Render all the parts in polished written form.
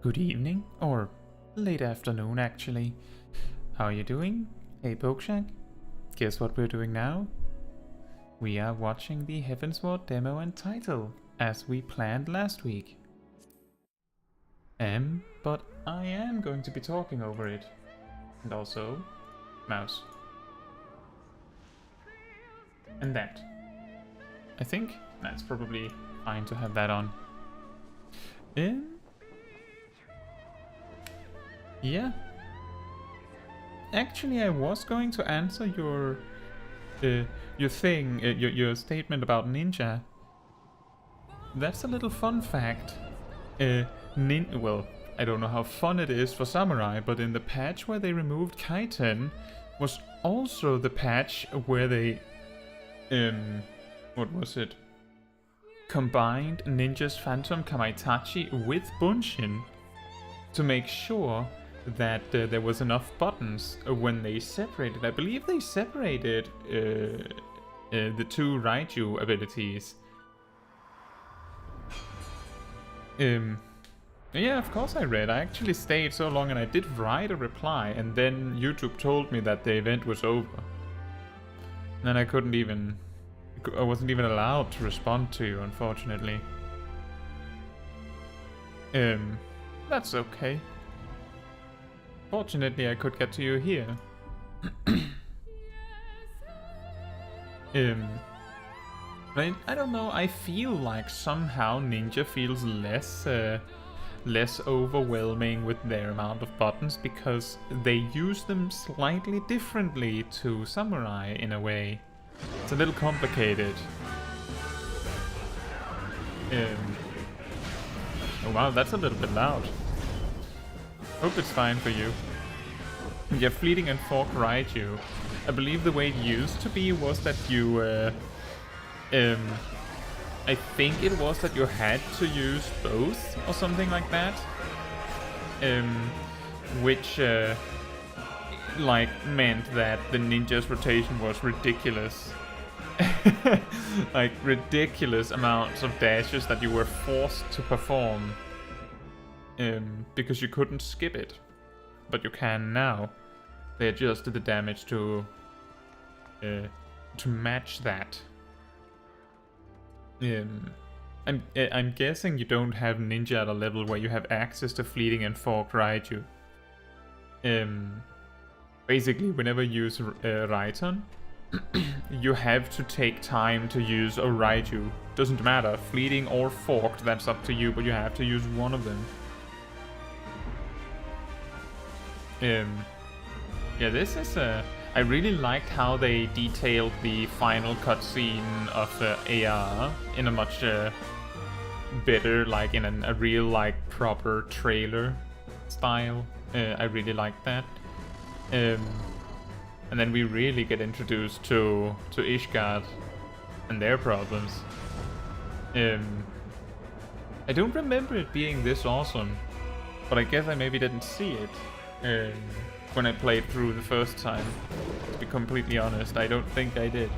Good evening, or late afternoon actually. How are you doing? Hey Pokeshack. Guess what we're doing now? We are watching the Heavensward demo and title, as we planned last week. But I am going to be talking over it. And also, mouse. And that. I think that's probably fine to have that on. Yeah. Actually, I was going to answer your statement about ninja. That's a little fun fact. Well, I don't know how fun it is for samurai, but in the patch where they removed kaiten was also the patch where they what was it? Combined Ninja's Phantom Kamaitachi with Bunshin to make sure that there was enough buttons when they separated. I believe they separated the two Raiju abilities. Yeah, of course I read. I actually stayed so long and I did write a reply, and then YouTube told me that the event was over. And then I wasn't even allowed to respond to you, unfortunately. That's okay. Fortunately, I could get to you here. I don't know, I feel like somehow Ninja feels less overwhelming with their amount of buttons because they use them slightly differently to Samurai in a way. It's a little complicated. Oh wow, that's a little bit loud. Hope it's fine for you. Yeah, Fleeting and Fork Raiju. I believe the way it used to be was that you, I think it was that you had to use both or something like that. Which, like, meant that the ninja's rotation was ridiculous. Like, ridiculous amounts of dashes that you were forced to perform. Because you couldn't skip it. But you can now. They adjusted the damage to match that. I'm guessing you don't have ninja at a level where you have access to Fleeting and Fork Raiju. Basically, whenever you use Raiton, you have to take time to use a Raiju. Doesn't matter, Fleeting or Forked, that's up to you, but you have to use one of them. Yeah, this is I really liked how they detailed the final cutscene of AR in a much better, like in a real, like, proper trailer style. I really liked that. And then we really get introduced to Ishgard and their problems. I don't remember it being this awesome, but I guess I maybe didn't see it when I played through the first time. To be completely honest, I don't think I did.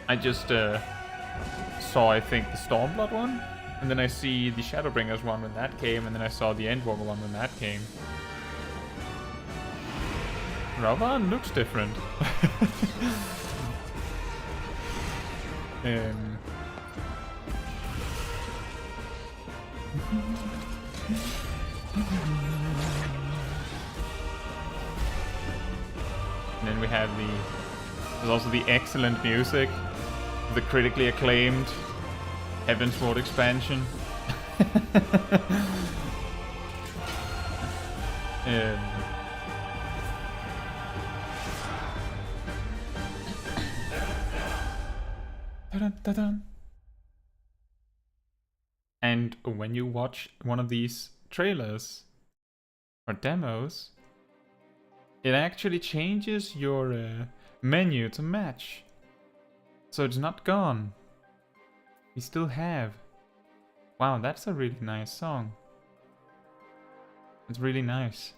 I just saw, I think, the Stormblood one, and then I see the Shadowbringers one when that came, and then I saw the Endwalker one when that came. Ravan looks different. And then we have there's also the excellent music, the critically acclaimed Heavensward expansion. And when you watch one of these trailers or demos, it actually changes your menu to match. So it's not gone. You still have. Wow, that's a really nice song. It's really nice.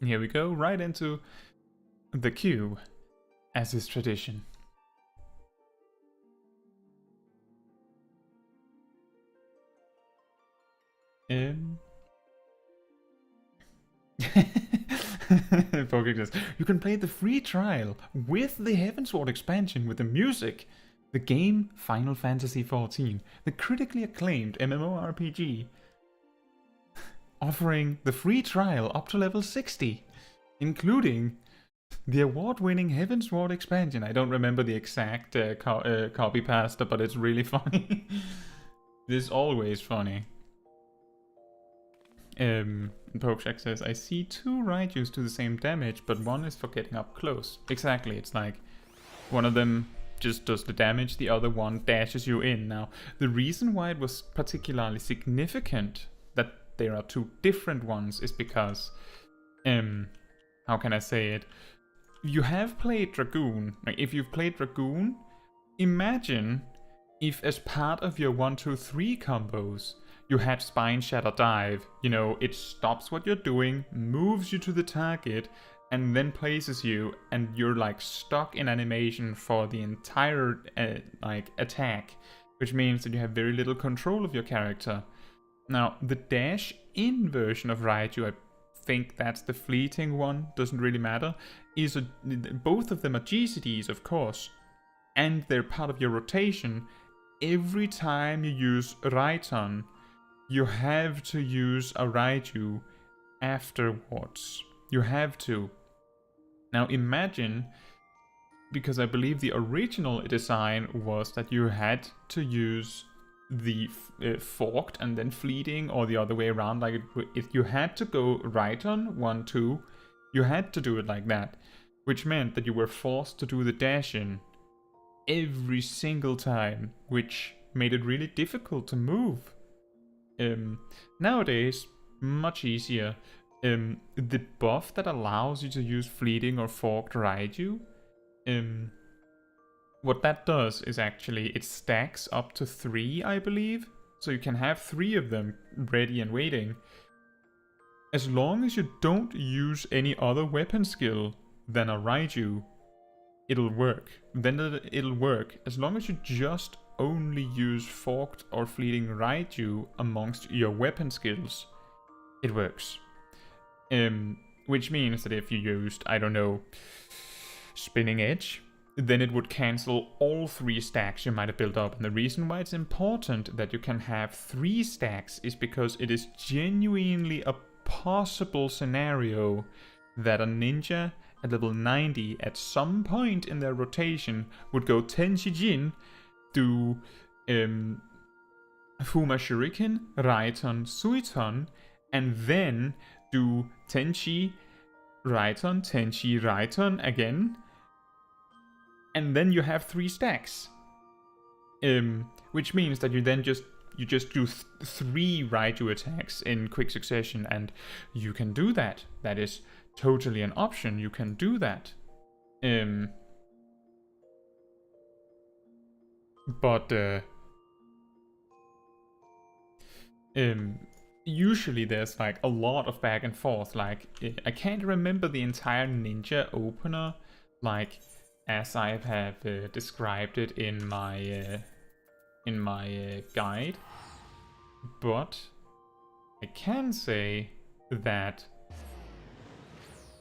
Here we go, right into the queue. as is tradition. You can play the free trial with the Heavensward expansion with the music. The game Final Fantasy XIV, the critically acclaimed MMORPG, offering the free trial up to level 60, including the award-winning Heavensward expansion. I don't remember the exact copy pasta, but it's really funny. It is always funny. Pokeshak says, I see 2 Raijus do the same damage, but one is for getting up close. Exactly, it's like one of them just does the damage, the other one dashes you in. Now, the reason why it was particularly significant that there are 2 different ones is because, how can I say it? You have played Dragoon. Like, if you've played Dragoon, imagine if as part of your 1-2-3 combos, you had Spine Shatter Dive. You know, it stops what you're doing, moves you to the target, and then places you, and you're like stuck in animation for the entire like attack, which means that you have very little control of your character. Now, the dash-in version of Raiju, I think that's the fleeting one, doesn't really matter, is both of them are GCDs, of course, and they're part of your rotation. Every time you use Raiton, you have to use a Raiju afterwards. You have to. Now imagine, because I believe the original design was that you had to use the forked and then fleeting, or the other way around. Like if you had to go Raiton 1-2, you had to do it like that, which meant that you were forced to do the dash in every single time, which made it really difficult to move. Nowadays, much easier. The buff that allows you to use fleeting or forked Raiju, what that does is actually it stacks up to 3, I believe. So you can have 3 of them ready and waiting. As long as you don't use any other weapon skill than a Raiju, it'll work. Then it'll work. As long as you just only use forked or fleeting Raiju amongst your weapon skills, it works. Which means that if you used, I don't know, Spinning Edge, then it would cancel all 3 stacks you might have built up. And the reason why it's important that you can have 3 stacks is because it is genuinely a possible scenario that a ninja at level 90 at some point in their rotation would go Tenshijin, do Fuma Shuriken, Raiton, Suiton, and then do Tenchi, Raiton, Tenchi, Raiton again. And then you have 3 stacks. Which means that you then just do 3 Raiju attacks in quick succession, and you can do that. That is totally an option. You can do that. But usually there's like a lot of back and forth. Like I can't remember the entire ninja opener, like as I have described it in my guide, but I can say that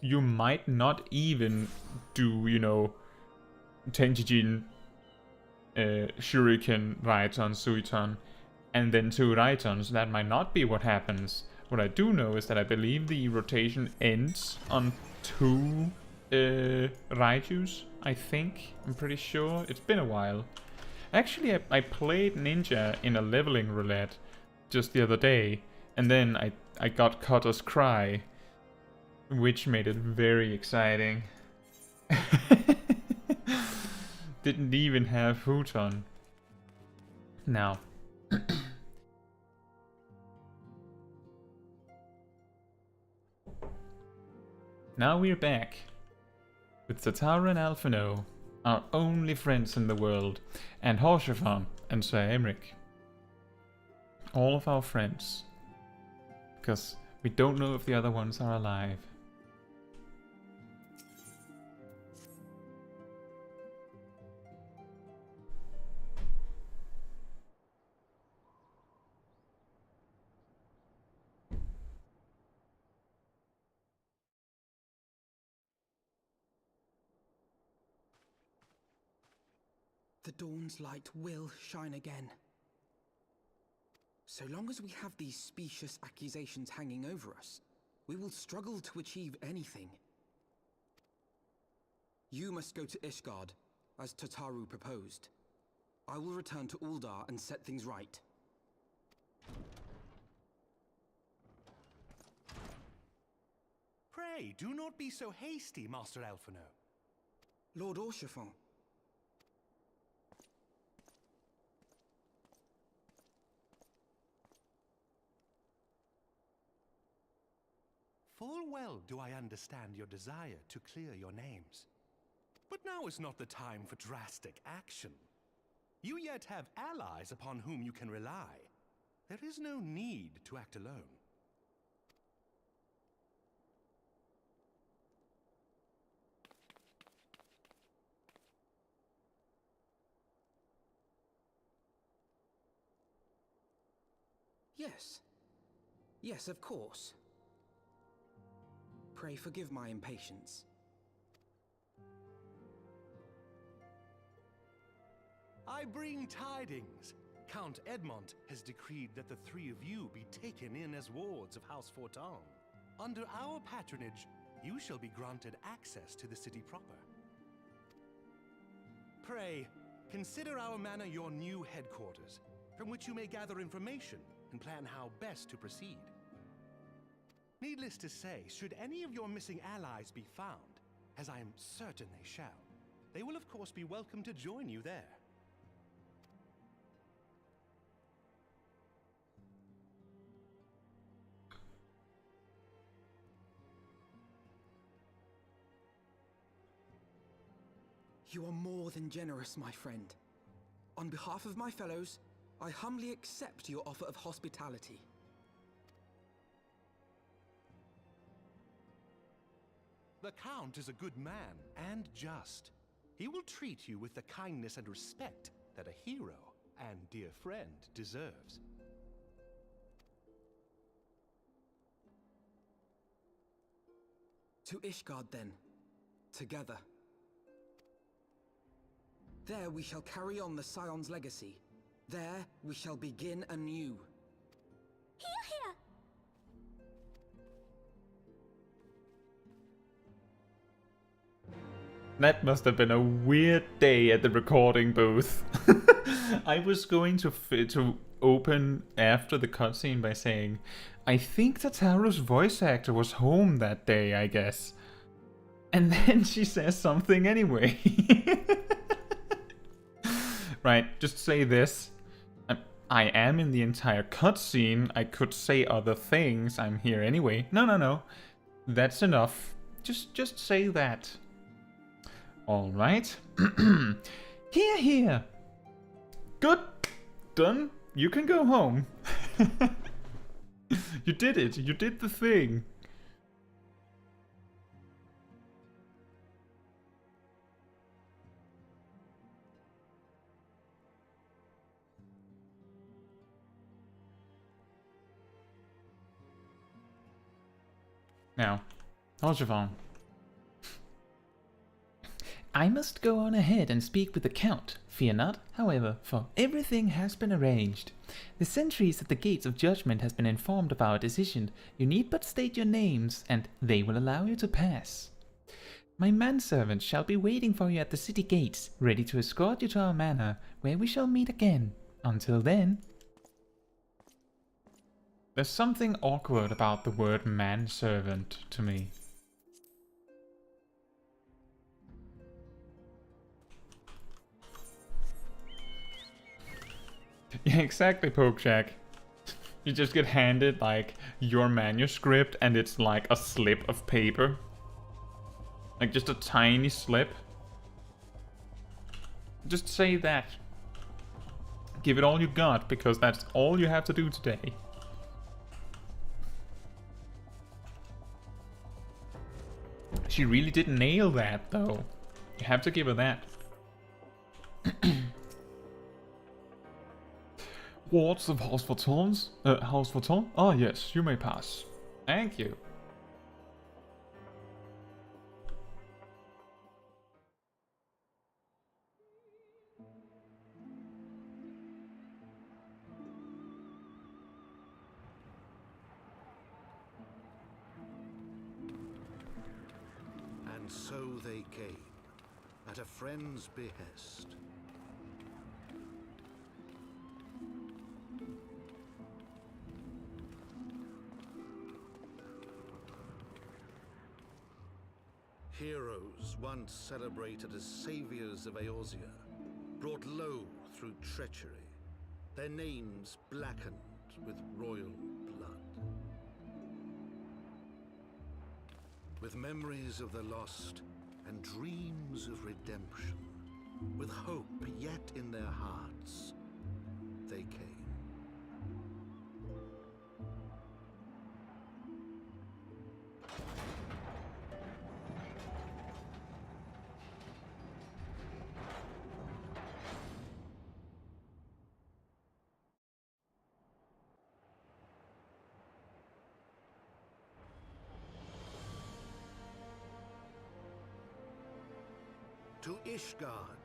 you might not even do, you know, Tenjin, Shuriken, Raiton, Suiton, and then 2 Raitons. That might not be what happens. What I do know is that I believe the rotation ends on 2 Raijus, I think. I'm pretty sure. It's been a while. Actually, I played Ninja in a leveling roulette just the other day, and then I got Kotter's Cry, which made it very exciting. Didn't even have Futon. Now. Now we're back with Tatara and Alphino, our only friends in the world, and Horsefon and Sir Emric. All of our friends. Because we don't know if the other ones are alive. The dawn's light will shine again. So long as we have these specious accusations hanging over us, we will struggle to achieve anything. You must go to Ishgard, as Tataru proposed. I will return to Uldar and set things right. Pray, do not be so hasty, Master Alphino. Lord Orchefon. Full well do I understand your desire to clear your names. But now is not the time for drastic action. You yet have allies upon whom you can rely. There is no need to act alone. Yes. Yes, of course. Pray forgive my impatience. I bring tidings. Count Edmond has decreed that the three of you be taken in as wards of House Fortin. Under our patronage, you shall be granted access to the city proper. Pray, consider our manor your new headquarters, from which you may gather information and plan how best to proceed. Needless to say, should any of your missing allies be found, as I am certain they shall, they will of course be welcome to join you there. You are more than generous, my friend. On behalf of my fellows, I humbly accept your offer of hospitality. The Count is a good man and just. He will treat you with the kindness and respect that a hero and dear friend deserves. To Ishgard, then. Together. There we shall carry on the Scions Legacy. There we shall begin anew. Here! That must have been a weird day at the recording booth. I was going to open after the cutscene by saying, I think Tataru's voice actor was home that day, I guess. And then she says something anyway. Right, just say this. I am in the entire cutscene. I could say other things. I'm here anyway. No. That's enough. Just say that. Alright. Here. Good. Done. You can go home. You did it. You did the thing. Now, hold your phone. I must go on ahead and speak with the Count. Fear not, however, for everything has been arranged. The sentries at the gates of judgment has been informed of our decision. You need but state your names, and they will allow you to pass. My manservant shall be waiting for you at the city gates, ready to escort you to our manor, where we shall meet again. Until then... There's something awkward about the word manservant to me. Yeah, exactly, Pokejack. You just get handed, like, your manuscript and it's like a slip of paper. Like, just a tiny slip. Just say that. Give it all you got, because that's all you have to do today. She really did nail that, though. You have to give her that. Wards of House Fortin? Ah, yes, you may pass. Thank you. And so they came, at a friend's behest. Heroes once celebrated as saviors of Eorzea, brought low through treachery, their names blackened with royal blood. With memories of the lost and dreams of redemption, with hope yet in their hearts, they came. To Ishgard,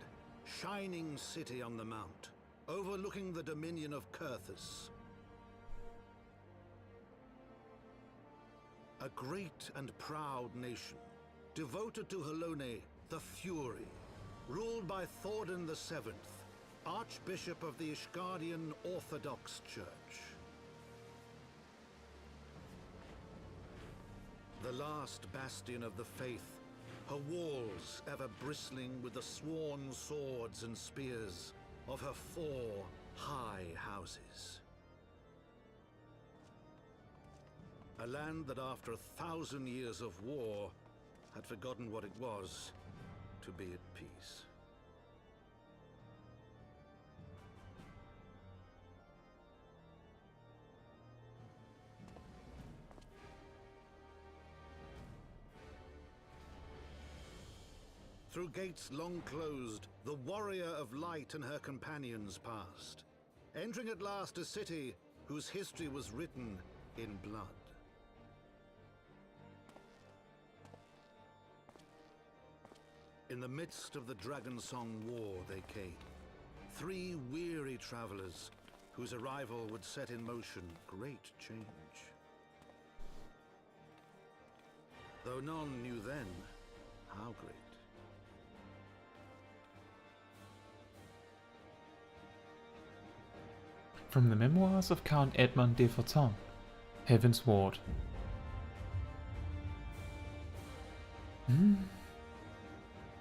shining city on the mount, overlooking the dominion of Kurthus. A great and proud nation, devoted to Helone, the Fury, ruled by Thordan VII, Archbishop of the Ishgardian Orthodox Church. The last bastion of the faith, her walls ever bristling with the sworn swords and spears of her 4 high houses. A land that after 1,000 years of war had forgotten what it was to be at peace. Through gates long closed, the warrior of light and her companions passed, entering at last a city whose history was written in blood. In the midst of the Dragonsong War they came, 3 weary travelers whose arrival would set in motion great change. Though none knew then how great. From the Memoirs of Count Edmond de Forton, Heavensward.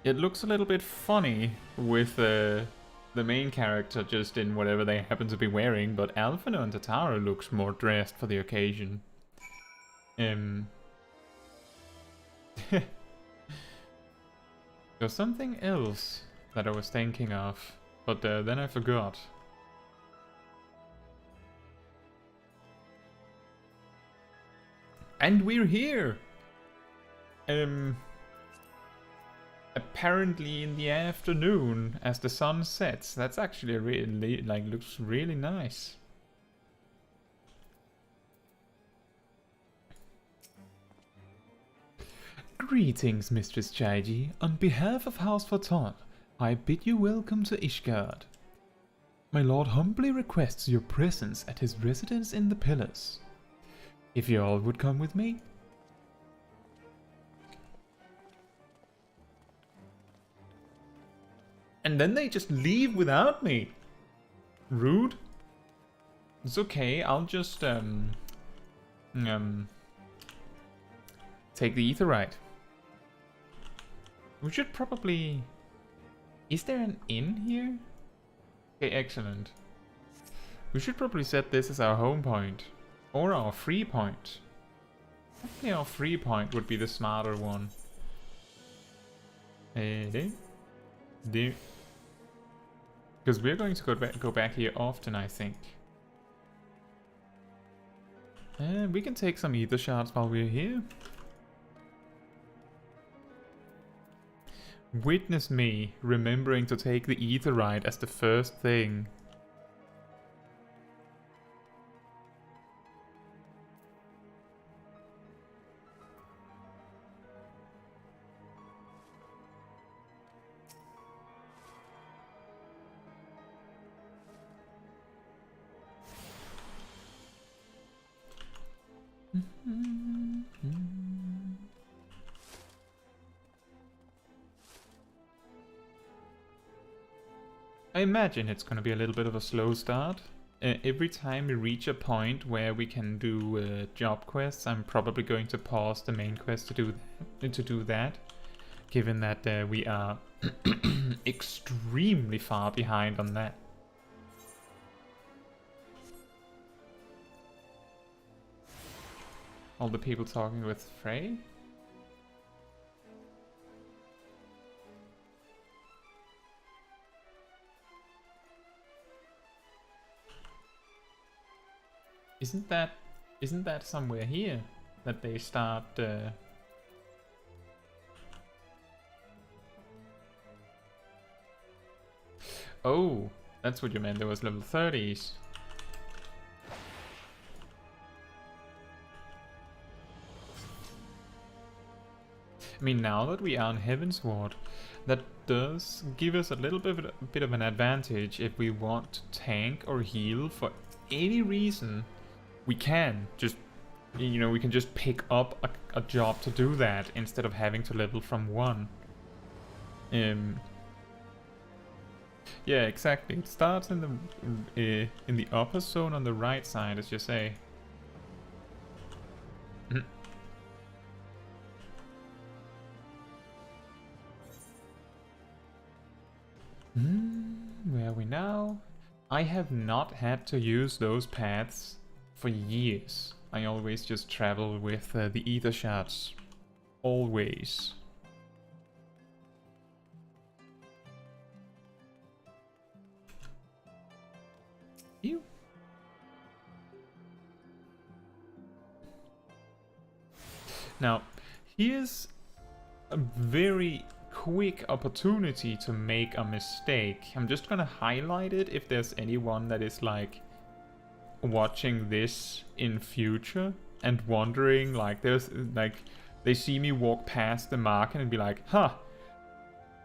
It looks a little bit funny with the main character just in whatever they happen to be wearing, but Alphinaud and Tatara looks more dressed for the occasion. There's something else that I was thinking of, but then I forgot. And we're here! Apparently in the afternoon as the sun sets. That's actually really, looks really nice. Greetings, Mistress Chaiji. On behalf of House Forton, I bid you welcome to Ishgard. My lord humbly requests your presence at his residence in the Pillars. If you all would come with me. And then they just leave without me. Rude. It's okay, I'll just take the Aetheryte. We should probably... Is there an inn here? Okay, excellent. We should probably set this as our home point. Or our free point. Actually, our free point would be the smarter one. Because we're going to go back here often, I think. And we can take some ether shards while we're here. Witness me remembering to take the Aetheryte as the first thing. I imagine it's gonna be a little bit of a slow start. Every time we reach a point where we can do job quests, I'm probably going to pause the main quest to do that, given that we are extremely far behind on that. All the people talking with Frey? Isn't that somewhere here that they start Oh, that's what you meant, there was level 30s. I mean, now that we are in Heavensward, that does give us a little bit of an advantage. If we want to tank or heal for any reason, we can just, you know, we can just pick up a job to do that instead of having to level from 1. Yeah, exactly. It starts in the upper zone on the right side, as you say. Where are we now? I have not had to use those paths for years. I always just travel with the ether shards. Always. Ew. Now, here's a very quick opportunity to make a mistake. I'm just gonna highlight it if there's anyone that is like watching this in future and wondering, like, there's like they see me walk past the market and be like, huh,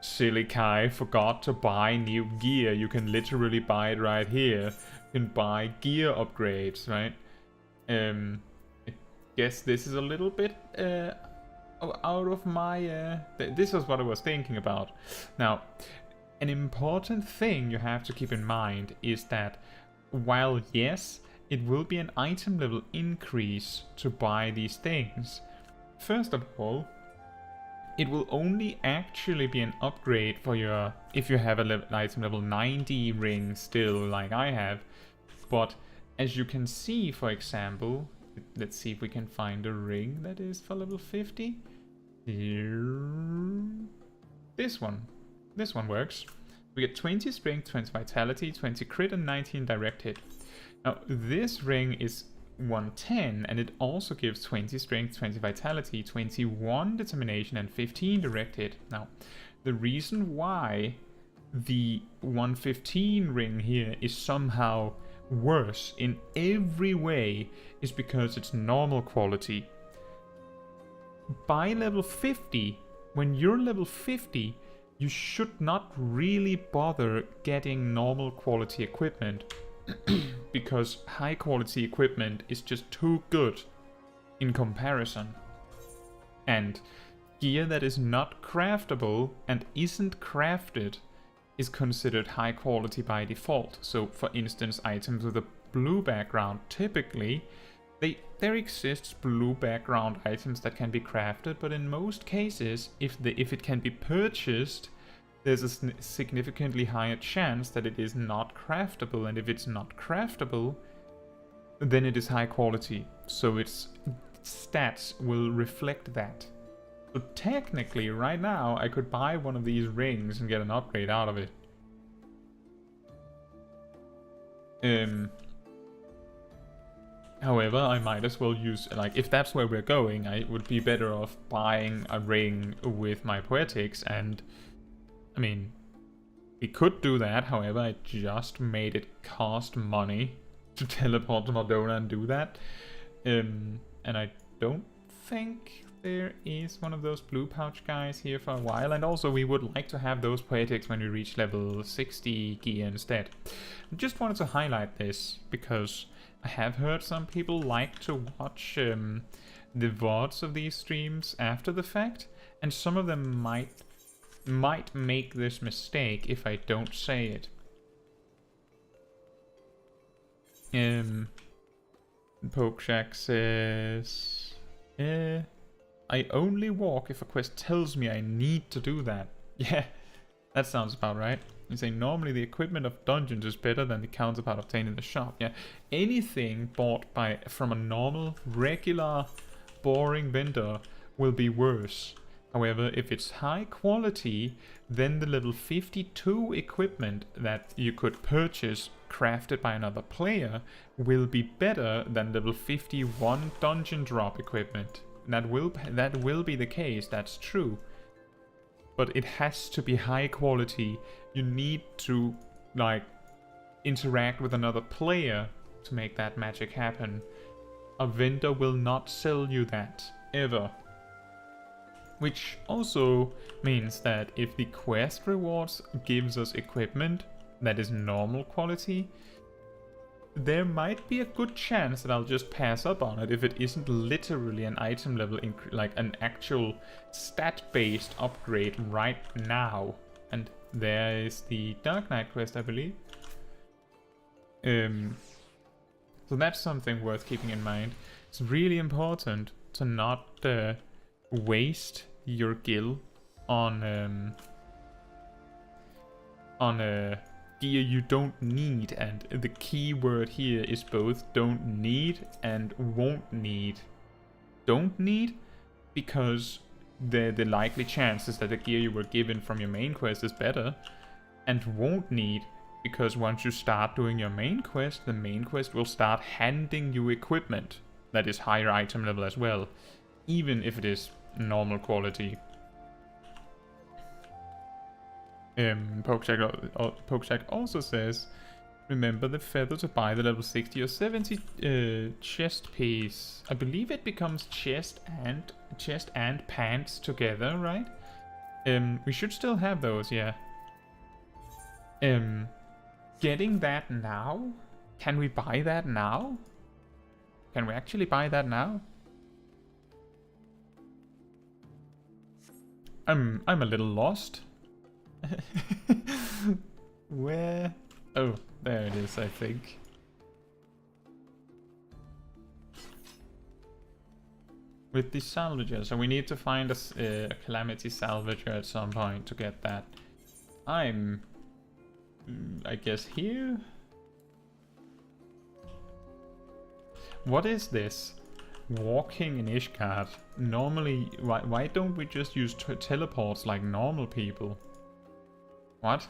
silly Kai forgot to buy new gear. You can literally buy it right here. You can buy gear upgrades, right? I guess this is a little bit out of my this was what I was thinking about. Now, an important thing you have to keep in mind is that while yes, it will be an item level increase to buy these things, first of all, it will only actually be an upgrade for your, if you have an item level 90 ring still like I have. But as you can see, for example, let's see if we can find a ring that is for level 50. Here. This one works. We get 20 strength, 20 vitality, 20 crit and 19 direct hit. Now this ring is 110 and it also gives 20 strength, 20 vitality, 21 determination and 15 direct hit. Now the reason why the 115 ring here is somehow worse in every way is because it's normal quality. By level 50, when you're level 50, you should not really bother getting normal quality equipment because high quality equipment is just too good in comparison. And gear that is not craftable and isn't crafted is considered high quality by default. So for instance, items with a blue background, typically there exists blue background items that can be crafted, but in most cases, if it can be purchased, there's a significantly higher chance that it is not craftable, and if it's not craftable, then it is high quality, so its stats will reflect that. So technically, right now, I could buy one of these rings and get an upgrade out of it. However, I might as well use, like, if that's where we're going, I would be better off buying a ring with my poetics, and, I mean, we could do that, however, I just made it cost money to teleport to Mardona and do that. And I don't think there is one of those blue pouch guys here for a while, and also we would like to have those poetics when we reach level 60 gear instead. I just wanted to highlight this, because I have heard some people like to watch the VODs of these streams after the fact, and some of them might make this mistake if I don't say it. Pokeshack says, I only walk if a quest tells me I need to do that. Yeah, that sounds about right. You say normally the equipment of dungeons is better than the counterpart obtained in the shop. Yeah, anything bought from a normal, regular, boring vendor will be worse. However, if it's high quality, then the level 52 equipment that you could purchase crafted by another player will be better than level 51 dungeon drop equipment. That will be the case, that's true. But it has to be high quality. You need to, like, interact with another player to make that magic happen. A vendor will not sell you that, ever. Which also means that if the quest rewards gives us equipment that is normal quality, there might be a good chance that I'll just pass up on it if it isn't literally an item level, like an actual stat-based upgrade right now. And there is the Dark Knight quest, I believe. So that's something worth keeping in mind. It's really important to not waste your gil on gear you don't need, and the key word here is both don't need and won't need. Don't need because the likely chances that the gear you were given from your main quest is better, and won't need because once you start doing your main quest, the main quest will start handing you equipment that is higher item level as well, even if it is normal quality. Pokeshack also says, remember the feather to buy the level 60 or 70 chest piece. I believe it becomes chest and pants together, right? We should still have those, yeah. Getting that now? Can we buy that now? Can we actually buy that now? I'm a little lost. Where? Oh, there it is, I think. With the salvager, so we need to find a calamity salvager at some point to get that. I'm, I guess, here? What is this? Walking in Ishgard. Normally, why don't we just use teleports like normal people? What?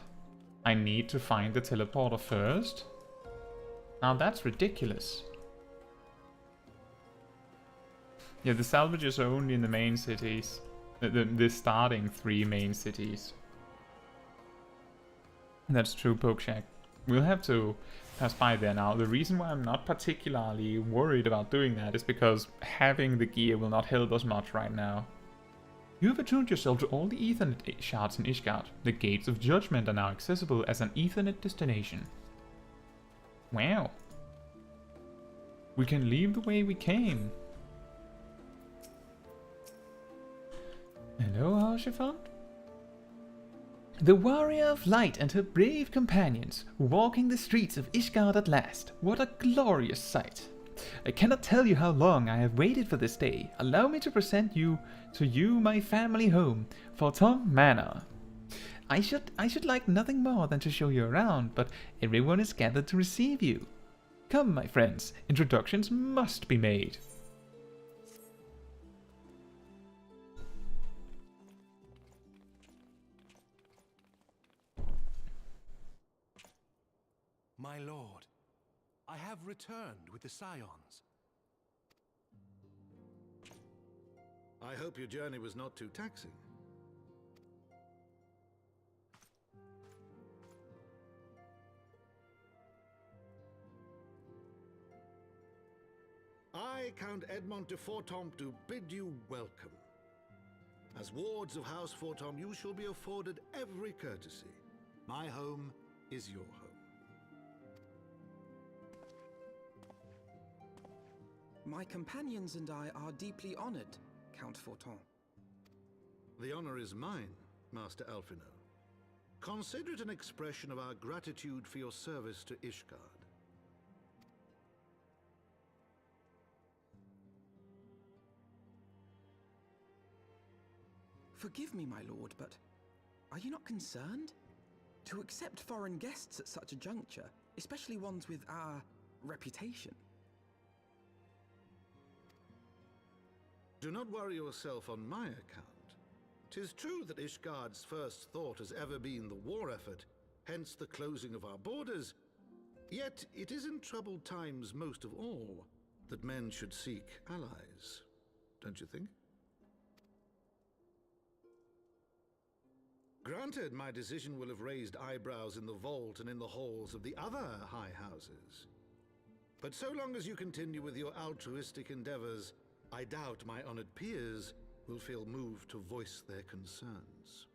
I need to find the teleporter first? Now that's ridiculous. Yeah, the salvagers are only in the main cities. The starting 3 main cities. That's true, Pokeshack. We'll have to pass by there now. The reason why I'm not particularly worried about doing that is because having the gear will not help us much right now. You have attuned yourself to all the Ethernet shards in Ishgard. The gates of judgment are now accessible as an Ethernet destination. Wow. We can leave the way we came. Hello, Archifant? The warrior of light and her brave companions, walking the streets of Ishgard at last. What a glorious sight. I cannot tell you how long I have waited for this day. Allow me to present you my family home, Fortom Manor. I should like nothing more than to show you around, but everyone is gathered to receive you. Come, my friends, introductions must be made. My lord, I have returned with the Scions. I hope your journey was not too taxing. I, Count Edmond de Fortom, do bid you welcome. As wards of House Fortom, you shall be afforded every courtesy. My home is your home. My companions and I are deeply honored, Count Forton. The honor is mine, Master Alphino. Consider it an expression of our gratitude for your service to Ishgard. Forgive me, my lord, but are you not concerned? To accept foreign guests at such a juncture, especially ones with our reputation. Do not worry yourself on my account. 'Tis true that Ishgard's first thought has ever been the war effort, hence the closing of our borders. Yet it is in troubled times most of all that men should seek allies, don't you think? Granted, my decision will have raised eyebrows in the vault and in the halls of the other high houses. But so long as you continue with your altruistic endeavors, I doubt my honored peers will feel moved to voice their concerns.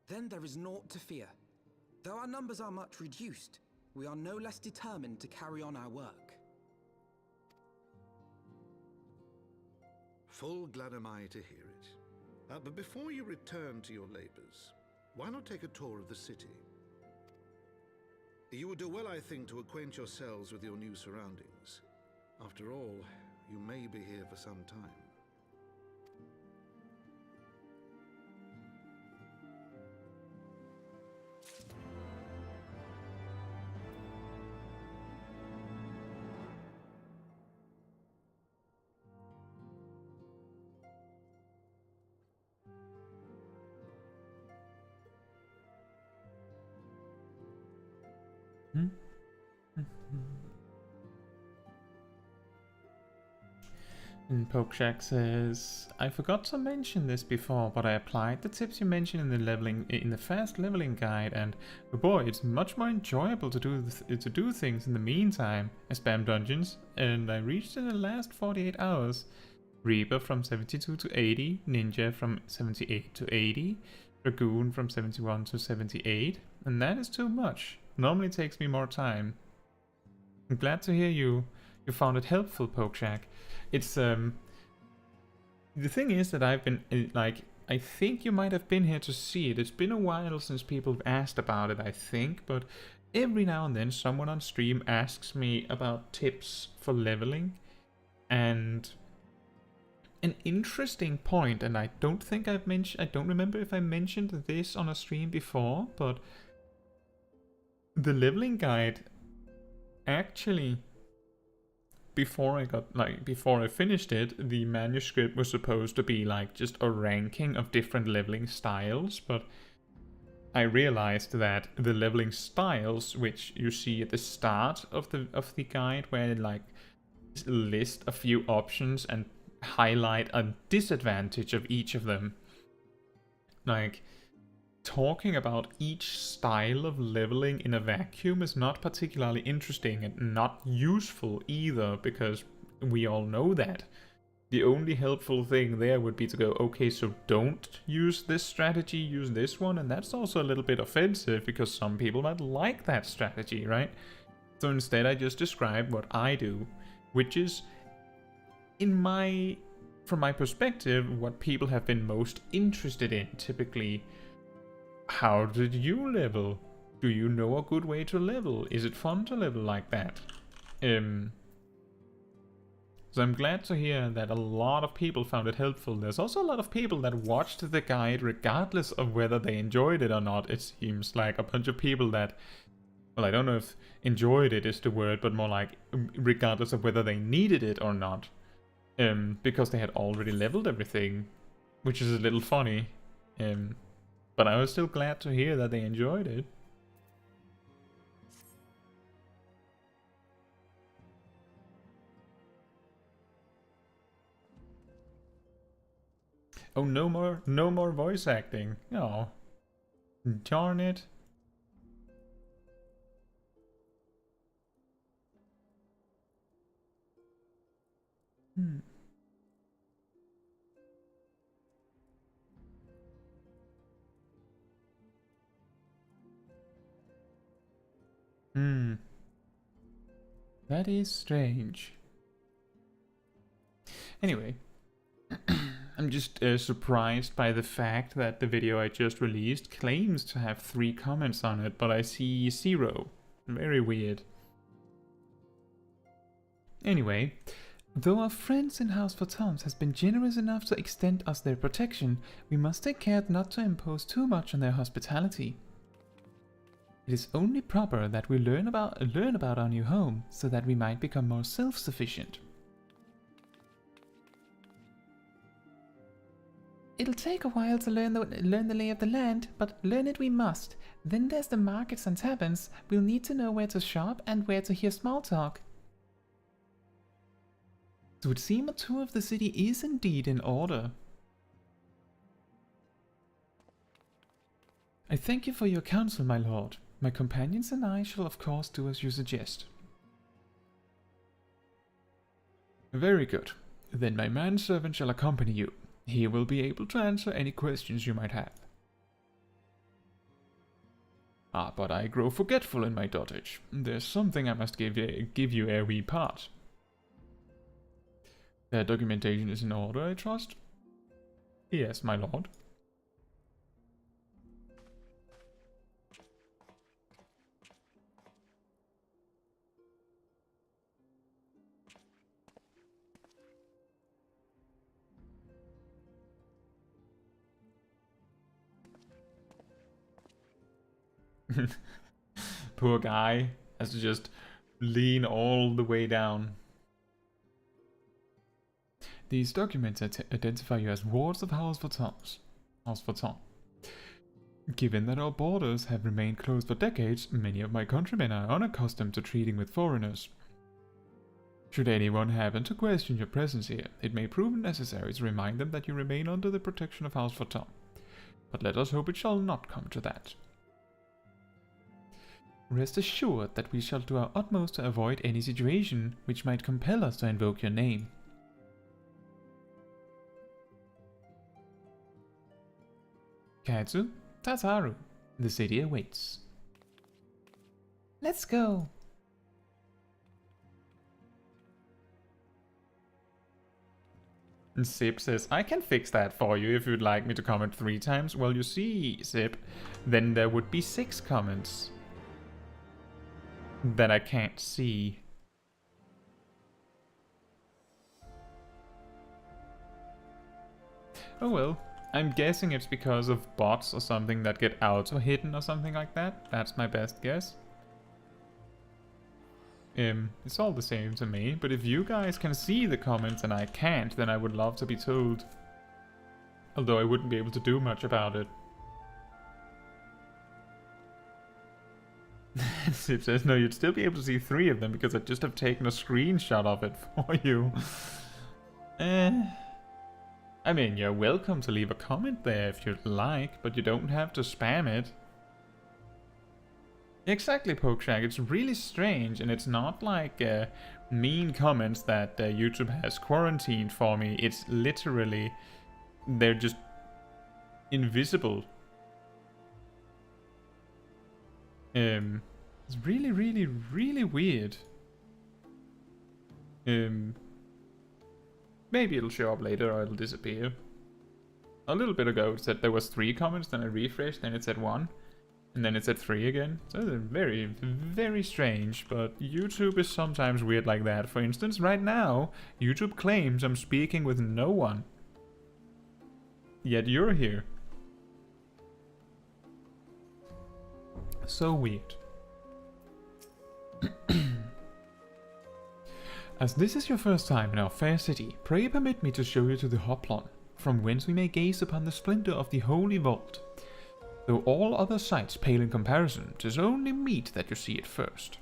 Then there is naught to fear. Though our numbers are much reduced, we are no less determined to carry on our work. Full glad am I to hear it. But before you return to your labors, why not take a tour of the city? You would do well, I think, to acquaint yourselves with your new surroundings. After all, you may be here for some time. And Pokeshack says, I forgot to mention this before, but I applied the tips you mentioned in the fast leveling guide, and oh boy, it's much more enjoyable to do things in the meantime. I spam dungeons, and I reached in the last 48 hours. Reaper from 72 to 80, Ninja from 78 to 80, Dragoon from 71 to 78, and that is too much. Normally takes me more time. I'm glad to hear you found it helpful, Pokeshack. It's the thing is that I've been I think you might have been here to see it. It's been a while since people have asked about it, I think, but every now and then someone on stream asks me about tips for leveling, and an interesting point, and I don't think I don't remember if I mentioned this on a stream before, but the leveling guide actually, before I finished it, the manuscript was supposed to be like just a ranking of different leveling styles, but I realized that the leveling styles, which you see at the start of the guide, where it like list a few options and highlight a disadvantage of each of them, like talking about each style of leveling in a vacuum is not particularly interesting and not useful either, because we all know that. The only helpful thing there would be to go, okay, so don't use this strategy, use this one, and that's also a little bit offensive because some people might like that strategy, right? So instead I just describe what I do, which is, from my perspective, what people have been most interested in, typically. How did you level? Do you know a good way to level? Is it fun to level like that? So I'm glad to hear that a lot of people found it helpful. There's also a lot of people that watched the guide regardless of whether they enjoyed it or not. It seems like a bunch of people that, well, I don't know if enjoyed it is the word, but more like regardless of whether they needed it or not. Because they had already leveled everything, which is a little funny. But I was still glad to hear that they enjoyed it. Oh, no more voice acting. Oh, darn it. That is strange. Anyway, I'm just surprised by the fact that the video I just released claims to have 3 comments on it, but I see 0. Very weird. Anyway, Though our friends in House for Toms has been generous enough to extend us their protection, we must take care not to impose too much on their hospitality. It is only proper that we learn about our new home, so that we might become more self-sufficient. It'll take a while to learn the lay of the land, but learn it we must. Then there's the markets and taverns. We'll need to know where to shop and where to hear small talk. So it would seem a tour of the city is indeed in order. I thank you for your counsel, my lord. My companions and I shall of course do as you suggest. Very good. Then my manservant shall accompany you. He will be able to answer any questions you might have. Ah, but I grow forgetful in my dotage. There's something I must give you ere we part. Their documentation is in order, I trust? Yes, my lord. Poor guy has to just lean all the way down. These documents identify you as wards of House for Tom. Given that our borders have remained closed for decades, many of my countrymen are unaccustomed to treating with foreigners. Should anyone happen to question your presence here, it may prove necessary to remind them that you remain under the protection of House for Tom. But let us hope it shall not come to that. Rest assured that we shall do our utmost to avoid any situation which might compel us to invoke your name. Caetsu, Tataru, the city awaits. Let's go! Zip says, I can fix that for you if you'd like me to comment 3 times. Well, you see, Zip, then there would be 6 comments that I can't see. Oh well, I'm guessing it's because of bots or something that get auto-hidden or something like that. That's my best guess. It's all the same to me, but if you guys can see the comments and I can't, then I would love to be told. Although I wouldn't be able to do much about it. Sip says, no, you'd still be able to see 3 of them because I'd just have taken a screenshot of it for you. I mean, you're welcome to leave a comment there if you'd like, but you don't have to spam it. Exactly, Pokeshag, it's really strange, and it's not like mean comments that YouTube has quarantined for me. It's literally, they're just invisible. It's really, really, really weird. Maybe it'll show up later or it'll disappear. A little bit ago it said there was 3 comments, then I refreshed, then it said 1. And then it said 3 again. So it's very, very strange, but YouTube is sometimes weird like that. For instance, right now, YouTube claims I'm speaking with no one. Yet you're here. So weird. As this is your first time in our fair city, pray permit me to show you to the Hopland, from whence we may gaze upon the splendor of the Holy Vault. Though all other sights pale in comparison, 'tis only meet that you see it first.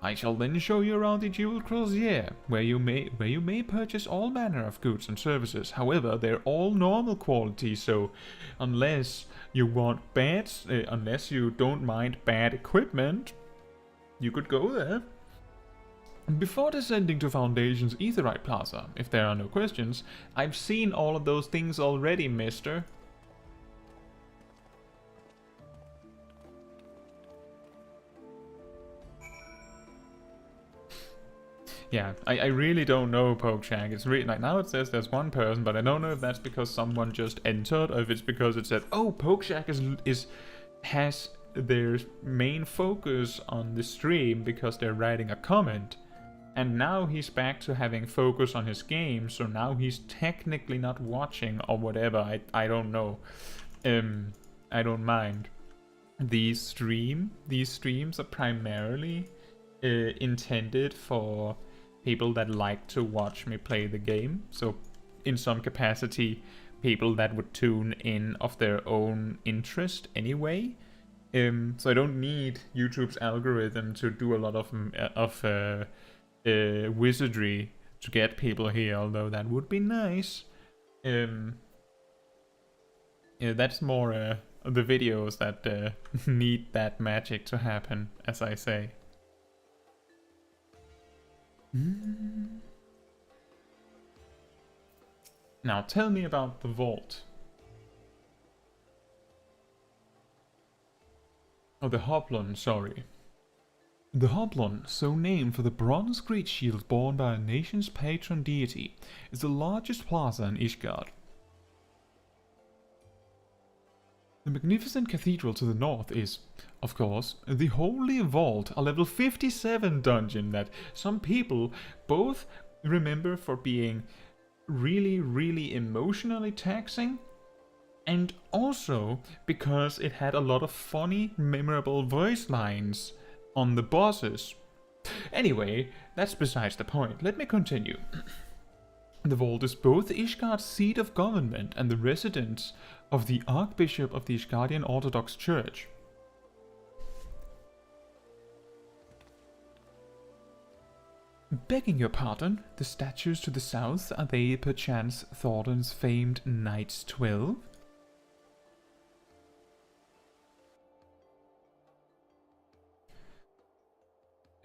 I shall then show you around the jeweled crozier, where you may purchase all manner of goods and services. However, they're all normal quality, so unless you want unless you don't mind bad equipment, you could go there. Before descending to Foundation's Aetheryte Plaza, if there are no questions, I've seen all of those things already, mister. Yeah, I really don't know, Pokeshag. It's really like now it says there's 1 person, but I don't know if that's because someone just entered or if it's because it said, oh, Pokeshag has their main focus on the stream because they're writing a comment. And now he's back to having focus on his game, so now he's technically not watching or whatever. I don't know. I don't mind. These streams are primarily intended for people that like to watch me play the game. So in some capacity, people that would tune in of their own interest anyway. So I don't need YouTube's algorithm to do a lot of wizardry to get people here, although that would be nice. That's more the videos that need that magic to happen, as I say. Now tell me about the vault. Oh, the Hopland, sorry. The Hopland, so named for the bronze great shield borne by a nation's patron deity, is the largest plaza in Ishgard. The magnificent cathedral to the north is, of course, the Holy Vault, a level 57 dungeon that some people both remember for being really, really emotionally taxing, and also because it had a lot of funny, memorable voice lines on the bosses. Anyway, that's besides the point. Let me continue. The vault is both Ishgard's seat of government and the residence of the Archbishop of the Ishgardian Orthodox Church. Begging your pardon, the statues to the south, are they perchance Thorden's famed Knights 12?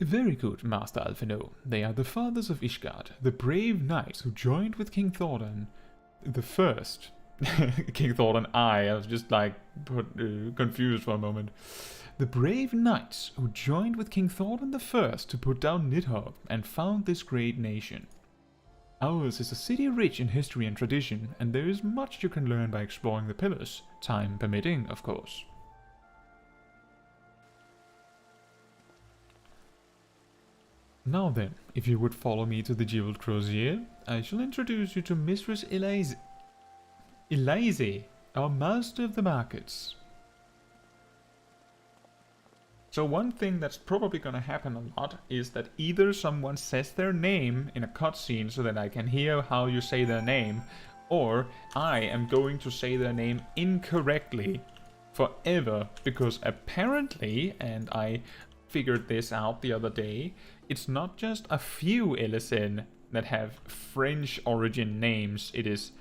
Very good, Master Alphino. They are the fathers of Ishgard, the brave knights who joined with King Thordan the First. King Thordan I was just like confused for a moment. The brave knights who joined with King Thordan the First to put down Nidhogg and found this great nation. Ours is a city rich in history and tradition, and there is much you can learn by exploring the pillars, time permitting, of course. Now then, if you would follow me to the Jeweled Crozier, I shall introduce you to Mistress Elise, our master of the markets. So one thing that's probably gonna happen a lot is that either someone says their name in a cutscene so that I can hear how you say their name, or I am going to say their name incorrectly forever, because apparently, and I figured this out the other day, it's not just a few Elysin that have French origin names, it is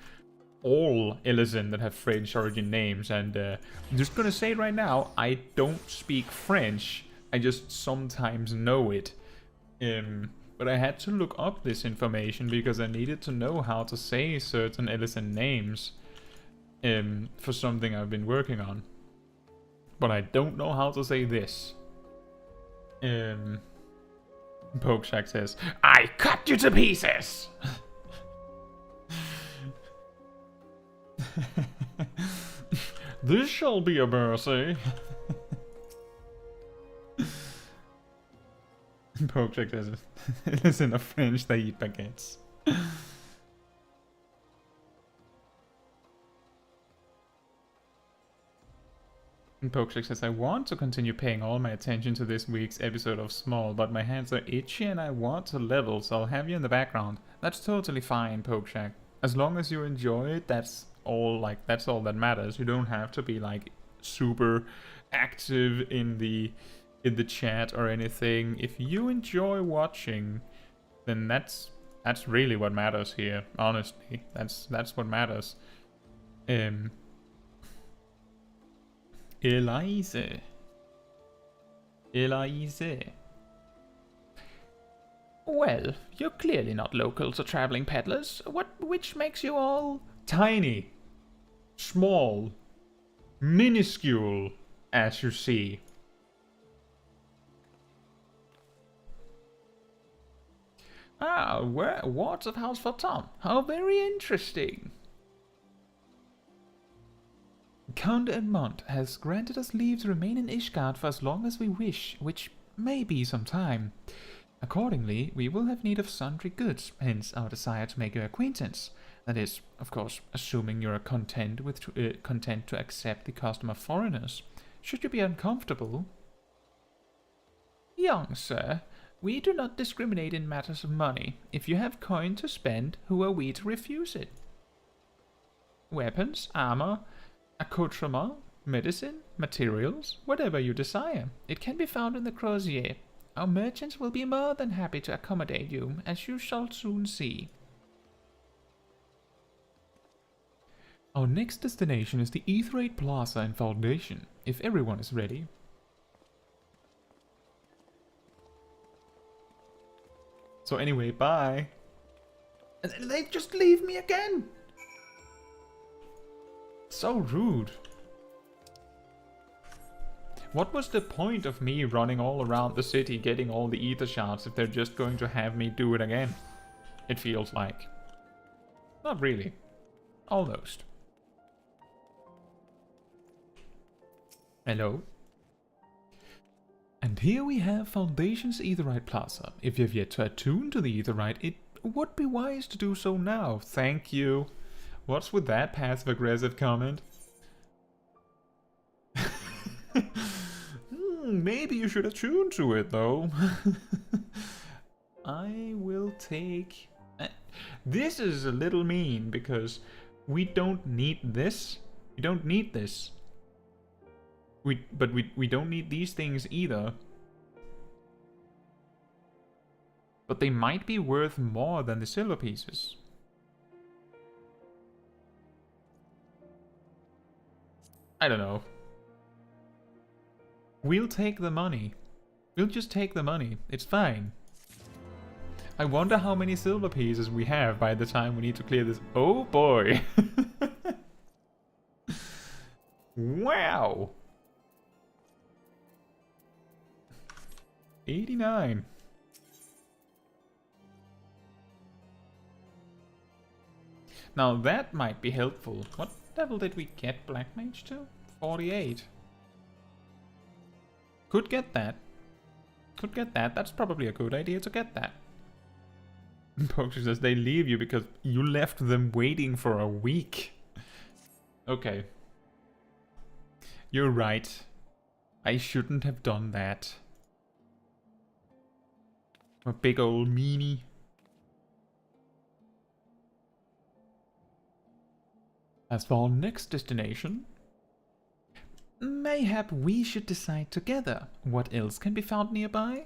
all Elysin that have French origin names, and I'm just gonna say right now, I don't speak French, I just sometimes know it. But I had to look up this information because I needed to know how to say certain Elysin names for something I've been working on. But I don't know how to say this. Pokeshack says, I cut you to pieces! This shall be a mercy. Pokeshack says, listen to French, they eat baguettes. And Pokeshack says, I want to continue paying all my attention to this week's episode of Smol, but my hands are itchy and I want to level, so I'll have you in the background. That's totally fine, Pokeshack. As long as you enjoy it, that's all that matters. You don't have to be like super active in the chat or anything. If you enjoy watching, then that's really what matters here, honestly. That's what matters. Elise. Well, you're clearly not local to traveling peddlers. Which makes you all tiny, small, minuscule, as you see. Ah, wards of House for Tom. How very interesting. Count Edmond has granted us leave to remain in Ishgard for as long as we wish, which may be some time. Accordingly, we will have need of sundry goods, hence our desire to make your acquaintance. That is, of course, assuming you are content to accept the custom of foreigners. Should you be uncomfortable... Young sir, we do not discriminate in matters of money. If you have coin to spend, who are we to refuse it? Weapons, armor, accoutrement, medicine, materials, whatever you desire. It can be found in the crozier. Our merchants will be more than happy to accommodate you, as you shall soon see. Our next destination is the Aetheryte Plaza and Foundation, if everyone is ready. So anyway, bye. And they just leave me again! So rude. What was the point of me running all around the city getting all the ether shards if they're just going to have me do it again? It feels like. Not really. Almost. Hello. And here we have Foundation's Aetheryte Plaza. If you have yet to attune to the Aetheryte, it would be wise to do so now. Thank you. What's with that passive-aggressive comment? Maybe you should attune to it, though. I will take... This is a little mean, because we don't need this. We don't need this. But we don't need these things either. But they might be worth more than the silver pieces. I don't know. We'll take the money. We'll just take the money. It's fine. I wonder how many silver pieces we have by the time we need to clear this. Oh boy. Wow. 89. Now that might be helpful. What level did we get Black Mage to? 48. Could get that. Could get that. That's probably a good idea to get that. Poxy says they leave you because you left them waiting for a week. Okay. You're right. I shouldn't have done that. A big old meanie. As for our next destination, mayhap we should decide together what else can be found nearby.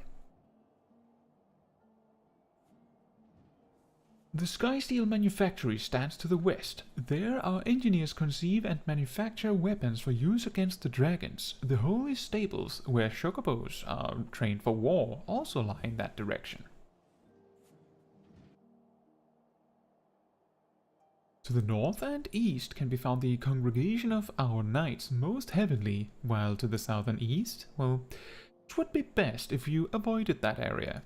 The Skysteel Manufactory stands to the west. There our engineers conceive and manufacture weapons for use against the dragons. The holy stables, where chocobos are trained for war, also lie in that direction. To the north and east can be found the congregation of our knights most heavenly, while to the south and east, well, it would be best if you avoided that area.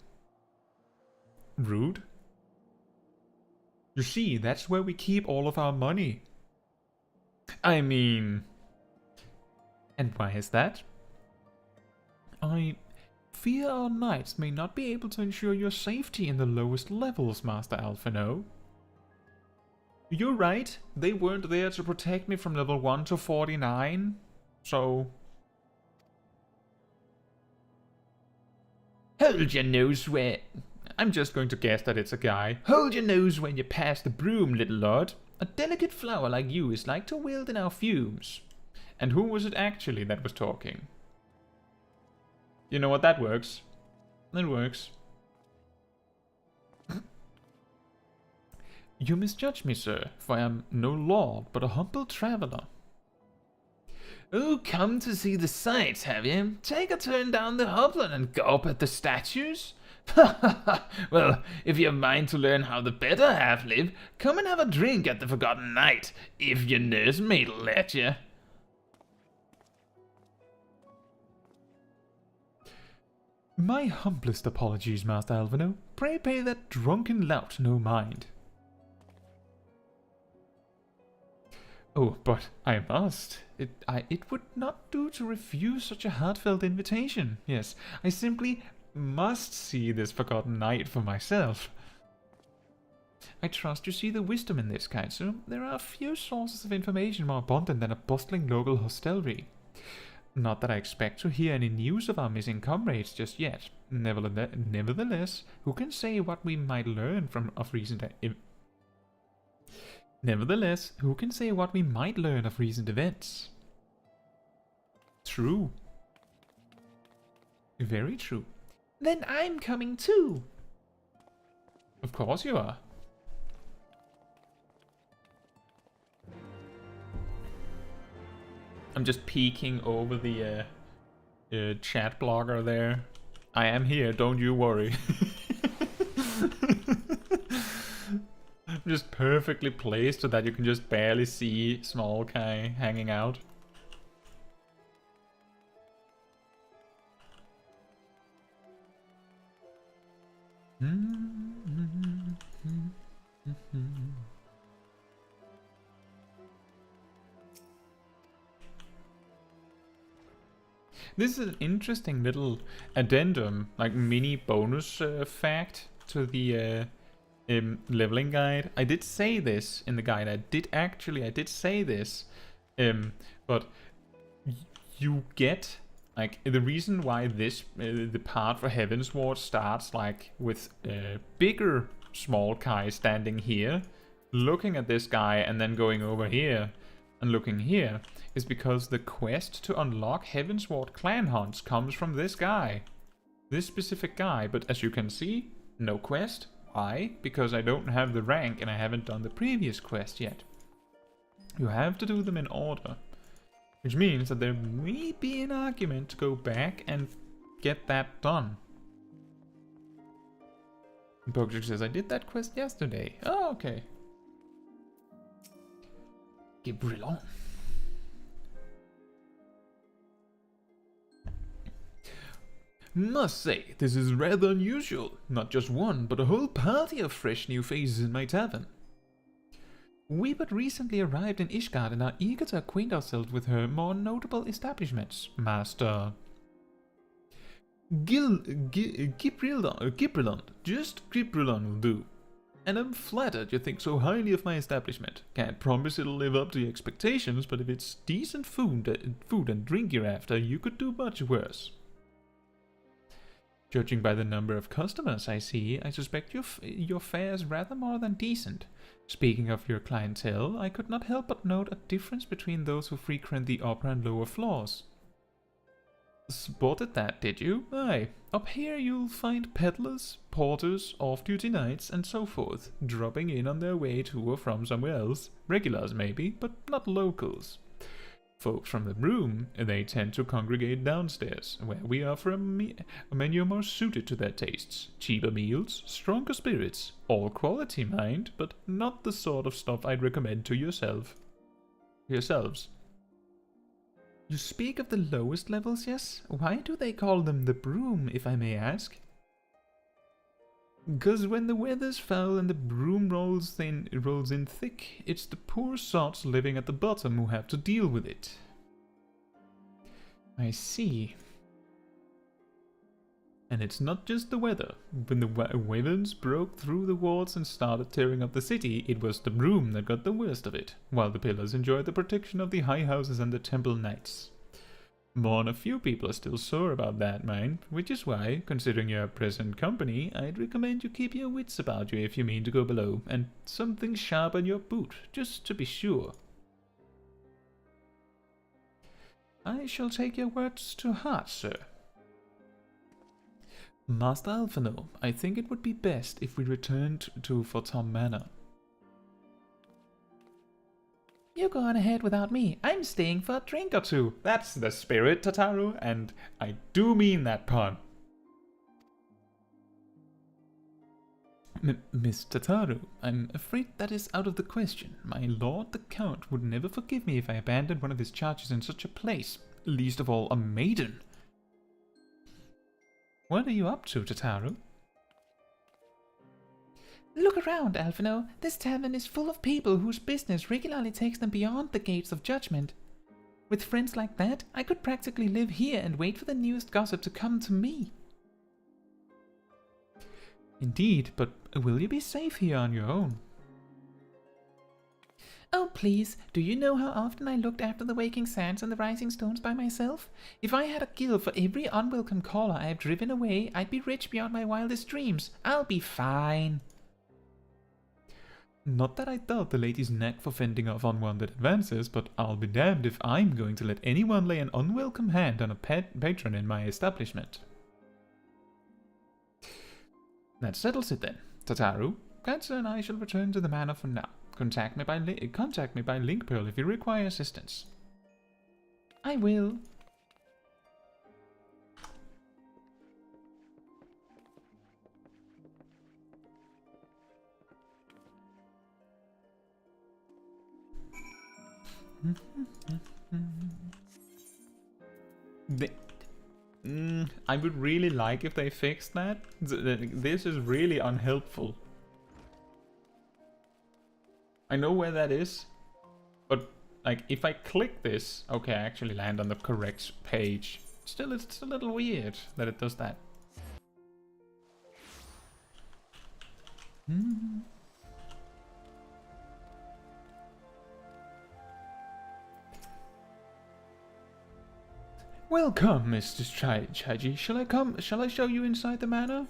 Rude. You see, that's where we keep all of our money. I mean... And why is that? I fear our knights may not be able to ensure your safety in the lowest levels, Master Alphino. You're right, they weren't there to protect me from level 1 to 49, so... Hold your nose where... I'm just going to guess that it's a guy. Hold your nose when you pass the broom, little lord. A delicate flower like you is like to wilt in our fumes. And who was it actually that was talking? You know what, that works. That works. You misjudge me, sir, for I am no lord, but a humble traveller. Oh, come to see the sights, have you? Take a turn down the Hopland and gawp at the statues? Well, if you have mind to learn how the better half live, come and have a drink at the Forgotten Knight, if your nursemaid'll let you. My humblest apologies, Master Alphino. Pray pay that drunken lout no mind. Oh, but I must. It would not do to refuse such a heartfelt invitation. Yes, I simply must see this forgotten knight for myself. I trust you see the wisdom in this, Caetsu. There are few sources of information more abundant than a bustling local hostelry. Not that I expect to hear any news of our missing comrades just yet. Nevertheless, who can say what we might learn of recent events? True. Very true. Then I'm coming too. Of course you are. I'm just peeking over the chat blogger there. I am here, don't you worry. Just perfectly placed so that you can just barely see Smol Kai hanging out. This is an interesting little addendum, like mini bonus fact to the leveling guide. I did say this in the guide. I did say this, but you get like the reason why this the part for Heavensward starts like with bigger Smol Kai standing here, looking at this guy, and then going over here and looking here, is because the quest to unlock Heavensward clan hunts comes from this guy. This specific guy, but as you can see, no quest. Why? Because I don't have the rank and I haven't done the previous quest yet. You have to do them in order. Which means that there may be an argument to go back and get that done. Pokjik says, I did that quest yesterday. Oh, okay. Brilliant. Must say, this is rather unusual. Not just one, but a whole party of fresh new faces in my tavern. We but recently arrived in Ishgard and are eager to acquaint ourselves with her more notable establishments, Master Gibrilon. Just Gibrilon will do. And I'm flattered you think so highly of my establishment. Can't promise it'll live up to your expectations, but if it's decent food and drink you're after, you could do much worse. Judging by the number of customers I see, I suspect your fare is rather more than decent. Speaking of your clientele, I could not help but note a difference between those who frequent the upper and lower floors. Spotted that, did you? Aye. Up here you'll find peddlers, porters, off-duty knights, and so forth, dropping in on their way to or from somewhere else. Regulars maybe, but not locals. Folks from the room, they tend to congregate downstairs, where we offer a menu more suited to their tastes. Cheaper meals, stronger spirits, all quality mind, but not the sort of stuff I'd recommend to yourselves. You speak of the lowest levels, yes? Why do they call them the broom, if I may ask? 'Cause when the weather's foul and the broom rolls in thick, it's the poor sots living at the bottom who have to deal with it. I see. And it's not just the weather. When the wyverns broke through the walls and started tearing up the city, it was the broom that got the worst of it, while the pillars enjoyed the protection of the high houses and the temple knights. More than a few people are still sore about that, mind, which is why, considering your present company, I'd recommend you keep your wits about you if you mean to go below, and something sharp on your boot, just to be sure. I shall take your words to heart, sir. Master Alphino, I think it would be best if we returned to Fortom Manor. You go on ahead without me. I'm staying for a drink or two. That's the spirit, Tataru, and I do mean that pun. Miss Tataru, I'm afraid that is out of the question. My lord the Count would never forgive me if I abandoned one of his charges in such a place, least of all a maiden. What are you up to, Tataru? Look around, Alphino. This tavern is full of people whose business regularly takes them beyond the gates of judgment. With friends like that, I could practically live here and wait for the newest gossip to come to me. Indeed, but will you be safe here on your own? Oh, please, do you know how often I looked after the waking sands and the rising stones by myself? If I had a guild for every unwelcome caller I have driven away, I'd be rich beyond my wildest dreams. I'll be fine. Not that I doubt the lady's knack for fending off unwanted advances, but I'll be damned if I'm going to let anyone lay an unwelcome hand on a patron in my establishment. That settles it then. Tataru, Caetsu and I shall return to the manor for now. Contact me by link pearl if you require assistance. I will. I would really like if they fixed that. This is really unhelpful. I know where that is, but like if I click this, okay, I actually land on the correct page. Still, it's a little weird that it does that. Welcome, Mr. Chaiji. Shall I show you inside the manor?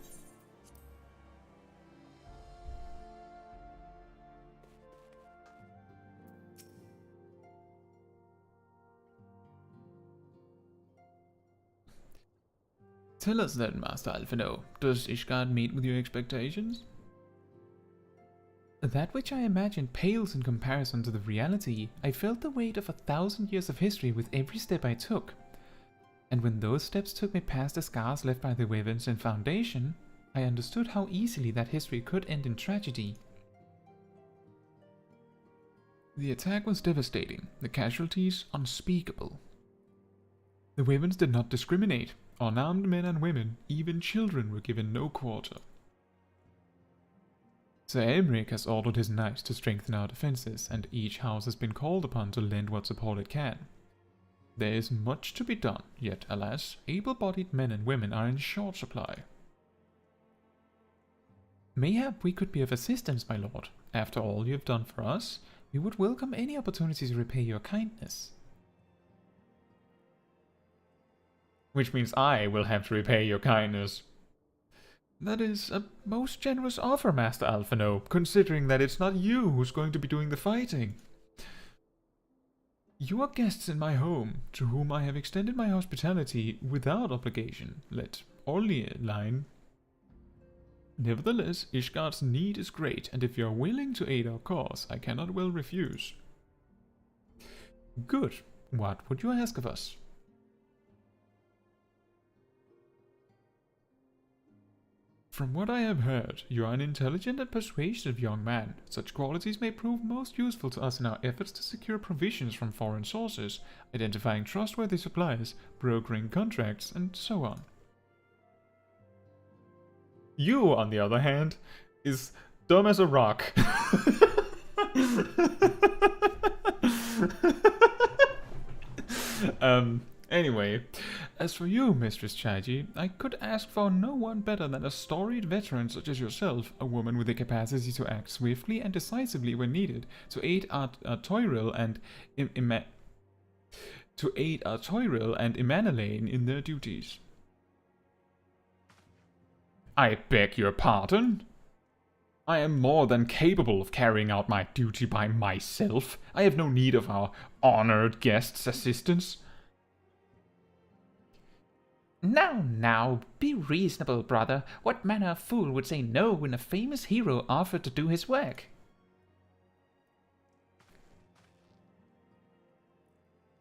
Tell us then, Master Alphino. Does Ishgard meet with your expectations? That which I imagined pales in comparison to the reality. I felt the weight of 1,000 years of history with every step I took. And when those steps took me past the scars left by the Wyverns and Foundation, I understood how easily that history could end in tragedy. The attack was devastating, the casualties unspeakable. The Wyverns did not discriminate. Unarmed men and women, even children, were given no quarter. Sir Emric has ordered his knights to strengthen our defences, and each house has been called upon to lend what support it can. There is much to be done, yet, alas, able-bodied men and women are in short supply. Mayhap we could be of assistance, my lord. After all you have done for us, we would welcome any opportunity to repay your kindness. Which means I will have to repay your kindness. That is a most generous offer, Master Alphino, considering that it's not you who's going to be doing the fighting. You are guests in my home, to whom I have extended my hospitality without obligation, let only line. Nevertheless, Ishgard's need is great, and if you are willing to aid our cause, I cannot well refuse. Good. What would you ask of us? From what I have heard, you are an intelligent and persuasive young man. Such qualities may prove most useful to us in our efforts to secure provisions from foreign sources, identifying trustworthy suppliers, brokering contracts, and so on. You, on the other hand, is dumb as a rock. Anyway, as for you, Mistress Chaiji, I could ask for no one better than a storied veteran such as yourself, a woman with the capacity to act swiftly and decisively when needed, to aid our Toyril and Imanalane in their duties. I beg your pardon? I am more than capable of carrying out my duty by myself. I have no need of our honored guest's assistance. Now, be reasonable, brother. What manner of fool would say no when a famous hero offered to do his work?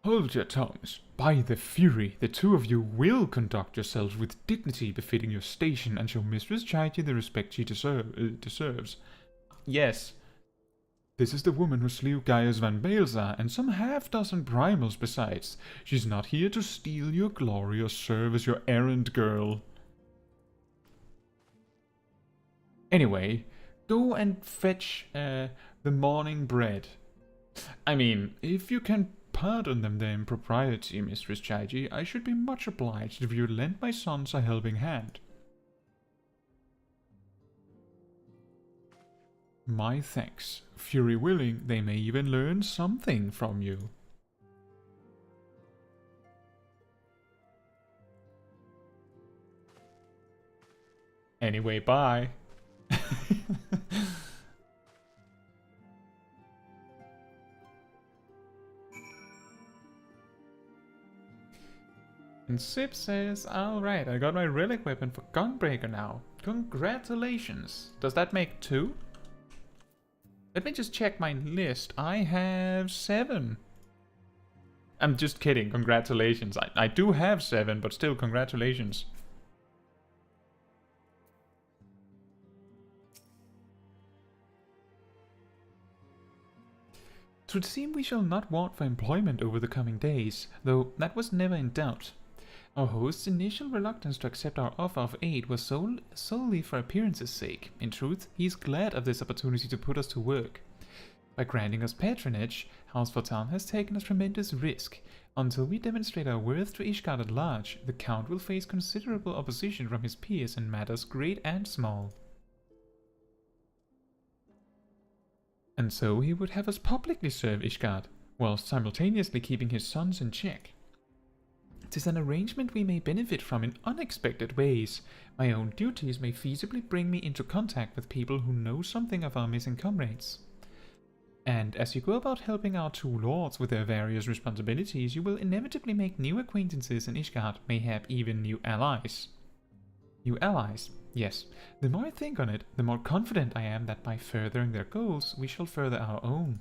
Hold your tongues. By the Fury, the two of you will conduct yourselves with dignity befitting your station and show Mistress Chaiji the respect she deserves. Yes. This is the woman who slew Gaius van Baelza and some half-dozen primals besides. She's not here to steal your glory or serve as your errand girl. Anyway, go and fetch the morning bread. I mean, if you can pardon them their impropriety, Mistress Chaiji, I should be much obliged if you would lend my sons a helping hand. My thanks. Fury willing, they may even learn something from you. Anyway, bye. And Sip says, alright, I got my relic weapon for Gunbreaker now. Congratulations. Does that make 2? Let me just check my list. I have 7. I'm just kidding. Congratulations. I do have 7, but still, congratulations. It would seem we shall not want for employment over the coming days, though that was never in doubt. Our host's initial reluctance to accept our offer of aid was solely for appearance's sake. In truth, he is glad of this opportunity to put us to work. By granting us patronage, House Votan has taken a tremendous risk. Until we demonstrate our worth to Ishgard at large, the Count will face considerable opposition from his peers in matters great and small. And so he would have us publicly serve Ishgard, while simultaneously keeping his sons in check. 'Tis an arrangement we may benefit from in unexpected ways. My own duties may feasibly bring me into contact with people who know something of our missing comrades. And as you go about helping our 2 lords with their various responsibilities, you will inevitably make new acquaintances in Ishgard, mayhap even new allies. New allies, yes. The more I think on it, the more confident I am that by furthering their goals, we shall further our own.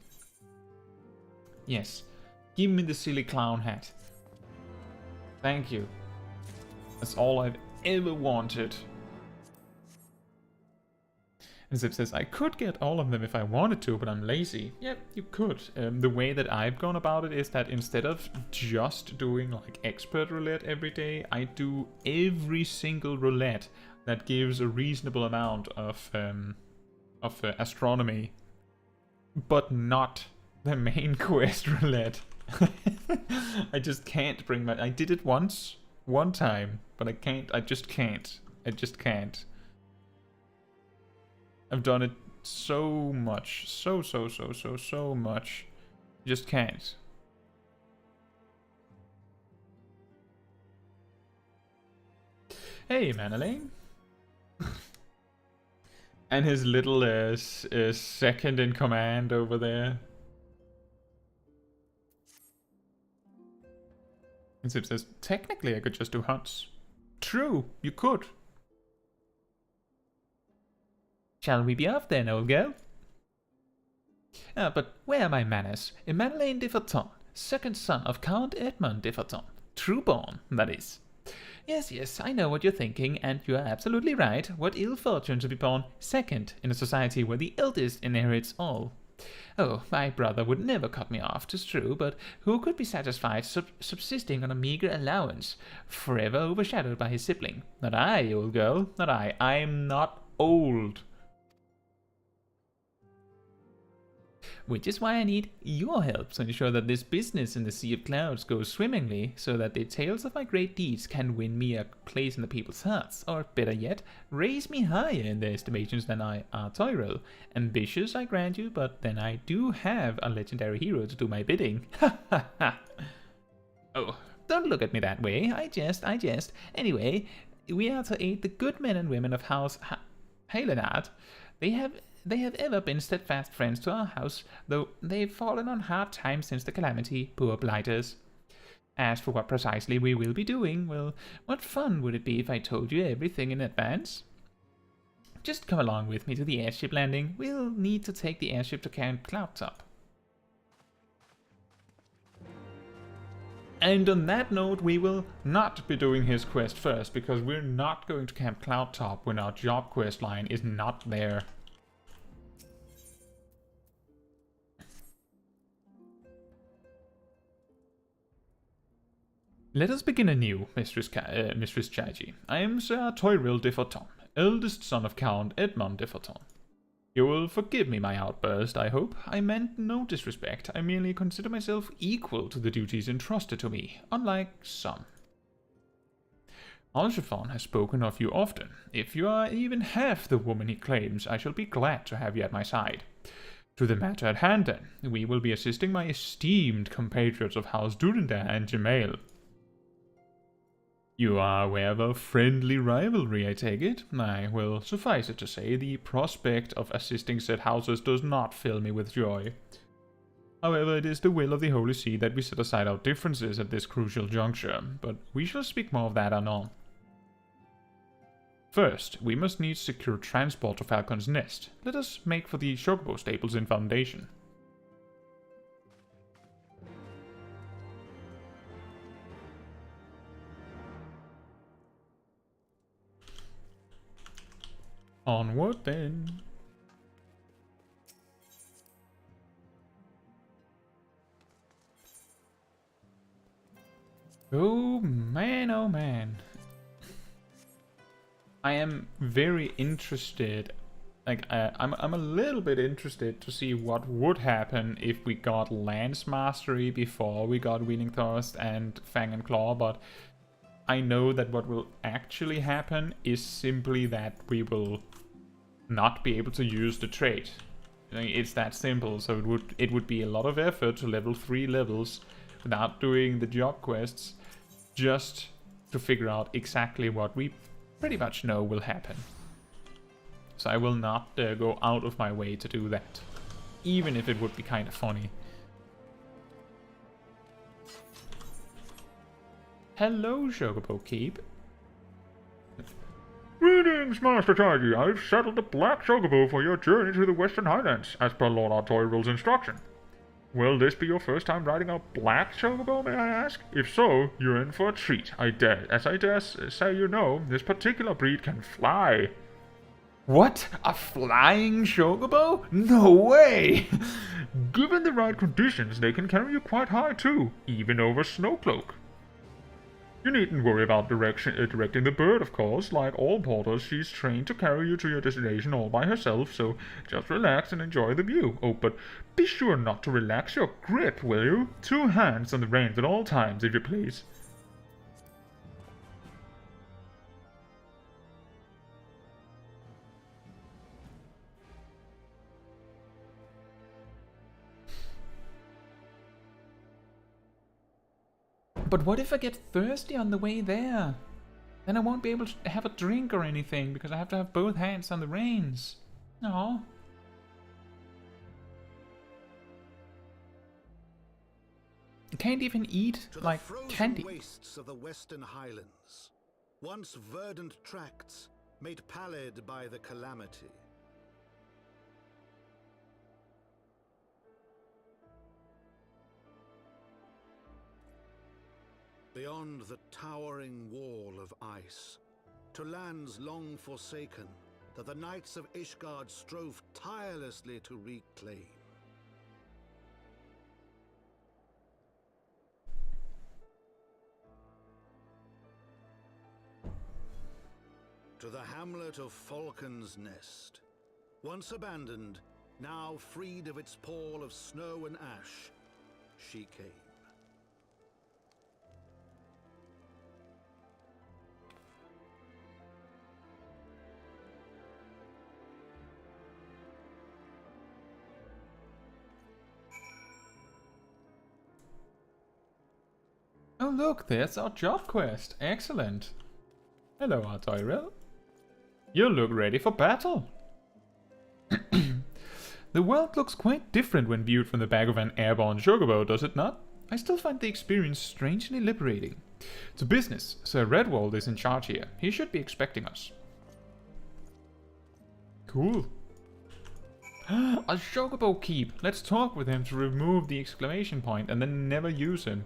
Yes, give me the silly clown hat. Thank you. That's all I've ever wanted. And Zip says, I could get all of them if I wanted to, but I'm lazy. Yep, you could. The way that I've gone about it is that instead of just doing like expert roulette every day, I do every single roulette that gives a reasonable amount of astronomy, but not the main quest roulette. I just can't bring my... I did it once, one time, but I can't. I just can't. I've done it so much. So much. Just can't. Hey, Manolane. And his little second in command over there. And Zip says, technically I could just do hunts. True, you could. Shall we be off then, old girl? But where are my manners? Manolane de Forton, second son of Count Edmond de Forton. True-born, that is. Yes, I know what you're thinking, and you are absolutely right. What ill fortune to be born second in a society where the eldest inherits all. Oh, my brother would never cut me off, 'tis true, but who could be satisfied subsisting on a meagre allowance, forever overshadowed by his sibling? Not I, old girl, not I. I'm not old. Which is why I need your help to ensure that this business in the Sea of Clouds goes swimmingly, so that the tales of my great deeds can win me a place in the people's hearts, or better yet, raise me higher in their estimations than I are Tyrell. Ambitious, I grant you, but then I do have a legendary hero to do my bidding. Ha ha ha! Oh, don't look at me that way. I jest. Anyway, we are to aid the good men and women of House Helenard. They have ever been steadfast friends to our house, though they've fallen on hard times since the calamity, poor blighters. As for what precisely we will be doing, well, what fun would it be if I told you everything in advance? Just come along with me to the airship landing. We'll need to take the airship to Camp Cloudtop. And on that note, we will not be doing his quest first, because we're not going to Camp Cloudtop when our job quest line is not there. Let us begin anew, Mistress Chaiji. I am Sir Tyrell de Forton, eldest son of Count Edmond de Forton. You will forgive me my outburst, I hope. I meant no disrespect. I merely consider myself equal to the duties entrusted to me, unlike some. Alshafon has spoken of you often. If you are even half the woman he claims, I shall be glad to have you at my side. To the matter at hand, then, we will be assisting my esteemed compatriots of House Durandar and Jemail. You are aware of a friendly rivalry, I take it? I will suffice it to say the prospect of assisting said houses does not fill me with joy. However, it is the will of the Holy See that we set aside our differences at this crucial juncture, but we shall speak more of that anon. First, we must needs secure transport to Falcon's Nest. Let us make for the Chocobo stables in Foundation. Onward then. Oh man. I am very interested, I'm a little bit interested to see what would happen if we got Lance Mastery before we got Wheeling Thrust and Fang and Claw, but I know that what will actually happen is simply that we will not be able to use the trait. It's that simple, so it would be a lot of effort to level 3 levels without doing the job quests, just to figure out exactly what we pretty much know will happen. So I will not go out of my way to do that, even if it would be kind of funny. Hello, Chocobo Keep. Greetings, Master Chaiji. I've settled the Black Chocobo for your journey to the Western Highlands, as per Lord Artoriel's instruction. Will this be your first time riding a Black Chocobo, may I ask? If so, you're in for a treat. I dare say you know, this particular breed can fly. What? A flying Chocobo? No way! Given the right conditions, they can carry you quite high too, even over Snowcloak. You needn't worry about directing the bird, of course. Like all porters, she's trained to carry you to your destination all by herself, so just relax and enjoy the view. Oh, but be sure not to relax your grip, will you? 2 hands on the reins at all times, if you please. But what if I get thirsty on the way there? Then I won't be able to have a drink or anything, because I have to have both hands on the reins. No. I can't even eat, like, candy. To the frozen wastes of the Western Highlands, once verdant tracts made pallid by the calamity. Beyond the towering wall of ice, to lands long forsaken that the knights of Ishgard strove tirelessly to reclaim. To the hamlet of Falcon's Nest, once abandoned, now freed of its pall of snow and ash, she came. Oh look, there's our job quest. Excellent. Hello, Artoriel. You look ready for battle. The world looks quite different when viewed from the back of an airborne chocobo, does it not? I still find the experience strangely liberating. To business. Sir Redwald is in charge here. He should be expecting us. Cool. A chocobo keep. Let's talk with him to remove the exclamation point and then never use him.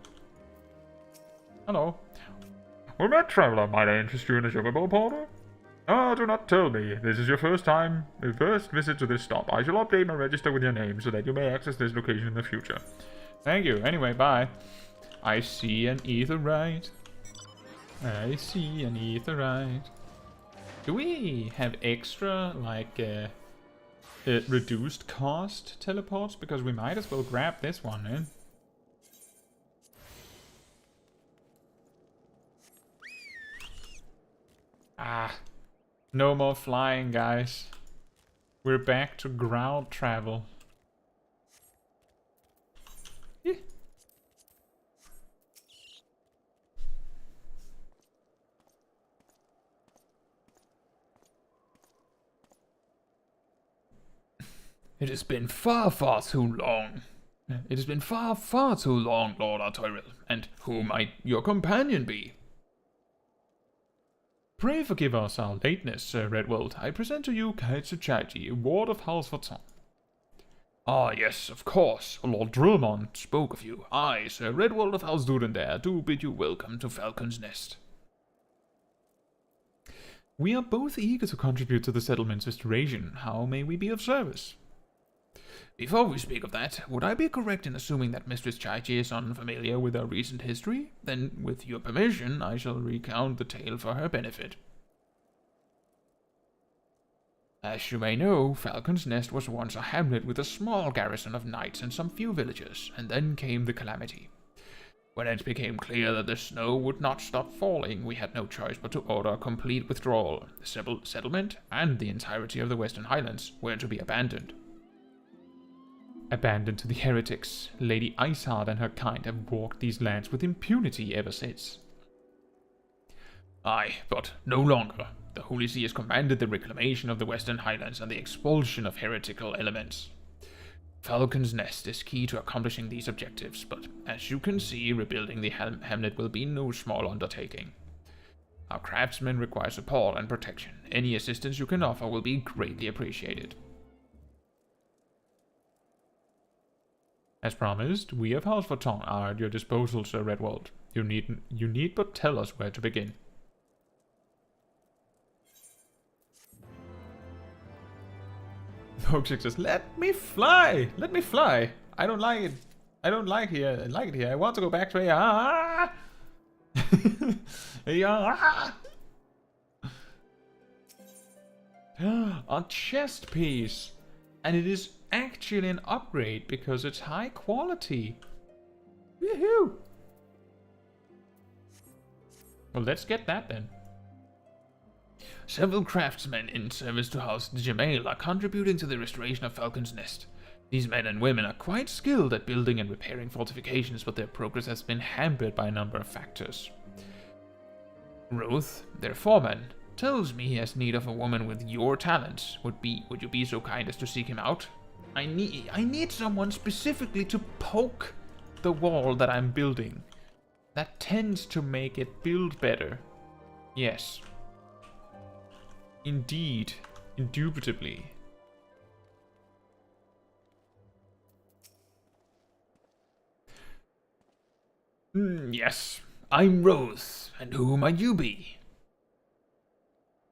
Hello. Well met, traveler. Might I interest you in a chocobo, porter? Ah, do not tell me. This is your first visit to this stop. I shall update my register with your name so that you may access this location in the future. Thank you. Anyway, bye. I see an aetheryte. I see an aetheryte. Do we have extra, like, reduced cost teleports? Because we might as well grab this one, eh? No more flying, guys. We're back to ground travel. Yeah. It has been far, far too long. It has been far, far too long, Lord Artoyril. And who might your companion be? Pray forgive us our lateness, Sir Redwold. I present to you Caetsu Chaiji, Ward of Heavensward. Ah, yes, of course. Lord Drillmont spoke of you. I, Sir Redwold of Halsdurendare, do bid you welcome to Falcon's Nest. We are both eager to contribute to the settlement's restoration. How may we be of service? Before we speak of that, would I be correct in assuming that Mistress Chaiji is unfamiliar with our recent history? Then, with your permission, I shall recount the tale for her benefit. As you may know, Falcon's Nest was once a hamlet with a small garrison of knights and some few villagers, and then came the calamity. When it became clear that the snow would not stop falling, we had no choice but to order a complete withdrawal. The settlement and the entirety of the Western Highlands were to be abandoned. Abandoned to the heretics, Lady Ishgard and her kind have walked these lands with impunity ever since. Aye, but no longer. The Holy See has commanded the reclamation of the Western Highlands and the expulsion of heretical elements. Falcon's Nest is key to accomplishing these objectives, but as you can see, rebuilding the hamlet will be no small undertaking. Our craftsmen require support and protection. Any assistance you can offer will be greatly appreciated. As promised, we of Heavensward are at your disposal, Sir Redwold. You need but tell us where to begin. Pokesix says, "Let me fly! Let me fly! I don't like it. I don't like it here. I want to go back to AR. AR. A chest piece. And it is actually an upgrade because it's high quality. Woohoo! Well, let's get that then. Several craftsmen in service to House Jamail are contributing to the restoration of Falcon's Nest. These men and women are quite skilled at building and repairing fortifications, but their progress has been hampered by a number of factors. Roth, their foreman, tells me he has need of a woman with your talents. Would you be so kind as to seek him out? I need someone specifically to poke the wall that I'm building. That tends to make it build better. Yes. Indeed. Indubitably. Yes. I'm Rose. And who might you be?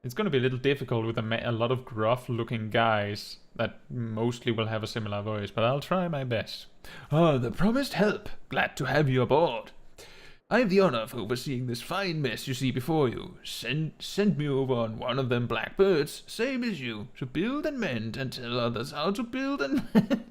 It's going to be a little difficult with a lot of gruff-looking guys that mostly will have a similar voice, but I'll try my best. Ah, the promised help. Glad to have you aboard. I have the honor of overseeing this fine mess you see before you. Send me over on one of them black birds, same as you, to build and mend and tell others how to build and mend.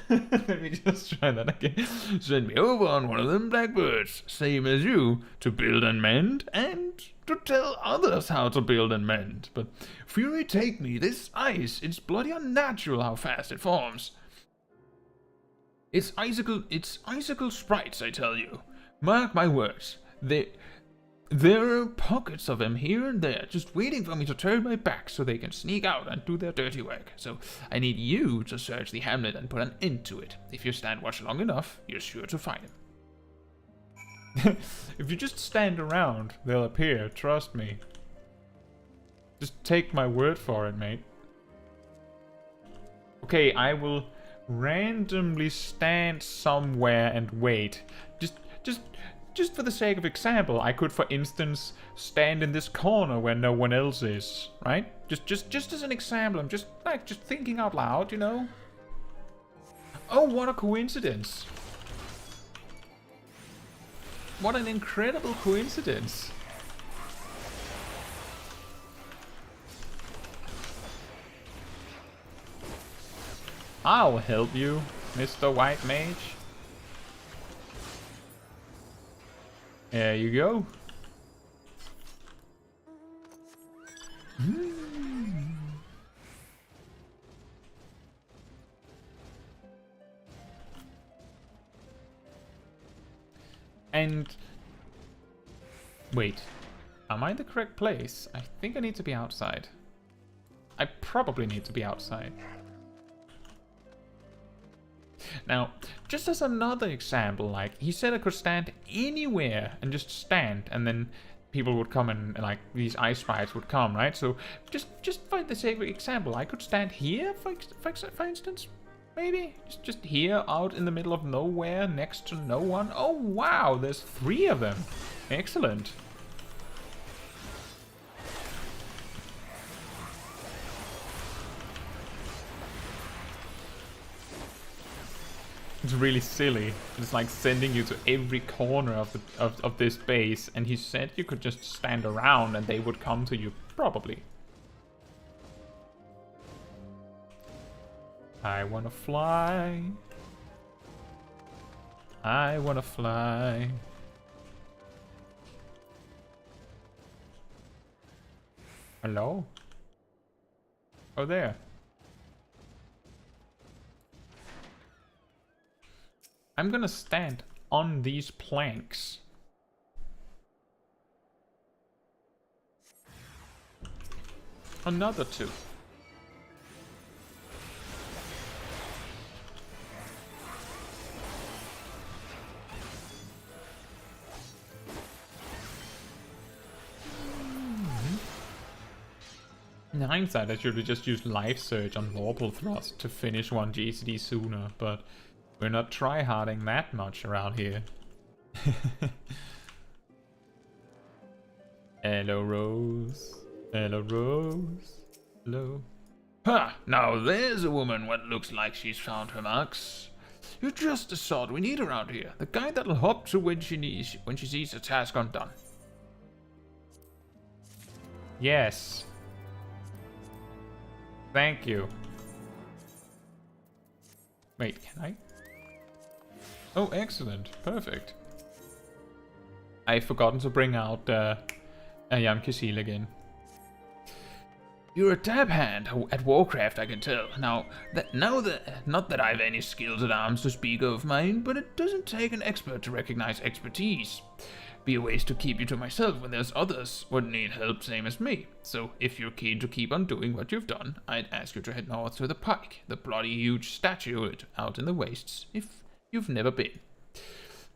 Let me just try that again. Send me over on one of them black birds, same as you, to build and mend and to tell others how to build and mend. But fury take me, this ice, it's bloody unnatural how fast it forms. It's icicle sprites, I tell you. Mark my words, there are pockets of them here and there, just waiting for me to turn my back so they can sneak out and do their dirty work. So I need you to search the hamlet and put an end to it. If you stand watch long enough, you're sure to find them. If you just stand around, they'll appear, trust me. Just take my word for it, mate. Okay, I will randomly stand somewhere and wait. Just for the sake of example, I could, for instance, stand in this corner where no one else is, right? Just as an example, I'm just thinking out loud, you know? Oh, what a coincidence. What an incredible coincidence. I'll help you, Mr. White Mage. There you go. And... wait. Am I in the correct place? I think I need to be outside. I probably need to be outside. Now, just as another example, like, he said I could stand anywhere and just stand, and then people would come and like, these ice sprites would come, right? So, just for the sake of example, I could stand here, for instance, maybe? Just here, out in the middle of nowhere, next to no one. Oh, wow, there's 3 of them. Excellent. It's really silly. It's like sending you to every corner of this base, and he said you could just stand around and they would come to you, probably. I wanna fly. I wanna fly. Hello? Oh, there. I'm gonna stand on these planks. Another 2. In hindsight, I should have just used Life Surge on Vorpal Thrust to finish one GCD sooner, but we're not tryharding that much around here. Hello, Rose. Hello, Rose. Hello. Ha! Now there's a woman what looks like she's found her marks. You're just the sort we need around here. The guy that'll hop to when she sees a task undone. Yes. Thank you. Wait, can I? Oh, excellent. Perfect. I've forgotten to bring out Ayam Kasil again. You're a dab hand at Warcraft, I can tell. Not that I've any skills at arms to speak of mine, but it doesn't take an expert to recognize expertise. Be a ways to keep you to myself when there's others would need help same as me. So if you're keen to keep on doing what you've done, I'd ask you to head north to the Pike, the bloody huge statue out in the wastes, if you've never been.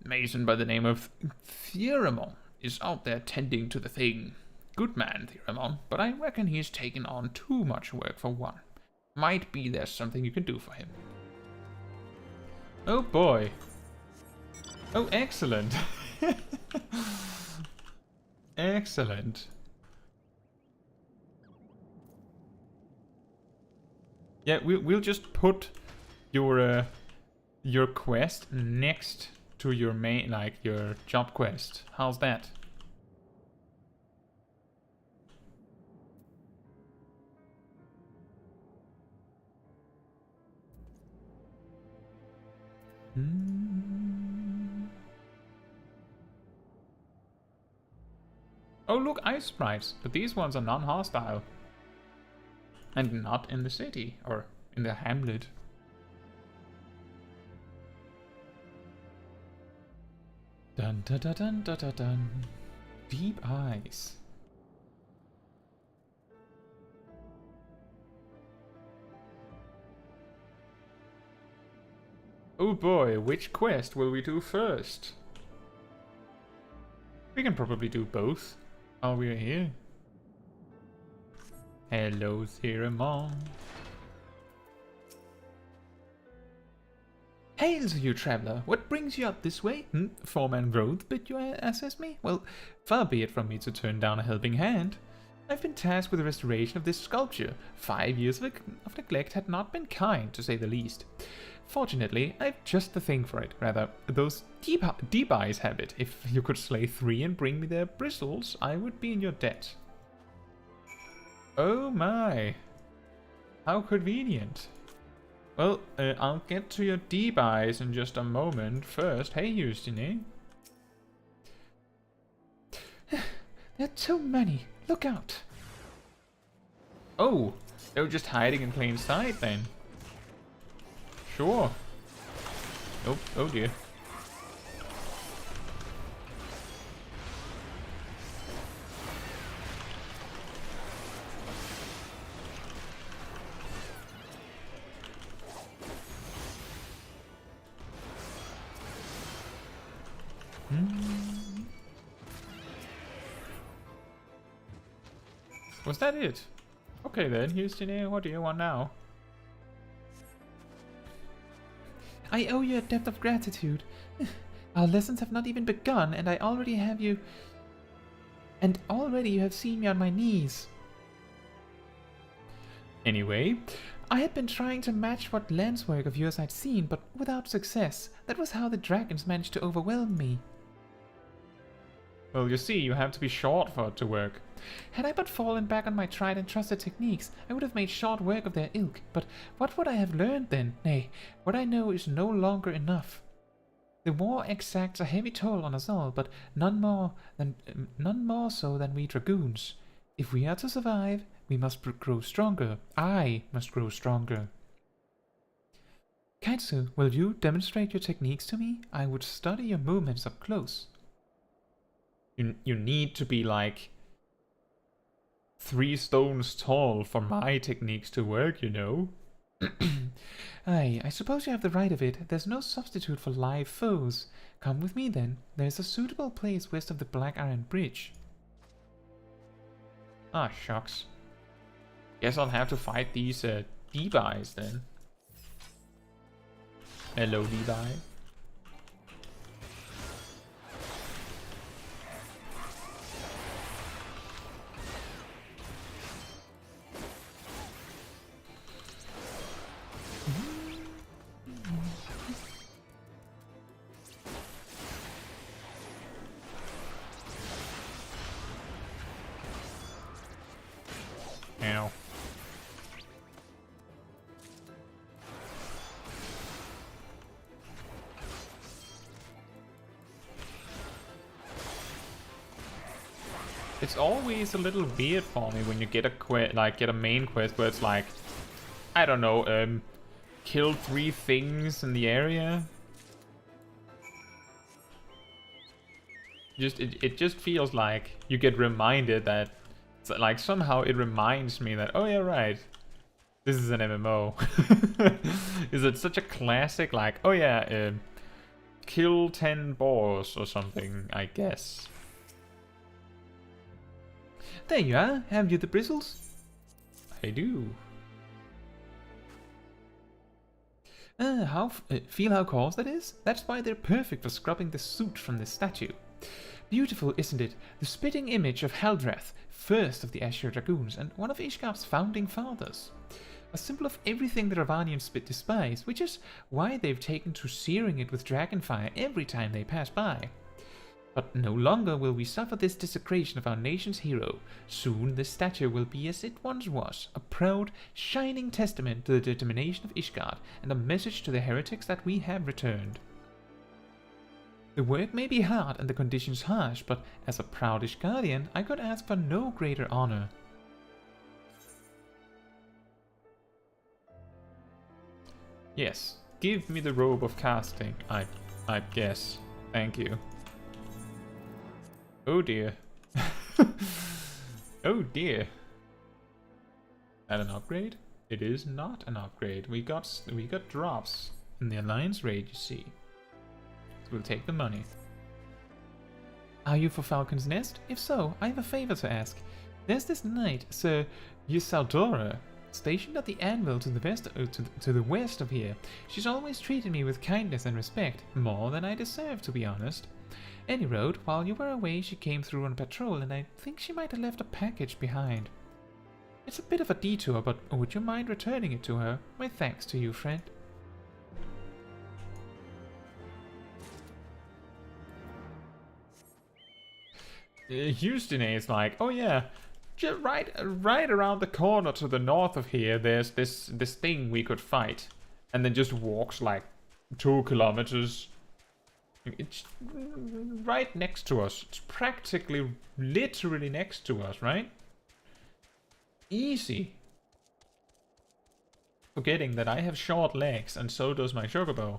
Mason by the name of Theramon is out there tending to the thing. Good man, Theramon, but I reckon he's taken on too much work for one. Might be there's something you can do for him. Oh boy. Oh, excellent. Excellent. Yeah, we'll just put your quest next to your main, like your job quest. How's that? Oh look, ice sprites, but these ones are non-hostile. And not in the city, or in the hamlet. Dun dun dun dun dun dun dun. Deep eyes. Oh boy, which quest will we do first? We can probably do both while we're here. Hello, Theramon. Hail to you, traveller. What brings you up this way? Foreman Road, bid you assess me? Well, far be it from me to turn down a helping hand. I've been tasked with the restoration of this sculpture. 5 years of neglect had not been kind, to say the least. Fortunately, I've just the thing for it. Rather, those deep eyes have it. If you could slay 3 and bring me their bristles, I would be in your debt. Oh my. How convenient. Well, I'll get to your deep eyes in just a moment. First, hey Justine. There are too many. Look out. Oh, they were just hiding in plain sight then. Sure. Oh, oh dear. Was that it? Okay then, Houston, what do you want now? I owe you a debt of gratitude. Our lessons have not even begun, and I already have you... And already you have seen me on my knees. Anyway, I had been trying to match what lance work of yours I'd seen, but without success. That was how the dragons managed to overwhelm me. well, you see, you have to be short for it to work. Had I but fallen back on my tried and trusted techniques, I would have made short work of their ilk. But what would I have learned then? Nay, what I know is no longer enough. The war exacts a heavy toll on us all, but none more so than we dragoons. If we are to survive, we must grow stronger. I must grow stronger. Caetsu, will you demonstrate your techniques to me? I would study your movements up close. You need to be like 3 stones tall for my techniques to work, you know. Aye, I suppose you have the right of it. There's no substitute for live foes. Come with me then. There's a suitable place west of the Black Iron Bridge. Ah, shucks. Guess I'll have to fight these Levi's then. Hello, Levi. Ow. It's always a little weird for me when you get a get a main quest where it's like, I don't know, kill 3 things in the area. It just feels like you get reminded that, like, somehow it reminds me that, oh yeah, right, this is an MMO. Is it such a classic, like, oh yeah, kill 10 boars or something, I guess. There you are. Have you the bristles? I do. Feel how coarse that is? That's why they're perfect for scrubbing the soot from this statue. Beautiful, isn't it? The spitting image of Heldrath, first of the Azure Dragoons, and one of Ishgard's founding fathers. A symbol of everything the Ravanians despise, which is why they've taken to searing it with dragonfire every time they pass by. But no longer will we suffer this desecration of our nation's hero. Soon this statue will be as it once was, a proud, shining testament to the determination of Ishgard, and a message to the heretics that we have returned. The work may be hard and the conditions harsh, but as a proud Ishgardian, I could ask for no greater honor. Yes, give me the robe of casting, I guess. Thank you. Oh dear. Oh dear. That an upgrade? It is not an upgrade. We got drops in the Alliance raid, you see. So we'll take the money. Are you for Falcon's Nest? If so, I have a favor to ask. There's this knight, Sir Ysaldora, stationed at the anvil to the west of here. She's always treated me with kindness and respect, more than I deserve, to be honest. Any road, while you were away, she came through on patrol, and I think she might have left a package behind. It's a bit of a detour, but would you mind returning it to her? My thanks to you, friend. Houston is like, oh yeah, just right around the corner to the north of here, there's this thing we could fight, and then just walks like 2 kilometers. It's right next to us. It's practically, literally next to us, right? Easy. Forgetting that I have short legs, and so does my chocobo.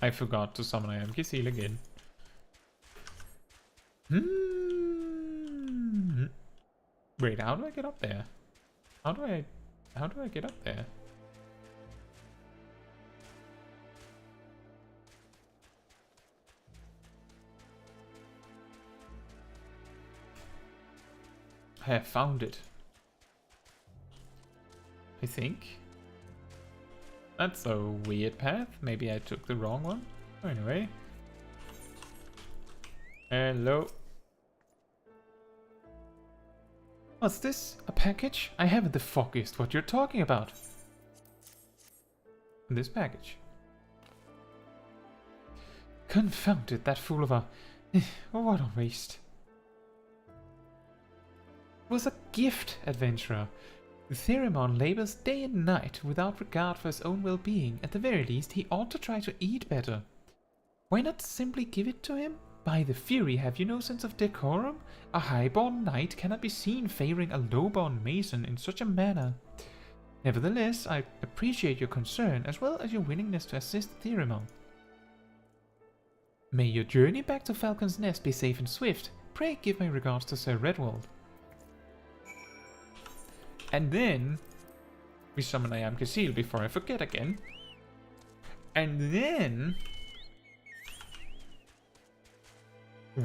I forgot to summon I am Kisil again. Wait, how do I get up there? How do I get up there? have found it. I think. That's a weird path. Maybe I took the wrong one. Anyway. Hello. What's this? A package? I haven't the foggiest what you're talking about. This package. Confounded, that fool of a... what a waste. It was a gift, adventurer. The Theramon labors day and night without regard for his own well-being. At the very least, he ought to try to eat better. Why not simply give it to him? By the Fury, have you no sense of decorum? A highborn knight cannot be seen favoring a lowborn mason in such a manner. Nevertheless, I appreciate your concern as well as your willingness to assist Theramon. May your journey back to Falcon's Nest be safe and swift. Pray give my regards to Sir Redwald. And then we summon I Am Casil before I forget again. And then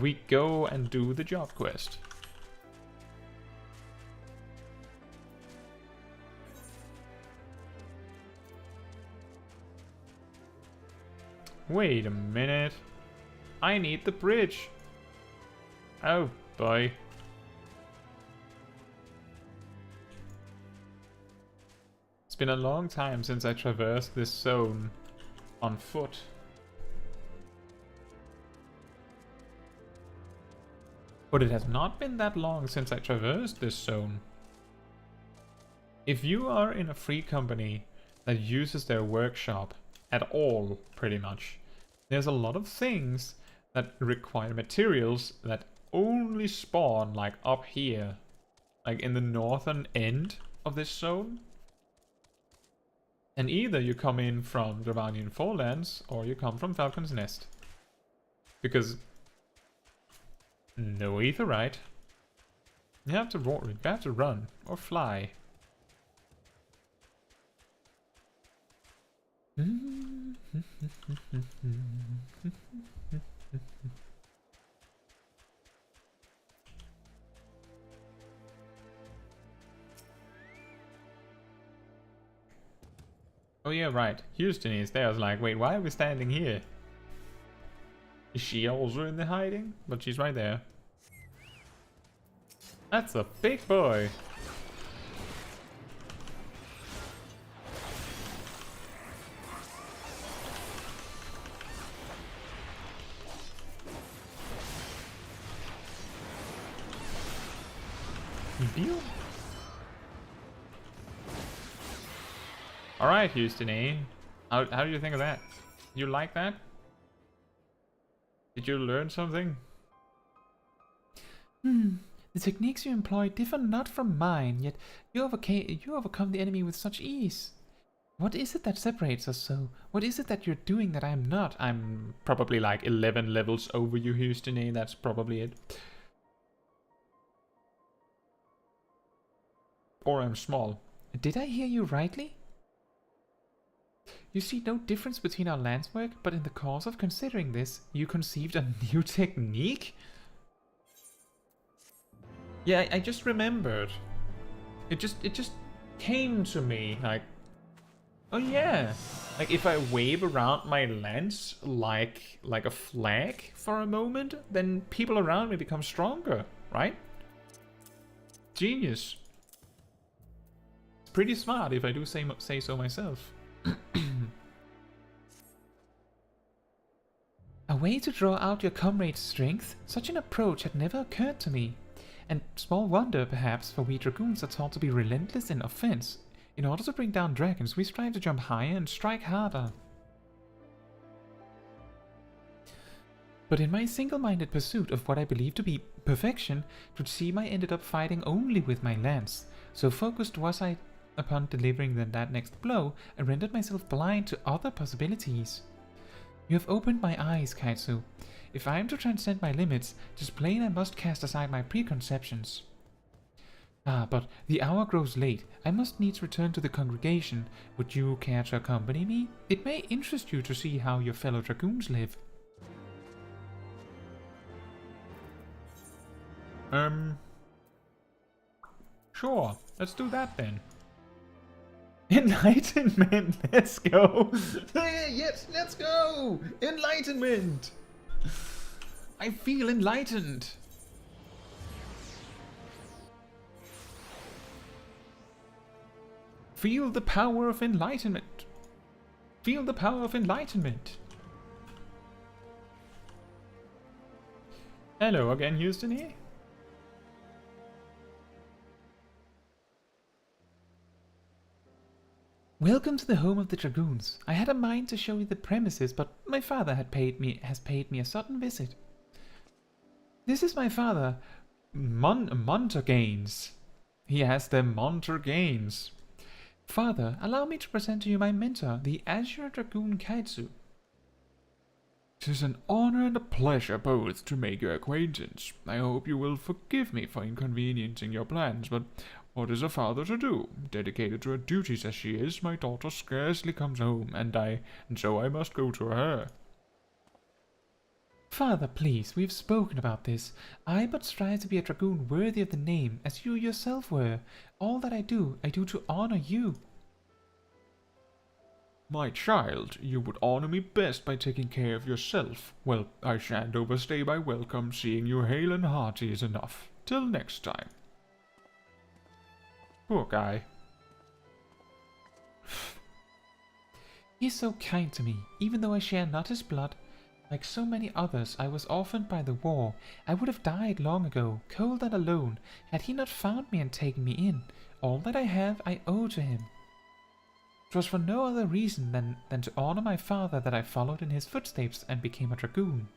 we go and do the job quest. Wait a minute. I need the bridge. Oh boy. It's been a long time since I traversed this zone on foot. But it has not been that long since I traversed this zone. If you are in a free company that uses their workshop at all, pretty much, there's a lot of things that require materials that only spawn like up here, like in the northern end of this zone. And either you come in from Dravanian Forelands or you come from Falcon's Nest. Because no aetherite. You have to run or fly. Oh yeah, right. Houston is there. I was like, wait, why are we standing here? Is she also in the hiding? But she's right there. That's a big boy. Deal. Alright, Houston, eh? How do you think of that? You like that? Did you learn something? The techniques you employ differ not from mine, yet you overcome the enemy with such ease. What is it that separates us so? What is it that you're doing that I am not? I'm probably like 11 levels over you, Houston, eh? That's probably it. Or I'm small. Did I hear you rightly? You see no difference between our lance work, but in the course of considering this, you conceived a new technique? Yeah, I just remembered. It just came to me, like, oh yeah, like if I wave around my lance like a flag for a moment, then people around me become stronger, right? Genius. It's pretty smart if I do say so myself. A way to draw out your comrade's strength? Such an approach had never occurred to me. And small wonder, perhaps, for we dragoons are taught to be relentless in offense. In order to bring down dragons, we strive to jump higher and strike harder. But in my single-minded pursuit of what I believe to be perfection, it would seem I ended up fighting only with my lance. So focused was I upon delivering that next blow, I rendered myself blind to other possibilities. You have opened my eyes, Caetsu. If I am to transcend my limits, 'tis plain I must cast aside my preconceptions. Ah, but the hour grows late. I must needs return to the congregation. Would you care to accompany me? It may interest you to see how your fellow dragoons live. Sure, let's do that then. Enlightenment, let's go! Yes, let's go! Enlightenment! I feel enlightened! Feel the power of enlightenment! Feel the power of enlightenment! Hello again, Houston here. Welcome to the home of the Dragoons. I had a mind to show you the premises, but my father has paid me a sudden visit. This is my father, Montergains. He has the Montergains. Father, allow me to present to you my mentor, the Azure Dragoon Quest. 'Tis an honor and a pleasure both to make your acquaintance. I hope you will forgive me for inconveniencing your plans, but what is a father to do? Dedicated to her duties as she is, my daughter scarcely comes home, and so I must go to her. Father, please, we've spoken about this. I but strive to be a dragoon worthy of the name, as you yourself were. All that I do to honor you. My child, you would honor me best by taking care of yourself. Well, I shan't overstay my welcome. Seeing you hale and hearty is enough. Till next time. Poor guy. He is so kind to me, even though I share not his blood. Like so many others, I was orphaned by the war. I would have died long ago, cold and alone, had he not found me and taken me in. All that I have, I owe to him. It was for no other reason than to honor my father that I followed in his footsteps and became a dragoon.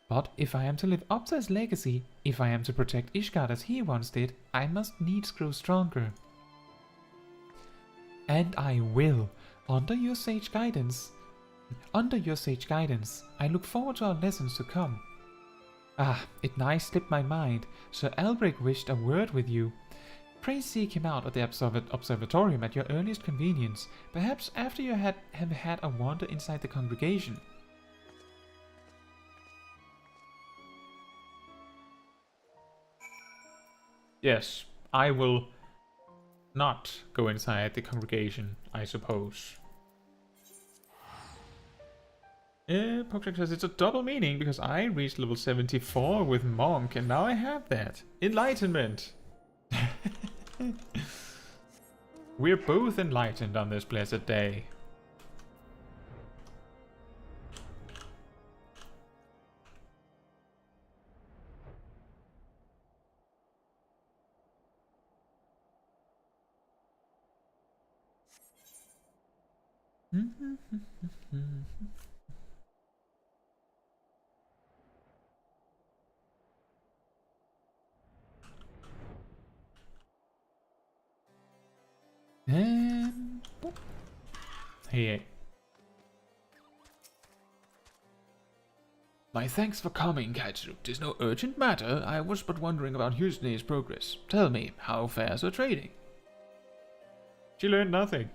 But if I am to live up to his legacy, if I am to protect Ishgard as he once did, I must needs grow stronger. And I will, under your sage guidance. I look forward to our lessons to come. Ah, it nigh slipped my mind. Sir Albrecht wished a word with you. Pray seek him out at the observatorium at your earliest convenience, perhaps after you have had a wander inside the congregation. Yes, I will not go inside the congregation, I suppose. Pokecheck says it's a double meaning because I reached level 74 with Monk and now I have that. Enlightenment! We're both enlightened on this blessed day. Hey. My thanks for coming, Caetsu. 'Tis no urgent matter. I was but wondering about Houston's progress. Tell me, how fares her trading? She learned nothing.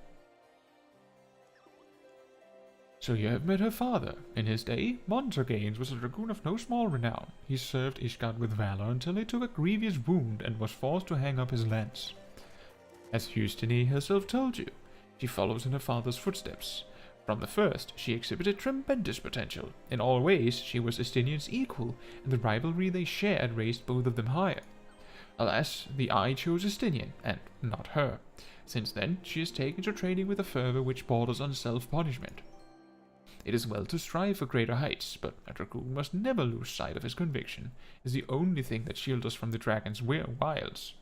So you have met her father. In his day, Montergains was a dragoon of no small renown. He served Ishgard with valor until he took a grievous wound and was forced to hang up his lance. As Houstony herself told you, she follows in her father's footsteps. From the first, she exhibited tremendous potential. In all ways, she was Estinian's equal, and the rivalry they shared raised both of them higher. Alas, the eye chose Estinian, and not her. Since then, she has taken to training with a fervor which borders on self-punishment. It is well to strive for greater heights, but a dragoon must never lose sight of his conviction. It is the only thing that shields us from the dragon's wiles.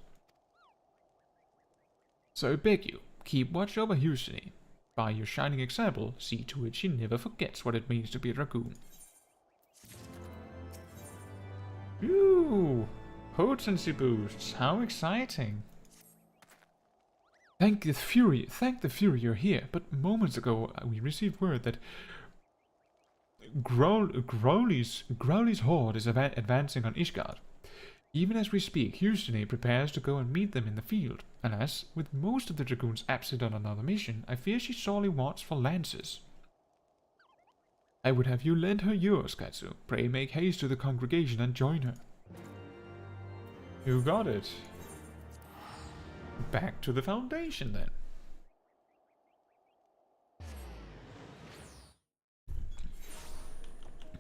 So I beg you, keep watch over Houstony. By your shining example, see to it she never forgets what it means to be a dragoon. Ooh, potency boosts, how exciting. Thank the Fury you're here, but moments ago we received word that Growly's horde is advancing on Ishgard. Even as we speak, Houstony prepares to go and meet them in the field. Alas, with most of the dragoons absent on another mission, I fear she sorely wants for lances. I would have you lend her yours, Caetsu. Pray make haste to the congregation and join her. You got it. back to the Foundation then.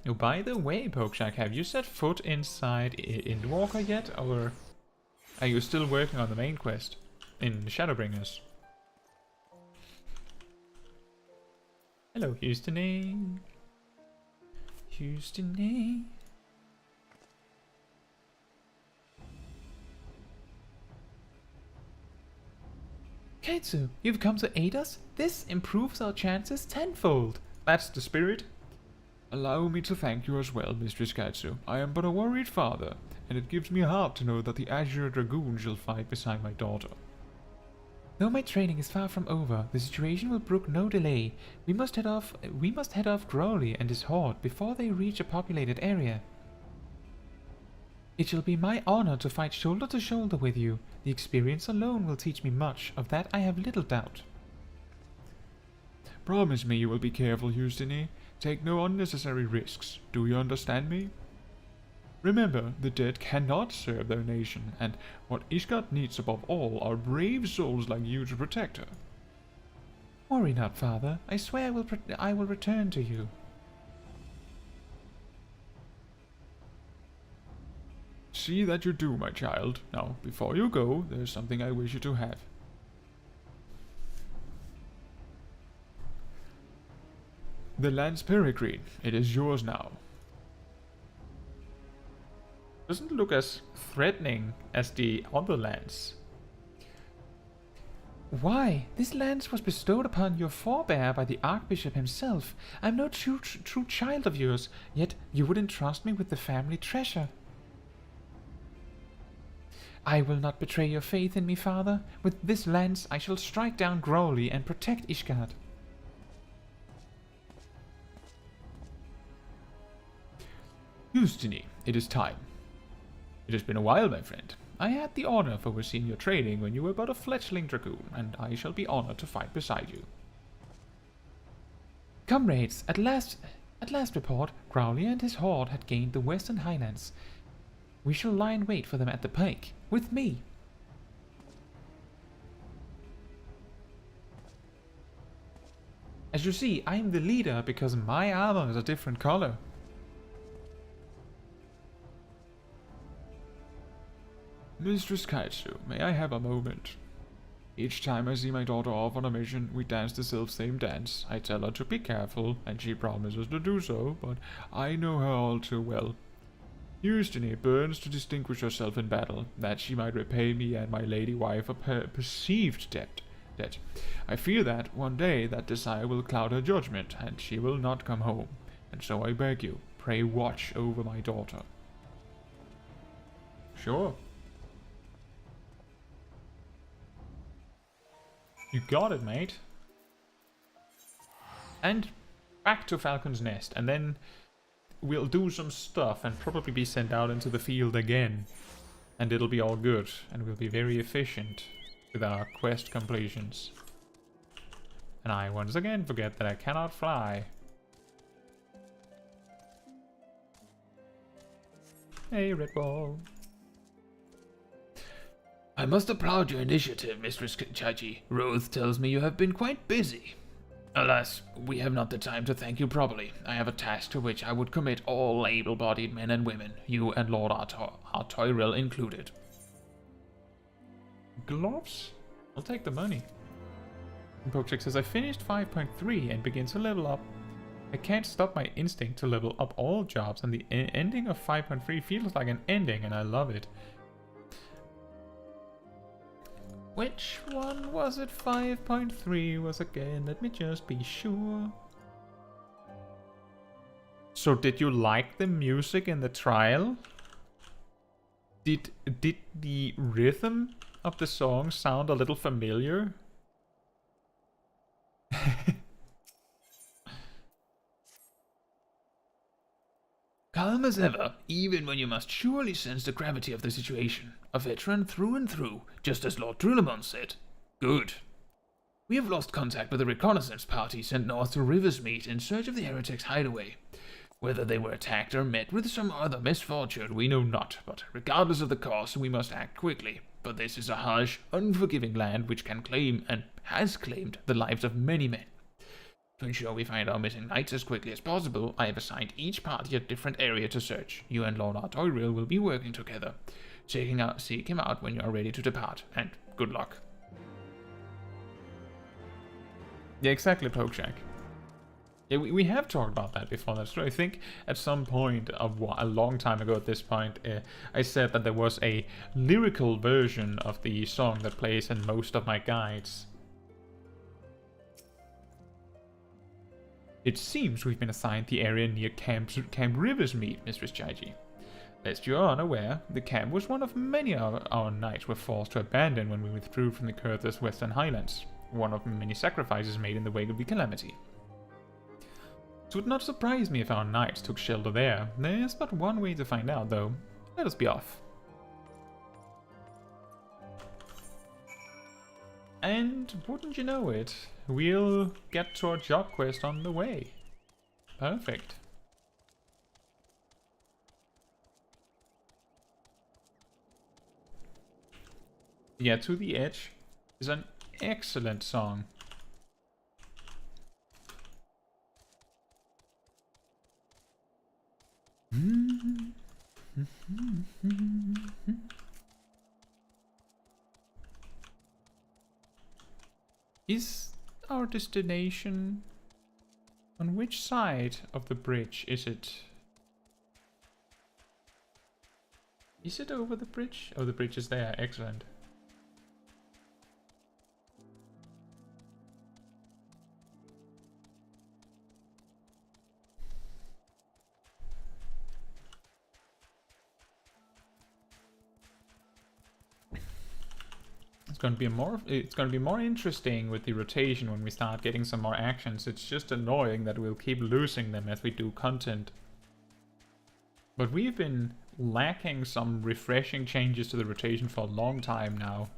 Oh, by the way, Pokeshack, have you set foot inside Endwalker yet, or are you still working on the main quest in Shadowbringers? Hello, Houston. Houston. Caetsu, you've come to aid us? This improves our chances tenfold. That's the spirit. Allow me to thank you as well, Mistress Caetsu. I am but a worried father, and it gives me heart to know that the Azure Dragoon shall fight beside my daughter. Though my training is far from over, the situation will brook no delay. We must head off Growly and his horde before they reach a populated area. It shall be my honor to fight shoulder to shoulder with you. The experience alone will teach me much, of that I have little doubt. Promise me you will be careful, Houstony. Take no unnecessary risks. Do you understand me? Remember, the dead cannot serve their nation, and what Ishgard needs above all are brave souls like you to protect her. Worry not, father. I swear I will return to you. See that you do, my child. Now, before you go, there's something I wish you to have. The Lance Peregrine. It is yours now. Doesn't look as threatening as the other lance. Why? This lance was bestowed upon your forebear by the Archbishop himself. I'm no true child of yours, yet you would entrust me with the family treasure. I will not betray your faith in me, father. With this lance I shall strike down Growly and protect Ishgard. Houstony, it is time. It has been a while, my friend. I had the honor of overseeing your training when you were but a fledgling dragoon, and I shall be honored to fight beside you. Comrades, at last report, Growly and his horde had gained the Western Highlands. We shall lie in wait for them at the pike, with me. As you see, I am the leader because my armor is a different color. Mistress Caetsu, may I have a moment? Each time I see my daughter off on a mission, we dance the self-same dance. I tell her to be careful, and she promises to do so, but I know her all too well. Houstony burns to distinguish herself in battle, that she might repay me and my lady wife a perceived debt. I fear that, one day, that desire will cloud her judgment, and she will not come home. And so I beg you, pray watch over my daughter. Sure. You got it, mate. And back to Falcon's Nest, and then we'll do some stuff and probably be sent out into the field again. And it'll be all good, and we'll be very efficient with our quest completions. And I once again forget that I cannot fly. Hey, Red Ball. I must applaud your initiative, Mistress Chaiji. Roth tells me you have been quite busy. Alas, we have not the time to thank you properly. I have a task to which I would commit all able-bodied men and women, you and Lord Artoyril included. Gloves? I'll take the money. Pokechek says, I finished 5.3 and begin to level up. I can't stop my instinct to level up all jobs, and the ending of 5.3 feels like an ending, and I love it. Which one was it 5.3 was again? Let me just be sure. So did you like the music in the trial? Did the rhythm of the song sound a little familiar? Calm as ever, even when you must surely sense the gravity of the situation. A veteran through and through, just as Lord Drulamon said. Good. We have lost contact with the reconnaissance party sent north to Riversmeet in search of the heretics' hideaway. Whether they were attacked or met with some other misfortune, we know not, but regardless of the cause, we must act quickly. but this is a harsh, unforgiving land which can claim and has claimed the lives of many men. To ensure we find our missing knights as quickly as possible, I have assigned each party a different area to search. You and Lord Artoriel will be working together. Seek him out when you are ready to depart, and good luck. Yeah, exactly, Pokeshak. Yeah, we have talked about that before, that's true. I think at some point, a long time ago at this point, I said that there was a lyrical version of the song that plays in most of my guides. It seems we've been assigned the area near Camp River's Meet, Mistress Chaiji. Lest you are unaware, the camp was one of many our knights were forced to abandon when we withdrew from the Kurth's Western Highlands, one of many sacrifices made in the wake of the calamity. It would not surprise me if our knights took shelter there. There's but one way to find out, though. Let us be off. And wouldn't you know it, we'll get to our job quest on the way. Perfect. Yeah, To the Edge is an excellent song. Is our destination... on which side of the bridge is it? Is it over the bridge? Oh, the bridge is there. Excellent. It's going to be more interesting with the rotation when we start getting some more actions. It's just annoying that we'll keep losing them as we do content. But we've been lacking some refreshing changes to the rotation for a long time now.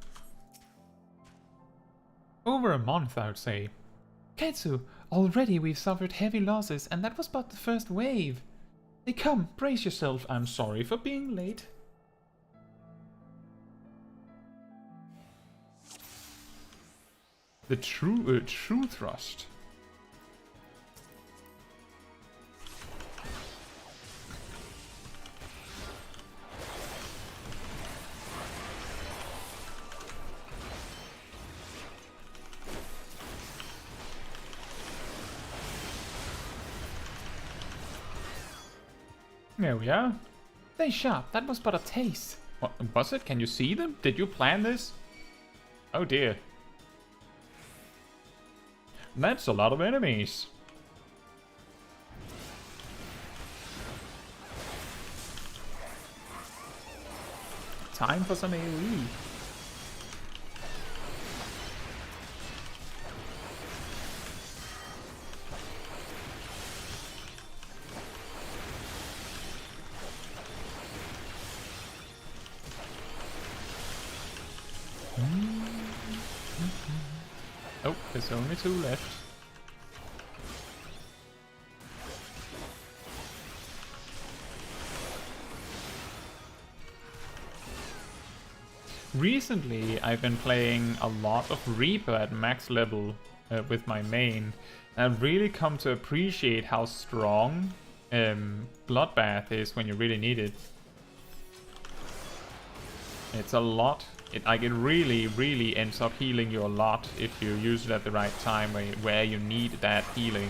Over a month, I would say. Caetsu, already we've suffered heavy losses, and that was but the first wave. Hey, come, brace yourself. I'm sorry for being late. The true thrust. There we are. Stay sharp, that was but a taste. What was it? Can you see them? Did you plan this? Oh dear. That's a lot of enemies. Time for some AoE. Oh, there's only 2 left. Recently, I've been playing a lot of Reaper at max level with my main. And I've really come to appreciate how strong Bloodbath is when you really need it. It's a lot. It really ends up healing you a lot if you use it at the right time where you need that healing.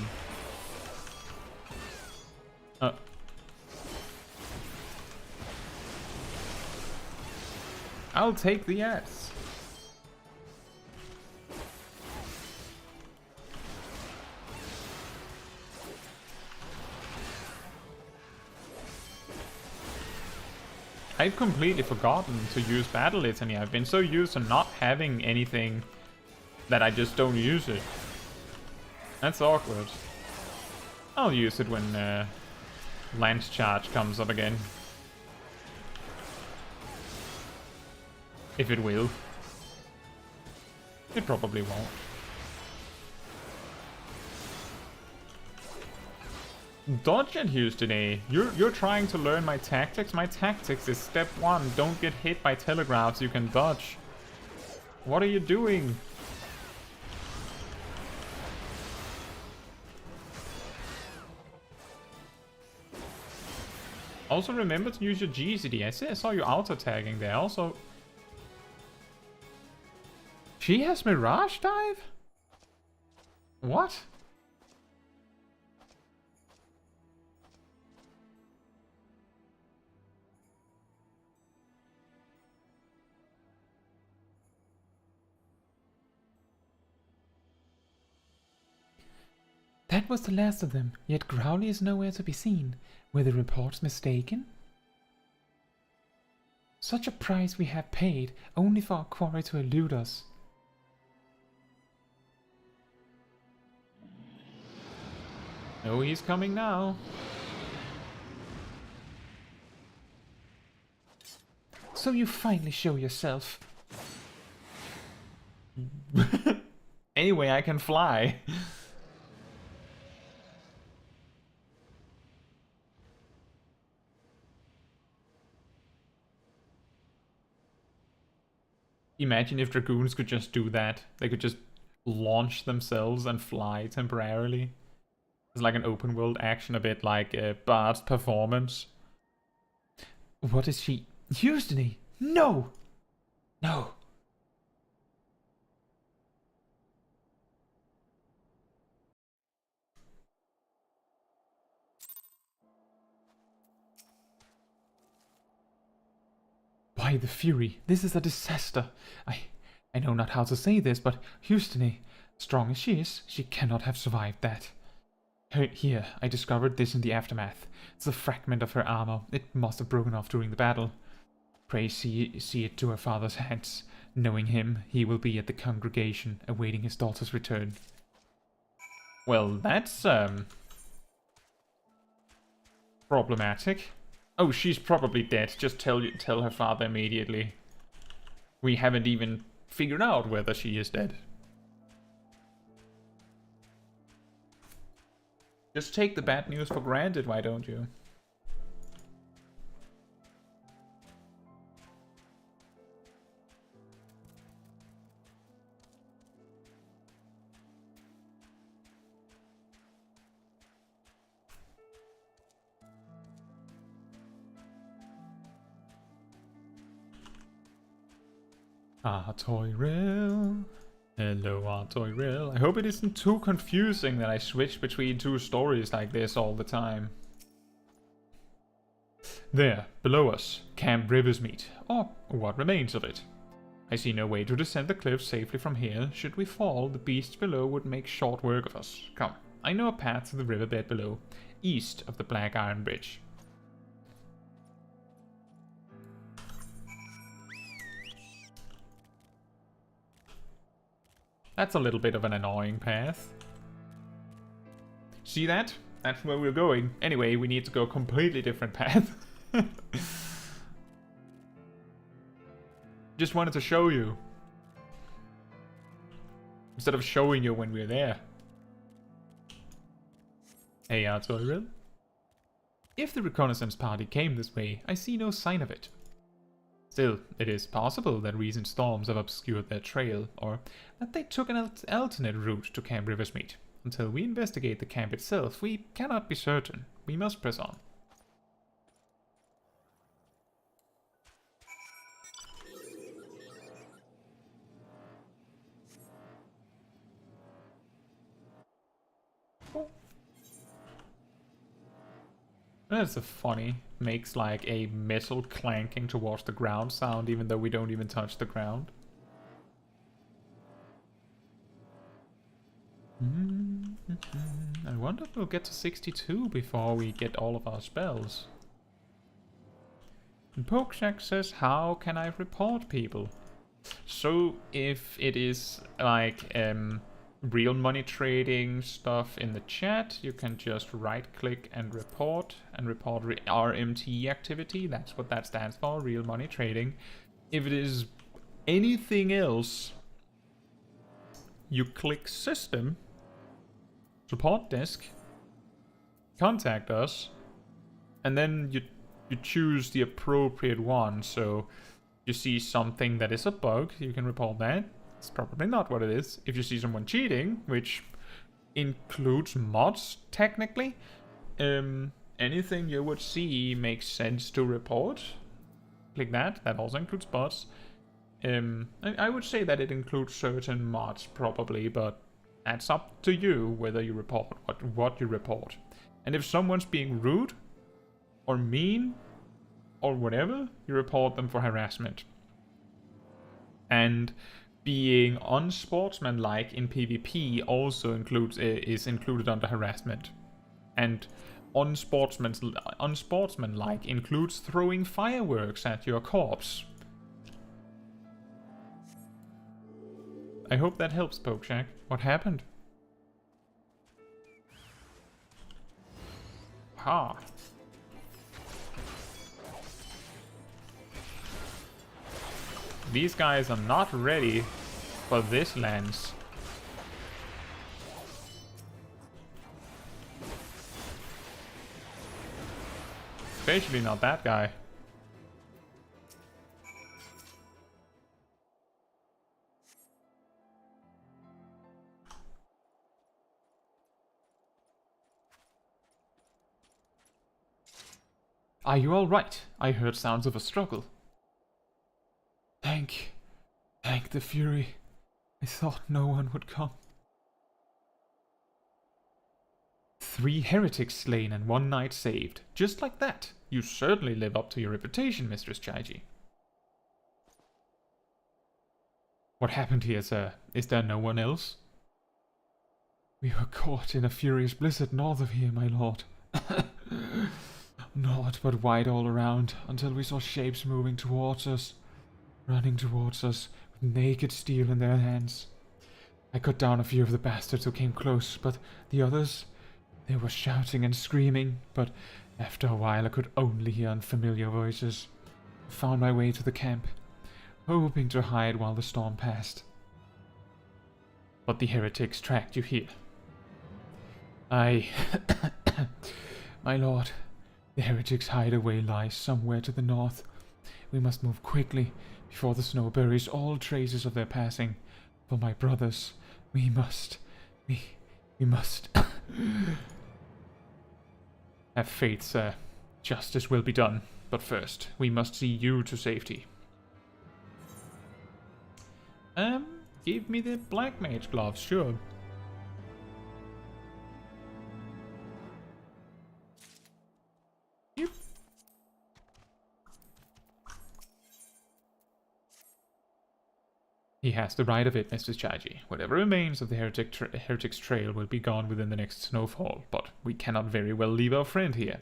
I'll take the ass. I've completely forgotten to use Battle Litany. I've been so used to not having anything that I just don't use it. That's awkward. I'll use it when Lance Charge comes up again. If it will. It probably won't. Dodge it, Houston A. You're trying to learn my tactics. My tactics is step 1. Don't get hit by telegraphs. You can dodge. What are you doing? Also remember to use your GCD. I saw you auto-tagging there. Also, she has Mirage Dive? What? That was the last of them, yet Growly is nowhere to be seen. Were the reports mistaken? Such a price we have paid, only for our quarry to elude us. No, he's coming now. So you finally show yourself. Anyway, I can fly. Imagine if Dragoons could just do that. They could just launch themselves and fly temporarily. It's like an open world action, a bit like Bard's Performance. What is she? Houstony! No! No! By the Fury, this is a disaster. I know not how to say this, but Houstony, strong as she is, she cannot have survived that. Here, I discovered this in the aftermath. It's a fragment of her armor. It must have broken off during the battle. Pray see it to her father's hands. Knowing him, he will be at the congregation, awaiting his daughter's return. Well, that's problematic. Oh, she's probably dead. Just tell her father immediately. We haven't even figured out whether she is dead. Just take the bad news for granted, why don't you? Artoirel. Hello, Artoirel. I hope it isn't too confusing that I switch between two stories like this all the time. There, below us, Camp Riversmeet, or what remains of it. I see no way to descend the cliff safely from here. Should we fall, the beasts below would make short work of us. Come, I know a path to the riverbed below, east of the Black Iron Bridge. That's a little bit of an annoying path. See that? That's where we're going. Anyway, we need to go a completely different path. Just wanted to show you. Instead of showing you when we're there. Hey, Artoirel. If the reconnaissance party came this way, I see no sign of it. Still, it is possible that recent storms have obscured their trail, or that they took an alternate route to Camp Riversmeet. Until we investigate the camp itself, we cannot be certain. We must press on. That's a funny, makes like a metal clanking towards the ground sound even though we don't even touch the ground. I wonder if we'll get to 62 before we get all of our spells. And Pokeshack says, how can I report people? So if it is like real money trading stuff in the chat, you can just right click and report RMT activity. That's what that stands for, real money trading. If it is anything else, you click system, support desk, contact us, and then you choose the appropriate one. So you see something that is a bug, you can report that. It's probably not what it is. If you see someone cheating, which includes mods technically, anything you would see makes sense to report. Click that. That also includes bots. I would say that it includes certain mods probably, but that's up to you whether you report what you report. And if someone's being rude or mean or whatever, you report them for harassment. And being unsportsmanlike in PvP also is included under harassment. And unsportsmanlike includes throwing fireworks at your corpse. I hope that helps, Pokeshack. What happened? Ha. These guys are not ready for this lance. Especially not that guy. Are you all right? I heard sounds of a struggle. Thank the Fury. I thought no one would come. 3 heretics slain and 1 knight saved. Just like that. You certainly live up to your reputation, Mistress Chaiji. What happened here, sir? Is there no one else? We were caught in a furious blizzard north of here, my lord. Naught but white all around, until we saw shapes moving towards us. Running towards us, with naked steel in their hands. I cut down a few of the bastards who came close, but the others, they were shouting and screaming, but after a while I could only hear unfamiliar voices. I found my way to the camp, hoping to hide while the storm passed. But the heretics tracked you here. My lord, the heretics' hideaway lies somewhere to the north. We must move quickly, before the snow buries all traces of their passing. For my brothers, we must... Have faith, sir. Justice will be done. But first, we must see you to safety. Give me the black mage gloves, sure. Yep. He has the right of it, Mr. Chaiji. Whatever remains of the Heretic's trail will be gone within the next snowfall, but we cannot very well leave our friend here.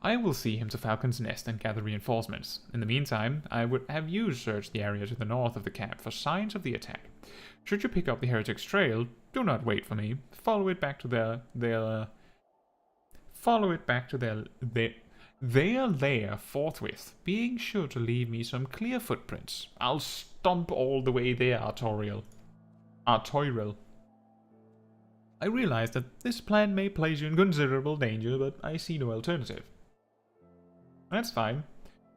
I will see him to Falcon's Nest and gather reinforcements. In the meantime, I would have you search the area to the north of the camp for signs of the attack. Should you pick up the Heretic's trail, do not wait for me. Follow it back to their lair forthwith, being sure to leave me some clear footprints. I'll stomp all the way there, Artorial. I realize that this plan may place you in considerable danger, but I see no alternative. That's fine.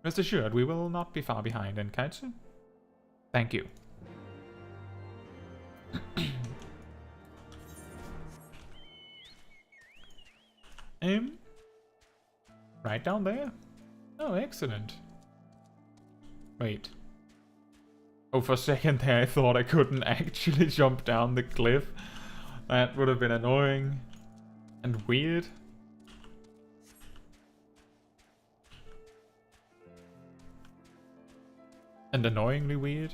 Rest assured, we will not be far behind, and Caetsu? Thank you. Right down there? Oh, excellent. Wait. Oh, for a second there I thought I couldn't actually jump down the cliff. That would have been annoying. And weird. And annoyingly weird.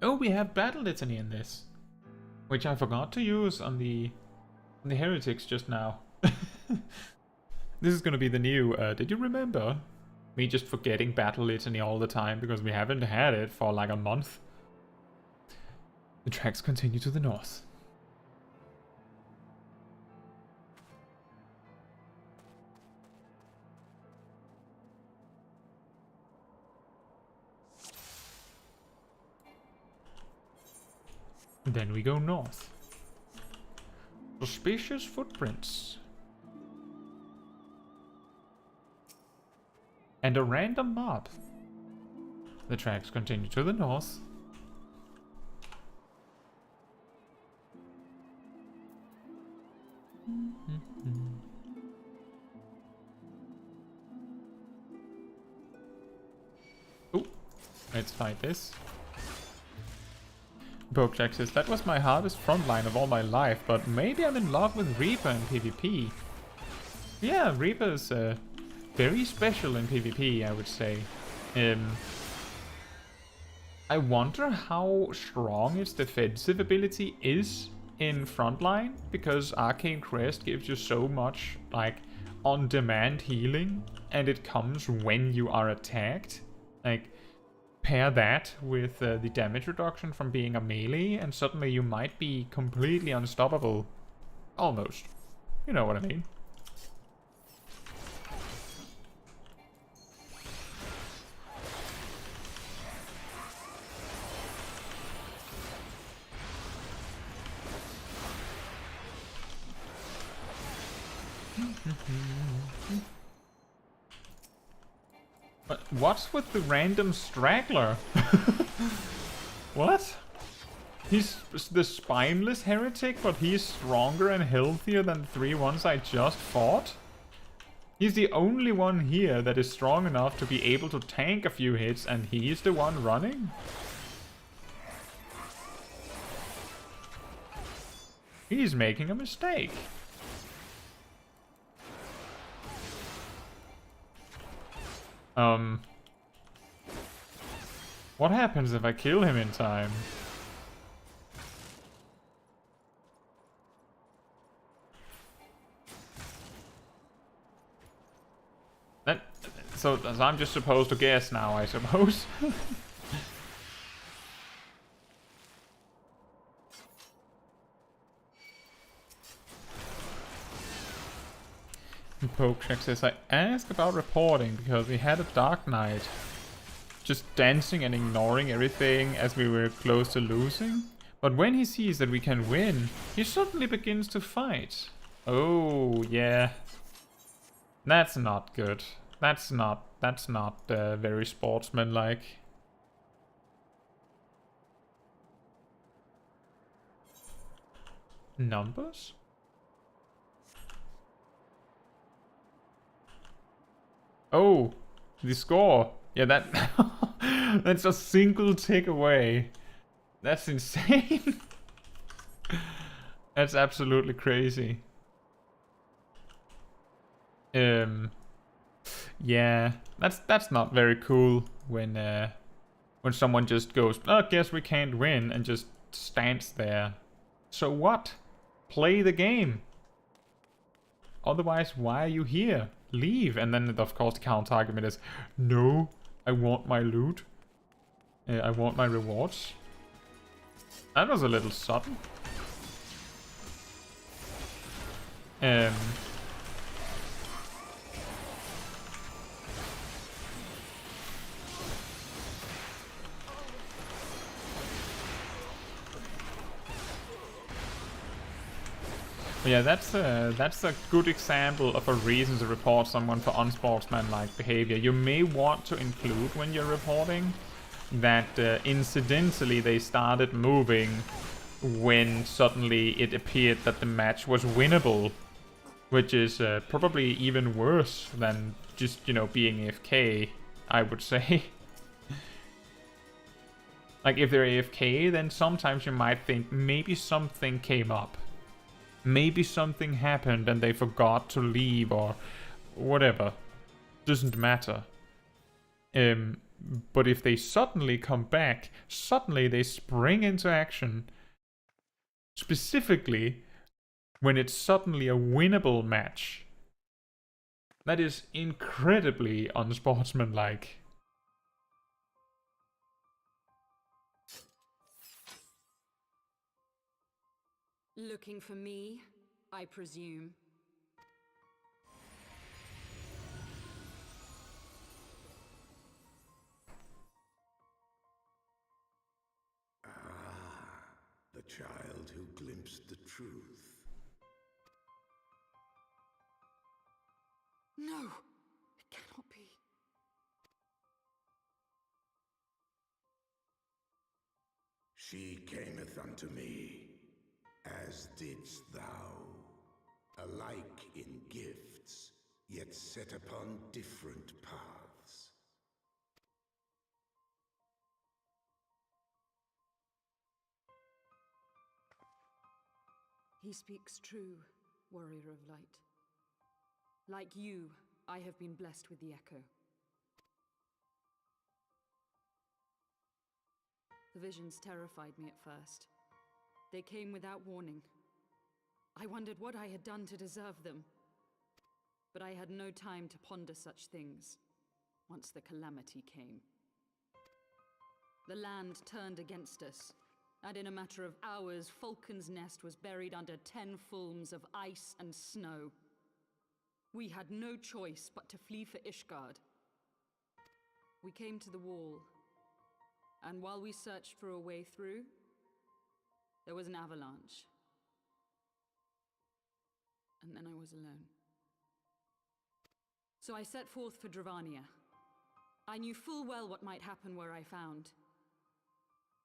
Oh, we have battle litany in this, which I forgot to use on the heretics just now. This is gonna be the new. Did you remember me just forgetting battle litany all the time because we haven't had it for like a month? The tracks continue to the north. Then we go north. Suspicious footprints. And a random mob. The tracks continue to the north. Oh, let's fight this. Bojack says, that was my hardest frontline of all my life, but maybe I'm in love with Reaper in PvP. Yeah, Reaper is very special in PvP, I would say. I wonder how strong its defensive ability is in frontline, because Arcane Crest gives you so much, like, on-demand healing, and it comes when you are attacked. Like, pair that with the damage reduction from being a melee, and suddenly you might be completely unstoppable. Almost. You know what I mean. But what's with the random straggler? What? He's the spineless heretic, but he's stronger and healthier than the 3 ones I just fought? He's the only one here that is strong enough to be able to tank a few hits, and he's the one running? He's making a mistake. What happens if I kill him in time? So I'm just supposed to guess now, I suppose. Pokecheck says, I asked about reporting because we had a dark night. Just dancing and ignoring everything as we were close to losing. But when he sees that we can win, he suddenly begins to fight. Oh, yeah. That's not good. That's not very sportsmanlike. Numbers? Oh, the score. Yeah, that's a single tick away. That's insane. That's absolutely crazy. Yeah, that's not very cool when someone just goes, oh, guess we can't win, and just stands there. So what? Play the game. Otherwise, why are you here? Leave. And then, of course, the counter argument is, no, I want my loot. I want my rewards. That was a little sudden. Yeah, that's a good example of a reason to report someone for unsportsmanlike behavior. You may want to include when you're reporting that incidentally they started moving when suddenly it appeared that the match was winnable, which is probably even worse than just, you know, being AFK, I would say. Like, if they're AFK, then sometimes you might think maybe something came up. Maybe something happened and they forgot to leave or whatever. Doesn't matter. But if they suddenly come back, suddenly they spring into action. Specifically, when it's suddenly a winnable match. That is incredibly unsportsmanlike. Looking for me, I presume. The The child who glimpsed the truth. No! It cannot be. She cameth unto me, as didst thou, alike in gifts, yet set upon different paths. He speaks true, warrior of light. Like you, I have been blessed with the echo. The visions terrified me at first. They came without warning. I wondered what I had done to deserve them. But I had no time to ponder such things, once the calamity came. The land turned against us, and in a matter of hours, Falcon's Nest was buried under 10 fulms of ice and snow. We had no choice but to flee for Ishgard. We came to the wall, and while we searched for a way through, there was an avalanche. And then I was alone. So I set forth for Dravania. I knew full well what might happen where I found.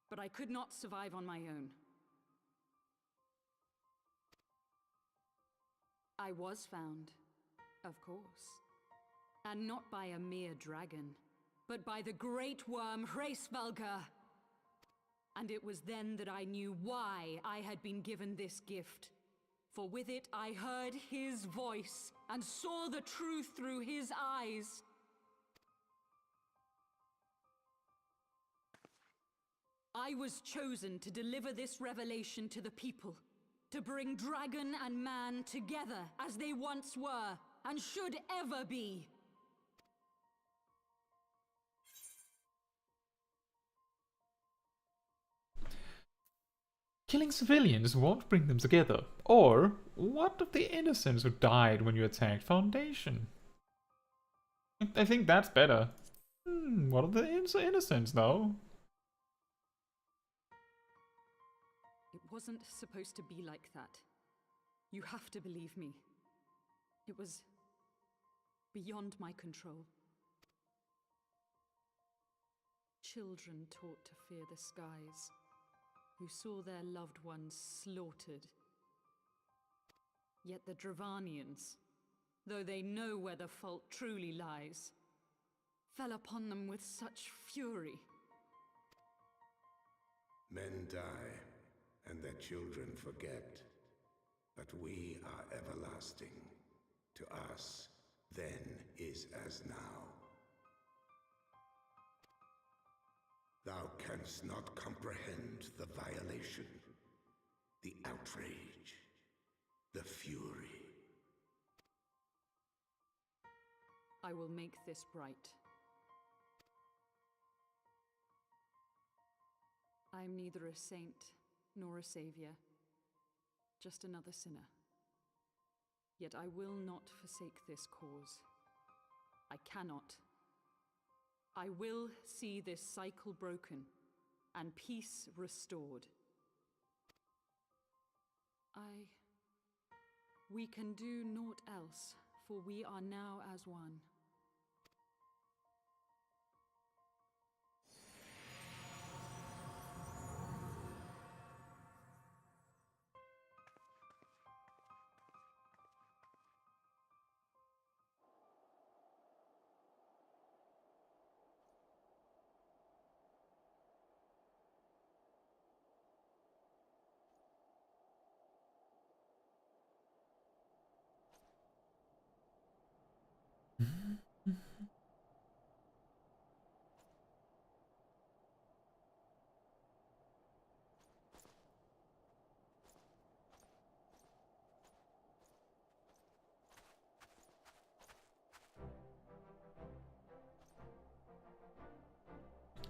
But I could not survive on my own. I was found, of course. And not by a mere dragon, but by the great worm Hraesvelgr. And it was then that I knew why I had been given this gift. For with it I heard his voice, and saw the truth through his eyes. I was chosen to deliver this revelation to the people, to bring dragon and man together as they once were, and should ever be. Killing civilians won't bring them together. Or, what of the innocents who died when you attacked Foundation? I think that's better. What of the innocents, though? It wasn't supposed to be like that. You have to believe me. It was beyond my control. Children taught to fear the skies, who saw their loved ones slaughtered. Yet the Dravanians, though they know where the fault truly lies, fell upon them with such fury. Men die, and their children forget. But we are everlasting. To us, then is as now. Thou canst not comprehend the violation, the outrage, the fury. I will make this bright. I am neither a saint nor a savior, just another sinner. Yet I will not forsake this cause. I cannot. I will see this cycle broken and peace restored. We can do naught else, for we are now as one.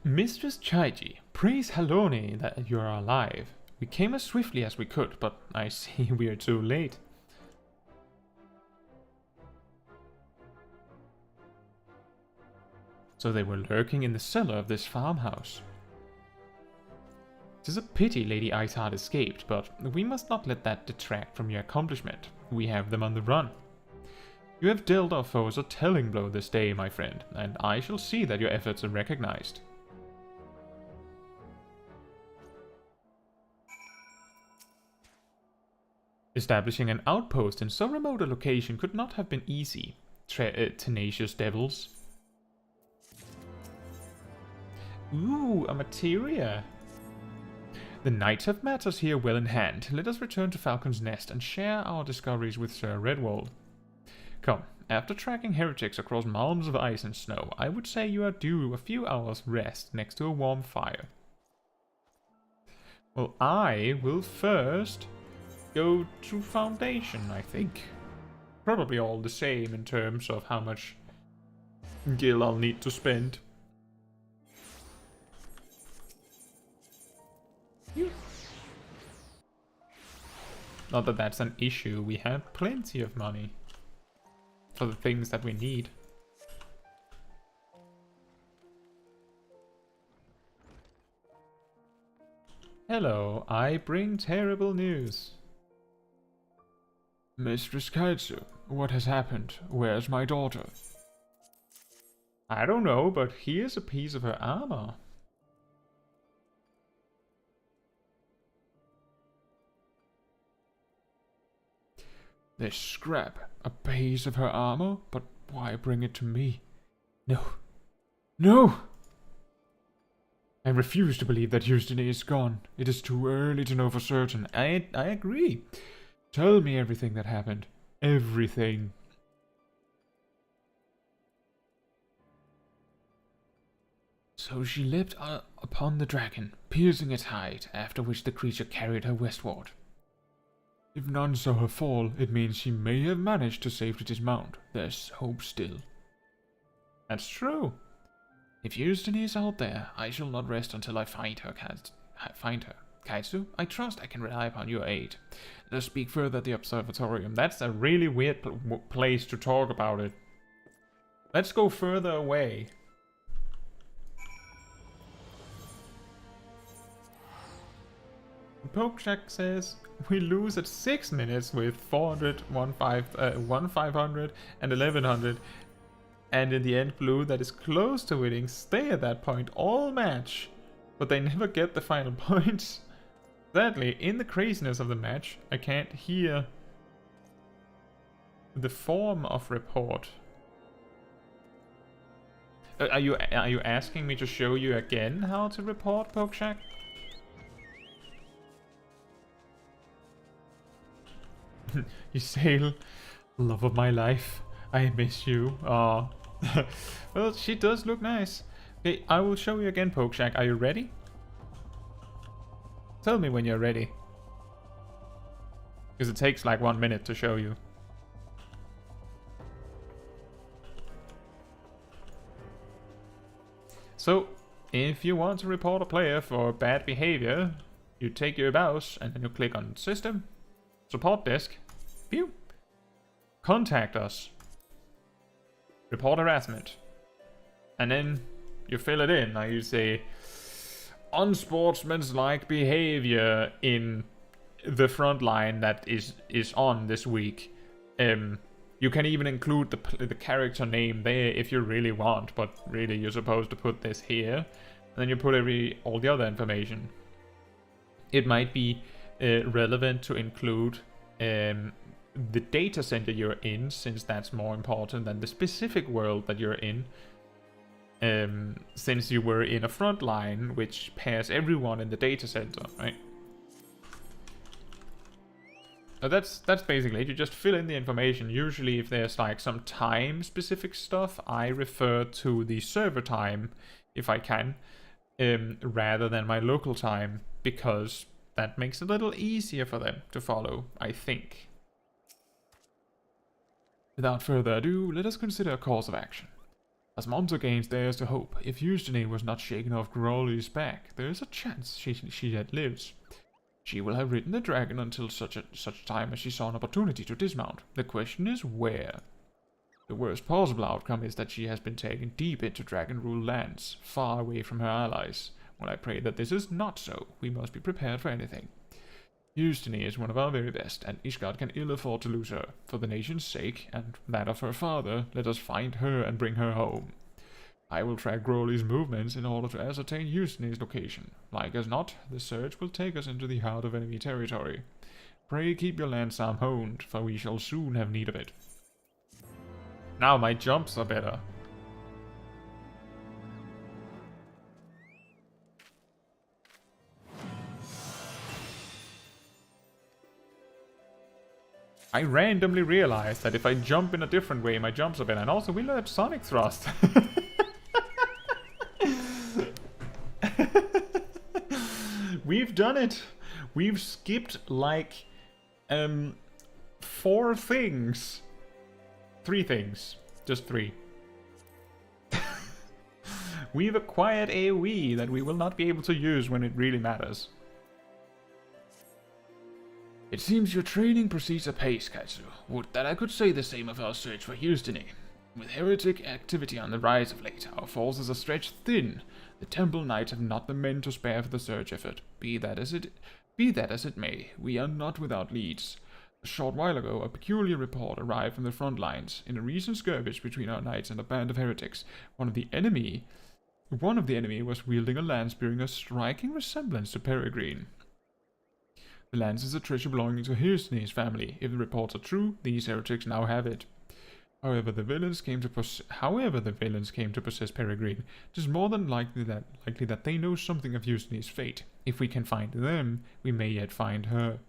Mistress Chaiji, praise Halone that you are alive. We came as swiftly as we could, but I see we are too late. So they were lurking in the cellar of this farmhouse. 'Tis a pity Lady Iceheart escaped, but we must not let that detract from your accomplishment. We have them on the run. You have dealt our foes a telling blow this day, my friend, and I shall see that your efforts are recognized. Establishing an outpost in so remote a location could not have been easy. Tenacious devils. Ooh, a materia. The knights have matters here well in hand. Let us return to Falcon's Nest and share our discoveries with Sir Redwald. Come, after tracking heretics across malms of ice and snow, I would say you are due a few hours' rest next to a warm fire. Well, I will first go to Foundation, I think. Probably all the same in terms of how much gil I'll need to spend. Not that that's an issue, we have plenty of money for the things that we need. Hello, I bring terrible news. Mistress Caetsu, what has happened? Where's my daughter? I don't know, but here's a piece of her armor. This scrap, a piece of her armor? But why bring it to me? No. No! I refuse to believe that Eugenie is gone. It is too early to know for certain. I agree. Tell me everything that happened. Everything. So she leapt upon the dragon, piercing its hide, after which the creature carried her westward. If none saw her fall, it means she may have managed to safely dismount. There's hope still. That's true. If Eugenie is out there, I shall not rest until I find her. Caetsu, I trust I can rely upon your aid. Let us speak further at the observatorium. That's a really weird place to talk about it. Let's go further away. Pokecheck says we lose at 6 minutes with 400, 1500 and 1100, and in the end blue that is close to winning stay at that point all match, but they never get the final points. Sadly, in the craziness of the match, I can't hear the form of report. Are you asking me to show you again how to report, Pokecheck? You sail, love of my life. I miss you. Aw. Well, she does look nice. Okay, I will show you again, Pokecheck. Are you ready? Tell me when you're ready. Because it takes like 1 minute to show you. So, if you want to report a player for bad behavior, you take your mouse and then you click on System, Support Desk, View, Contact Us, Report Harassment, and then you fill it in. Now you say, unsportsmanlike behavior in the front line that is on this week. You can even include the character name there if you really want, but really you're supposed to put this here. And then you put all the other information. It might be relevant to include the data center you're in, since that's more important than the specific world that you're in. Since you were in a front line, which pairs everyone in the data center, right? That's basically it. You just fill in the information. Usually if there's like some time specific stuff, I refer to the server time if I can, rather than my local time, because that makes it a little easier for them to follow, I think. Without further ado, let us consider a course of action. As Monza gains dares to hope, if Eugenie was not shaken off Growly's back, there is a chance she yet lives. She will have ridden the dragon until such time as she saw an opportunity to dismount. The question is where? The worst possible outcome is that she has been taken deep into dragon-ruled lands, far away from her allies, Well, I pray that this is not so. We must be prepared for anything. Eustony is one of our very best, and Ishgard can ill afford to lose her. For the nation's sake, and that of her father, let us find her and bring her home. I will track Growley's movements in order to ascertain Eustony's location. Like as not, the search will take us into the heart of enemy territory. Pray keep your landsarm honed, for we shall soon have need of it. Now my jumps are better. I randomly realized that if I jump in a different way, my jumps are better. And also, we learned Sonic Thrust. We've done it. We've skipped like 4 things. 3 things. Just 3. We've acquired AoE that we will not be able to use when it really matters. It seems your training proceeds apace, Caetsu. Would that I could say the same of our search for Eustony. With heretic activity on the rise of late, our forces are stretched thin. The Temple Knights have not the men to spare for the search effort. Be that as it may, we are not without leads. A short while ago, a peculiar report arrived from the front lines. In a recent skirmish between our knights and a band of heretics, one of the enemy was wielding a lance bearing a striking resemblance to Peregrine. The lance is a treasure belonging to Eustony's family. If the reports are true, these heretics now have it. However, the villains came to possess Peregrine. It is more than likely that they know something of Eustony's fate. If we can find them, we may yet find her.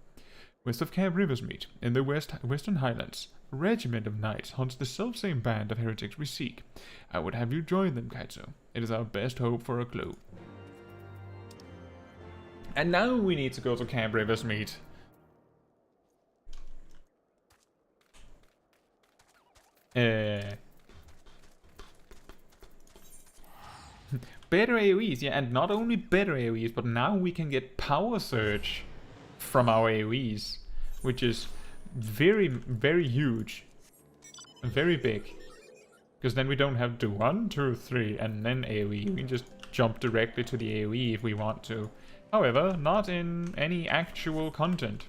West of Camp Riversmeet, in the Western Highlands, a regiment of knights hunts the selfsame band of heretics we seek. I would have you join them, Caetsu. It is our best hope for a clue. And now we need to go to Camp Riversmeet. Better AoEs, yeah, and not only better AoEs, but now we can get power surge from our AoEs, which is very, very huge. Very big. Because then we don't have to do 1, 2, 3, and then AoE. We can just jump directly to the AoE if we want to. However, not in any actual content.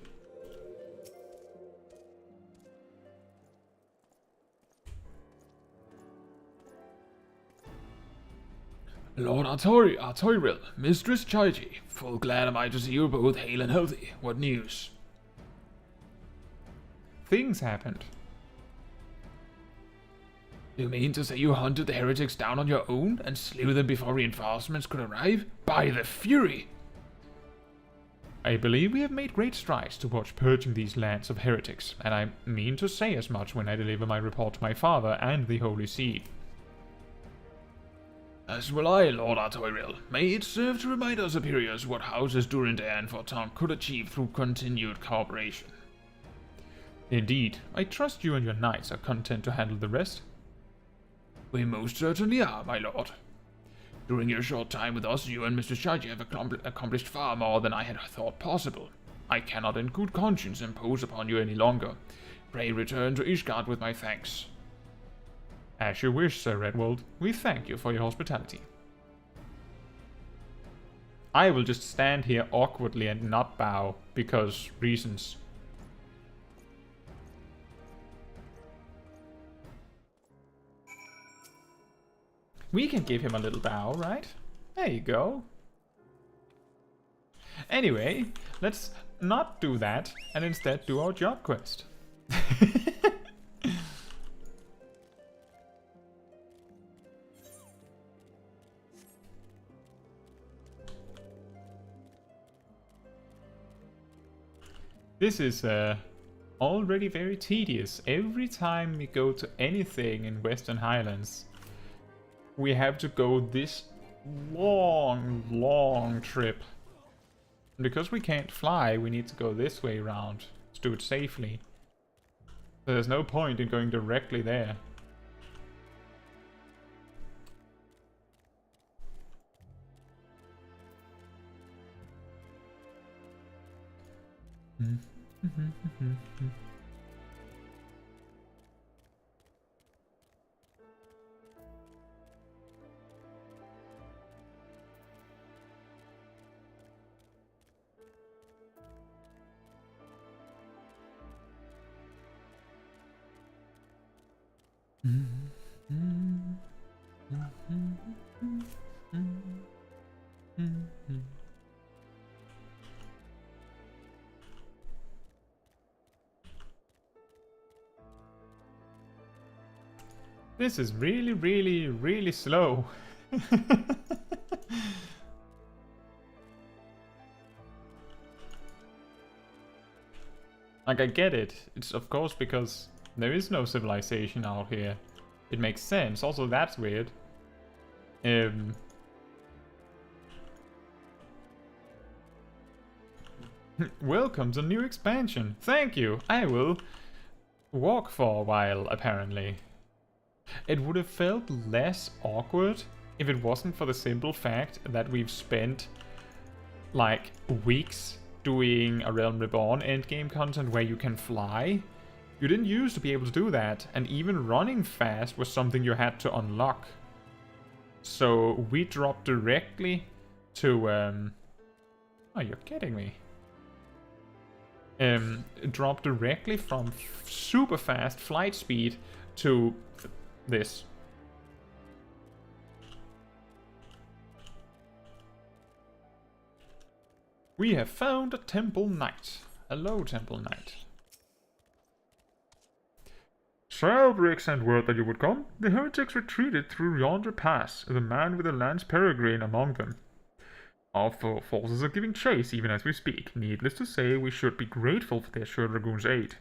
Lord Artoriel, Mistress Chaiji, full glad am I to see you both hale and healthy. What news? Things happened. You mean to say you hunted the heretics down on your own and slew them before reinforcements could arrive? By the Fury! I believe we have made great strides towards purging these lands of heretics, and I mean to say as much when I deliver my report to my father and the Holy See. As will I, Lord Artoriel. May it serve to remind our superiors what houses Durandare and Forton could achieve through continued cooperation. Indeed, I trust you and your knights are content to handle the rest. We most certainly are, my lord. During your short time with us, you and Mr. Chaiji have accomplished far more than I had thought possible. I cannot in good conscience impose upon you any longer. Pray return to Ishgard with my thanks. As you wish, Sir Redwald. We thank you for your hospitality. I will just stand here awkwardly and not bow, because reasons. We can give him a little bow, right? There you go. Anyway, let's not do that and instead do our job quest. This is already very tedious. Every time we go to anything in Western Highlands, we have to go this long trip. And because we can't fly, we need to go this way around to do it safely. So there's no point in going directly there. This is really, really, really slow. Like, I get it. It's of course because there is no civilization out here. It makes sense. Also, that's weird. Welcome to new expansion. Thank you. I will walk for a while, apparently. It would have felt less awkward if it wasn't for the simple fact that we've spent like weeks doing a Realm Reborn endgame content where you can fly. You didn't used to be able to do that, and even running fast was something you had to unlock. So we dropped directly to oh, you're kidding me. Dropped directly from super fast flight speed to this. We have found a Temple Knight. Hello, Temple Knight. Salbrick sent word that you would come. The heretics retreated through yonder pass, the man with the lance peregrine among them. Our forces are giving chase even as we speak. Needless to say, we should be grateful for their Sure Dragoon's aid.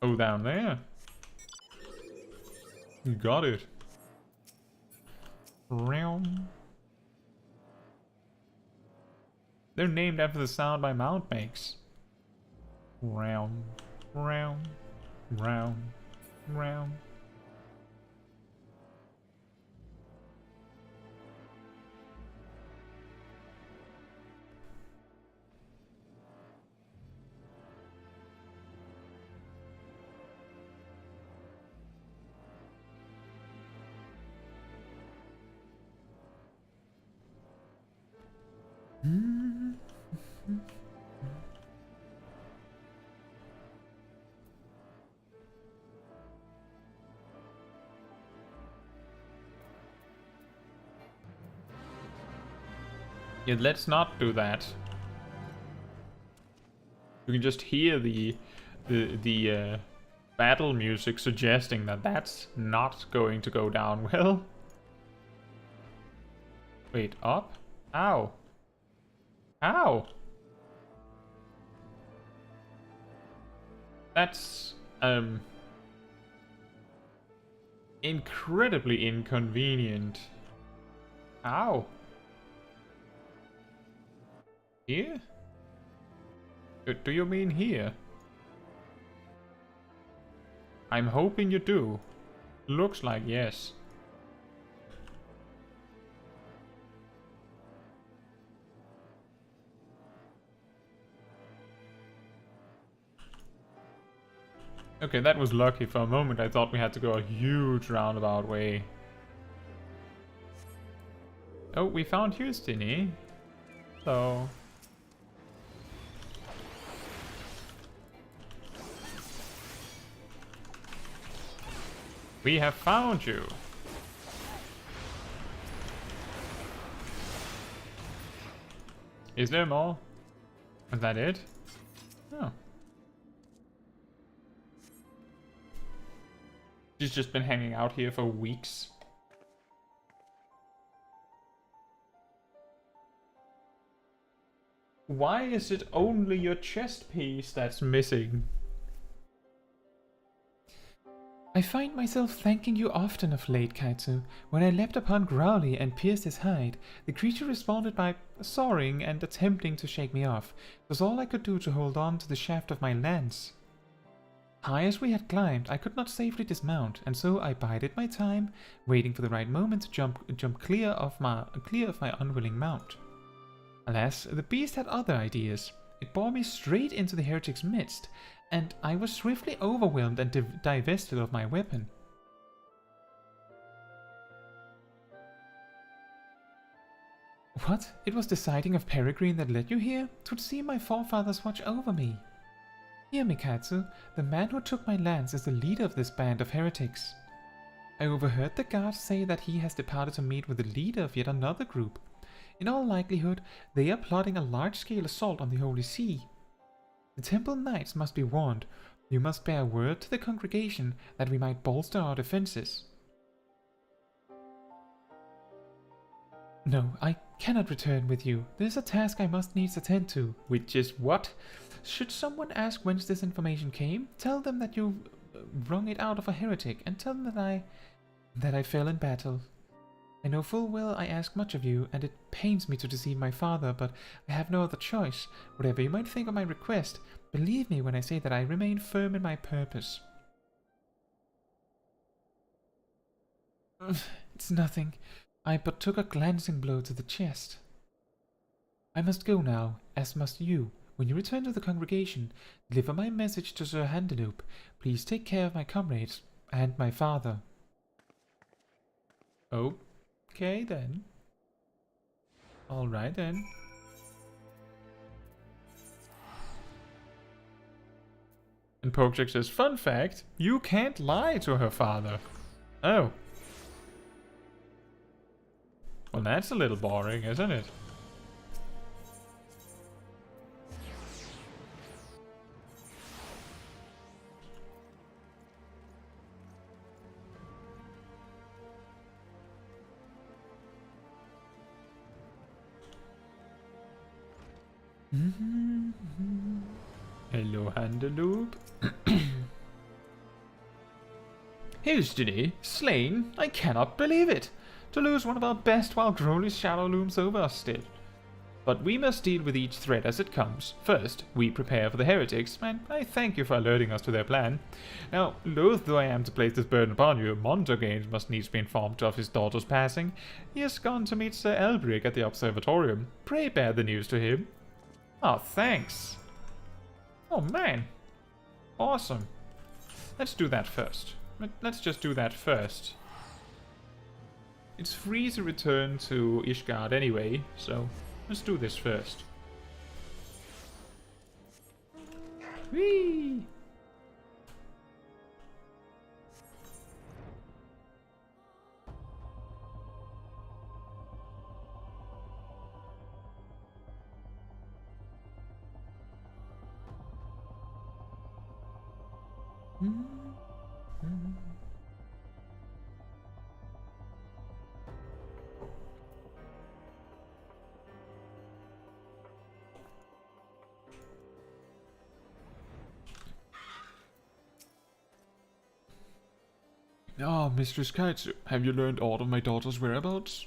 Oh, down there. You got it. Realm. They're named after the sound my mouth makes. Realm, realm, realm, realm. Yeah, let's not do that. You can just hear the battle music suggesting that that's not going to go down well. Wait, up? Ow. Ow! That's, incredibly inconvenient. Ow. Here? Do you mean here? I'm hoping you do. Looks like yes. Okay, that was lucky. For a moment I thought we had to go a huge roundabout way. Oh, we found Houstony. So... we have found you. Is there more? Is that it? Oh. She's just been hanging out here for weeks. Why is it only your chest piece that's missing? I find myself thanking you often of late, Caetsu. When I leapt upon Growly and pierced his hide, the creature responded by soaring and attempting to shake me off. It was all I could do to hold on to the shaft of my lance. High as we had climbed, I could not safely dismount, and so I bided my time, waiting for the right moment to jump clear of my unwilling mount. Alas, the beast had other ideas. It bore me straight into the heretic's midst, and I was swiftly overwhelmed and divested of my weapon. What? It was the sighting of Peregrine that led you here? 'Twould seem my forefathers watch over me. Hear me, Caetsu. The man who took my lands is the leader of this band of heretics. I overheard the guards say that he has departed to meet with the leader of yet another group. In all likelihood, they are plotting a large-scale assault on the Holy See. The Temple Knights must be warned. You must bear word to the congregation that we might bolster our defenses. No, I cannot return with you. There's a task I must needs attend to. Which is what? Should someone ask whence this information came, tell them that you wrung it out of a heretic, and tell them that I fell in battle. I know full well I ask much of you, and it pains me to deceive my father, but I have no other choice. Whatever you might think of my request, believe me when I say that I remain firm in my purpose. It's nothing. I but took a glancing blow to the chest. I must go now, as must you. When you return to the congregation, deliver my message to Sir Handaloop. Please take care of my comrades and my father. Okay then. Alright then. And Pokejak says, fun fact, you can't lie to her father. Oh. Well, that's a little boring, isn't it? Hello, Handaloop. Hildene, slain? I cannot believe it. To lose one of our best while Growly's shadow looms over us still. But we must deal with each threat as it comes. First, we prepare for the heretics, and I thank you for alerting us to their plan. Now, loath though I am to place this burden upon you, Montergains must needs be informed of his daughter's passing. He has gone to meet Sir Elbrick at the observatorium. Pray bear the news to him. Oh, thanks. Oh, man. Awesome. Let's do that first. Let's just do that first. It's free to return to Ishgard anyway, so let's do this first. Whee! Ah, Mistress Caetsu, have you learned aught of my daughter's whereabouts?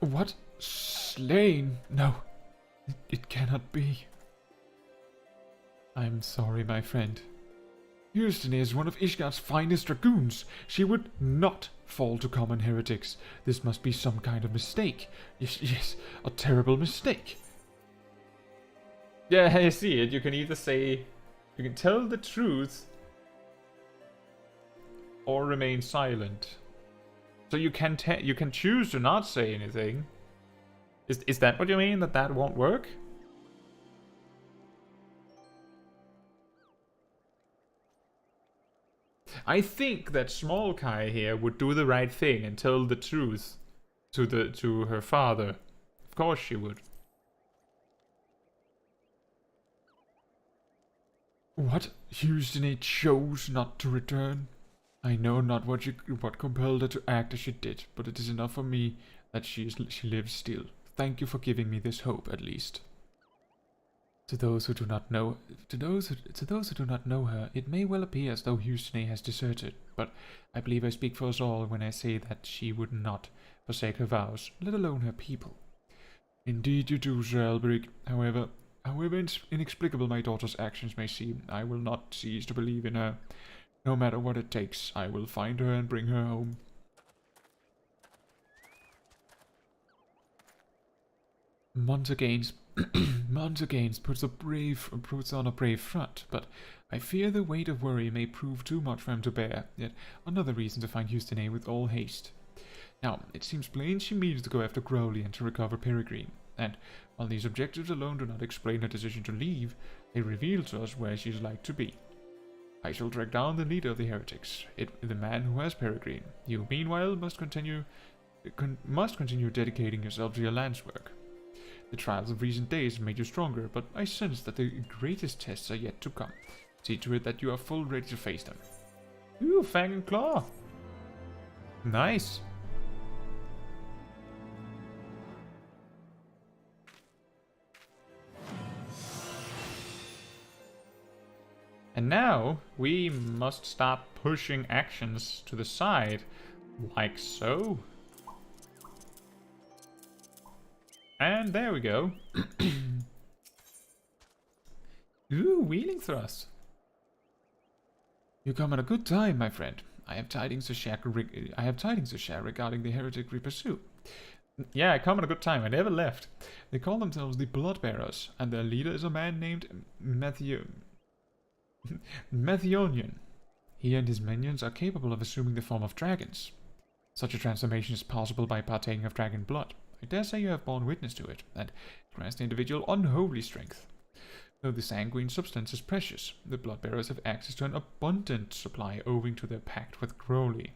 What? Slain? No, it cannot be. I'm sorry, my friend. Hildene is one of Ishgard's finest dragoons. She would not fall to common heretics. This must be some kind of mistake. Yes, a terrible mistake. Yeah, I see it. You can either say... You can tell the truth or remain silent. So you can choose to not say anything. Is that what you mean? That won't work? I think that Smol Kai here would do the right thing and tell the truth to her father. Of course she would. What? Hildene chose not to return? I know not what compelled her to act as she did, but it is enough for me that she lives still. Thank you for giving me this hope, at least. To those who do not know her, it may well appear as though Hildene has deserted, but I believe I speak for us all when I say that she would not forsake her vows, let alone her people. Indeed you do, Sir Elbrick. However inexplicable my daughter's actions may seem, I will not cease to believe in her. No matter what it takes, I will find her and bring her home. Montergains puts on a brave front, but I fear the weight of worry may prove too much for him to bear, yet another reason to find Hildene with all haste. Now, it seems plain she means to go after Growly and to recover Peregrine. And while these objectives alone do not explain her decision to leave, they reveal to us where she is like to be. I shall track down the leader of the heretics, the man who has Peregrine. You, meanwhile, must continue dedicating yourself to your lance work. The trials of recent days made you stronger, but I sense that the greatest tests are yet to come. See to it that you are full ready to face them. Ooh, Fang and Claw! Nice! And now, we must start pushing actions to the side, like so. And there we go. Ooh, wheeling thrust. You come at a good time, my friend. I have tidings to share regarding the heretic we pursue. Yeah, I come at a good time. I never left. They call themselves the Bloodbearers, and their leader is a man named Methionian. He and his minions are capable of assuming the form of dragons. Such a transformation is possible by partaking of dragon blood. I dare say you have borne witness to it, and it grants the individual unholy strength. Though the sanguine substance is precious, the Bloodbearers have access to an abundant supply owing to their pact with Growly.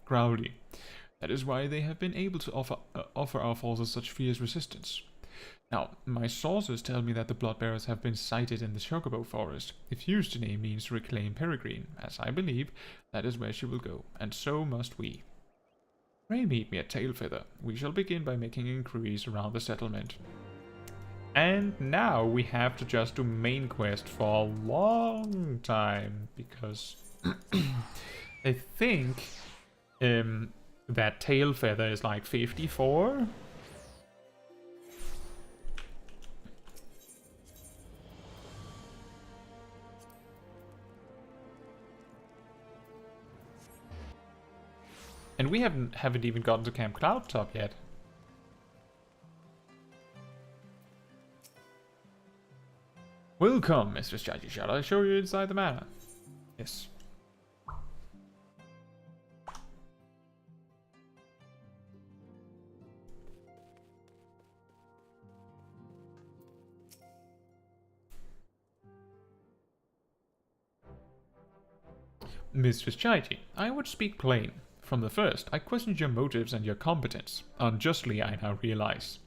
That is why they have been able to offer our forces such fierce resistance. Now, my sources tell me that the Bloodbearers have been sighted in the Chocobo Forest, if used in a means to reclaim Peregrine, as I believe that is where she will go, and so must we. Pray meet me at Tailfeather. We shall begin by making inquiries around the settlement. And now we have to just do main quest for a long time, because I think that Tailfeather is like 54. And we haven't even gotten to Camp Cloudtop yet. Welcome, Mistress Chaiji. Shall I show you inside the manor? Yes. Mistress Chaiji, I would speak plain. From the first, I questioned your motives and your competence. Unjustly, I now realize.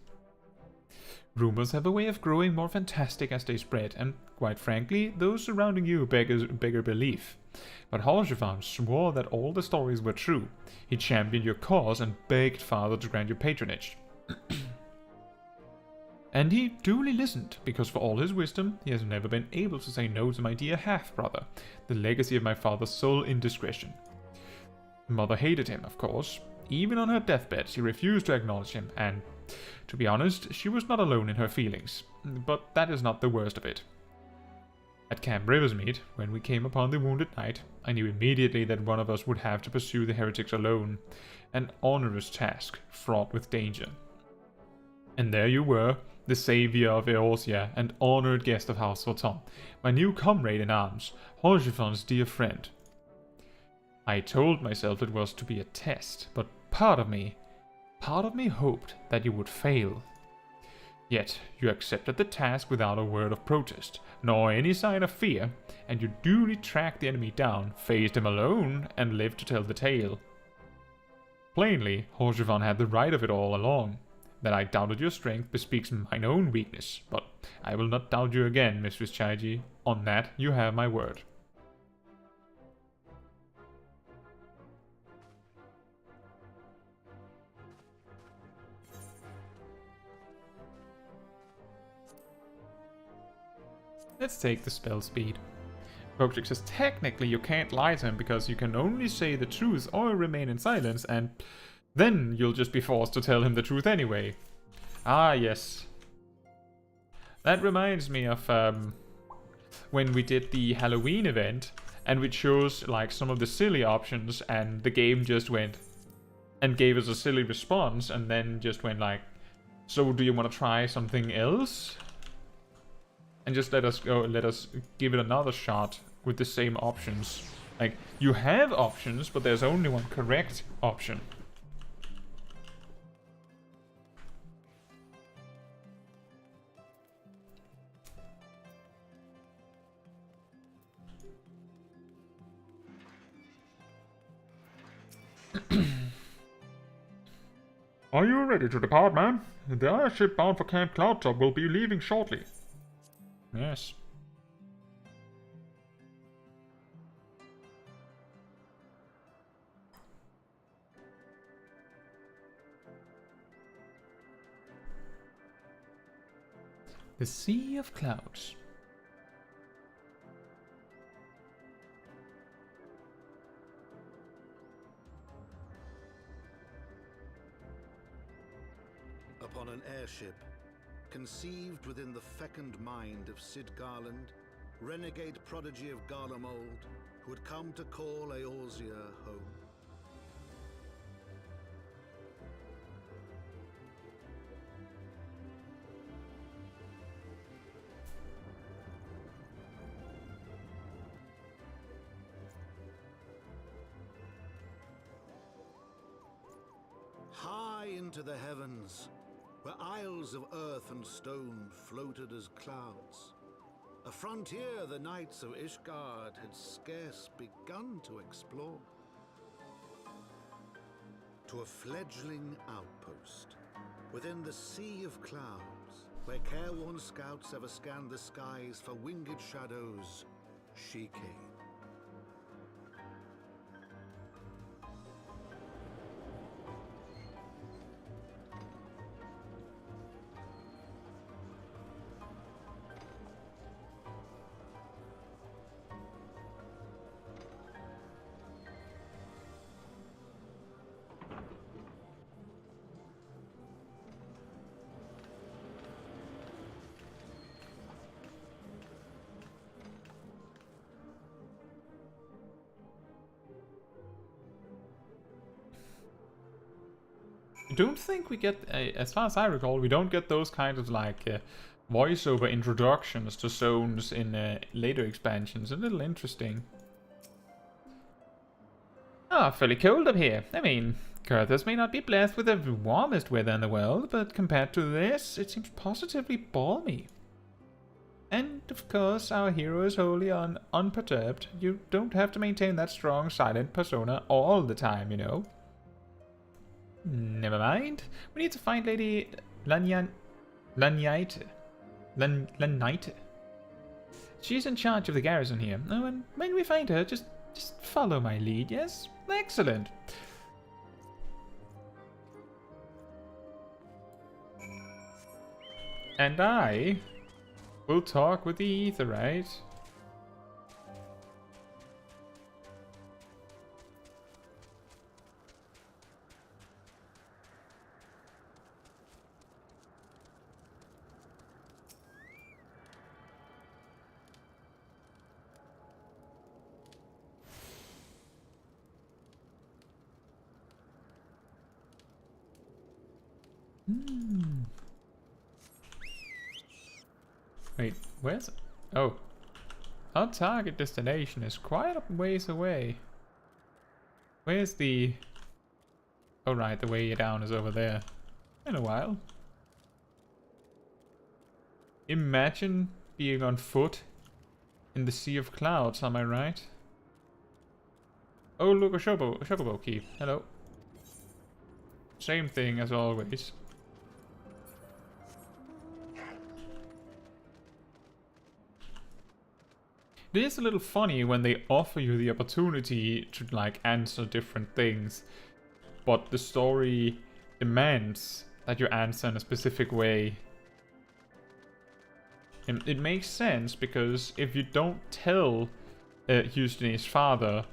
Rumors have a way of growing more fantastic as they spread, and, quite frankly, those surrounding you beggar belief. But Horgevan swore that all the stories were true. He championed your cause and begged Father to grant you patronage. And he duly listened, because for all his wisdom, he has never been able to say no to my dear half-brother, the legacy of my father's sole indiscretion. Mother hated him, of course. Even on her deathbed, she refused to acknowledge him, and, to be honest, she was not alone in her feelings. But that is not the worst of it. At Camp Riversmeet, when we came upon the wounded knight, I knew immediately that one of us would have to pursue the heretics alone, an onerous task, fraught with danger. And there you were, the savior of Eorzea and honored guest of House Voton, my new comrade in arms, Horgevan's dear friend. I told myself it was to be a test, but part of me hoped that you would fail. Yet you accepted the task without a word of protest, nor any sign of fear, and you duly tracked the enemy down, faced him alone, and lived to tell the tale. Plainly, Horgevan had the right of it all along. That I doubted your strength bespeaks mine own weakness, but I will not doubt you again, Mistress Chaiji. On that you have my word. Let's take the spell speed. Bogtrick says technically you can't lie to him because you can only say the truth or remain in silence, and then you'll just be forced to tell him the truth anyway. Ah, yes. That reminds me of when we did the Halloween event and we chose like some of the silly options, and the game just went and gave us a silly response and then just went like, so do you want to try something else? And just let us give it another shot with the same options. Like, you have options, but there's only one correct option. Are you ready to depart, man? The airship bound for Camp Cloudtop will be leaving shortly. Yes. The Sea of Clouds. Upon an airship, conceived within the fecund mind of Sid Garland, renegade prodigy of Garlemald, who had come to call Eorzea home. High into the heavens, where isles of earth and stone floated as clouds, a frontier the knights of Ishgard had scarce begun to explore. To a fledgling outpost, within the Sea of Clouds, where careworn scouts ever scanned the skies for winged shadows, she came. I don't think we get, as far as I recall, we don't get those kind of like voiceover introductions to zones in later expansions. A little interesting. Ah, fairly cold up here. I mean, Kurthus may not be blessed with the warmest weather in the world, but compared to this, it seems positively balmy. And, of course, our hero is wholly unperturbed. You don't have to maintain that strong, silent persona all the time, you know. Never mind. We need to find Lady Lanyaite. She's in charge of the garrison here. Oh, and when we find her, just follow my lead, yes? Excellent. And I will talk with the Aetherite. Wait, where's... Oh. Our target destination is quite a ways away. Where's the... Oh right, the way down is over there. In a while. Imagine being on foot in the Sea of Clouds, am I right? Oh look, a chocobo key. Hello. Same thing as always. It is a little funny when they offer you the opportunity to like answer different things, but the story demands that you answer in a specific way. And it makes sense because if you don't tell Houston's father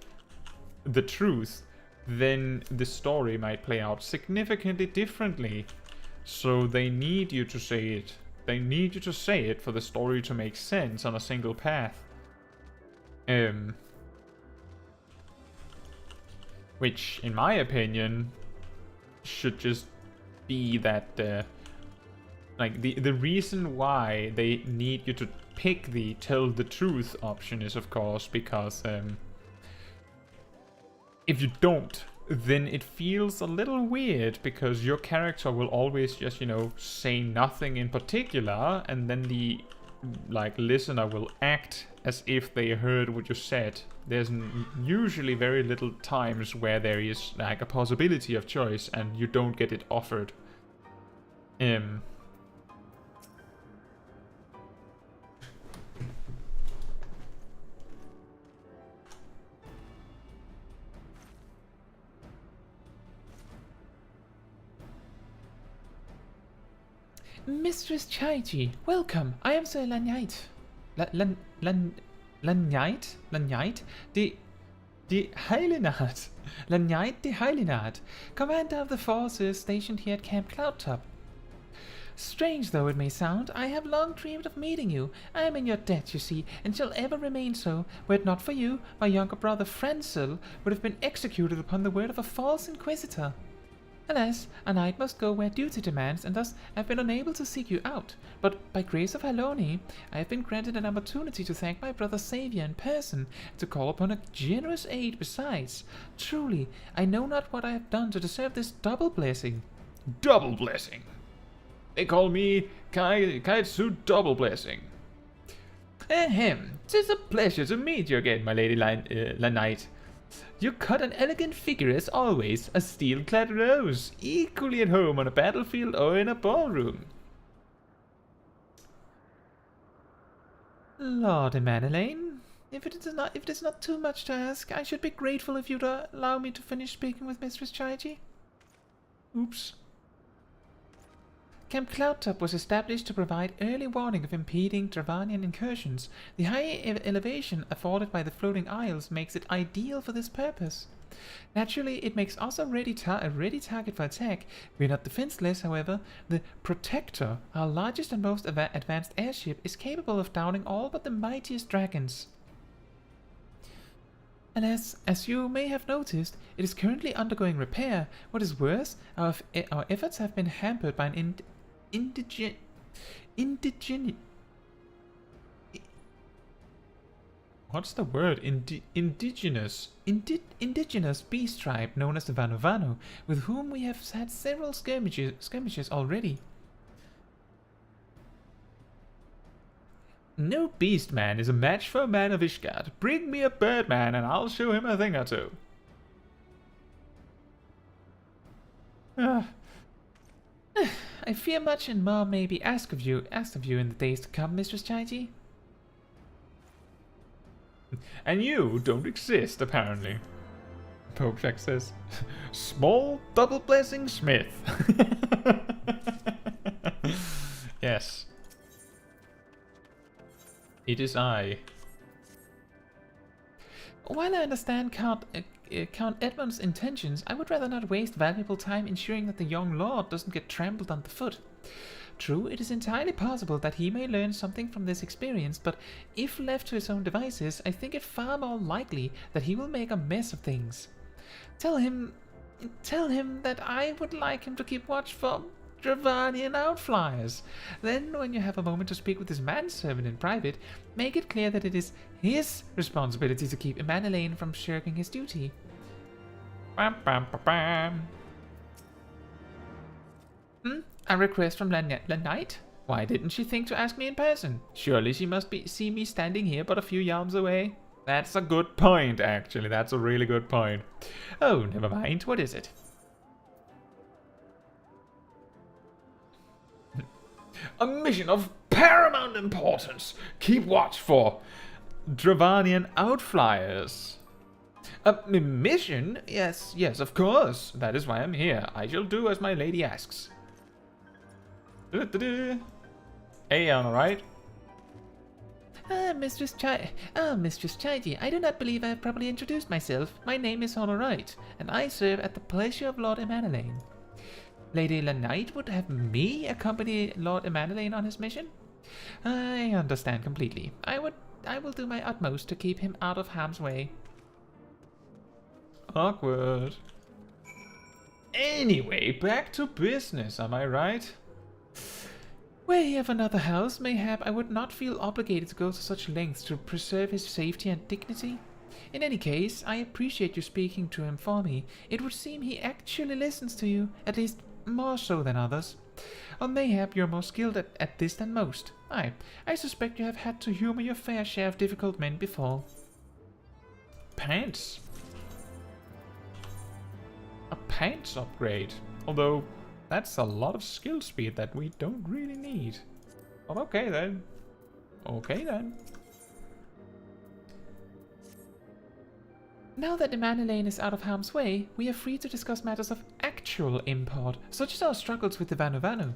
the truth, then the story might play out significantly differently. So they need you to say it. They need you to say it for the story to make sense on a single path. Which, in my opinion, should just be that, like, the reason why they need you to pick the tell the truth option is, of course, because, if you don't, then it feels a little weird, because your character will always just, you know, say nothing in particular, and then the like listener will act as if they heard what you said. There's usually very little times where there is like a possibility of choice and you don't get it offered. Mistress Chaiji, welcome. I am Sir Lanyite. Lanyite? The Heilinat. Lanyite the Heilinat, commander of the forces stationed here at Camp Cloudtop. Strange though it may sound, I have long dreamed of meeting you. I am in your debt, you see, and shall ever remain so. Were it not for you, my younger brother Francil would have been executed upon the word of a false inquisitor. Alas, a knight must go where duty demands, and thus I have been unable to seek you out. But by grace of Haloni, I have been granted an opportunity to thank my brother Xavier in person, and to call upon a generous aid besides. Truly, I know not what I have done to deserve this double blessing. Double blessing. They call me Caetsu Double Blessing. Ahem, 'tis a pleasure to meet you again, my lady Lanyite. You cut an elegant figure as always, a steel-clad rose, equally at home on a battlefield or in a ballroom. Lord Emanuelaine, if it is not too much to ask, I should be grateful if you'd allow me to finish speaking with Mistress Chaiji. Oops. Camp Cloudtop was established to provide early warning of impeding Dravanian incursions. The high elevation afforded by the floating isles makes it ideal for this purpose. Naturally, it makes us a ready target for attack. We are not defenseless, however. The Protector, our largest and most advanced airship, is capable of downing all but the mightiest dragons. And as you may have noticed, it is currently undergoing repair. What is worse, our efforts have been hampered by an What's the word? Indigenous beast tribe known as the Vanovano, with whom we have had several skirmishes already. No beast man is a match for a man of Ishgard. Bring me a bird man and I'll show him a thing or two. I fear much and more may be asked of you in the days to come, Mistress Chaiji. And you don't exist, apparently. Pokefax says, Smol Double Blessing Smith. Yes. It is I. While I understand Count Edmund's intentions, I would rather not waste valuable time ensuring that the young lord doesn't get trampled underfoot. True, it is entirely possible that he may learn something from this experience, but if left to his own devices, I think it far more likely that he will make a mess of things. Tell him that I would like him to keep watch for Dravanian outflyers. Then, when you have a moment to speak with his manservant in private, make it clear that it is his responsibility to keep Emanuelaine from shirking his duty. Bam, bam, bam, bam. A request from Lanyite? Why didn't she think to ask me in person? Surely she must see me standing here but a few yards away. That's a good point, actually. That's a really good point. Oh, never mind. What is it? A mission of paramount importance. Keep watch for Dravanian outflyers. A mission? Yes, of course. That is why I'm here. I shall do as my lady asks. Hey, alright? Mistress Chaiji, I do not believe I have properly introduced myself. My name is Honorite, and I serve at the pleasure of Lord Emanuelaine. Lady Lanyite would have me accompany Lord Emanuelaine on his mission? I understand completely. I will do my utmost to keep him out of harm's way. Awkward. Anyway, back to business, am I right? Were he of another house, mayhap I would not feel obligated to go to such lengths to preserve his safety and dignity. In any case, I appreciate you speaking to him for me. It would seem he actually listens to you, at least more so than others. Or mayhap you're more skilled at this than most. I suspect you have had to humor your fair share of difficult men before. Pants? A pants upgrade. Although, that's a lot of skill speed that we don't really need. But okay then. Okay then. Now that the Mana Lane is out of harm's way, we are free to discuss matters of actual import, such as our struggles with the Vanu.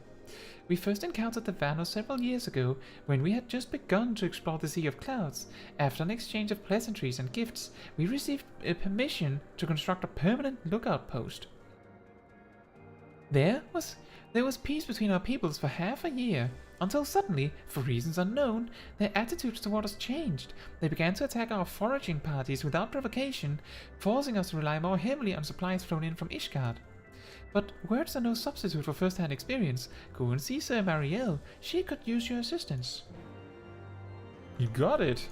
We first encountered the Vanu several years ago, when we had just begun to explore the Sea of Clouds. After an exchange of pleasantries and gifts, we received permission to construct a permanent lookout post. There was peace between our peoples for half a year, until suddenly, for reasons unknown, their attitudes toward us changed. They began to attack our foraging parties without provocation, forcing us to rely more heavily on supplies flown in from Ishgard. But words are no substitute for first-hand experience. Go and see Sir Marielle. She could use your assistance. You got it.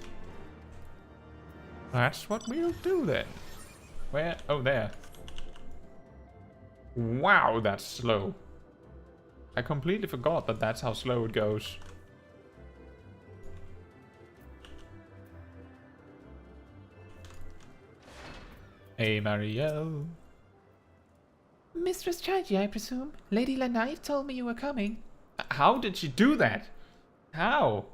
That's what we'll do then. Where? Oh, there. Wow, that's slow. I completely forgot that that's how slow it goes. Hey, Marielle. Mistress Chaiji, I presume? Lady Lanai told me you were coming. How did she do that? How?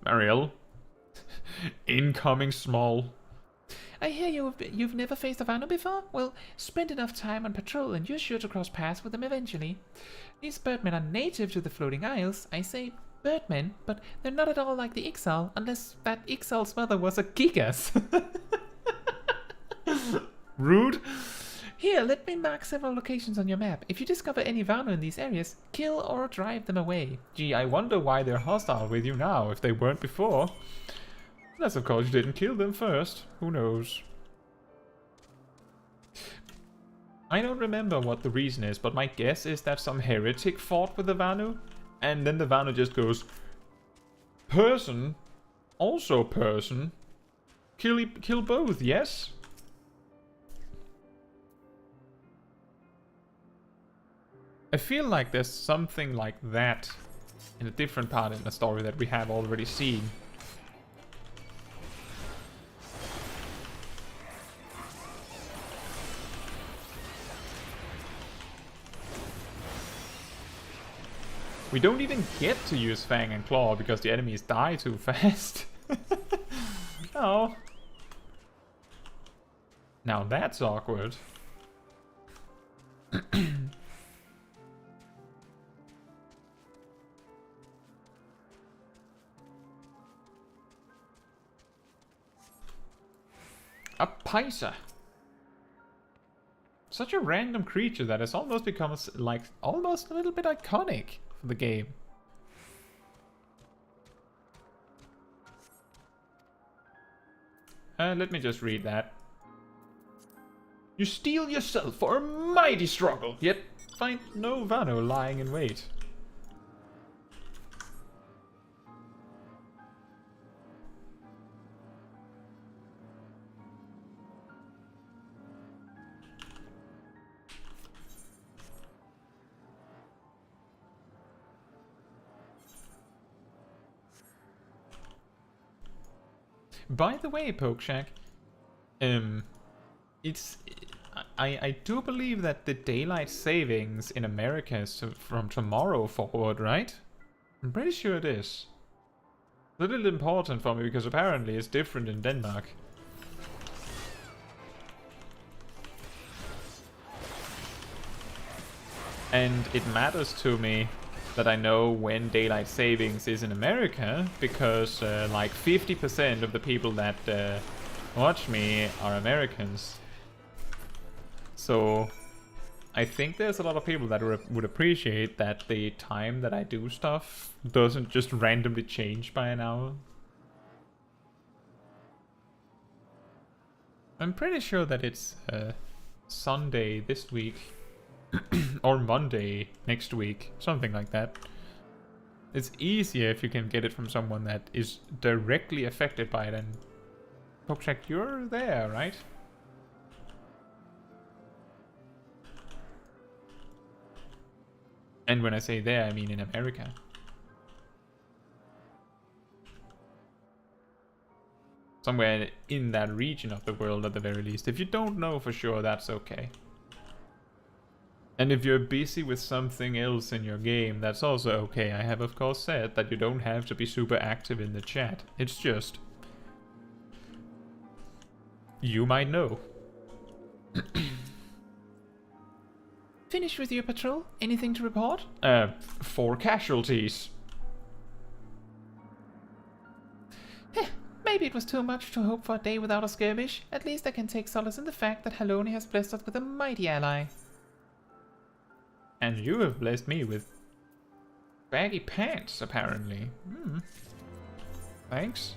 Marielle. Incoming Smol. I hear you've never faced a Vanu before? Well, spend enough time on patrol and you're sure to cross paths with them eventually. These birdmen are native to the Floating Isles. I say birdmen, but they're not at all like the Ixal, unless that Ixal's mother was a Gigas. Rude. Here, let me mark several locations on your map. If you discover any Vanu in these areas, kill or drive them away. Gee, I wonder why they're hostile with you now, if they weren't before. Unless, of course, you didn't kill them first. Who knows? I don't remember what the reason is, but my guess is that some heretic fought with the Vanu, and then the Vanu just goes, person, also person, kill both, yes? I feel like there's something like that in a different part in the story that we have already seen. We don't even get to use Fang and Claw because the enemies die too fast. Oh. Now that's awkward. A Paisa. Such a random creature that has almost become like almost a little bit iconic for the game. Let me just read that. You steel yourself for a mighty struggle, yet find no Vanu lying in wait. By the way, Pokeshack, I do believe that the daylight savings in America is from tomorrow forward, right? I'm pretty sure it is. A little important for me because apparently it's different in Denmark. And it matters to me that I know when daylight savings is in America, because like 50% of the people that watch me are Americans. So I think there's a lot of people that would appreciate that the time that I do stuff doesn't just randomly change by an hour. I'm pretty sure that it's Sunday this week. Or Monday next week, something like that. It's easier if you can get it from someone that is directly affected by it. And Pokeshack, you're there, right? And when I say there, I mean in America. Somewhere in that region of the world at the very least. If you don't know for sure, that's okay. And if you're busy with something else in your game, that's also okay. I have of course said that you don't have to be super active in the chat. It's just... you might know. Finished with your patrol? Anything to report? 4 casualties. Maybe it was too much to hope for a day without a skirmish. At least I can take solace in the fact that Haloni has blessed us with a mighty ally. And you have blessed me with baggy pants, apparently. Thanks.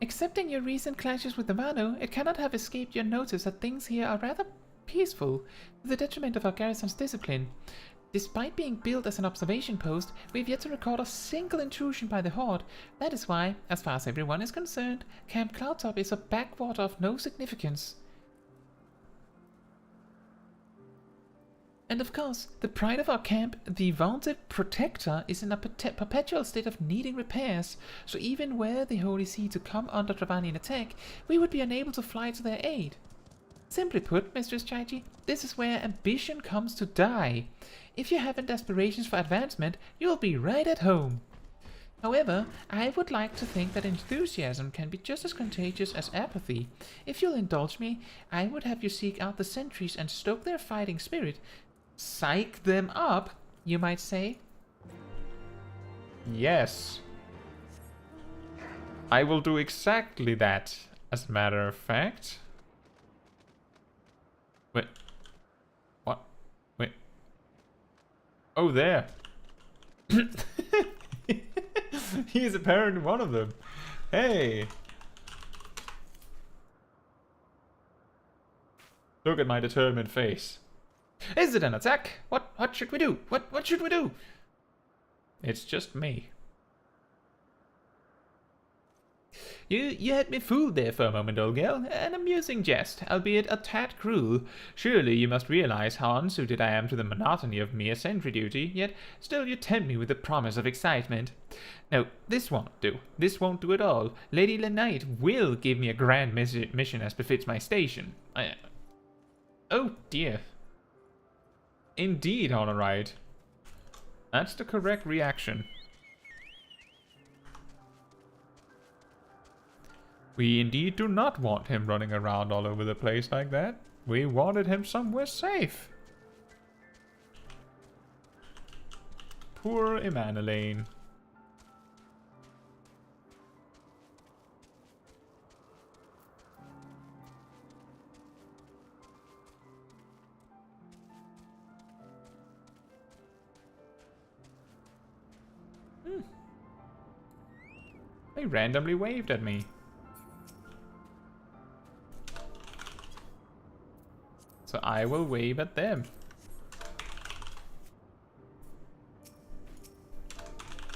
Excepting your recent clashes with the Manu, it cannot have escaped your notice that things here are rather peaceful, to the detriment of our garrison's discipline. Despite being built as an observation post, we've yet to record a single intrusion by the Horde. That is why, as far as everyone is concerned, Camp Cloudtop is a backwater of no significance. And of course, the pride of our camp, the vaunted Protector, is in a perpetual state of needing repairs, so even were the Holy See to come under Dravanian attack, we would be unable to fly to their aid. Simply put, Mistress Chaiji, this is where ambition comes to die. If you haven't aspirations for advancement, you'll be right at home. However, I would like to think that enthusiasm can be just as contagious as apathy. If you'll indulge me, I would have you seek out the sentries and stoke their fighting spirit. Psych them up, you might say. Yes. I will do exactly that, as a matter of fact. Wait. What? Wait. Oh, there. He's apparently one of them. Hey. Look at my determined face. Is it an attack? What should we do? What should we do? It's just me. You had me fooled there for a moment, old girl. An amusing jest, albeit a tad cruel. Surely you must realize how unsuited I am to the monotony of mere sentry duty, yet still you tempt me with the promise of excitement. No, this won't do. This won't do at all. Lady Lenite will give me a grand mission as befits my station. Oh dear. Indeed, Honorite. That's the correct reaction. We indeed do not want him running around all over the place like that. We wanted him somewhere safe. Poor Emanuelane. They randomly waved at me. So I will wave at them.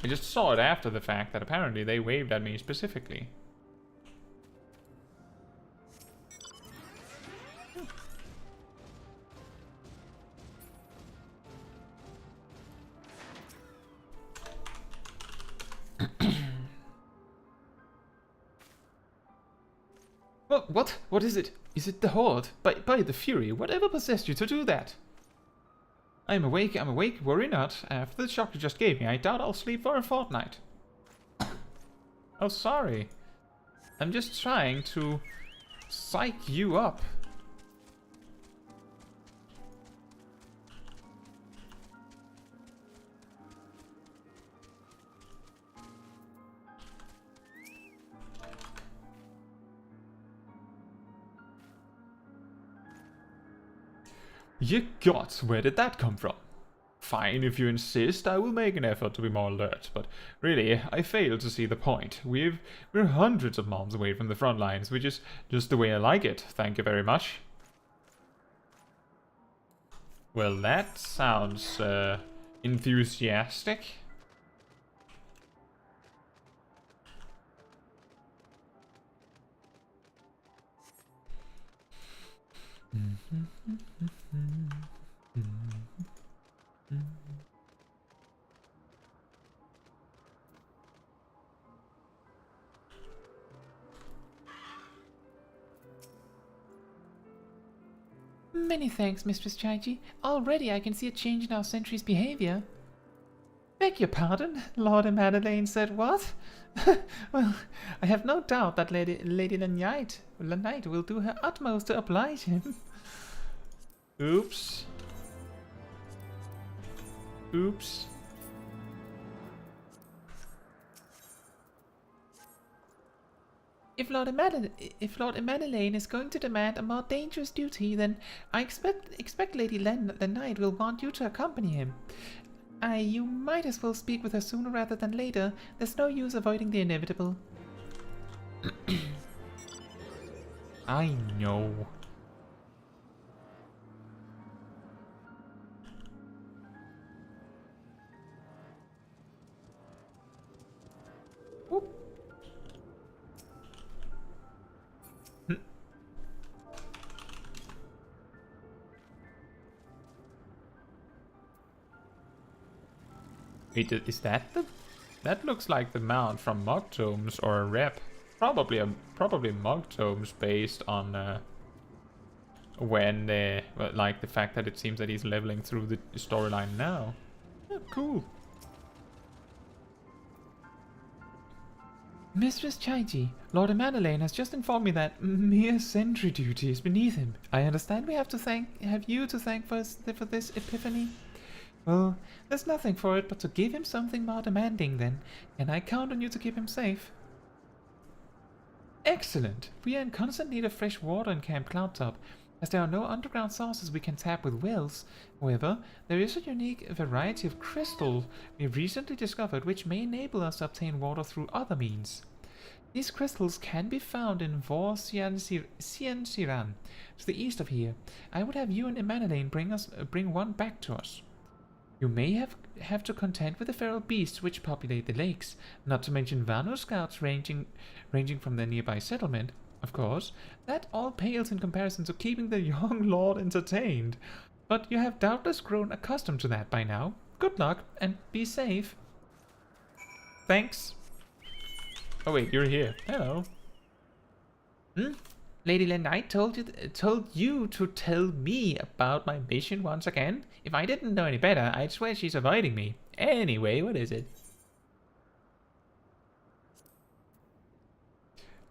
I just saw it after the fact that apparently they waved at me specifically. What is it? Is it the Horde? By the Fury, whatever possessed you to do that? I'm awake, worry not. After the shock you just gave me, I doubt I'll sleep for a fortnight. Oh, sorry. I'm just trying to psych you up. Ye gods, where did that come from? Fine, if you insist, I will make an effort to be more alert, but really, I fail to see the point. We're hundreds of miles away from the front lines, which is just the way I like it. Thank you very much. Well, that sounds enthusiastic. Many thanks, Mistress Chaiji. Already I can see a change in our sentry's behavior. Beg your pardon? Lord Madeleine said what? Well, I have no doubt that Lady Lanite will do her utmost to oblige him. Oops. Oops. If Lord Madeleine is going to demand a more dangerous duty, then I expect Lady Lanite will want you to accompany him. You might as well speak with her sooner rather than later. There's no use avoiding the inevitable. I know. Whoop. Wait, is that the... That looks like the mount from Mog Tomes or a rep. Probably Mog Tomes based on when well, like the fact that it seems that he's leveling through the storyline now. Yeah, cool. Mistress Chaiji, Lord Madeleine has just informed me that mere sentry duty is beneath him. I understand we have you to thank for this epiphany. Well, there's nothing for it but to give him something more demanding then. Can I count on you to keep him safe? Excellent! We are in constant need of fresh water in Camp Cloudtop, as there are no underground sources we can tap with wells. However, there is a unique variety of crystal we recently discovered which may enable us to obtain water through other means. These crystals can be found in Vor Siran, to the east of here. I would have you and Madeleine bring one back to us. You may have to contend with the feral beasts which populate the lakes, not to mention Vanu scouts ranging from the nearby settlement. Of course, that all pales in comparison to keeping the young lord entertained. But you have doubtless grown accustomed to that by now. Good luck, and be safe. Thanks. Oh wait, you're here. Hello. Lady Lanite told you to tell me about my mission once again? If I didn't know any better, I'd swear she's avoiding me. Anyway, what is it?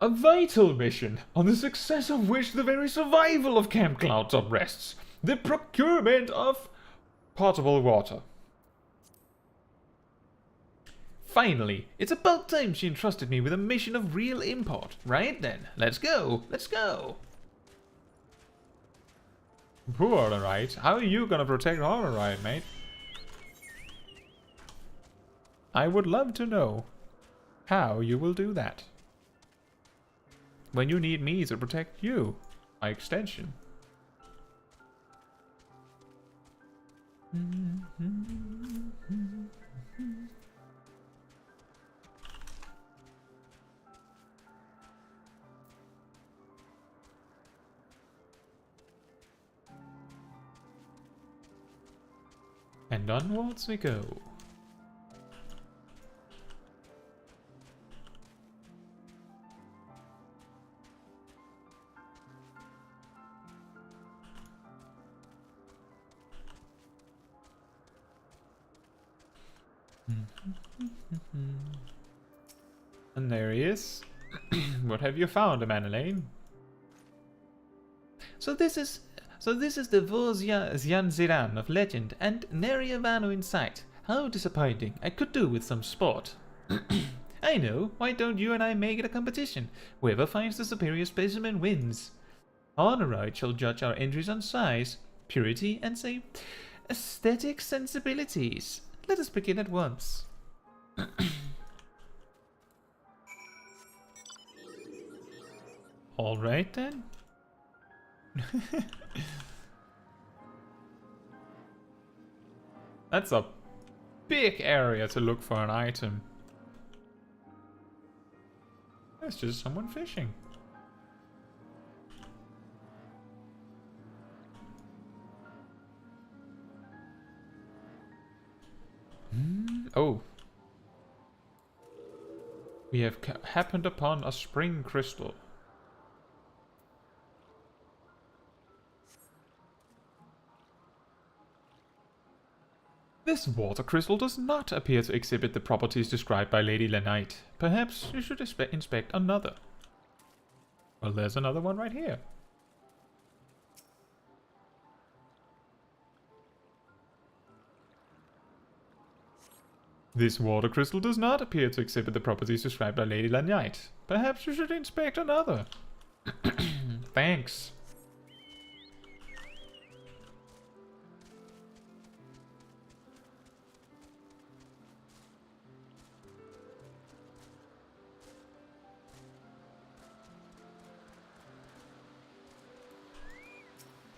A vital mission, on the success of which the very survival of Camp Cloudtop rests. The procurement of potable water. Finally, it's about time she entrusted me with a mission of real import. Right then, let's go, let's go. Alright, how are you gonna protect alright, mate? I would love to know how you will do that. When you need me to protect you, by extension. And onwards we go. And there he is. What have you found, Madeleine? So this is the Zian of legend, and nary a Vanu in sight. How disappointing. I could do with some sport. I know. Why don't you and I make it a competition? Whoever finds the superior specimen wins. Honorite shall judge our entries on size, purity, and say, aesthetic sensibilities. Let us begin at once. All right then. That's a big area to look for an item. There's just someone fishing. Oh. We have happened upon a spring crystal. This water crystal does not appear to exhibit the properties described by Lady Lenite. Perhaps you should inspect another. Well, there's another one right here. This water crystal does not appear to exhibit the properties described by Lady Lenite. Perhaps you should inspect another. Thanks.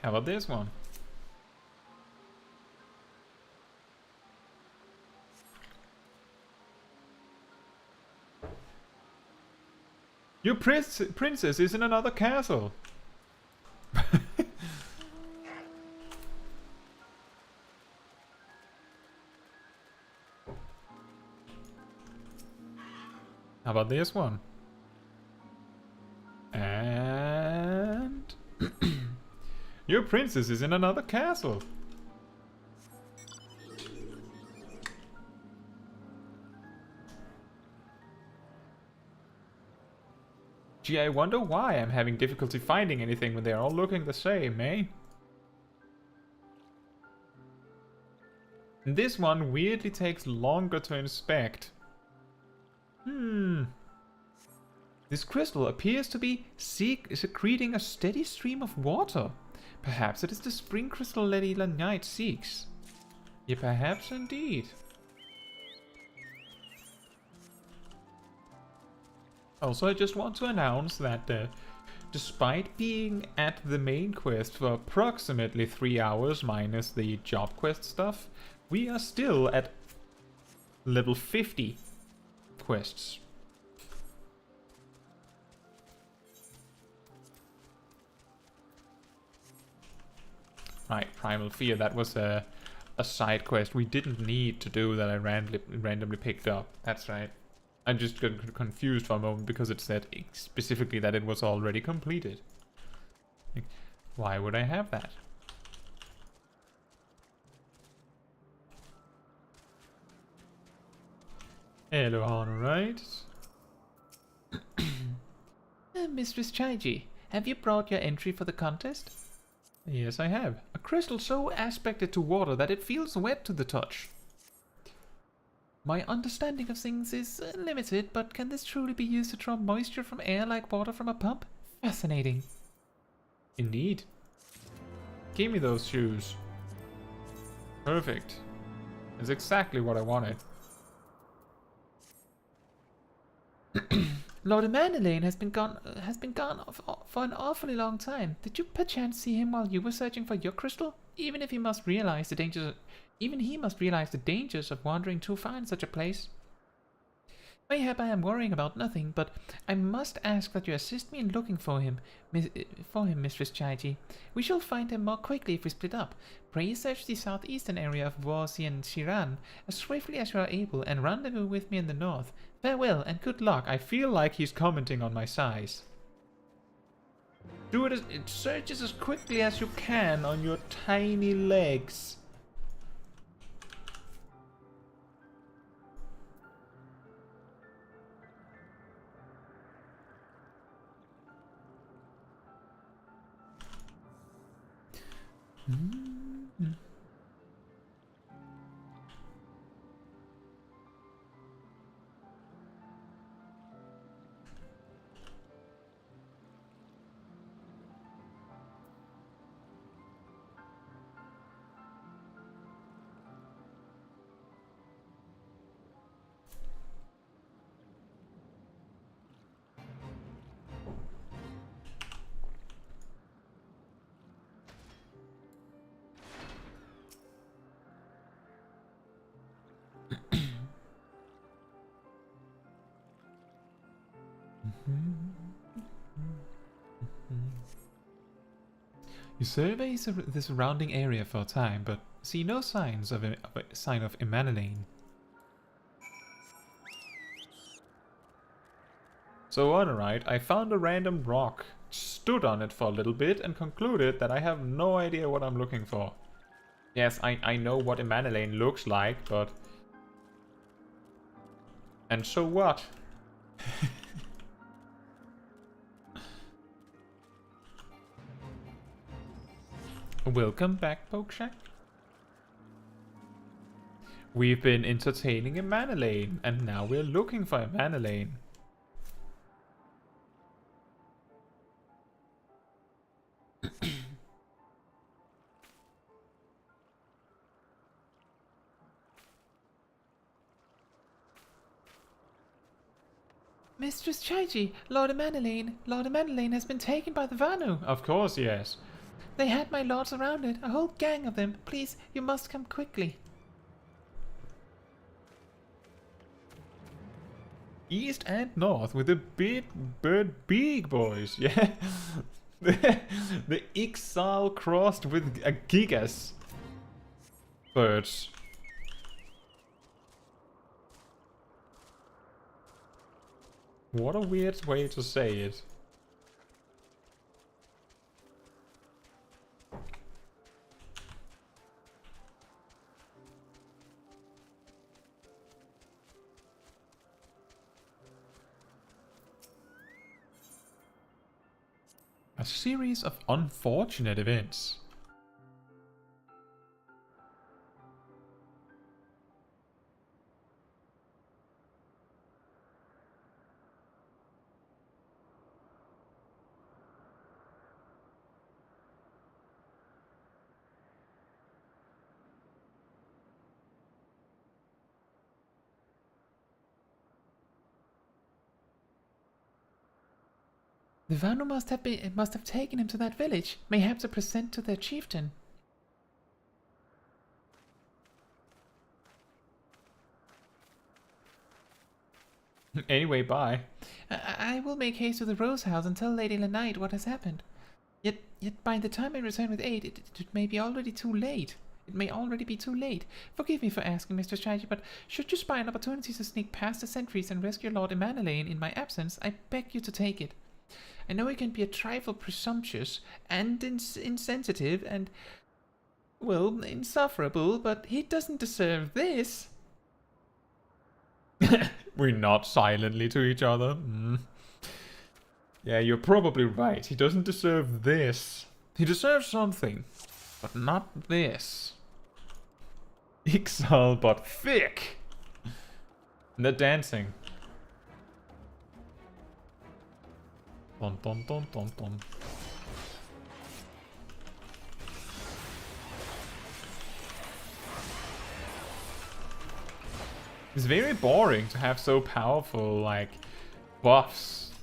How about this one? Your princess is in another castle. How about this one? And your princess is in another castle. Gee, I wonder why I'm having difficulty finding anything when they're all looking the same, eh? And this one weirdly takes longer to inspect. This crystal appears to be secreting a steady stream of water. Perhaps it is the spring crystal Lady Lenite seeks. Yeah, perhaps indeed. Also, I just want to announce that despite being at the main quest for approximately 3 hours minus the job quest stuff, we are still at level 50 quests. Right, Primal Fear, that was a side quest we didn't need to do that I randomly picked up. That's right. I just got confused for a moment because it said specifically that it was already completed. Like, why would I have that? Hello, Honor, right? Mistress Chaiji, have you brought your entry for the contest? Yes, I have. A crystal so aspected to water that it feels wet to the touch. My understanding of things is limited, but can this truly be used to draw moisture from air like water from a pump? Fascinating. Indeed. Give me those shoes. Perfect. That's exactly what I wanted. Lord Emanelane has been gone for an awfully long time. Did you perchance see him while you were searching for your crystal? Even he must realize the dangers of wandering too far in such a place. Mayhap I am worrying about nothing, but I must ask that you assist me in looking for him, Mistress Chaiji. We shall find him more quickly if we split up. Pray search the southeastern area of Warsian Shiran as swiftly as you are able, and rendezvous with me in the north. Farewell and good luck. I feel like he's commenting on my size. Do it searches as quickly as you can on your tiny legs. You survey the surrounding area for a time, but see no signs of a sign of Emanelane. So alright, I found a random rock, stood on it for a little bit, and concluded that I have no idea what I'm looking for. Yes, I know what a mana lane looks like, but... And so what? Welcome back, Pokeshack. We've been entertaining a mana lane, and now we're looking for a mana lane. Mistress Chaiji, Lord Manolane has been taken by the Vanu. Of course, yes. They had my lord surrounded, a whole gang of them. Please, you must come quickly. East and north with the big boys, yeah. the Ixal crossed with a Gigas birds. What a weird way to say it. A series of unfortunate events. The Vanu must have taken him to that village, mayhaps to present to their chieftain. Anyway, bye. I will make haste to the Rose House and tell Lady Lenite what has happened. Yet by the time I return with aid, it may be already too late. It may already be too late. Forgive me for asking, Mr. Chaiji, but should you spy an opportunity to sneak past the sentries and rescue Lord Manolane in my absence, I beg you to take it. I know he can be a trifle presumptuous and insensitive and, well, insufferable, but he doesn't deserve this. We nod silently to each other. Yeah, you're probably right. He doesn't deserve this. He deserves something, but not this. Ixal, but thick. And they're dancing. Dun, dun, dun, dun, dun. It's very boring to have so powerful, like, buffs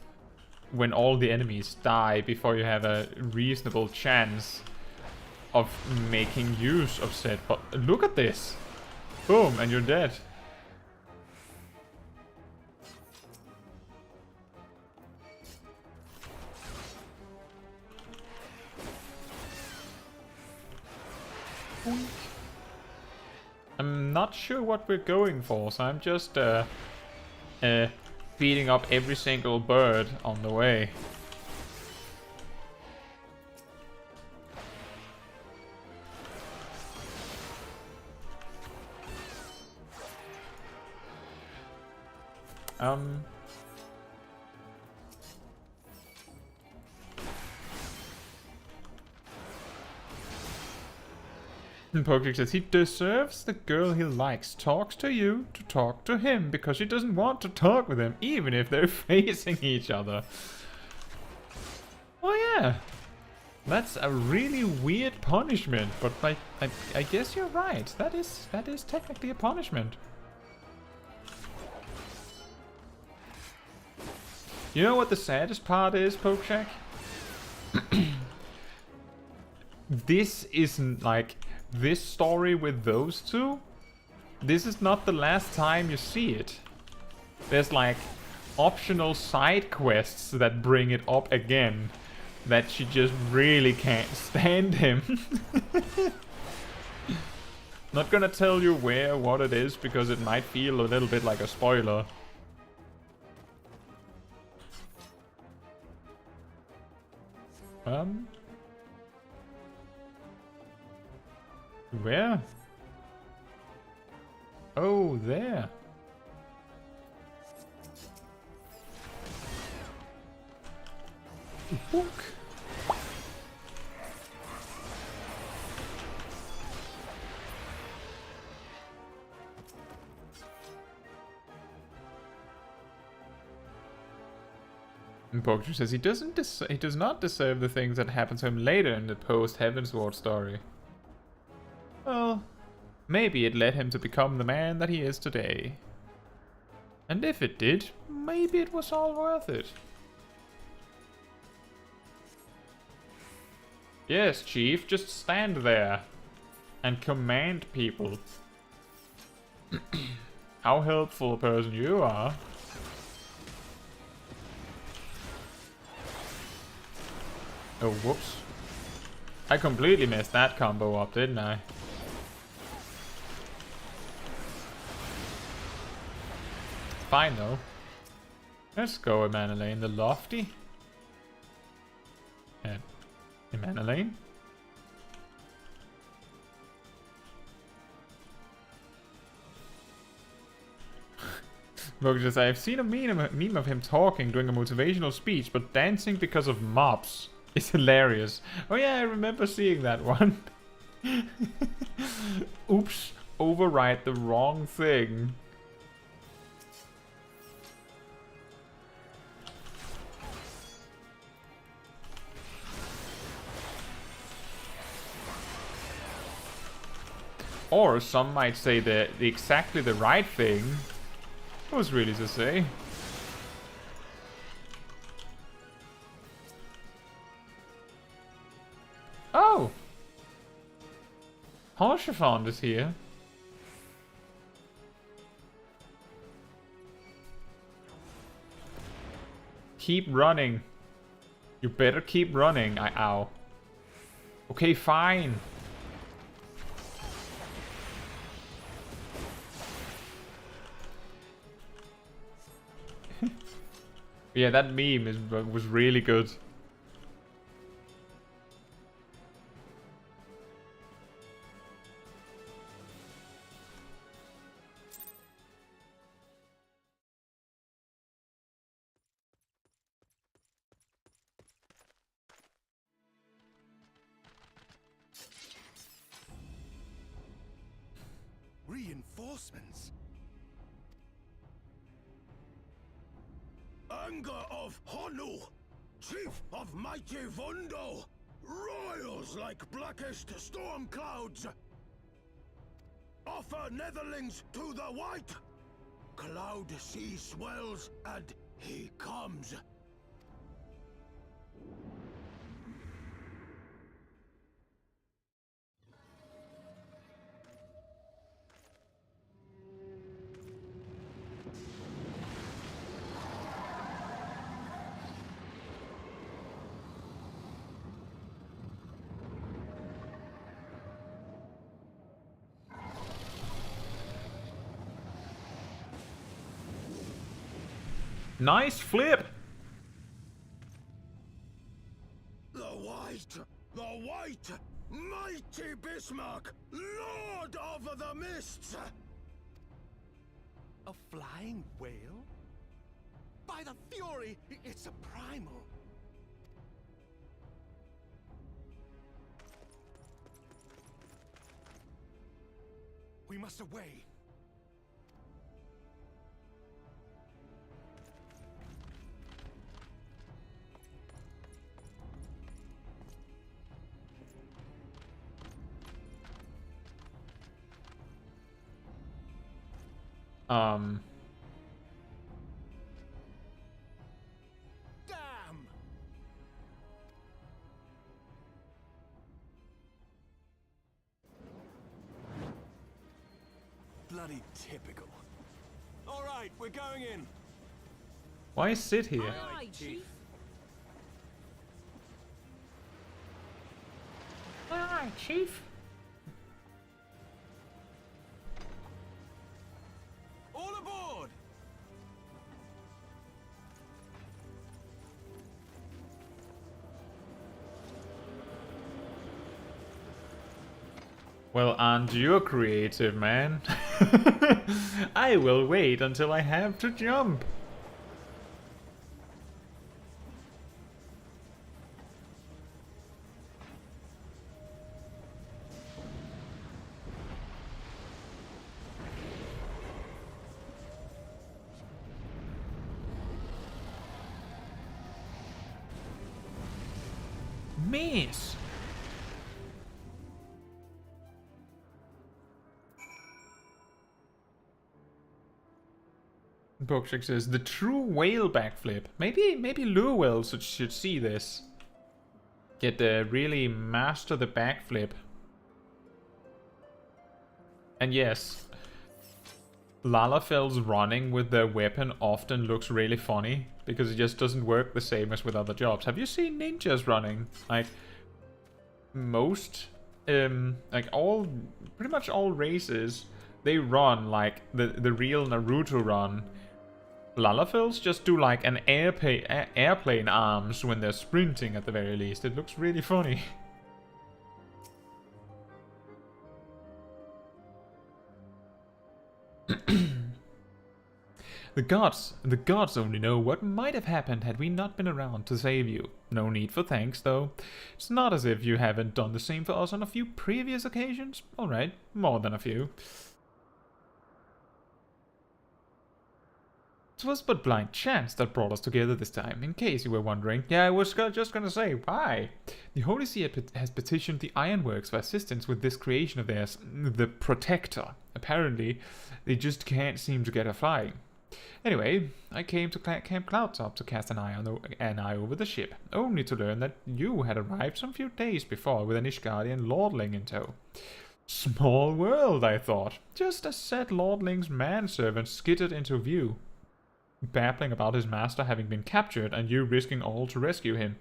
when all the enemies die before you have a reasonable chance of making use of said. But look at this! Boom, and you're dead. I'm not sure what we're going for, so I'm just beating up every single bird on the way. Pokey says he deserves the girl he likes, talks to you to talk to him because she doesn't want to talk with him even if they're facing each other. Oh yeah, that's a really weird punishment, but I guess you're right. That is technically a punishment. You know what the saddest part is, Pokeshack? This isn't like this story with those two. This is not the last time you see it. There's like optional side quests that bring it up again. That she just really can't stand him. Not gonna tell you what it is because it might feel a little bit like a spoiler. Where? Oh, there. Book. And Pokju says he does not deserve the things that happen to him later in the post Heavensward story. Well, maybe it led him to become the man that he is today. And if it did, maybe it was all worth it. Yes, Chief, just stand there and command people. How helpful a person you are. Oh, whoops. I completely messed that combo up, didn't I? Fine, though. Let's go, Emanelane the Lofty. And Emanelane? Look, I've seen a meme of him talking during a motivational speech, but dancing because of mobs. It's hilarious. Oh yeah, I remember seeing that one. Oops, overwrite the wrong thing. Or some might say exactly the right thing. Who's really to say? Oh! Harshafond is here. Keep running. You better keep running. Ow. Okay, fine. Yeah, that meme was really good. Reinforcements? Anger of Honu, chief of mighty Vundo, royals like blackest storm clouds. Offer netherlings to the white. Cloud sea swells and he comes. Nice flip! The white, mighty Bismarck, lord of the mists! A flying whale? By the fury, it's a primal. We must away. Damn! Bloody typical. All right, we're going in. Why sit here? Aye, Chief. Aye, Chief. All aboard! Well, aren't you creative, man? I will wait until I have to jump. Miss! Bookcheck says the true whale backflip. Maybe Luwell should see this. Get really master the backflip. And yes, Lalafel's running with their weapon often looks really funny because it just doesn't work the same as with other jobs. Have you seen ninjas running? Like most, like pretty much all races, they run like the real Naruto run. Lalafels just do like an airplane arms when they're sprinting at the very least. It looks really funny. The gods only know what might have happened had we not been around to save you. No need for thanks, though. It's not as if you haven't done the same for us on a few previous occasions. Alright, more than a few. It was but blind chance that brought us together this time, in case you were wondering. Yeah, I was just gonna say, why? The Holy See has petitioned the Ironworks for assistance with this creation of theirs, the Protector. Apparently, they just can't seem to get her flying. Anyway, I came to Camp Cloudtop to cast an eye over the ship, only to learn that you had arrived some few days before with an Ishgardian lordling in tow. Small world, I thought. Just as said lordling's manservant skidded into view, babbling about his master having been captured and you risking all to rescue him.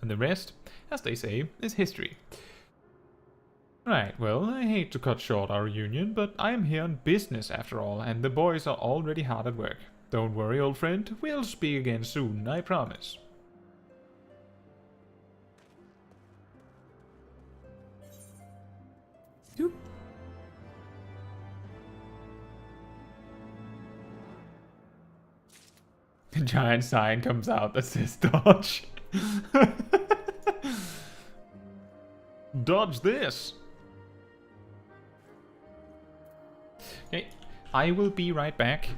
And the rest, as they say, is history. Right, well, I hate to cut short our reunion, but I am here on business after all, and the boys are already hard at work. Don't worry, old friend, we'll speak again soon, I promise. Doop. A giant sign comes out that says dodge. Dodge this. Okay, I will be right back.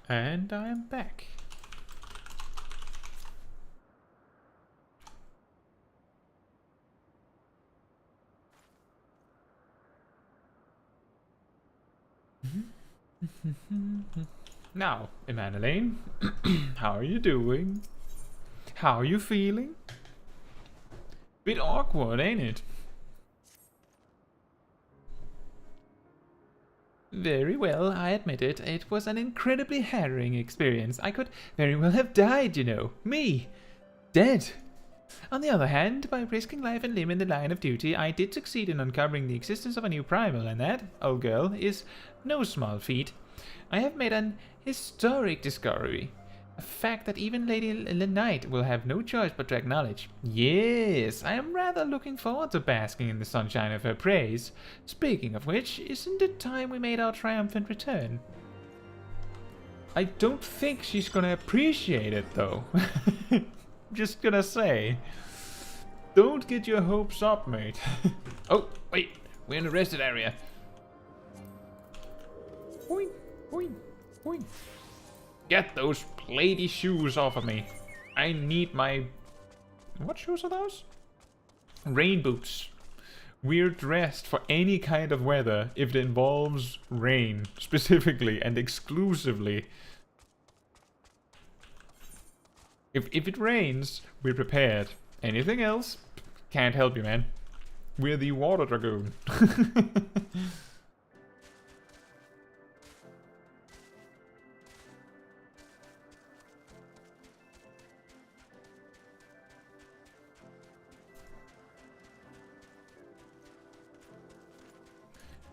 And I am back. Now, Emanuele, how are you doing? How are you feeling? Bit awkward, ain't it? Very well, I admit it. It was an incredibly harrowing experience. I could very well have died, you know. Me. Dead. On the other hand, by risking life and limb in the line of duty, I did succeed in uncovering the existence of a new primal, and that, old girl, is no small feat. I have made an historic discovery. A fact that even Lady Knight will have no choice but to acknowledge. Yes, I am rather looking forward to basking in the sunshine of her praise. Speaking of which, isn't it time we made our triumphant return? I don't think she's gonna appreciate it, though. Just gonna say. Don't get your hopes up, mate. Oh, wait, we're in the rested area. Boing, boing, boing. Get those platy shoes off of me. I need my... What shoes are those? Rain boots. We're dressed for any kind of weather if it involves rain, specifically and exclusively. If it rains, we're prepared. Anything else? Can't help you, man. We're the Water Dragoon.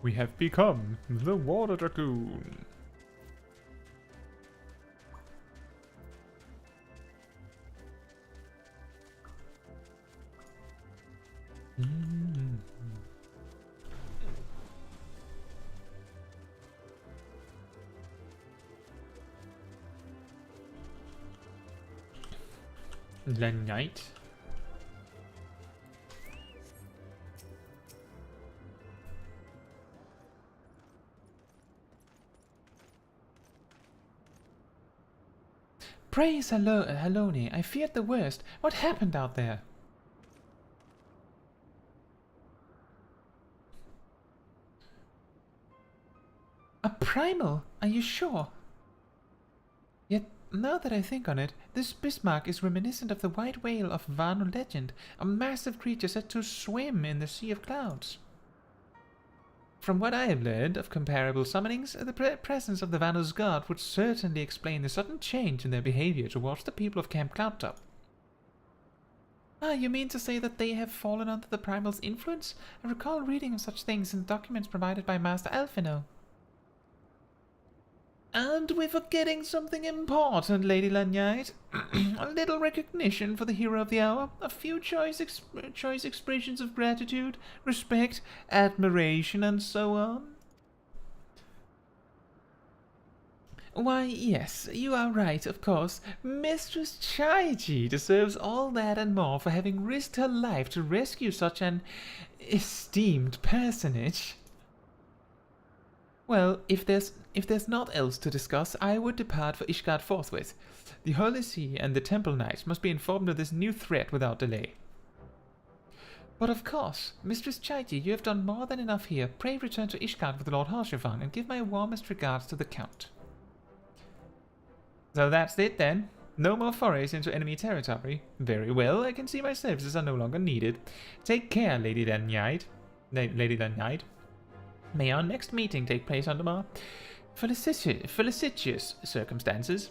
We have become the Water Dragoon. The night. Praise Halone, I feared the worst. What happened out there? A primal? Are you sure? Yet, now that I think on it, this Bismarck is reminiscent of the white whale of Vanu legend, a massive creature said to swim in the sea of clouds. From what I have learned of comparable summonings, the presence of the Vanu's god would certainly explain the sudden change in their behavior towards the people of Camp Cloudtop. Ah, you mean to say that they have fallen under the primal's influence? I recall reading of such things in documents provided by Master Alphino. And we're forgetting something important, Lady Lanyite. A little recognition for the hero of the hour, a few choice expressions of gratitude, respect, admiration, and so on. Why, yes, you are right, of course. Mistress Chaiji deserves all that and more for having risked her life to rescue such an esteemed personage. Well, if there's naught else to discuss, I would depart for Ishgard forthwith. The Holy See and the Temple Knights must be informed of this new threat without delay. But of course, Mistress Chaiji, you have done more than enough here. Pray return to Ishgard with Lord Harshavan and give my warmest regards to the Count. So that's it then. No more forays into enemy territory. Very well, I can see my services are no longer needed. Take care, Lady Lanyite. May our next meeting take place under more felicitous circumstances.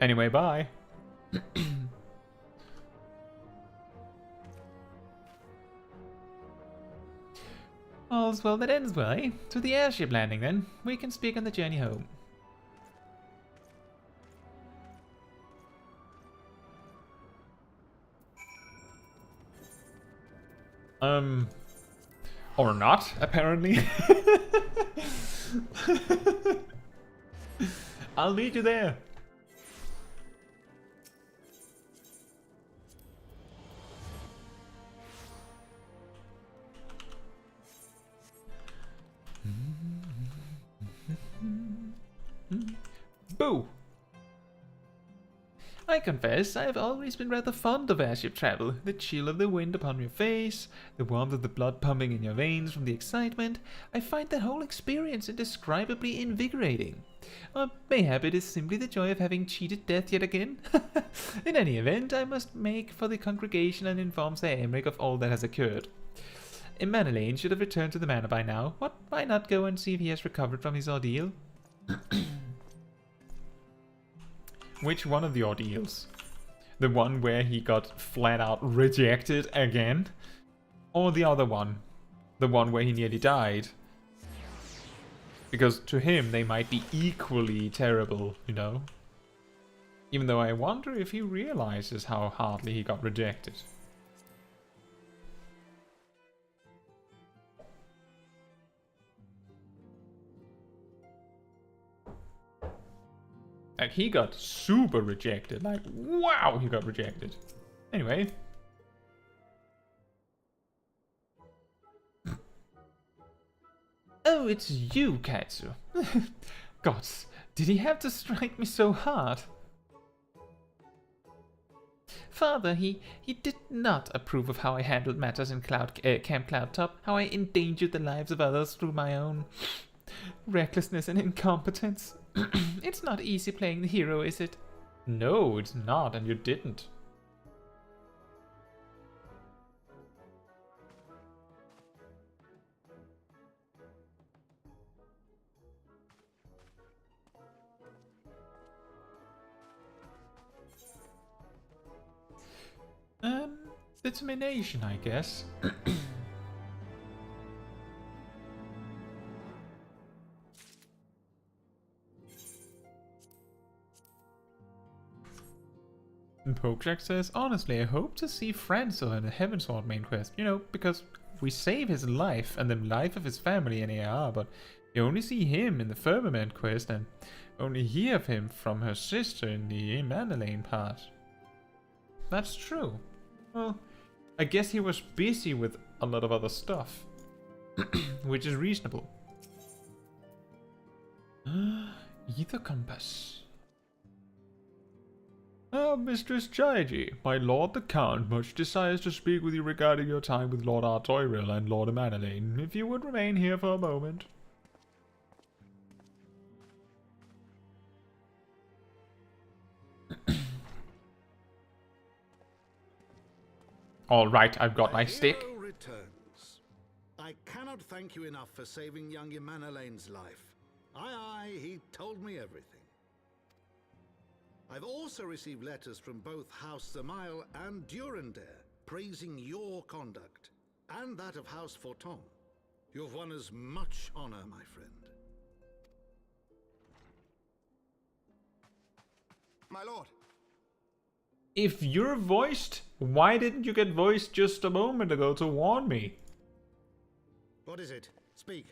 Anyway, bye. All's well that ends well, eh? To the airship landing then. We can speak on the journey home. Or not, apparently. I'll meet you there. I confess, I have always been rather fond of airship travel. The chill of the wind upon your face, the warmth of the blood pumping in your veins from the excitement. I find the whole experience indescribably invigorating. Or mayhap it is simply the joy of having cheated death yet again. In any event, I must make for the congregation and inform Sir Emmerich of all that has occurred. Manolane should have returned to the manor by now. Why not go and see if he has recovered from his ordeal? Which one of the ordeals? The one where he got flat out rejected again? Or the other one? The one where he nearly died? Because to him they might be equally terrible, you know? Even though I wonder if he realizes how hardly he got rejected. Like, he got super rejected. Like, wow, he got rejected. Anyway. Oh, it's you, Caetsu. Gods, did he have to strike me so hard? Father, he did not approve of how I handled matters in Camp Cloudtop, how I endangered the lives of others through my own recklessness and incompetence. It's not easy playing the hero, is it? No, it's not, and you didn't. Determination, I guess. Pokjack says, honestly, I hope to see Franzo in the Heavensward main quest. You know, because we save his life and the life of his family in AR, but you only see him in the Firmament quest and only hear of him from her sister in the Manolane part. That's true. Well, I guess he was busy with a lot of other stuff, which is reasonable. Ether Compass. Ah, Mistress Chaiji, my lord the Count much desires to speak with you regarding your time with Lord Artoyril and Lord Manolane. If you would remain here for a moment. Alright, I've got my stick. Returns. I cannot thank you enough for saving young Manolane's life. Aye, he told me everything. I've also received letters from both House Zamail and Durandare praising your conduct, and that of House Forton. You've won us much honor, my friend. My lord. If you're voiced, why didn't you get voiced just a moment ago to warn me? What is it? Speak.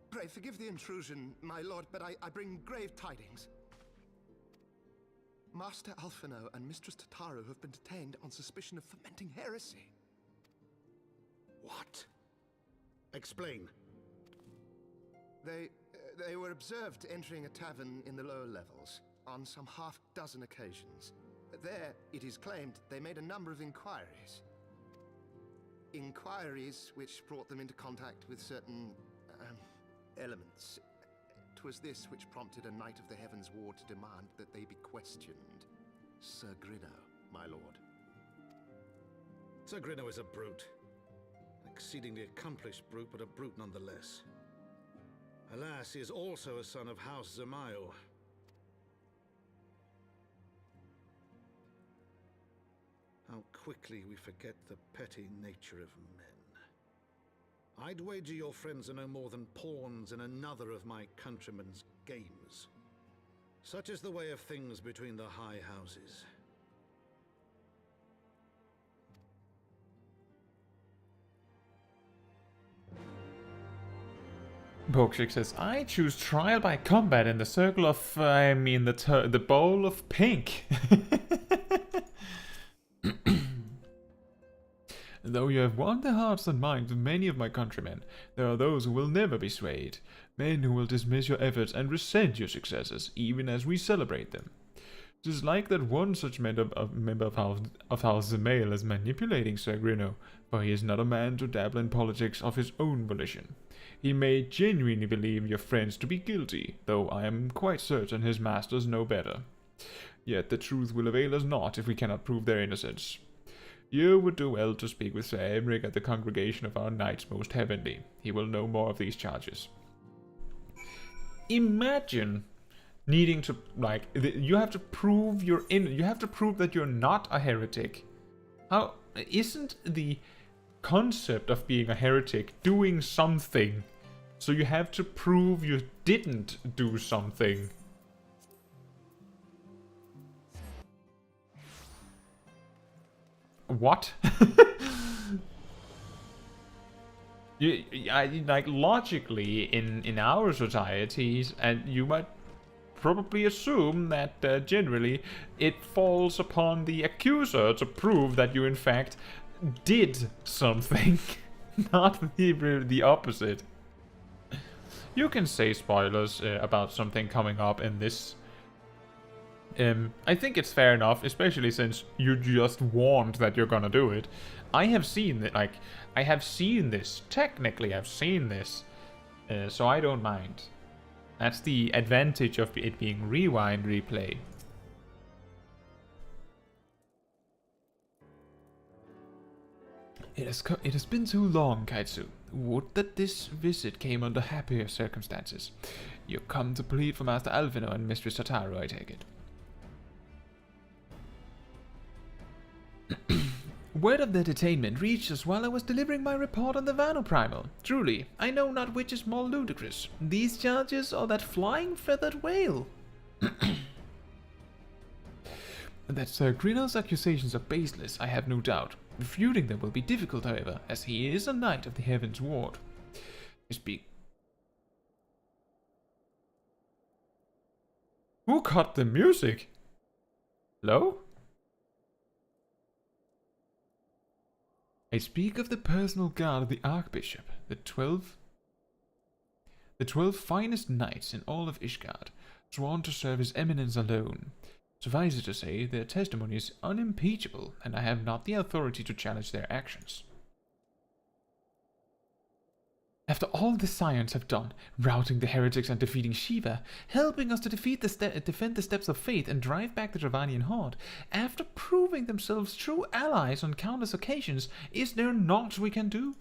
Pray forgive the intrusion, my lord, but I bring grave tidings. Master Alphino and Mistress Tataru have been detained on suspicion of fomenting heresy. What? Explain. They were observed entering a tavern in the lower levels on some half-dozen occasions. There, it is claimed, they made a number of inquiries. Inquiries which brought them into contact with certain elements. 'Twas this which prompted a Knight of the Heavensward to demand that they be questioned. Sir Grinno, my lord. Sir Grinno is a brute. Exceedingly accomplished brute, but a brute nonetheless. Alas, he is also a son of House Zamail. How quickly we forget the petty nature of men. I'd wager your friends are no more than pawns in another of my countrymen's games. Such is the way of things between the high houses. Pokjack says, I choose trial by combat in the circle of, the bowl of pink. Though you have won the hearts and minds of many of my countrymen, there are those who will never be swayed, men who will dismiss your efforts and resent your successes, even as we celebrate them. It is like that one such member of House Zemail is manipulating Sir Grino, for he is not a man to dabble in politics of his own volition. He may genuinely believe your friends to be guilty, though I am quite certain his masters know better. Yet the truth will avail us not if we cannot prove their innocence. You would do well to speak with Sir Emeric at the congregation of our Knights Most Heavenly. He will know more of these charges. Imagine needing to, like, you have to prove you have to prove that you're not a heretic. How isn't the concept of being a heretic doing something? So you have to prove you didn't do something. What? Like logically in our societies, and you might probably assume that generally it falls upon the accuser to prove that you in fact did something, not the opposite. You can say spoilers about something coming up in this. I think it's fair enough, especially since you just warned that you're gonna do it. I have seen it, like, I have seen this. Technically, I've seen this. So I don't mind. That's the advantage of it being rewind replay. It has been too long, Caetsu. Would that this visit came under happier circumstances. You come to plead for Master Alphino and Mistress Tataru, I take it. Word of their detainment reached us while I was delivering my report on the Vanoprimal. Truly, I know not which is more ludicrous, these charges or that flying feathered whale. That Sir Grino's accusations are baseless, I have no doubt. Refuting them will be difficult, however, as he is a knight of the Heavensward. Who cut the music? Hello? I speak of the personal guard of the Archbishop, the 12 finest knights in all of Ishgard, sworn to serve His Eminence alone. Suffice it to say, their testimony is unimpeachable, and I have not the authority to challenge their actions. After all the Scions have done, routing the heretics and defeating Shiva, helping us to defend the steps of faith and drive back the Dravanian horde, after proving themselves true allies on countless occasions, is there naught we can do?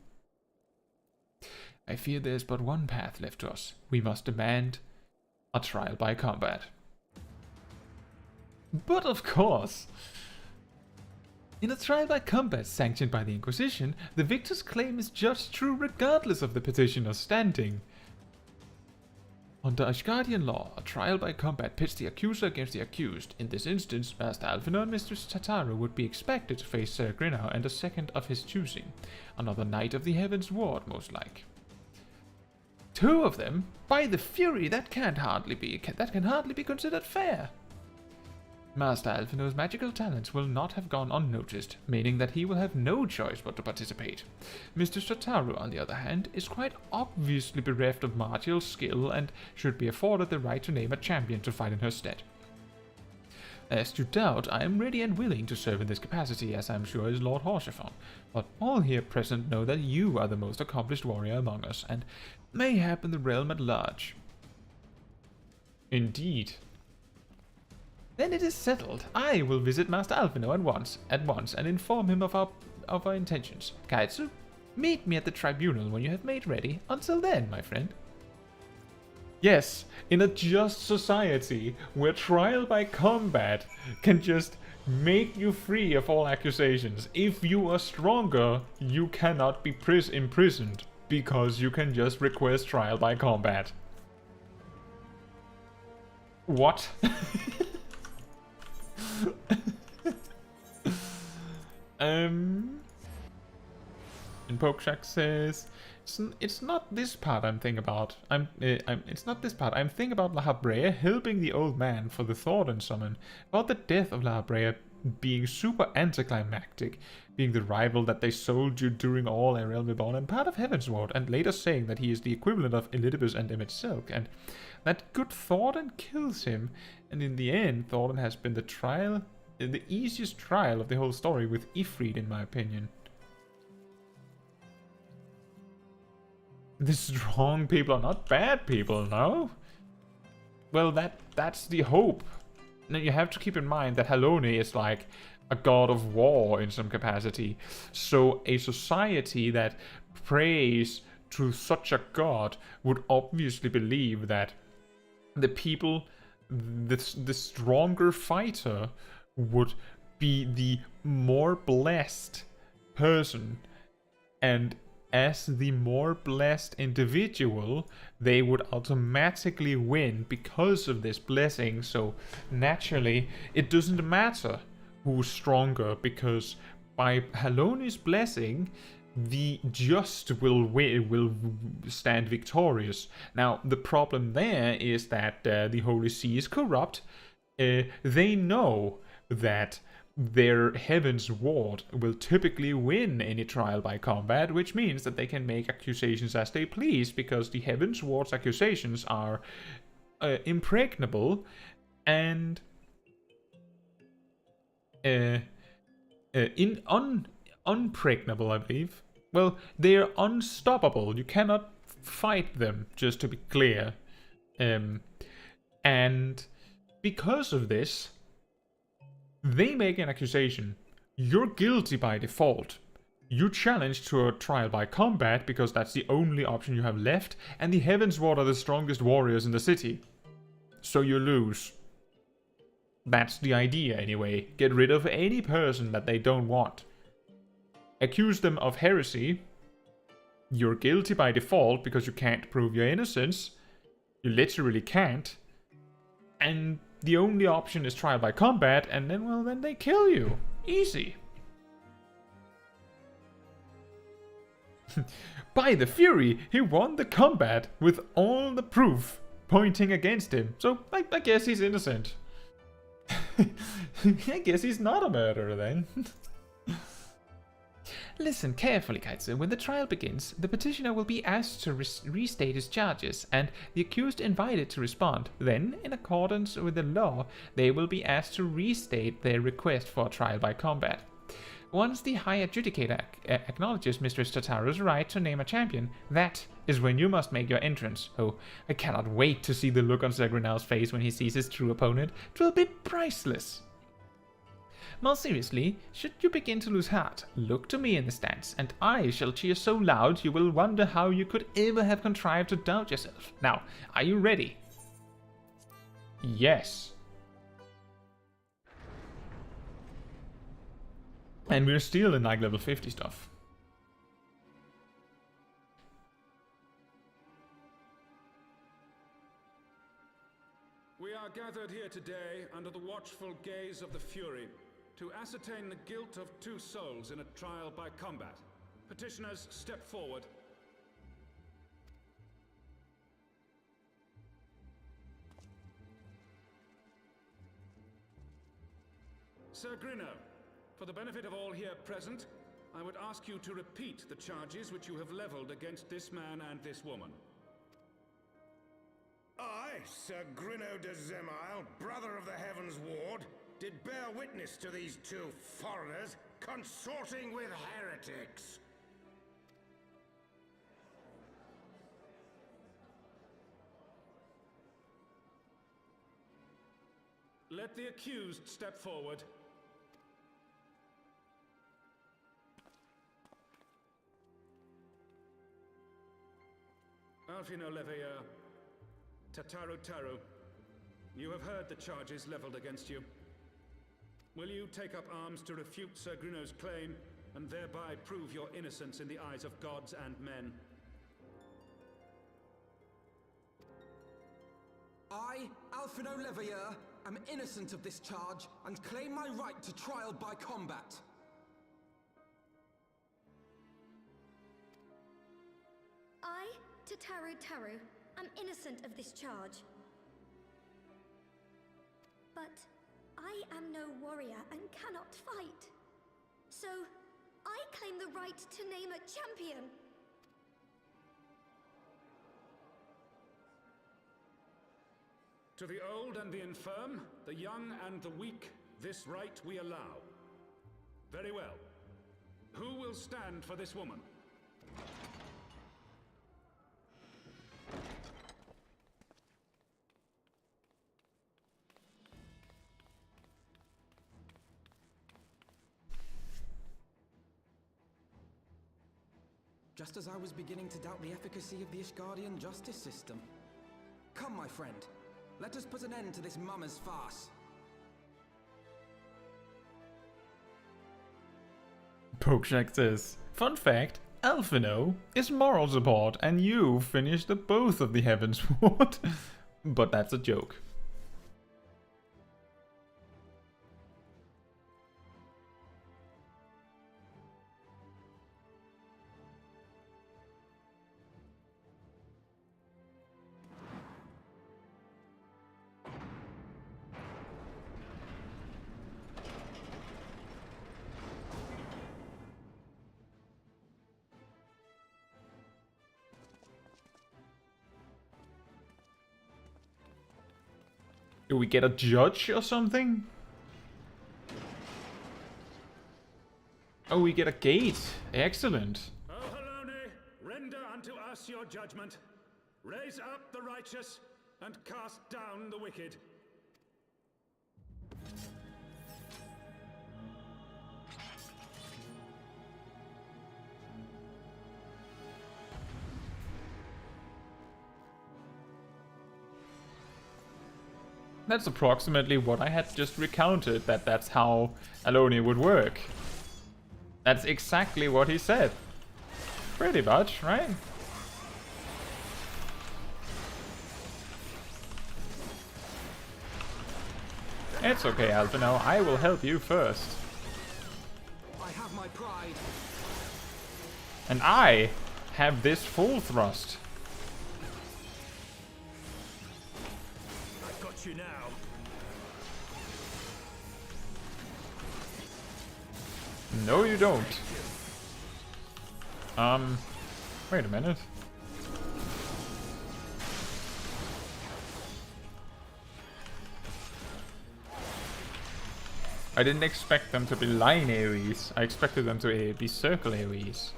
I fear there's but one path left to us. We must demand a trial by combat. But of course! In a trial by combat sanctioned by the Inquisition, the victor's claim is judged true regardless of the petitioner's standing. Under Ishgardian law, a trial by combat pits the accuser against the accused. In this instance, Master Alphino and Mistress Tataru would be expected to face Sir Grino and a second of his choosing, another knight of the Heavensward, most like. Two of them? By the Fury, that can hardly be considered fair. Master Alphino's magical talents will not have gone unnoticed, meaning that he will have no choice but to participate. Mr. Tataru, on the other hand, is quite obviously bereft of martial skill and should be afforded the right to name a champion to fight in her stead. Lest you doubt, I am ready and willing to serve in this capacity, as I am sure is Lord Horsefon, but all here present know that you are the most accomplished warrior among us, and mayhap in the realm at large. Indeed. Then it is settled. I will visit Master Alphino at once and inform him of our intentions. Caetsu, meet me at the tribunal when you have made ready. Until then, my friend. Yes, in a just society where trial by combat can just make you free of all accusations. If you are stronger, you cannot be imprisoned because you can just request trial by combat. What? And Pokeshak says, it's not this part I'm thinking about. It's not this part. I'm thinking about La Habrea helping the old man for the Thornton summon. About the death of La Habrea being super anticlimactic, being the rival that they sold you during all A Realm Reborn and part of Heavensward, and later saying that he is the equivalent of Elidibus and Emmett Silk, and that good Thornton kills him, And in the end, Thornton has been the easiest trial of the whole story with Ifrit, in my opinion. The strong people are not bad people, no? Well, that's the hope. Now you have to keep in mind that Halone is like a god of war in some capacity. So a society that prays to such a god would obviously believe that the people, the stronger fighter would be the more blessed person, and as the more blessed individual, they would automatically win because of this blessing. So naturally, it doesn't matter who's stronger, because by Halone's blessing, the just will stand victorious. Now, the problem there is that the Holy See is corrupt. They know that their Heavensward will typically win any trial by combat, which means that they can make accusations as they please, because the Heavensward's accusations are impregnable and unpregnable, I believe. Well, they're unstoppable. You cannot fight them, just to be clear. And because of this, they make an accusation. You're guilty by default. You challenge to a trial by combat because that's the only option you have left, and the Heavensward are the strongest warriors in the city. So you lose. That's the idea anyway. Get rid of any person that they don't want. Accuse them of heresy. You're guilty by default because you can't prove your innocence. You literally can't. And the only option is trial by combat, and then, well, then they kill you. Easy. By the Fury, he won the combat with all the proof pointing against him. So I guess he's innocent. I guess he's not a murderer then. Listen carefully, Caetsu. When the trial begins, the petitioner will be asked to restate his charges, and the accused invited to respond. Then, in accordance with the law, they will be asked to restate their request for a trial by combat. Once the High Adjudicator acknowledges Mistress Tataru's right to name a champion, that is when you must make your entrance. Oh, I cannot wait to see the look on Sir Grinnell's face when he sees his true opponent. It will be priceless. More seriously, should you begin to lose heart, look to me in the stands, and I shall cheer so loud you will wonder how you could ever have contrived to doubt yourself. Now, are you ready? Yes. And we're still in like level 50 stuff. We are gathered here today under the watchful gaze of the Fury to ascertain the guilt of 2 souls in a trial by combat. Petitioners, step forward. Sir Grinno, for the benefit of all here present, I would ask you to repeat the charges which you have leveled against this man and this woman. I, Sir Grinno de Zemile, brother of the Heavensward, did bear witness to these 2 foreigners consorting with heretics. Let the accused step forward. Alfino Leveilleur, Tataru Taru, you have heard the charges leveled against you. Will you take up arms to refute Sir Grinno's claim, and thereby prove your innocence in the eyes of gods and men? I, Alfino Leveilleur, am innocent of this charge and claim my right to trial by combat. I, Tataru Taru, am innocent of this charge. But I am no warrior and cannot fight. So, I claim the right to name a champion. To the old and the infirm, the young and the weak, this right we allow. Very well. Who will stand for this woman? Just as I was beginning to doubt the efficacy of the Ishgardian justice system. Come, my friend. Let us put an end to this mummer's farce. Pokeshak says, fun fact, Alphino is moral support and you finished both of the Heavensward. But that's a joke. Do we get a judge or something? Oh, we get a gate. Excellent. O Halone, render unto us your judgment. Raise up the righteous and cast down the wicked. That's approximately what I had just recounted, that's how Alone would work. That's exactly what he said. Pretty much, right? It's okay, Alphino. I will help you first. I have my pride. And I have this full thrust. I've got you now. No, you don't. Wait a minute. I didn't expect them to be line AoEs. I expected them to be circle AoEs.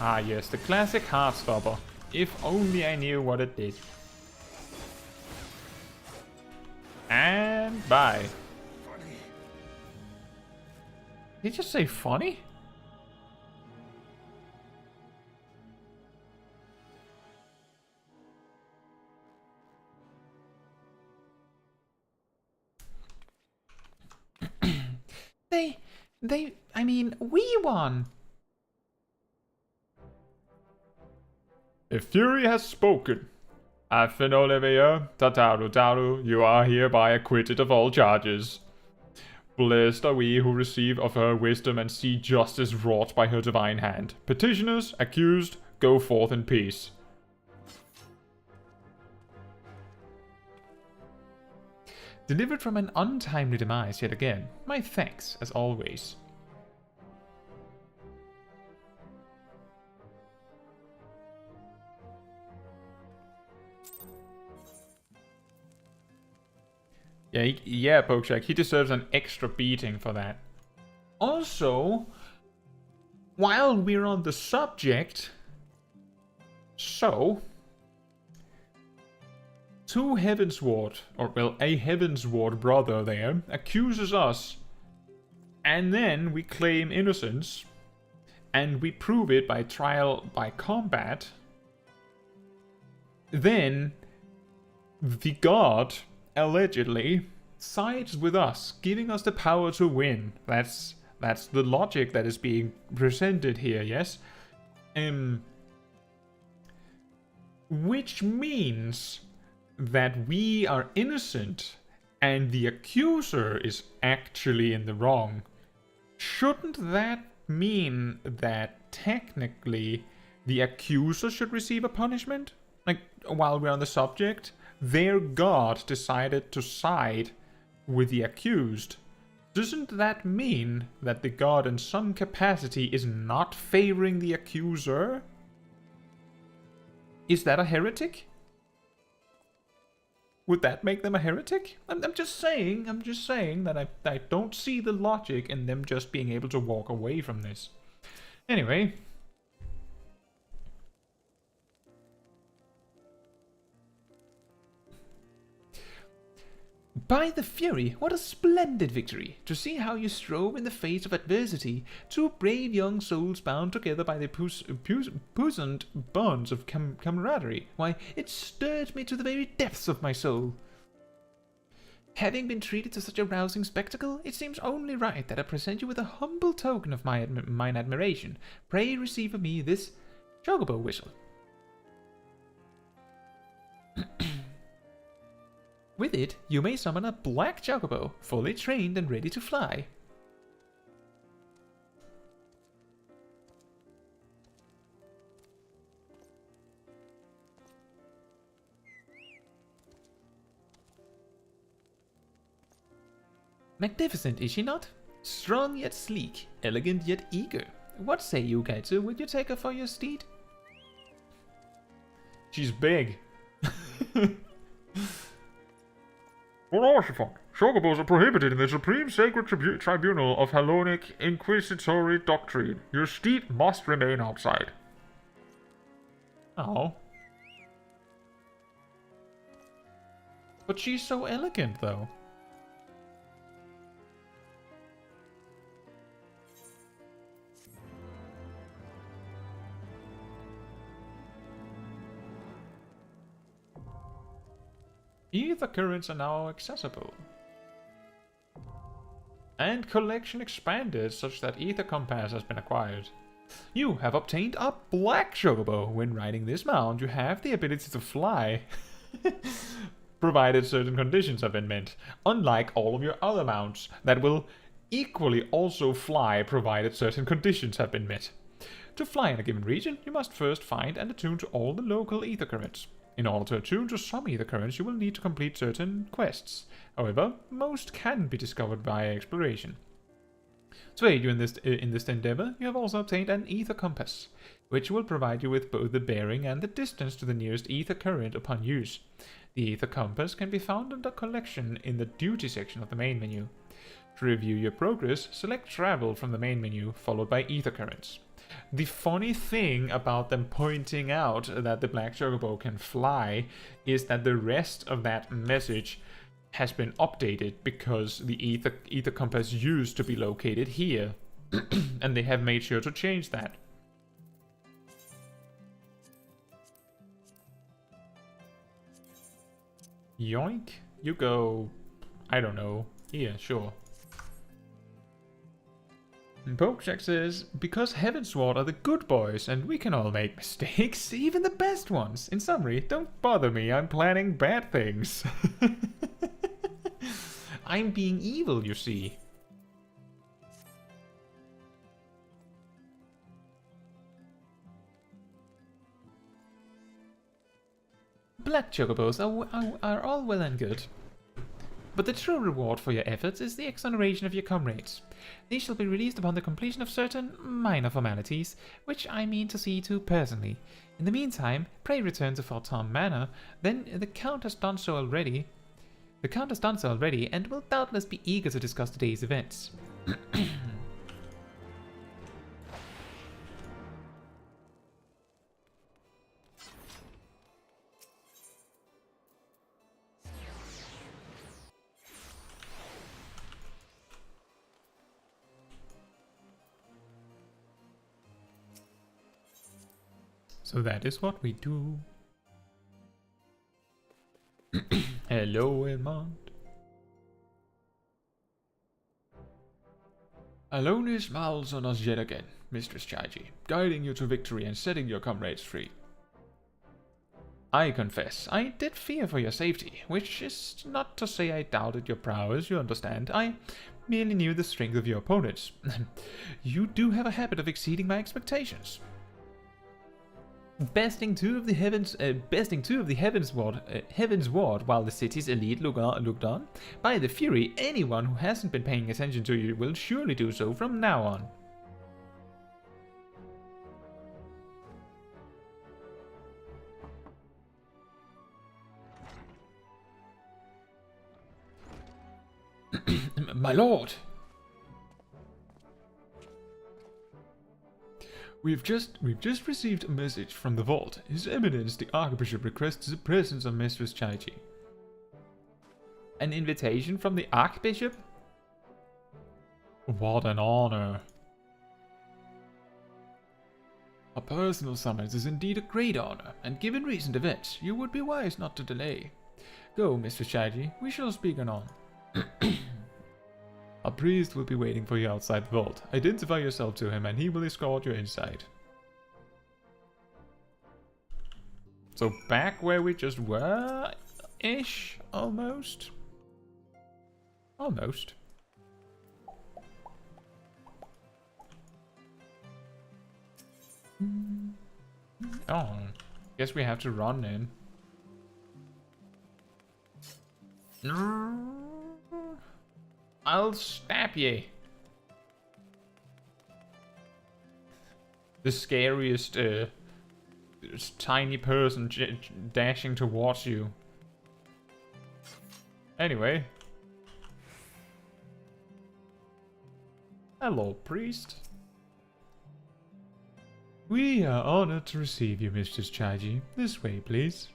Ah yes, the classic Heartstopper. If only I knew what it did. And bye. Funny. Did you just say funny? I mean, we won. The Fury has spoken. Afin Olivier, Tataru, you are hereby acquitted of all charges. Blessed are we who receive of her wisdom and see justice wrought by her divine hand. Petitioners, accused, go forth in peace. Delivered from an untimely demise yet again. My thanks, as always. Yeah, Pokeshak, he deserves an extra beating for that. Also, while we're on the subject, so, two Heavensward, or well, a Heavensward brother there, accuses us, and then we claim innocence, and we prove it by trial by combat, then the god allegedly sides with us, giving us the power to win. That's the logic that is being presented here, yes? Which means that we are innocent and the accuser is actually in the wrong. Shouldn't that mean that technically the accuser should receive a punishment? Like, while we're on the subject, their god decided to side with the accused. doesn't that mean that the god in some capacity is not favoring the accuser? Is that a heretic? Would that make them a heretic? I'm just saying that I don't see the logic in them just being able to walk away from this. Anyway. By the Fury, what a splendid victory! To see how you strove in the face of adversity, two brave young souls bound together by the puissant bonds of camaraderie. Why, it stirred me to the very depths of my soul. Having been treated to such a rousing spectacle, it seems only right that I present you with a humble token of mine admiration. Pray receive of me this chocobo whistle. With it, you may summon a black chocobo, fully trained and ready to fly. Magnificent, is she not? Strong yet sleek, elegant yet eager. What say you, Caetsu? Would you take her for your steed? She's big. What else you find? Chocobos are prohibited in the Supreme Sacred Tribunal of Hellenic Inquisitory Doctrine. Your steed must remain outside. Oh. But she's so elegant, though. Ether currents are now accessible. And collection expanded such that Ether Compass has been acquired. You have obtained a black chocobo. When riding this mount, you have the ability to fly. Provided certain conditions have been met. Unlike all of your other mounts that will equally also fly provided certain conditions have been met. To fly in a given region, you must first find and attune to all the local ether currents. In order to attune to some ether currents, you will need to complete certain quests. However, most can be discovered via exploration. To aid you in this endeavor, you have also obtained an ether compass, which will provide you with both the bearing and the distance to the nearest ether current upon use. The ether compass can be found under collection in the duty section of the main menu. To review your progress, select travel from the main menu, followed by ether currents. The funny thing about them pointing out that the black chocobo can fly is that the rest of that message has been updated because the ether compass used to be located here. And they have made sure to change that. Yoink, you go, I don't know, here, sure. Pokejack says, because Heavensward are the good boys and we can all make mistakes, even the best ones. In summary, don't bother me, I'm planning bad things. I'm being evil, you see. Black chocobos are all well and good. But the true reward for your efforts is the exoneration of your comrades. These shall be released upon the completion of certain minor formalities, which I mean to see to personally. In the meantime, pray return to Forton Manor, then the Count has done so already. The Count has done so already, and will doubtless be eager to discuss today's events. So that is what we do. Hello, Edmond. Alone smiles on us yet again, Mistress Chaiji, guiding you to victory and setting your comrades free. I confess, I did fear for your safety, which is not to say I doubted your prowess, you understand. I merely knew the strength of your opponents. You do have a habit of exceeding my expectations. Besting two of the Heavensward while the city's elite looked on. By the Fury, anyone who hasn't been paying attention to you will surely do so from now on. My lord! We've just received a message from the vault. His Eminence the Archbishop requests the presence of Mistress Chaiji. An invitation from the Archbishop? What an honor. A personal summons is indeed a great honor, and given recent events, you would be wise not to delay. Go, Mistress Chaiji, we shall speak anon. A priest will be waiting for you outside the vault. Identify yourself to him and he will escort you inside. So back where we just were-ish, almost. Almost. Oh, guess we have to run in. I'll stab ye. The scariest tiny person dashing towards you. Anyway. Hello, priest. We are honored to receive you, Mistress Chaiji. This way, please.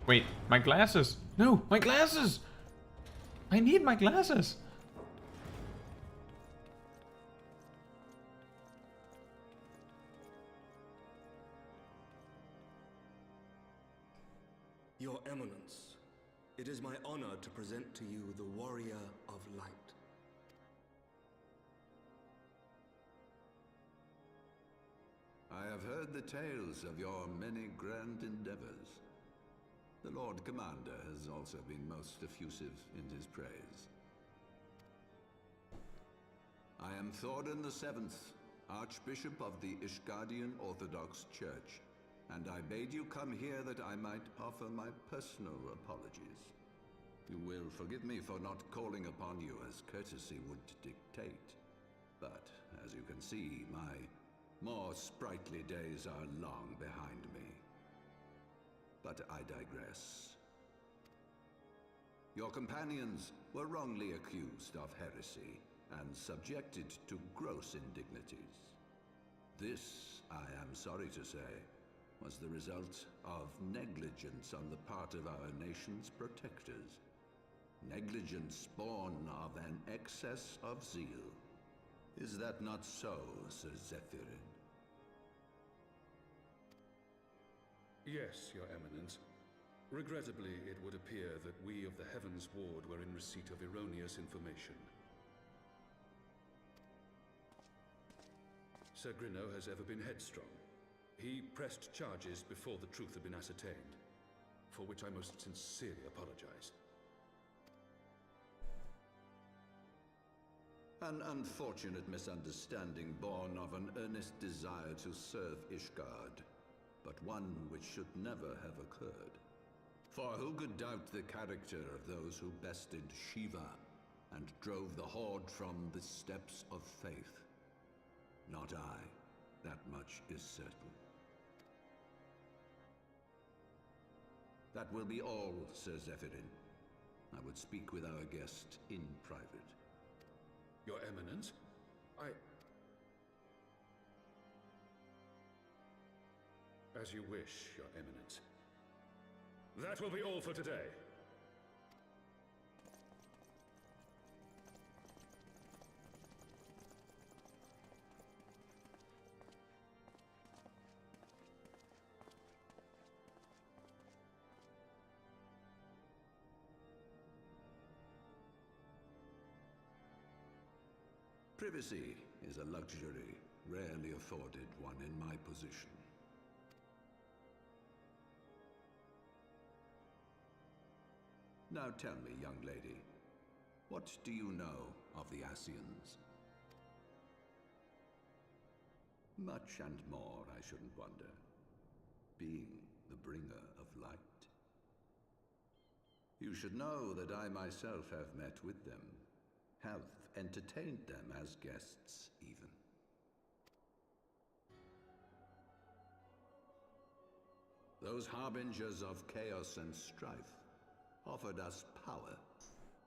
Wait, my glasses! No, my glasses! I need my glasses! Your Eminence, it is my honor to present to you the Warrior of Light. I have heard the tales of your many grand endeavors. The Lord Commander has also been most effusive in his praise. I am Thordan VII, Archbishop of the Ishgardian Orthodox Church, and I bade you come here that I might offer my personal apologies. You will forgive me for not calling upon you as courtesy would dictate, but as you can see, my more sprightly days are long behind me. But I digress. Your companions were wrongly accused of heresy and subjected to gross indignities. This, I am sorry to say, was the result of negligence on the part of our nation's protectors. Negligence born of an excess of zeal. Is that not so, Sir Zephyrin? Yes, Your Eminence. Regrettably, it would appear that we of the Heavensward were in receipt of erroneous information. Sir Grinno has ever been headstrong. He pressed charges before the truth had been ascertained, for which I most sincerely apologize. An unfortunate misunderstanding born of an earnest desire to serve Ishgard, but one which should never have occurred. For who could doubt the character of those who bested Shiva and drove the Horde from the steps of faith? Not I. That much is certain. That will be all, Sir Zephyrin. I would speak with our guest in private. Your Eminence, As you wish, Your Eminence. That will be all for today. Privacy is a luxury rarely afforded one in my position. Now tell me, young lady, what do you know of the Ascians? Much and more, I shouldn't wonder, being the bringer of light. You should know that I myself have met with them, have entertained them as guests, even. Those harbingers of chaos and strife offered us power,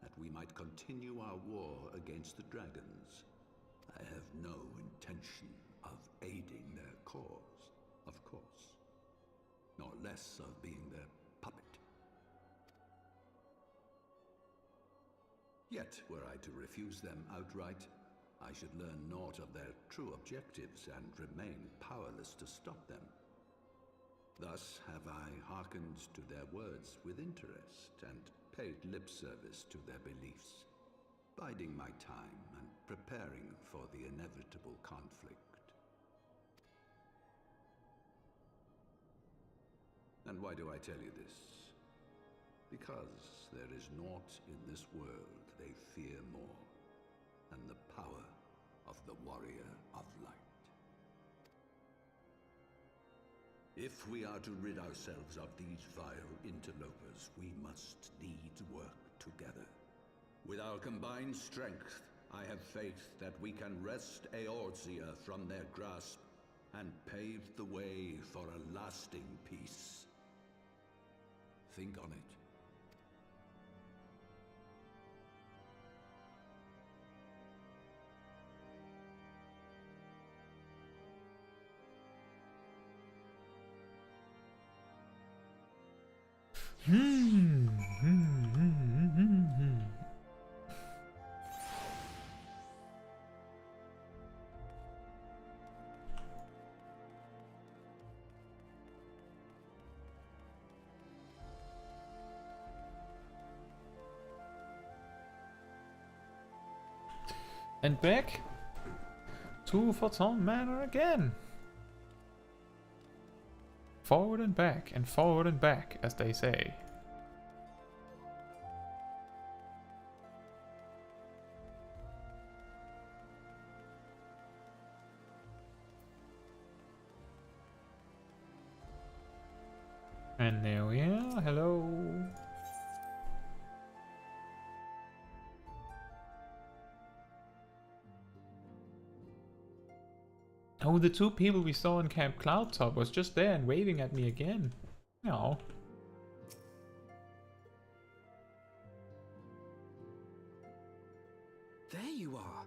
that we might continue our war against the dragons. I have no intention of aiding their cause, of course, nor less of being their puppet. Yet, were I to refuse them outright, I should learn naught of their true objectives and remain powerless to stop them. Thus have I hearkened to their words with interest and paid lip service to their beliefs, biding my time and preparing for the inevitable conflict. And why do I tell you this? Because there is naught in this world they fear more than the power of the Warrior of Light. If we are to rid ourselves of these vile interlopers, we must needs work together. With our combined strength, I have faith that we can wrest Eorzea from their grasp and pave the way for a lasting peace. Think on it. And back to Photon Manor again. Forward and back, as they say. And there we are, hello. Oh, the two people we saw in Camp Cloudtop was just there and waving at me again. No. There you are.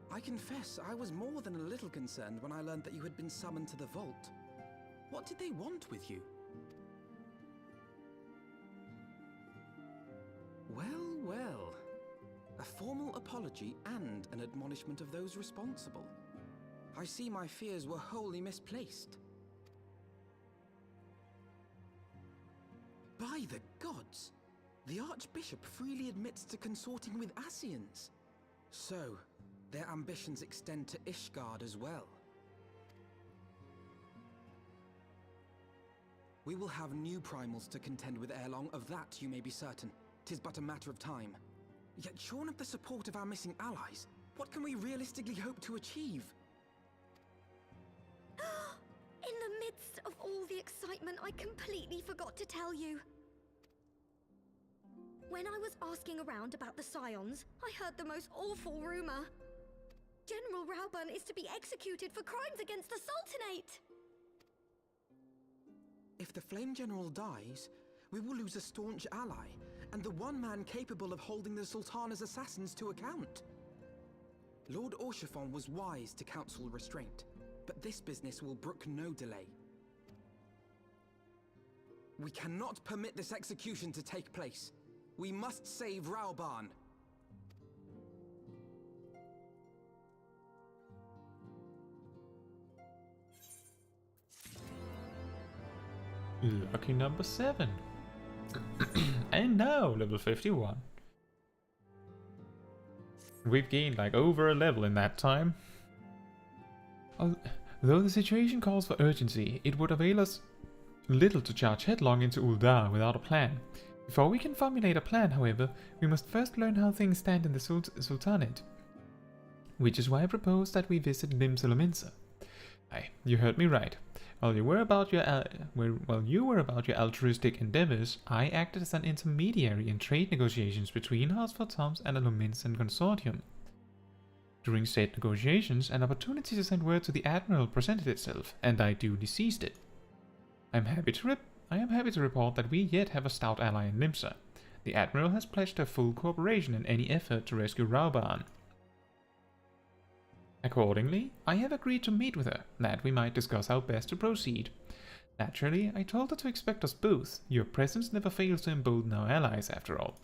I confess, I was more than a little concerned when I learned that you had been summoned to the vault. What did they want with you? Well, well. A formal apology and an admonishment of those responsible. I see my fears were wholly misplaced. By the gods! The Archbishop freely admits to consorting with Ascians. So, their ambitions extend to Ishgard as well. We will have new primals to contend with ere long, of that you may be certain. 'Tis but a matter of time. Yet shorn of the support of our missing allies, what can we realistically hope to achieve? In the midst of all the excitement, I completely forgot to tell you. When I was asking around about the Scions, I heard the most awful rumor. General Rauburn is to be executed for crimes against the Sultanate! If the Flame General dies, we will lose a staunch ally, and the one man capable of holding the Sultana's assassins to account. Lord Orshifon was wise to counsel restraint, but this business will brook no delay. We cannot permit this execution to take place. We must save Rauburn. Lucky number 7. And now, level 51. We've gained like over a level in that time. Though the situation calls for urgency, it would avail us little to charge headlong into Uldar without a plan. Before we can formulate a plan, however, we must first learn how things stand in the Sultanate. Which is why I propose that we visit Limsa. Aye, you heard me right. While you were about your altruistic endeavors, I acted as an intermediary in trade negotiations between House Toms and the Lominsan Consortium. During said negotiations, an opportunity to send word to the Admiral presented itself, and I duly seized it. I am happy to report that we yet have a stout ally in Limsa. The Admiral has pledged her full cooperation in any effort to rescue Rauban. Accordingly, I have agreed to meet with her, that we might discuss how best to proceed. Naturally, I told her to expect us both. Your presence never fails to embolden our allies, after all.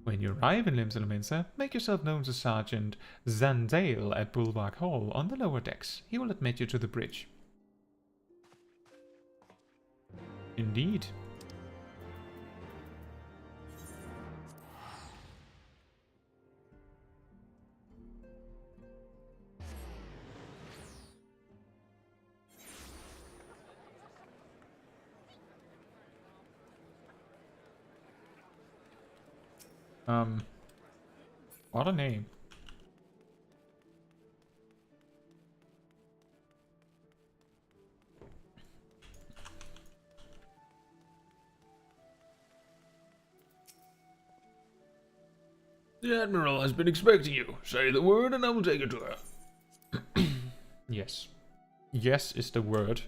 When you arrive in Limsa, make yourself known to Sergeant Zandale at Bulwark Hall on the lower decks. He will admit you to the bridge. Indeed. What a name. The Admiral has been expecting you. Say the word and I will take it to her. Yes. Yes is the word.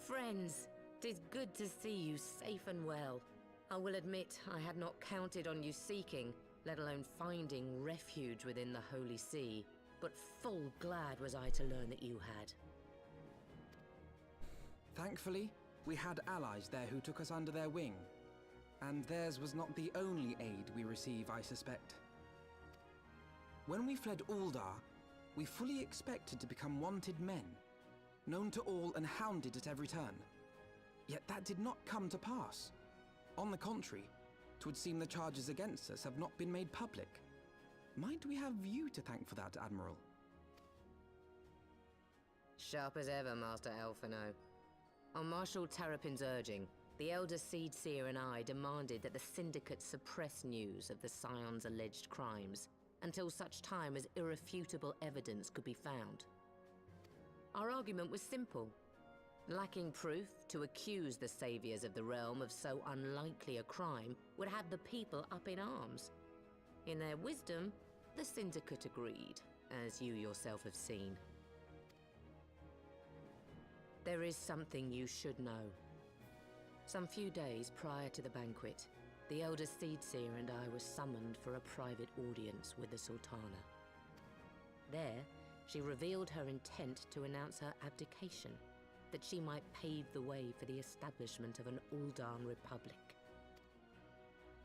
Friends, 'tis good to see you safe and well. I will admit I had not counted on you seeking, let alone finding refuge within the Holy See, but full glad was I to learn that you had. Thankfully, we had allies there who took us under their wing. And theirs was not the only aid we receive, I suspect. When we fled Uldar, we fully expected to become wanted men, known to all and hounded at every turn. Yet that did not come to pass. On the contrary, 'twould seem the charges against us have not been made public. Might we have you to thank for that, Admiral? Sharp as ever, Master Elfino. On Marshal Terrapin's urging, the Elder Seedseer and I demanded that the Syndicate suppress news of the Scions' alleged crimes until such time as irrefutable evidence could be found. Our argument was simple. Lacking proof, to accuse the saviors of the realm of so unlikely a crime would have the people up in arms. In their wisdom, the Syndicate agreed, as you yourself have seen. There is something you should know. Some few days prior to the banquet, the Elder Seedseer and I were summoned for a private audience with the Sultana. There, she revealed her intent to announce her abdication, that she might pave the way for the establishment of an Uldan Republic.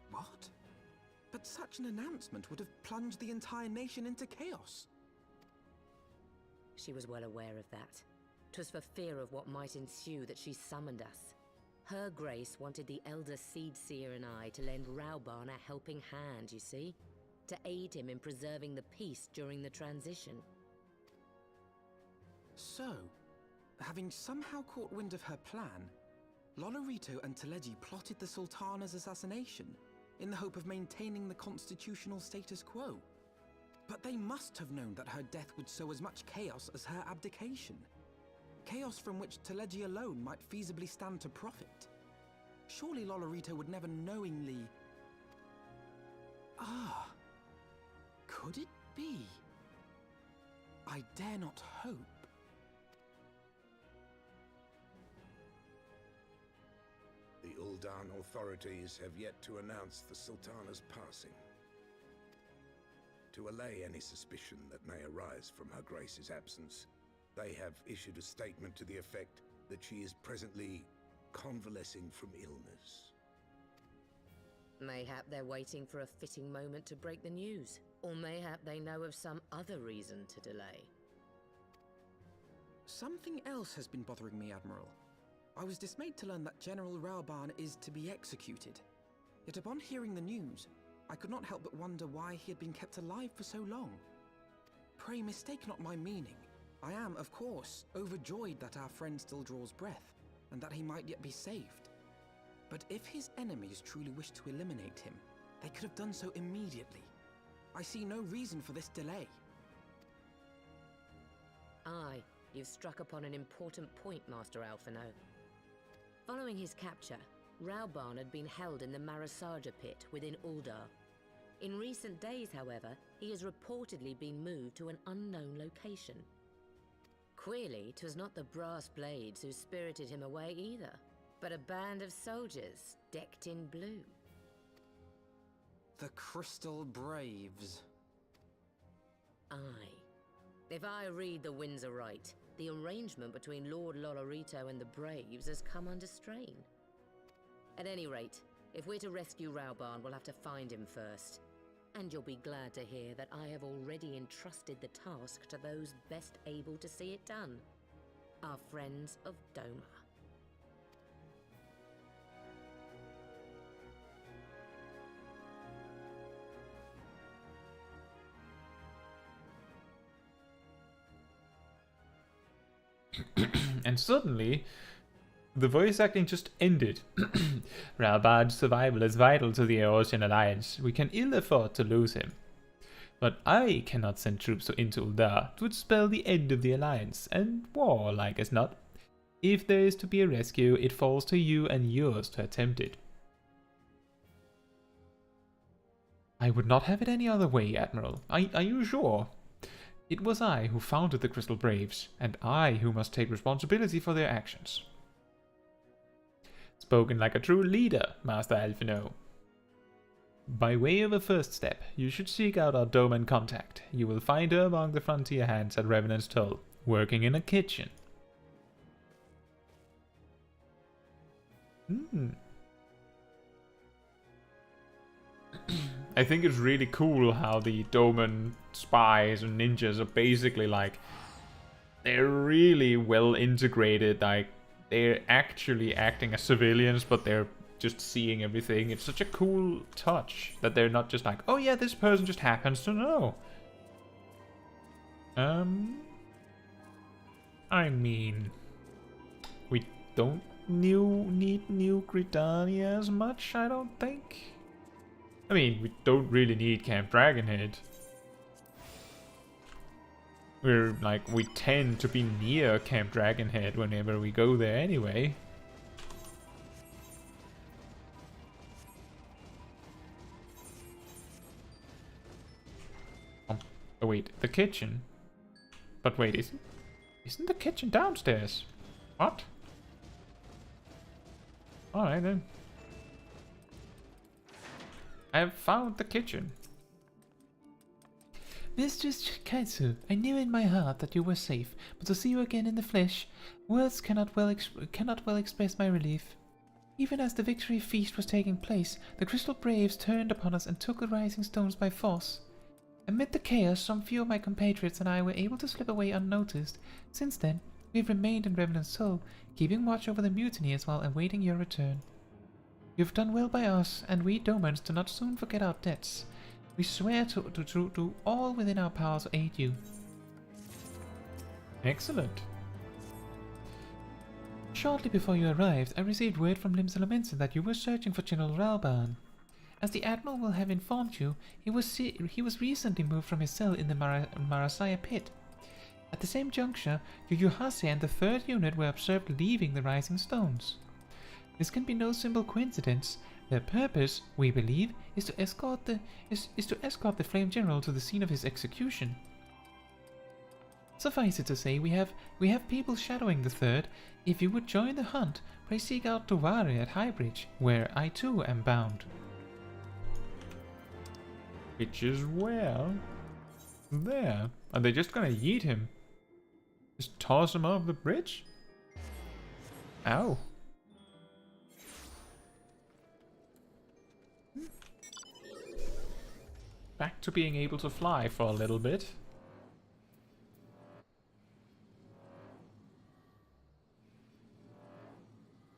What? But such an announcement would have plunged the entire nation into chaos. She was well aware of that. 'Twas for fear of what might ensue that she summoned us. Her Grace wanted the Elder Seedseer and I to lend Rauban a helping hand, you see? To aid him in preserving the peace during the transition. So, having somehow caught wind of her plan, Lolorito and Teleji plotted the Sultana's assassination in the hope of maintaining the constitutional status quo. But they must have known that her death would sow as much chaos as her abdication. Chaos from which Teleji alone might feasibly stand to profit. Surely Lolorito would never knowingly... Ah, could it be? I dare not hope. The Uldan authorities have yet to announce the Sultana's passing. To allay any suspicion that may arise from Her Grace's absence, they have issued a statement to the effect that she is presently convalescing from illness. Mayhap they're waiting for a fitting moment to break the news, or mayhap they know of some other reason to delay. Something else has been bothering me, Admiral. I was dismayed to learn that General Rauban is to be executed. Yet upon hearing the news, I could not help but wonder why he had been kept alive for so long. Pray mistake not my meaning. I am, of course, overjoyed that our friend still draws breath, and that he might yet be saved. But if his enemies truly wished to eliminate him, they could have done so immediately. I see no reason for this delay. Aye, you've struck upon an important point, Master Alphino. Following his capture, Rauban had been held in the Marasaja pit within Uldar. In recent days, however, he has reportedly been moved to an unknown location. Queerly, 'twas not the brass blades who spirited him away either, but a band of soldiers decked in blue. The Crystal Braves. Aye. If I read the winds aright, the arrangement between Lord Lolorito and the Braves has come under strain. At any rate, if we're to rescue Rauban, we'll have to find him first. And you'll be glad to hear that I have already entrusted the task to those best able to see it done. Our friends of Doma. And suddenly, the voice acting just ended. Rauban's survival is vital to the Eorzean Alliance. We can ill afford to lose him. But I cannot send troops into Uldar. It would spell the end of the Alliance, and war, like as not. If there is to be a rescue, it falls to you and yours to attempt it. I would not have it any other way, Admiral. Are you sure? It was I who founded the Crystal Braves, and I who must take responsibility for their actions. Spoken like a true leader, Master Alphino. By way of a first step, you should seek out our Doman contact. You will find her among the frontier hands at Revenant's Toll, working in a kitchen. I think it's really cool how the Doman spies and ninjas are basically like, they're really well integrated, like they're actually acting as civilians, but they're just seeing everything. It's such a cool touch that they're not just like, oh yeah, this person just happens to know. I mean, we don't need New Gridania as much, I don't think. I mean, we don't really need Camp Dragonhead. We tend to be near Camp Dragonhead whenever we go there anyway. Oh wait, the kitchen? But wait, isn't the kitchen downstairs? What? Alright then. I have found the kitchen. Mistress Caetsu, I knew in my heart that you were safe, but to see you again in the flesh, words cannot well express my relief. Even as the victory feast was taking place, the Crystal Braves turned upon us and took the rising stones by force. Amid the chaos, some few of my compatriots and I were able to slip away unnoticed. Since then, we have remained in Revenant's Soul, keeping watch over the mutineers while awaiting your return. You have done well by us, and we Domans do not soon forget our debts. We swear to do all within our power to aid you. Excellent. Shortly before you arrived, I received word from Limsa that you were searching for General Rauban. As the Admiral will have informed you, he was recently moved from his cell in the Marasaya pit. At the same juncture, Yuyuhase and the 3rd unit were observed leaving the Rising Stones. This can be no simple coincidence. Their purpose, we believe, is to escort the Flame General to the scene of his execution. Suffice it to say, we have people shadowing the 3rd. If you would join the hunt, pray seek out Tawari at Highbridge, where I too am bound. Which is where? There. Are they just gonna yeet him? Just toss him off the bridge? Ow. Back to being able to fly for a little bit.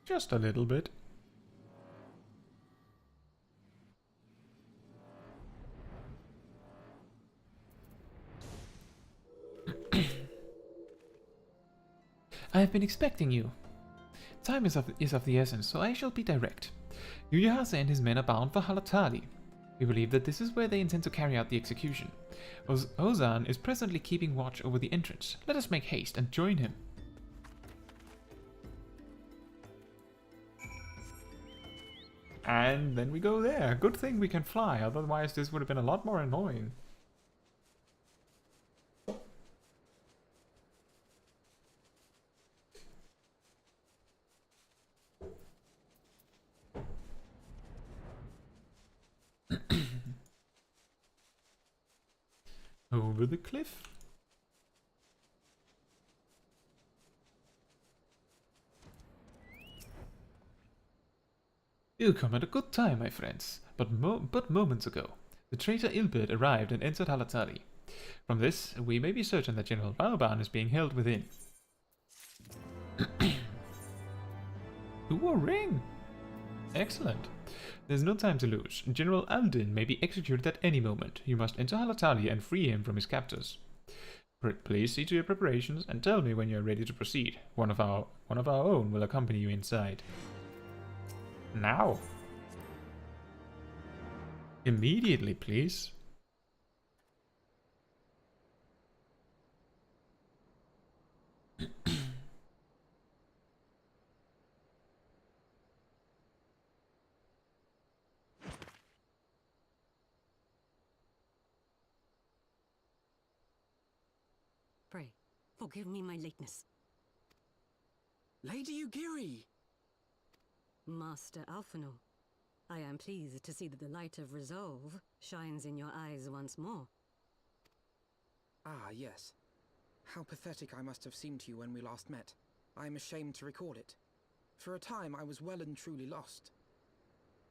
Just a little bit. I have been expecting you. Time is of the essence, so I shall be direct. Yuyahase and his men are bound for Halatali. We believe that this is where they intend to carry out the execution. Ozan is presently keeping watch over the entrance. Let us make haste and join him. And then we go there. Good thing we can fly, otherwise this would have been a lot more annoying. Over the cliff. You come at a good time, my friends. But moments ago, the traitor Ilbert arrived and entered Halatali. From this, we may be certain that General Raoban is being held within. Ooh, a ring! Excellent. There's no time to lose. General Aldin may be executed at any moment. You must enter Halatali and free him from his captors. Please see to your preparations and tell me when you are ready to proceed. One of our own will accompany you inside. Now. Immediately, please. Pray, forgive me my lateness. Lady Ugiri! Master Alphino, I am pleased to see that the light of resolve shines in your eyes once more. Ah, yes. How pathetic I must have seemed to you when we last met. I am ashamed to record it. For a time I was well and truly lost.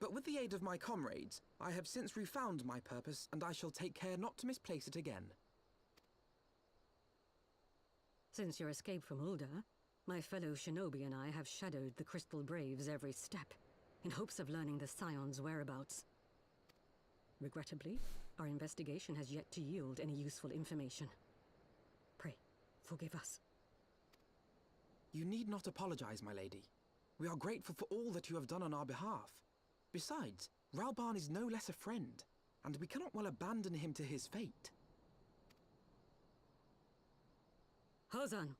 But with the aid of my comrades, I have since refound my purpose, and I shall take care not to misplace it again. Since your escape from Ulda, my fellow shinobi and I have shadowed the Crystal Braves every step, in hopes of learning the Scions' whereabouts. Regrettably, our investigation has yet to yield any useful information. Pray, forgive us. You need not apologize, my lady. We are grateful for all that you have done on our behalf. Besides, Raoban is no less a friend, and we cannot well abandon him to his fate. Hozan,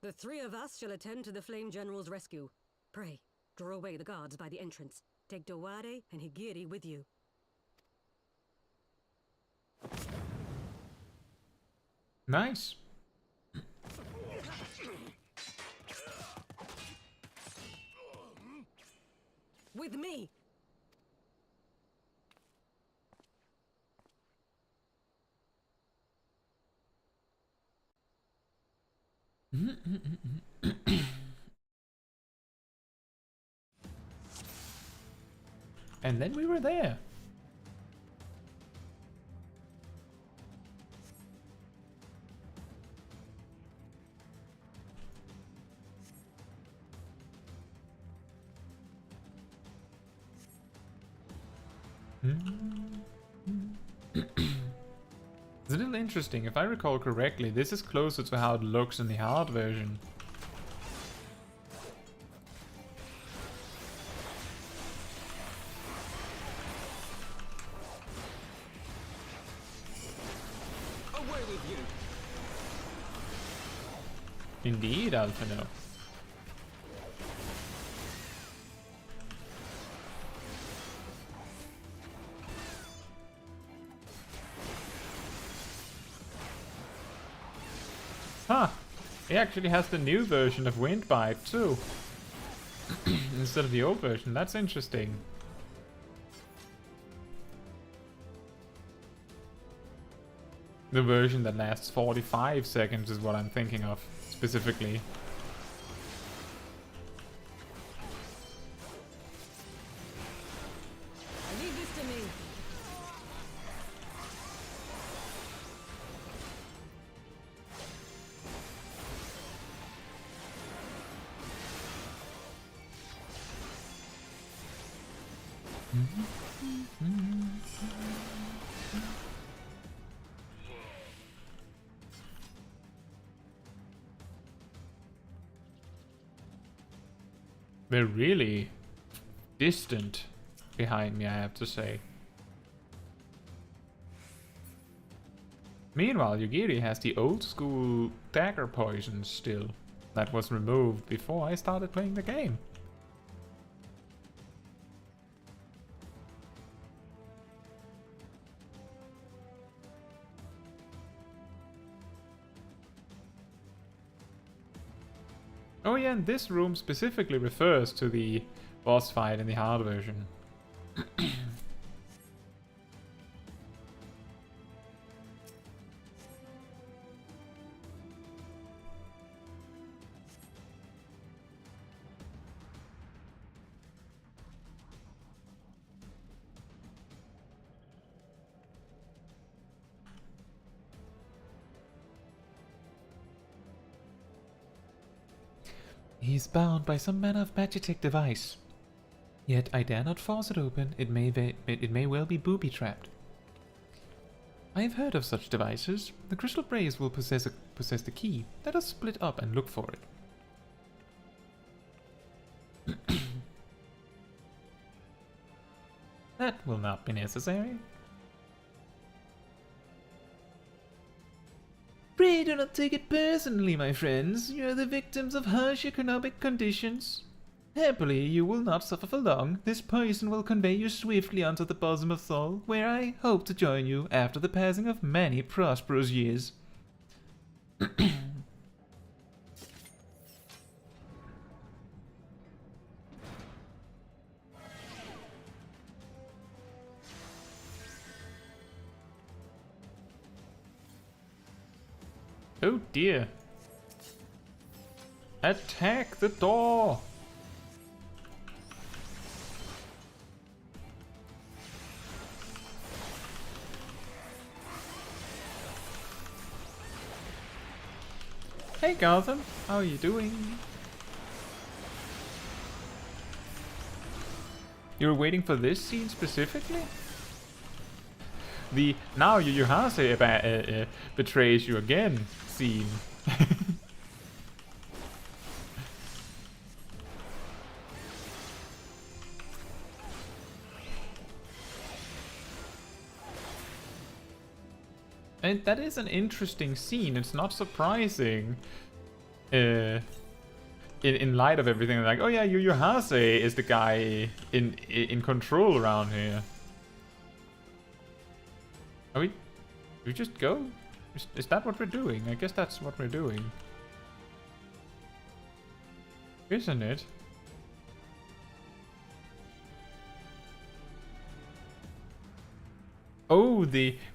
the three of us shall attend to the Flame General's rescue. Pray, draw away the guards by the entrance. Take Dowade and Higiri with you. Nice. With me! And then we were there. It's a little interesting. If I recall correctly, this is closer to how it looks in the hard version. Away with you! Indeed, Alphino. Huh. He actually has the new version of Windbite too. Instead of the old version. That's interesting. The version that lasts 45 seconds is what I'm thinking of, specifically. Leave this to me. They're really distant behind me, I have to say. Meanwhile, Yugiri has the old school dagger poison still. That was removed before I started playing the game. Oh yeah, and this room specifically refers to the boss fight in the hard version. He is bound by some manner of magitech device. Yet I dare not force it open, it may well be booby-trapped. I have heard of such devices. The crystal braves will possess the key. Let us split up and look for it. That will not be necessary. Pray do not take it personally, my friends. You are the victims of harsh economic conditions. Happily, you will not suffer for long. This poison will convey you swiftly onto the bosom of Thol, where I hope to join you after the passing of many prosperous years. Oh dear. Attack the door! Hey Gotham, how are you doing? You were waiting for this scene specifically? The now Yu Hase betrays you again scene. And that is an interesting scene. It's not surprising. In light of everything, like, oh yeah, Yu Hase is the guy in control around here. Are we? Do we just go? Is that what we're doing? I guess that's what we're doing. Isn't it? Oh,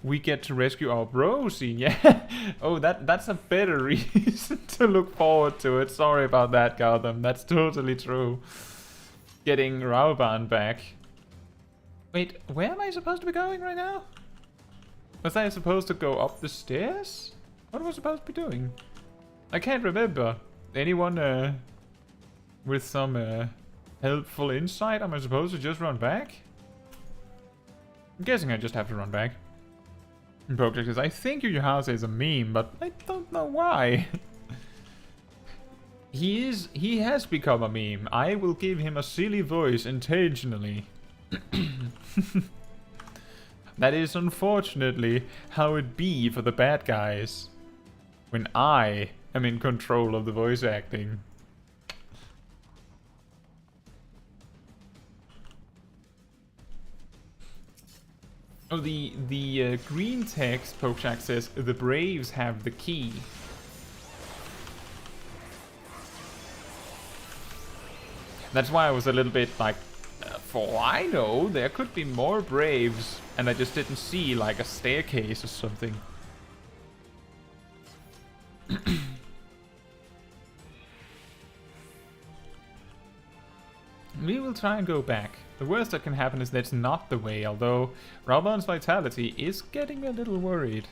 we get to rescue our bro scene, yeah. Oh, that's a better reason to look forward to it. Sorry about that, Gotham. That's totally true. Getting Raoban back. Wait, where am I supposed to be going right now? Was I supposed to go up the stairs? What was I supposed to be doing? I can't remember. Anyone with some helpful insight? Am I supposed to just run back? I'm guessing I just have to run back. Project says, I think Yu Hase is a meme, but I don't know why. He has become a meme. I will give him a silly voice intentionally. That is unfortunately how it be for the bad guys when I am in control of the voice acting. Oh, the green text, Pokeshak says, the Braves have the key. That's why I was a little bit like, for all I know, there could be more Braves, and I just didn't see like a staircase or something. We will try and go back. The worst that can happen is that's not the way, although Raoban's vitality is getting me a little worried.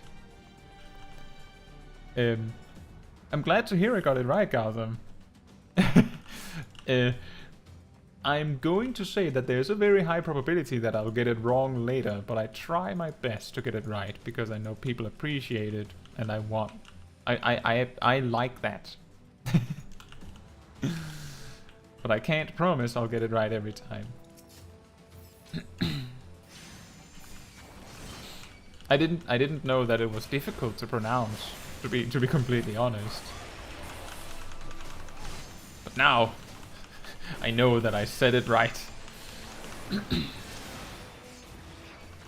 I'm glad to hear I got it right, Gotham. I'm going to say that there's a very high probability that I'll get it wrong later, but I try my best to get it right, because I know people appreciate it, and I like that. but I can't promise I'll get it right every time. I didn't know that it was difficult to pronounce, to be completely honest. But now I know that I said it right.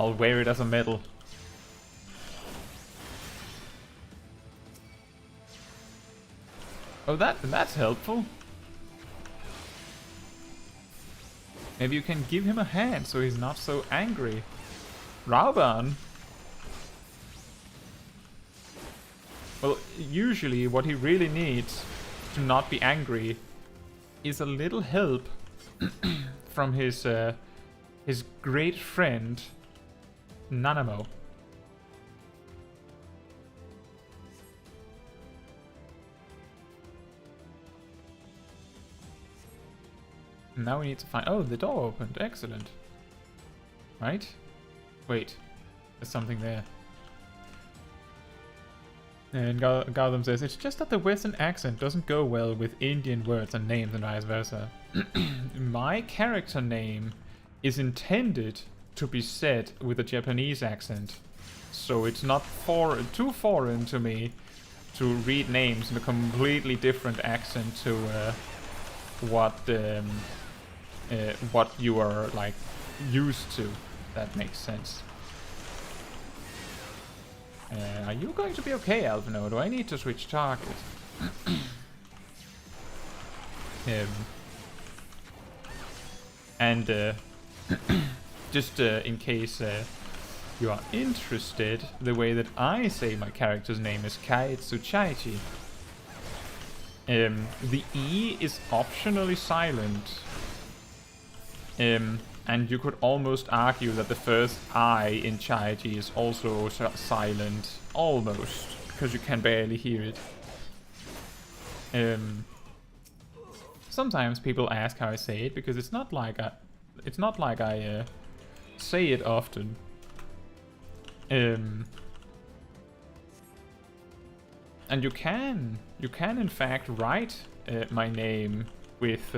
I'll wear it as a medal. Oh, that's helpful. Maybe you can give him a hand so he's not so angry. Rauban? Well, usually what he really needs to not be angry is a little help from his great friend, Nanamo. Now we need to find... Oh, the door opened. Excellent. Right? Wait. There's something there. And Gautam says, it's just that the Western accent doesn't go well with Indian words and names and vice versa. My character name is intended to be said with a Japanese accent. So it's not too foreign to me to read names in a completely different accent to what you are like used to. That makes sense. Are you going to be okay, Alvino? Do I need to switch target? Just in case you are interested, the way that I say my character's name is Caetsu Chaiji. The E is optionally silent. And you could almost argue that the first I in Chaiji is also silent, almost, because you can barely hear it. Sometimes people ask how I say it, because it's not like I say it often. And you can in fact write my name with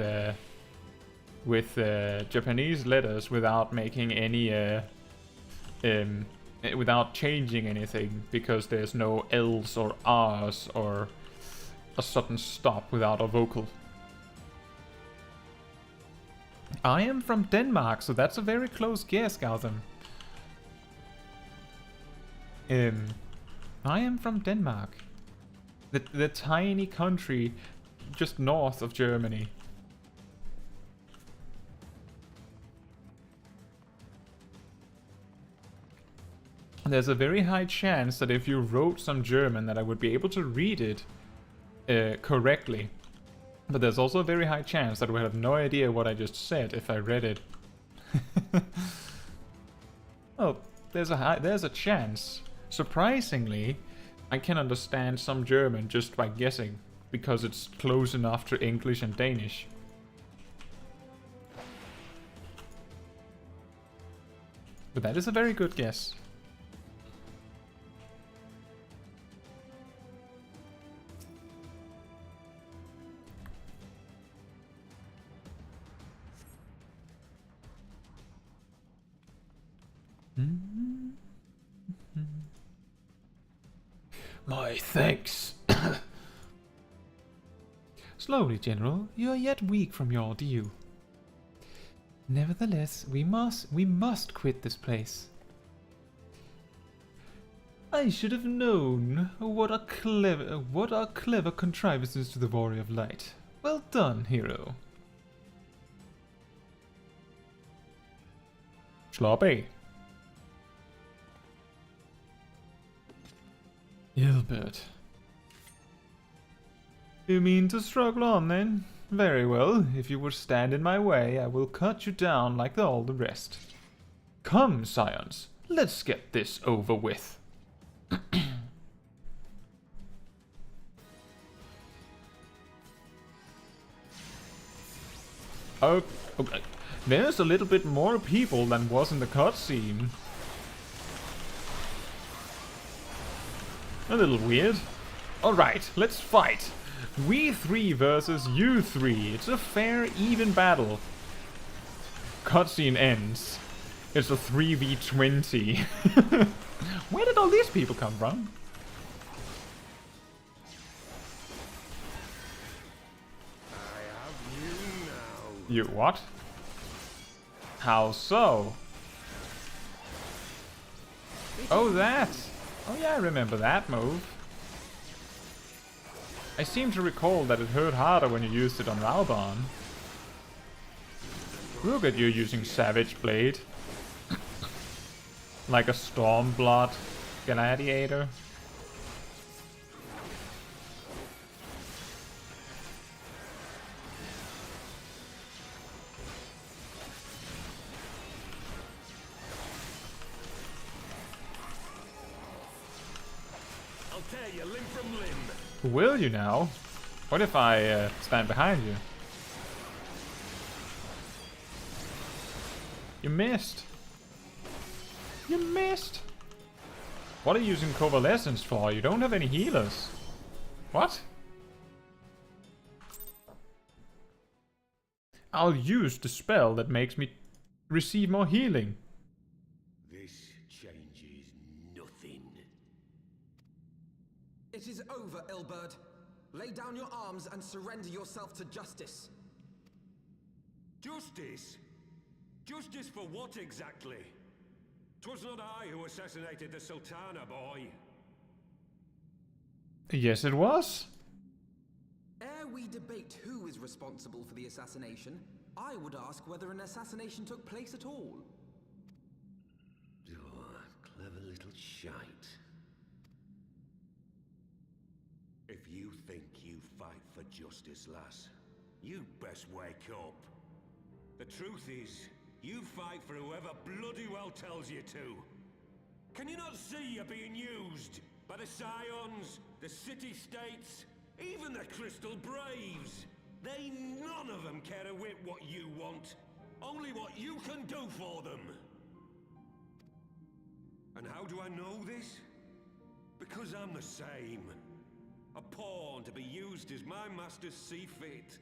Japanese letters without making any without changing anything, because there's no L's or R's or a sudden stop without a vocal. I am from Denmark, so that's a very close guess, Gautam. I am from Denmark, the tiny country just north of Germany. There's a very high chance that if you wrote some German that I would be able to read it correctly. But there's also a very high chance that I would have no idea what I just said if I read it. Oh, there's a chance. Surprisingly, I can understand some German just by guessing, because it's close enough to English and Danish. But that is a very good guess. My thanks. Slowly, General. You are yet weak from your ordeal. Nevertheless, we must quit this place. I should have known. What are clever contrivances to the Warrior of Light. Well done, hero. Sloppy. Gilbert. You mean to struggle on, then? Very well. If you would stand in my way, I will cut you down like all the rest. Come, Scions. Let's get this over with. Oh, okay. There's a little bit more people than was in the cutscene. A little weird. Alright, let's fight. We three versus you three. It's a fair, even battle. Cutscene ends. It's a 3v20. Where did all these people come from? You what? How so? Oh, that! Oh yeah, I remember that move. I seem to recall that it hurt harder when you used it on Raubahn. Look at you using Savage Blade. Like a Stormblood gladiator. I'll tear you limb from limb. Will you now? What if I stand behind you? You missed. You missed. What are you using Convalescence for? You don't have any healers. What? I'll use the spell that makes me receive more healing. This changes nothing. It is over, Ilberd. Lay down your arms and surrender yourself to justice. Justice? Justice for what exactly? 'Twas not I who assassinated the Sultana, boy. Yes, it was. Ere we debate who is responsible for the assassination, I would ask whether an assassination took place at all. Oh, clever little shite. If you think you fight for justice, lass, you'd best wake up. The truth is, you fight for whoever bloody well tells you to. Can you not see you're being used? By the Scions, the City-States, even the Crystal Braves. They none of them care a whit what you want. Only what you can do for them. And how do I know this? Because I'm the same. A pawn to be used as my masters see fit.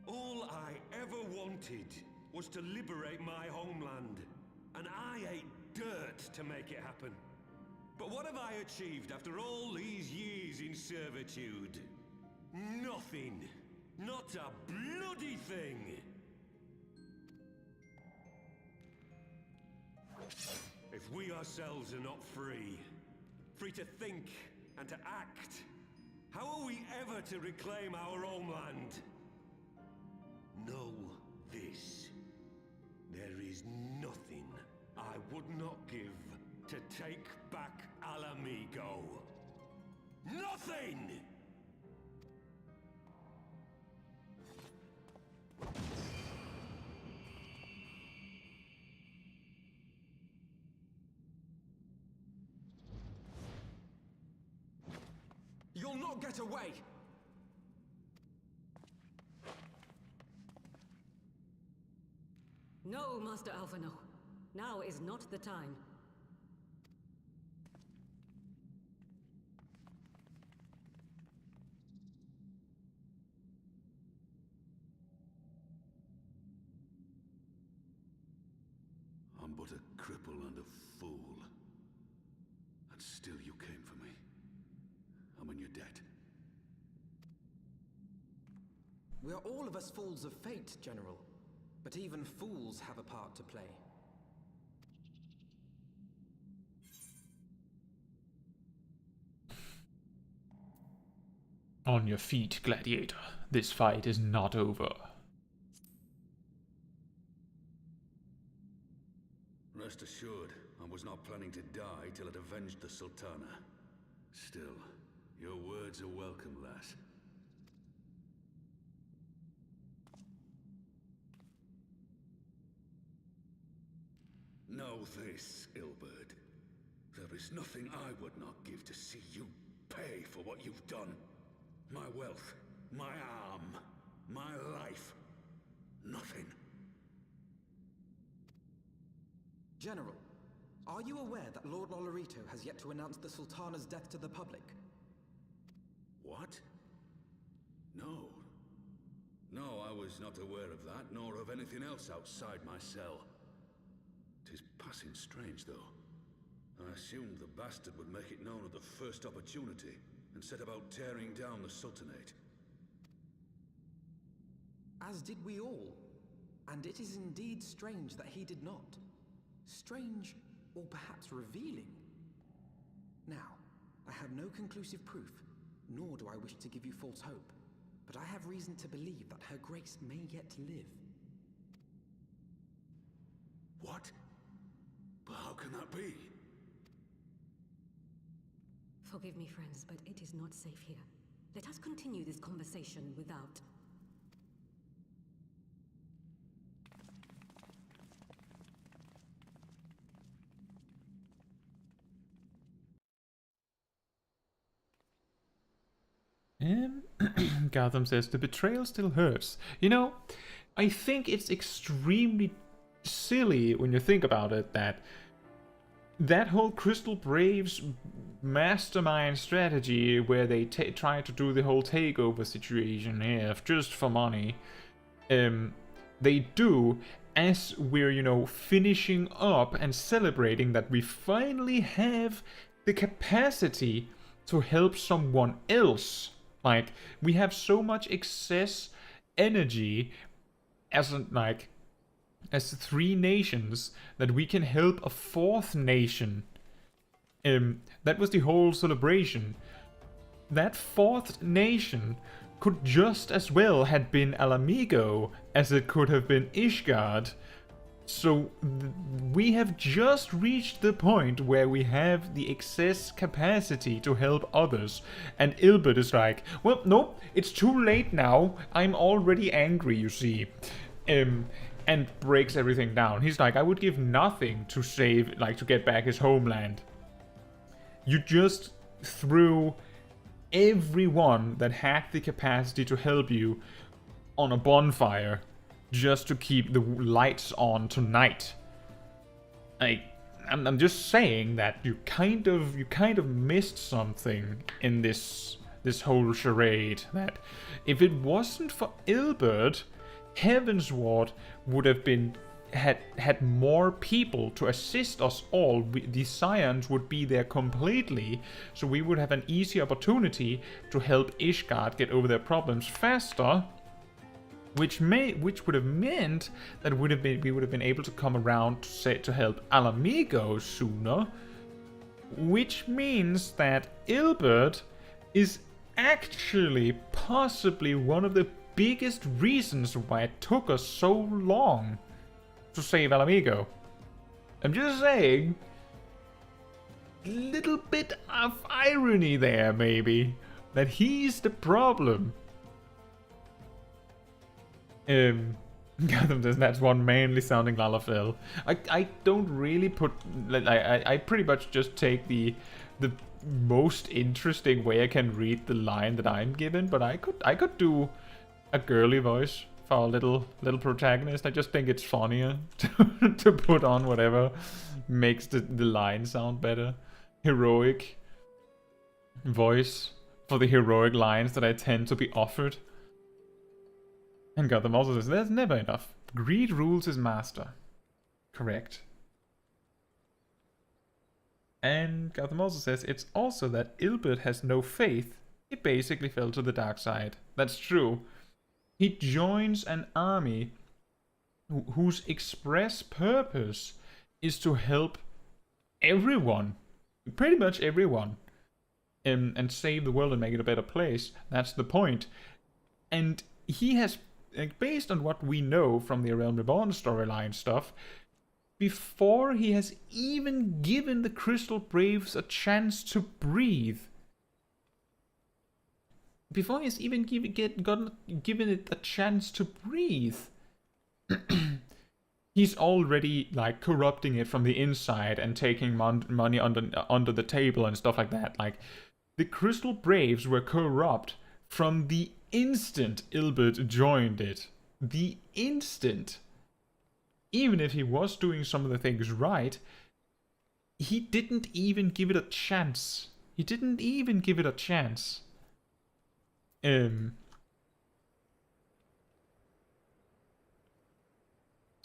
All I ever wanted was to liberate my homeland, and I ate dirt to make it happen. But what have I achieved after all these years in servitude? Nothing. Not a bloody thing. If we ourselves are not free, free to think and to act, how are we ever to reclaim our homeland? Know this. There is nothing I would not give to take back Alamigo. Nothing! You'll not get away! No, Master Alphino. Now is not the time. I'm but a cripple and a fool. And still you came for me. I'm in your debt. We are all of us fools of fate, General. But even fools have a part to play. On your feet, gladiator. This fight is not over. Rest assured, I was not planning to die till I'd avenged the Sultana. Still, your words are welcome, lass. Know this, Ilberd. There is nothing I would not give to see you pay for what you've done. My wealth, my arm, my life. Nothing. General, are you aware that Lord Lolorito has yet to announce the Sultana's death to the public? What? No. No, I was not aware of that, nor of anything else outside my cell. 'Tis passing strange, though. I assumed the bastard would make it known at the first opportunity, and set about tearing down the Sultanate. As did we all. And it is indeed strange that he did not. Strange, or perhaps revealing. Now, I have no conclusive proof, nor do I wish to give you false hope, but I have reason to believe that Her Grace may yet live. What? But how can that be? Forgive me, friends, but it is not safe here. Let us continue this conversation without... Gotham says, the betrayal still hurts. You know, I think it's extremely silly when you think about it that whole Crystal Braves mastermind strategy where they try to do the whole takeover situation here just for money, they do as we're, you know, finishing up and celebrating that we finally have the capacity to help someone else. Like, we have so much excess energy as three nations that we can help a fourth nation. That was the whole celebration. That fourth nation could just as well have been Alamigo as it could have been Ishgard. So we have just reached the point where we have the excess capacity to help others. And Ilbert is like, well, nope, it's too late now. I'm already angry, you see. And breaks everything down. He's like, I would give nothing to save, like, to get back his homeland. You just threw everyone that had the capacity to help you on a bonfire just to keep the lights on tonight. I'm just saying that you kind of missed something in this whole charade. That if it wasn't for Ilbert, Heavensward would have had more people to assist us all. The Scions would be there completely, so we would have an easy opportunity to help Ishgard get over their problems faster, which would have meant that we would have been able to come around to help Alamigo sooner, which means that Ilbert is actually possibly one of the biggest reasons why it took us so long to save Alamigo. I'm just saying, little bit of irony there, maybe, that he's the problem. Gotham says that's one manly sounding Lalafell. I don't really put, I pretty much just take the most interesting way I can read the line that I'm given, but I could do a girly voice for our little protagonist. I just think it's funnier to put on whatever makes the line sound better. Heroic voice for the heroic lines that I tend to be offered. And Gotham also says, there's never enough. Greed rules his master. Correct. And Gotham also says, it's also that Ilbert has no faith. He basically fell to the dark side. That's true. He joins an army whose express purpose is to help everyone. Pretty much everyone. And save the world and make it a better place. That's the point. And he has, based on what we know from the Realm Reborn storyline stuff, before he has even given the Crystal Braves a chance to breathe, before he's even given it a chance to breathe, he's already like corrupting it from the inside and taking money under the table and stuff like that. Like, the Crystal Braves were corrupt from the instant Ilbert joined it. The instant. Even if he was doing some of the things right, he didn't even give it a chance. He didn't even give it a chance.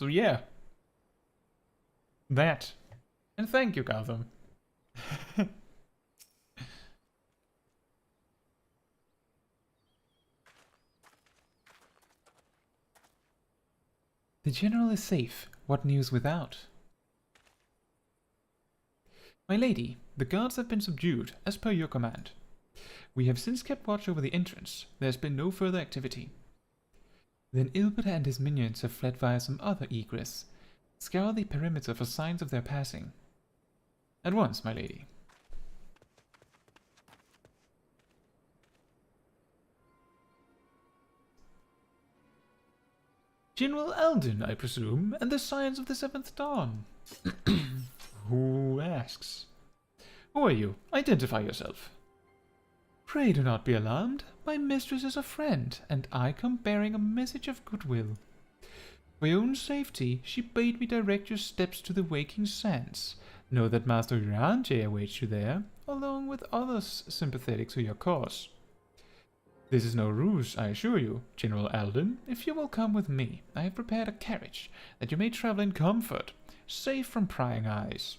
So yeah. That. And thank you, Gotham. The general is safe. What news without? My lady, the guards have been subdued, as per your command. We have since kept watch over the entrance. There has been no further activity. Then Ilbert and his minions have fled via some other egress. Scour the perimeter for signs of their passing. At once, my lady. General Alden, I presume, and the Scions of the Seventh Dawn. Who asks? Who are you? Identify yourself. Pray do not be alarmed. My mistress is a friend, and I come bearing a message of goodwill. For your own safety, she bade me direct your steps to the Waking Sands. Know that Master Uranje awaits you there, along with others sympathetic to your cause. This is no ruse, I assure you, General Alden. If you will come with me, I have prepared a carriage, that you may travel in comfort, safe from prying eyes.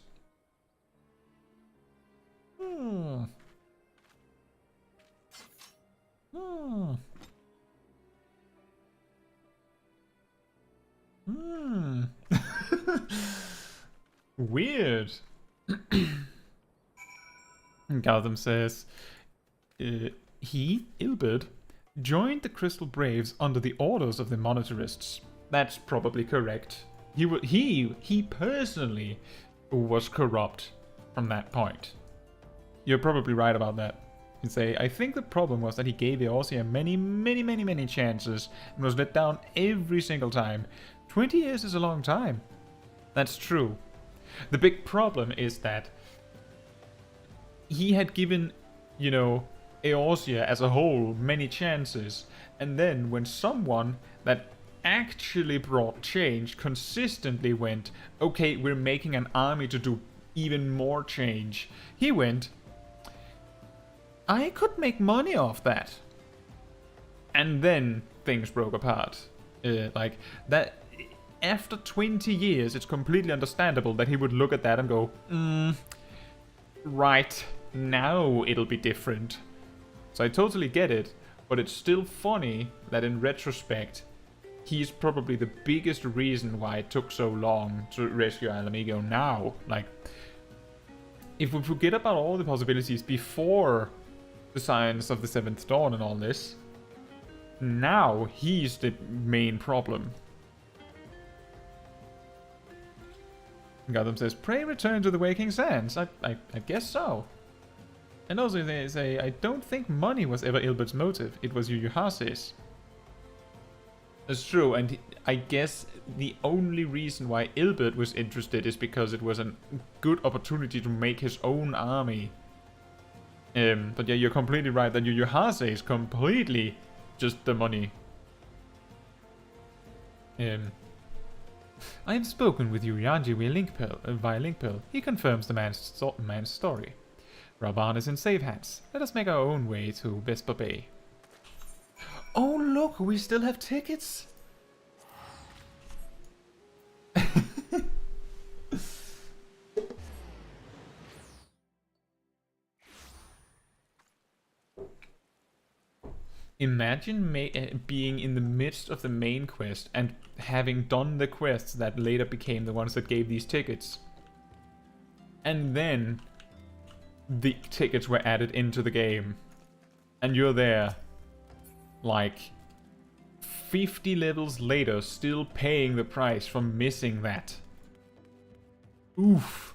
Weird. Gotham says, he, Ilbert, joined the Crystal Braves under the orders of the Monetarists. That's probably correct. He personally was corrupt from that point. You're probably right about that. You say, I think the problem was that he gave Eorzea many chances and was let down every single time. 20 years is a long time. That's true. The big problem is that he had given, you know, Eorzea as a whole many chances, and then when someone that actually brought change consistently went, okay, we're making an army to do even more change, he went, I could make money off that. And then things broke apart. Like that. After 20 years, it's completely understandable that he would look at that and go, right, now it'll be different. So I totally get it, but it's still funny that in retrospect, he's probably the biggest reason why it took so long to rescue Alamigo now. Like, if we forget about all the possibilities before the Scions of the Seventh Dawn and all this, now he's the main problem. Gotham says, pray return to the Waking Sands. I guess so. And also they say, I don't think money was ever Ilbert's motive. It was Yuhase's. That's true, and I guess the only reason why Ilbert was interested is because it was a good opportunity to make his own army. But yeah, you're completely right that Yuhase is completely just the money. I have spoken with Urianji via Linkpill. He confirms the man's story. Raban is in safe hands. Let us make our own way to Vesper Bay. Oh look, we still have tickets! Imagine being in the midst of the main quest and having done the quests that later became the ones that gave these tickets. And then the tickets were added into the game. And you're there, like, 50 levels later, still paying the price for missing that. Oof.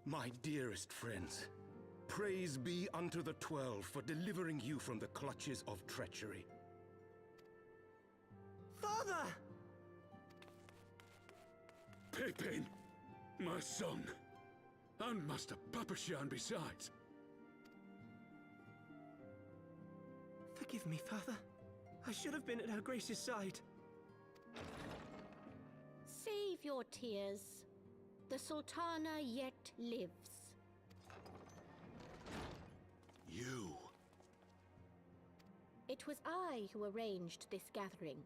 My dearest friends, praise be unto the 12 for delivering you from the clutches of treachery. Father! Pippin, my son, and Master Papashan besides. Forgive me, Father. I should have been at Her Grace's side. Save your tears. The Sultana yet lives. it was I who arranged this gathering.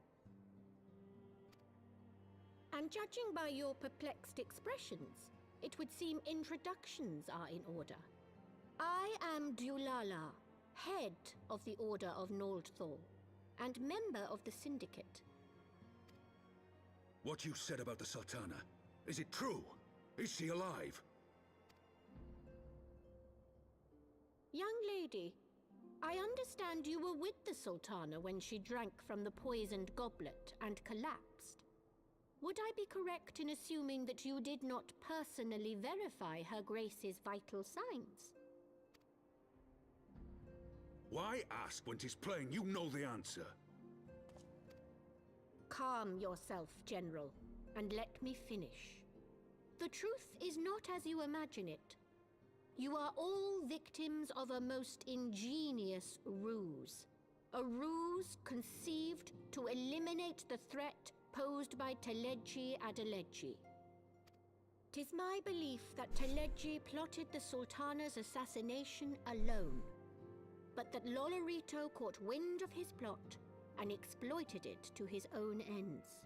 And judging by your perplexed expressions, it would seem introductions are in order. I am Dulala, head of the Order of Noldthor, and member of the Syndicate. What you said about the Sultana, is it true? Is she alive? Young lady, I understand you were with the Sultana when she drank from the poisoned goblet and collapsed. Would I be correct in assuming that you did not personally verify Her Grace's vital signs? Why ask when 'tis plain you know the answer? Calm yourself, General, and let me finish. The truth is not as you imagine it. You are all victims of a most ingenious ruse. A ruse conceived to eliminate the threat posed by Teleji Adeleji. 'Tis my belief that Teleji plotted the Sultana's assassination alone, but that Lolorito caught wind of his plot and exploited it to his own ends.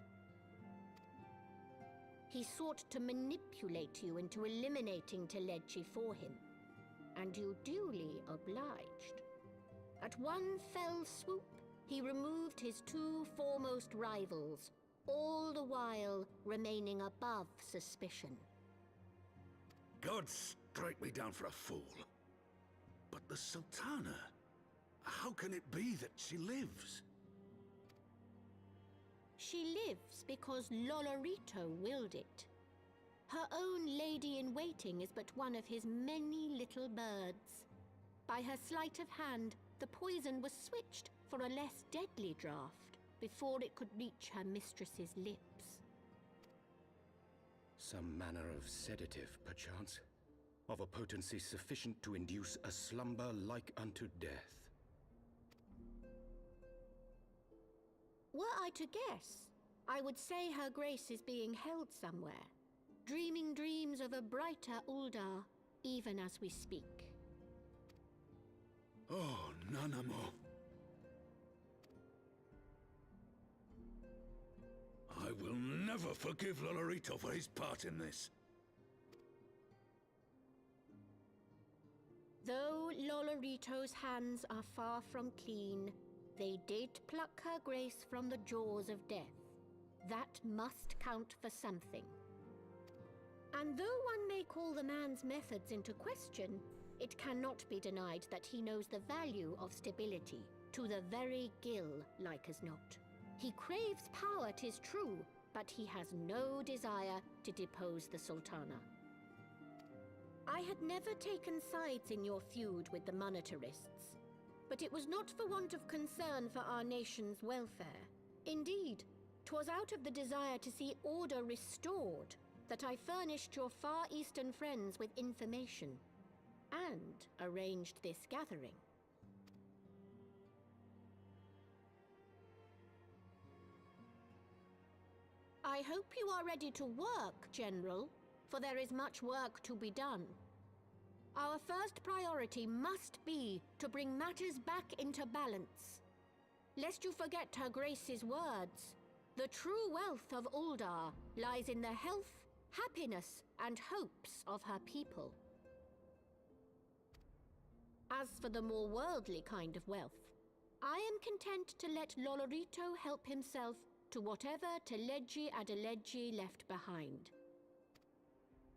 He sought to manipulate you into eliminating Teleji for him, and you duly obliged. At one fell swoop, he removed his two foremost rivals, all the while remaining above suspicion. God strike me down for a fool. But the Sultana, how can it be that she lives? She lives because Lolorito willed it. Her own lady-in-waiting is but one of his many little birds. By her sleight of hand, the poison was switched for a less deadly draught before it could reach her mistress's lips. Some manner of sedative, perchance? Of a potency sufficient to induce a slumber like unto death. Were I to guess, I would say Her Grace is being held somewhere, dreaming dreams of a brighter Uldar, even as we speak. Oh, Nanamo. I will never forgive Lolorito for his part in this. Though Lolorito's hands are far from clean, they did pluck Her Grace from the jaws of death. That must count for something. And though one may call the man's methods into question, it cannot be denied that he knows the value of stability, to the very gill, like as not. He craves power, 'tis true, but he has no desire to depose the Sultana. I had never taken sides in your feud with the monetarists, but it was not for want of concern for our nation's welfare. Indeed, 'twas out of the desire to see order restored that I furnished your Far Eastern friends with information and arranged this gathering. I hope you are ready to work, General, for there is much work to be done. Our first priority must be to bring matters back into balance. Lest you forget Her Grace's words, the true wealth of Uldar lies in the health, happiness, and hopes of her people. As for the more worldly kind of wealth, I am content to let Lolorito help himself to whatever Teleji Adeleji left behind.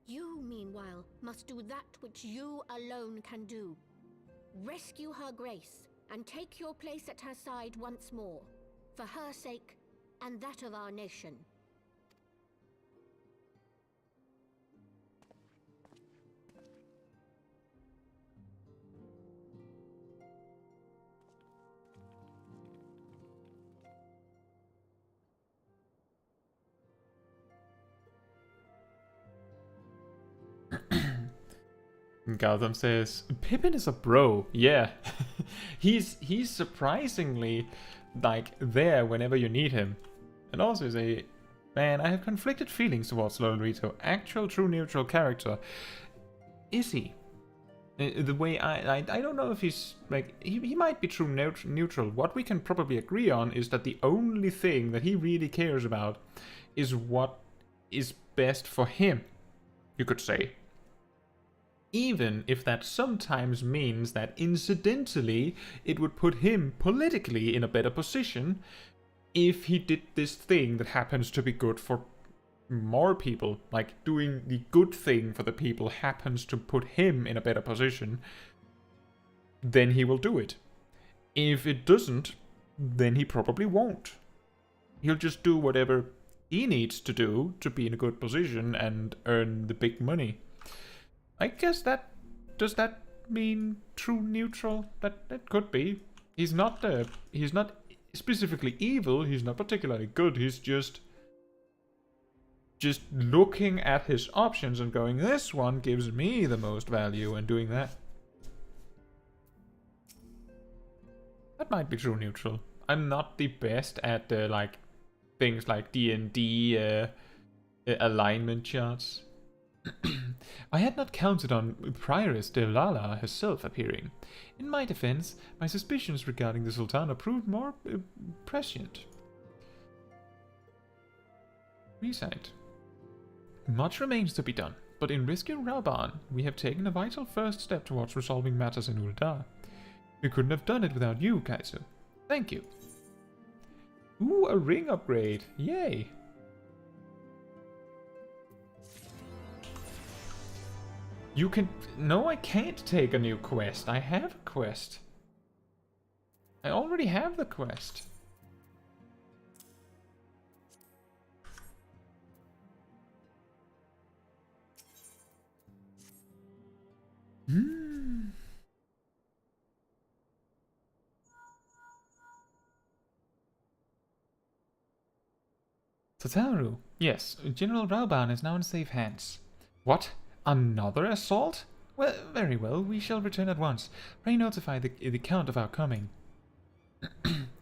You, meanwhile, must do that which you alone can do. Rescue Her Grace and take your place at her side once more, for her sake and that of our nation. Gotham says, Pippin is a bro. Yeah. he's surprisingly like there whenever you need him. And also say, man, I have conflicted feelings towards Lolorito. Actual true neutral character. Is he? The way I don't know if he's like he might be true neutral. What we can probably agree on is that the only thing that he really cares about is what is best for him, you could say. Even if that sometimes means that incidentally it would put him politically in a better position if he did this thing that happens to be good for more people, like doing the good thing for the people happens to put him in a better position, then he will do it. If it doesn't, then he probably won't. He'll just do whatever he needs to do to be in a good position and earn the big money. I guess does that mean true neutral? That could be. He's not specifically evil, he's not particularly good, he's just looking at his options and going, this one gives me the most value, and doing that. That might be true neutral. I'm not the best at like things like D&D alignment charts. I had not counted on Prioress Delala herself appearing. In my defense, my suspicions regarding the Sultana proved more prescient. Recite. Much remains to be done, but in rescuing Rauban, we have taken a vital first step towards resolving matters in Uldar. We couldn't have done it without you, Caetsu. Thank you. Ooh, a ring upgrade. Yay! You can... No, I can't take a new quest. I have a quest. I already have the quest. Tataru. Yes, General Rauban is now in safe hands. What? Another assault? Well, very well, we shall return at once. Pray notify the Count of our coming.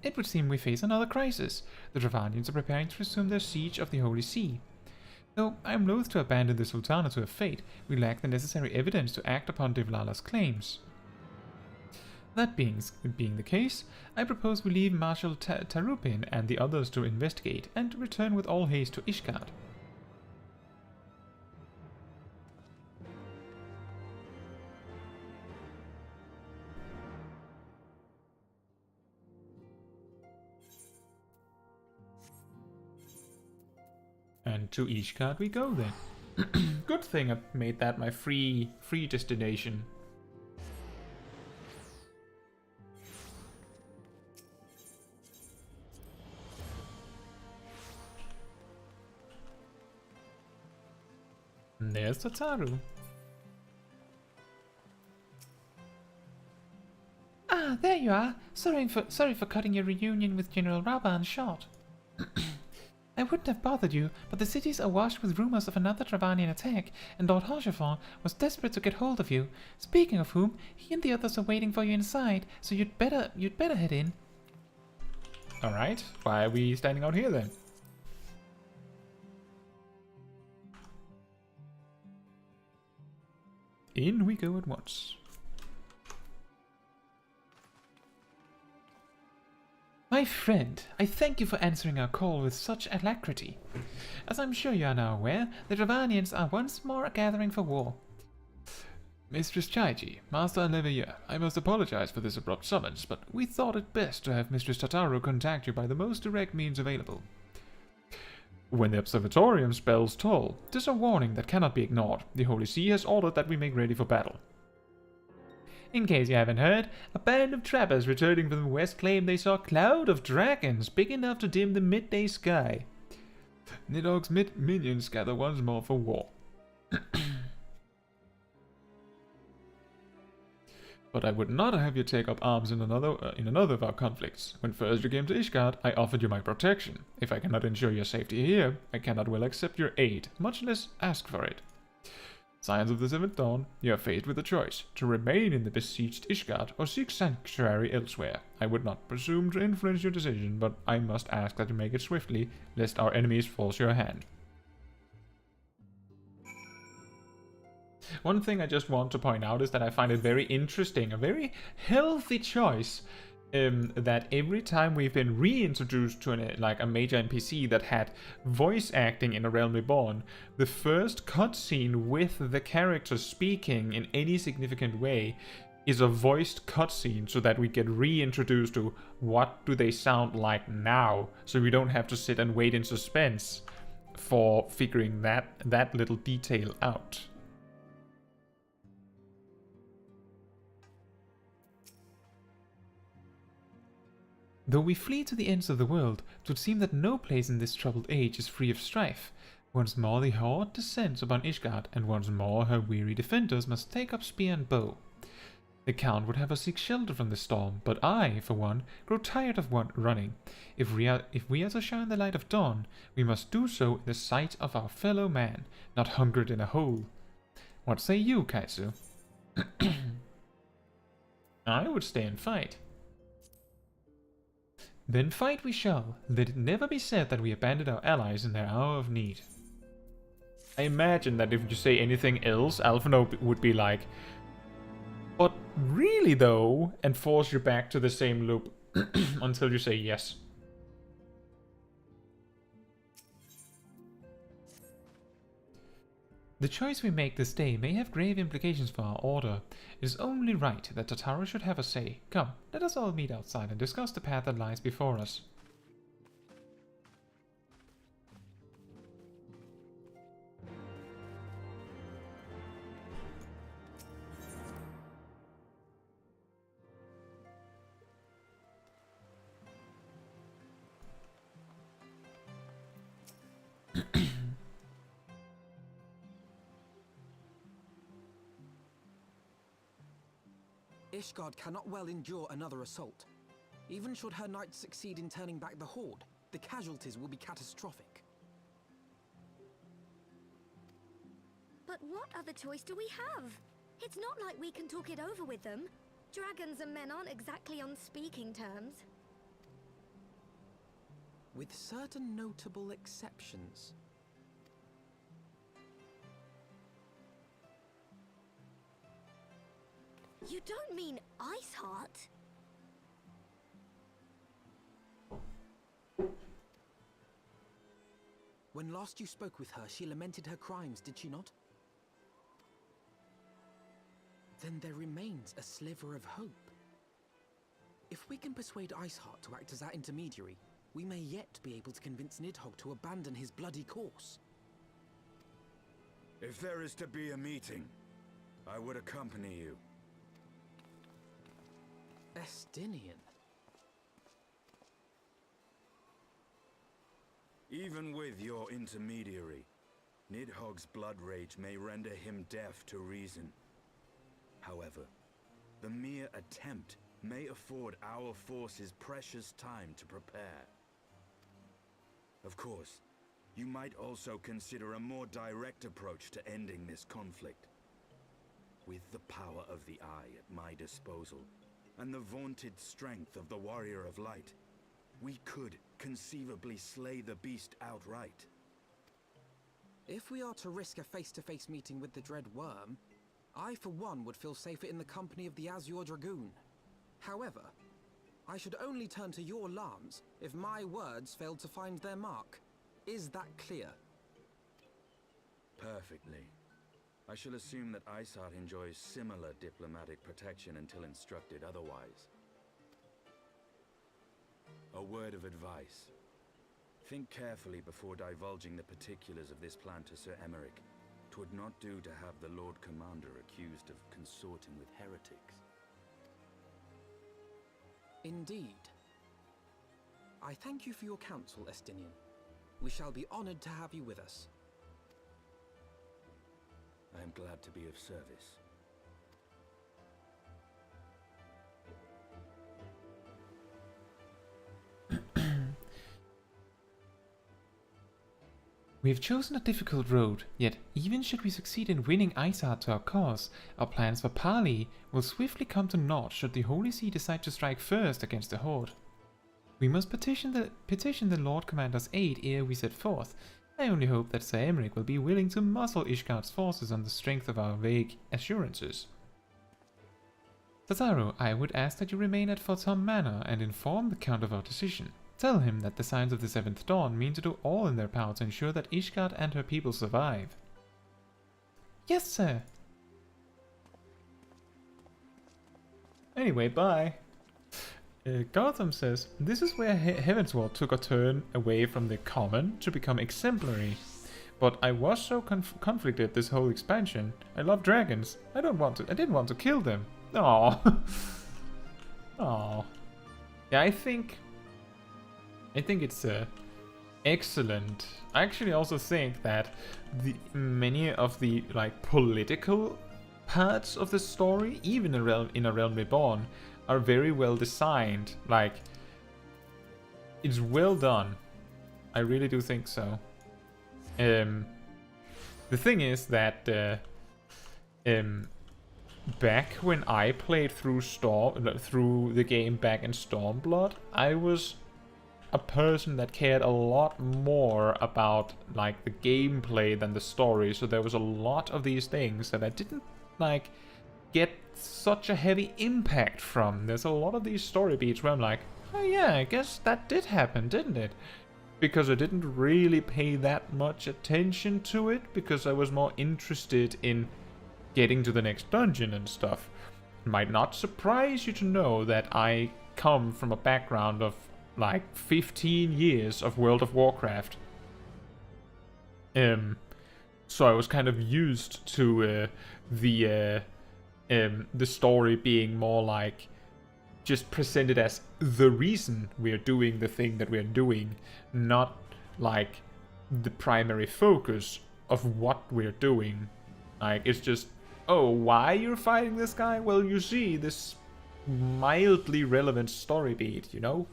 It would seem we face another crisis. The Dravanians are preparing to resume their siege of the Holy See. Though I am loath to abandon the Sultana to her fate, we lack the necessary evidence to act upon Devlala's claims. That being the case, I propose we leave Marshal Tarupin and the others to investigate, and return with all haste to Ishgard. And to Ishgard we go then. Good thing I made that my free destination. And there's Tataru. Ah, there you are. Sorry for cutting your reunion with General Rauban short. I wouldn't have bothered you, but the city's awash with rumors of another Dravanian attack, and Lord Harshafon was desperate to get hold of you. Speaking of whom, he and the others are waiting for you inside, so you'd better head in. Alright, why are we standing out here then? In we go at once. My friend, I thank you for answering our call with such alacrity. As I'm sure you are now aware, the Dravanians are once more gathering for war. Mistress Chaiji, Master Leveilleur, I must apologize for this abrupt summons, but we thought it best to have Mistress Tataru contact you by the most direct means available. When the Observatorium spells toll, 'tis a warning that cannot be ignored. The Holy See has ordered that we make ready for battle. In case you haven't heard, a band of trappers returning from the west claim they saw a cloud of dragons big enough to dim the midday sky. Nidhogg's minions gather once more for war. But I would not have you take up arms in another of our conflicts. When first you came to Ishgard, I offered you my protection. If I cannot ensure your safety here, I cannot well accept your aid, much less ask for it. Scions of the Seventh Dawn, you are faced with a choice, to remain in the besieged Ishgard or seek sanctuary elsewhere. I would not presume to influence your decision, but I must ask that you make it swiftly, lest our enemies force your hand. One thing I just want to point out is that I find it very interesting, a very healthy choice, that every time we've been reintroduced to a major NPC that had voice acting in A Realm Reborn, the first cutscene with the character speaking in any significant way is a voiced cutscene, so that we get reintroduced to what do they sound like now, so we don't have to sit and wait in suspense for figuring that little detail out. Though we flee to the ends of the world, it would seem that no place in this troubled age is free of strife. Once more the horde descends upon Ishgard, and once more her weary defenders must take up spear and bow. The Count would have us seek shelter from the storm, but I, for one, grow tired of running. If we are to shine the light of dawn, we must do so in the sight of our fellow man, not hungered in a hole. What say you, Caetsu? I would stay and fight. Then fight we shall. Let it never be said that we abandoned our allies in their hour of need. I imagine that if you say anything else, Alphinaud would be like, but really though, and force you back to the same loop until you say yes. The choice we make this day may have grave implications for our order. It is only right that Tataru should have a say. Come, let us all meet outside and discuss the path that lies before us. Ishgard cannot well endure another assault. Even should her knights succeed in turning back the horde, the casualties will be catastrophic. But what other choice do we have? It's not like we can talk it over with them. Dragons and men aren't exactly on speaking terms. With certain notable exceptions. You don't mean Iceheart? When last you spoke with her, she lamented her crimes, did she not? Then there remains a sliver of hope. If we can persuade Iceheart to act as our intermediary, we may yet be able to convince Nidhogg to abandon his bloody course. If there is to be a meeting, I would accompany you. Estinian. Even with your intermediary, Nidhogg's blood rage may render him deaf to reason. However, the mere attempt may afford our forces precious time to prepare. Of course, you might also consider a more direct approach to ending this conflict. With the power of the Eye at my disposal, and the vaunted strength of the Warrior of Light, we could conceivably slay the beast outright. If we are to risk a face-to-face meeting with the Dread Worm, I for one would feel safer in the company of the Azure Dragoon. However, I should only turn to your Lance if my words failed to find their mark. Is that clear? Perfectly. I shall assume that Iceheart enjoys similar diplomatic protection until instructed otherwise. A word of advice. Think carefully before divulging the particulars of this plan to Sir Emeric. 'Twould not do to have the Lord Commander accused of consorting with heretics. Indeed. I thank you for your counsel, Estinian. We shall be honored to have you with us. I am glad to be of service. We have chosen a difficult road, yet even should we succeed in winning Iceheart to our cause, our plans for parley will swiftly come to naught should the Holy See decide to strike first against the Horde. We must petition the Lord Commander's aid ere we set forth. I only hope that Sir Emmerich will be willing to muzzle Ishgard's forces on the strength of our vague assurances. Tataru, I would ask that you remain at Fortum Manor and inform the Count of our decision. Tell him that the Scions of the Seventh Dawn mean to do all in their power to ensure that Ishgard and her people survive. Yes, sir. Anyway, bye. Gotham says, this is where Heavensward took a turn away from the common to become exemplary. But I was so conflicted this whole expansion. I love dragons. I didn't want to kill them. Aww. Aww. Yeah, I think it's excellent. I actually also think that many of the like political parts of the story, even in A Realm Reborn, are very well designed. Like, it's well done. I really do think so. The thing is that back when I played through the game back in Stormblood, I was a person that cared a lot more about like the gameplay than the story. So there was a lot of these things that I didn't like get such a heavy impact from. There's a lot of these story beats where I'm like, oh yeah, I guess that did happen, didn't it? Because I didn't really pay that much attention to it, because I was more interested in getting to the next dungeon and stuff. It might not surprise you to know that I come from a background of like 15 years of World of Warcraft. So I was kind of used to the story being more like just presented as the reason we're doing the thing that we're doing, not like the primary focus of what we're doing. Like, it's just, oh, why you're fighting this guy? Well, you see this mildly relevant story beat, you know?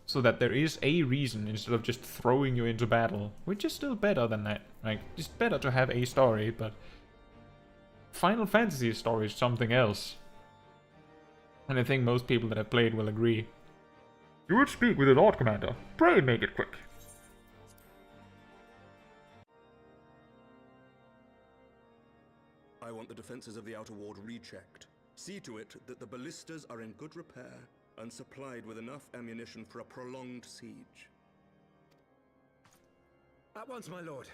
So that there is a reason instead of just throwing you into battle, which is still better than that. Like, it's better to have a story, but Final Fantasy story is something else. And I think most people that have played will agree. You would speak with the Lord Commander. Pray make it quick. I want the defenses of the Outer Ward rechecked. See to it that the ballistas are in good repair and supplied with enough ammunition for a prolonged siege. At once, my lord.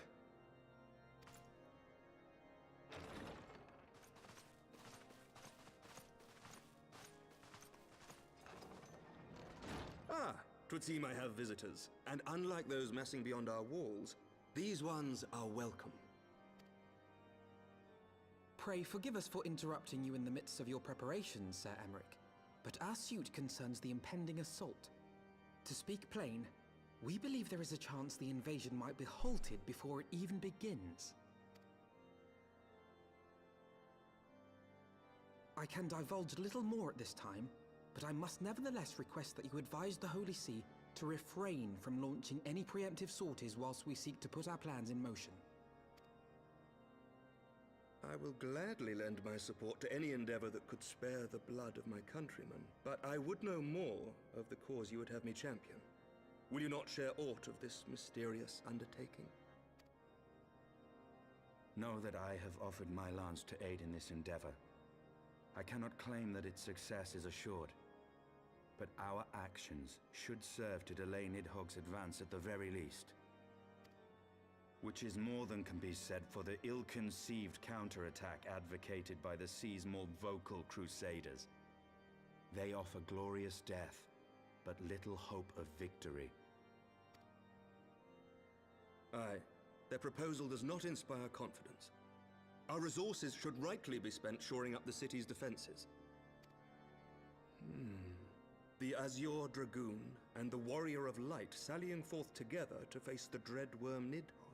Ah, 'twould seem I have visitors. And unlike those messing beyond our walls, these ones are welcome. Pray forgive us for interrupting you in the midst of your preparations, Sir Emmerich, but our suit concerns the impending assault. To speak plain, we believe there is a chance the invasion might be halted before it even begins. I can divulge little more at this time, but I must nevertheless request that you advise the Holy See to refrain from launching any preemptive sorties whilst we seek to put our plans in motion. I will gladly lend my support to any endeavor that could spare the blood of my countrymen, but I would know more of the cause you would have me champion. Will you not share aught of this mysterious undertaking? Know that I have offered my lance to aid in this endeavor. I cannot claim that its success is assured, but our actions should serve to delay Nidhogg's advance at the very least. Which is more than can be said for the ill-conceived counterattack advocated by the sea's more vocal crusaders. They offer glorious death, but little hope of victory. Aye, their proposal does not inspire confidence. Our resources should rightly be spent shoring up the city's defenses. The Azure Dragoon and the Warrior of Light sallying forth together to face the dread worm Nidhogg.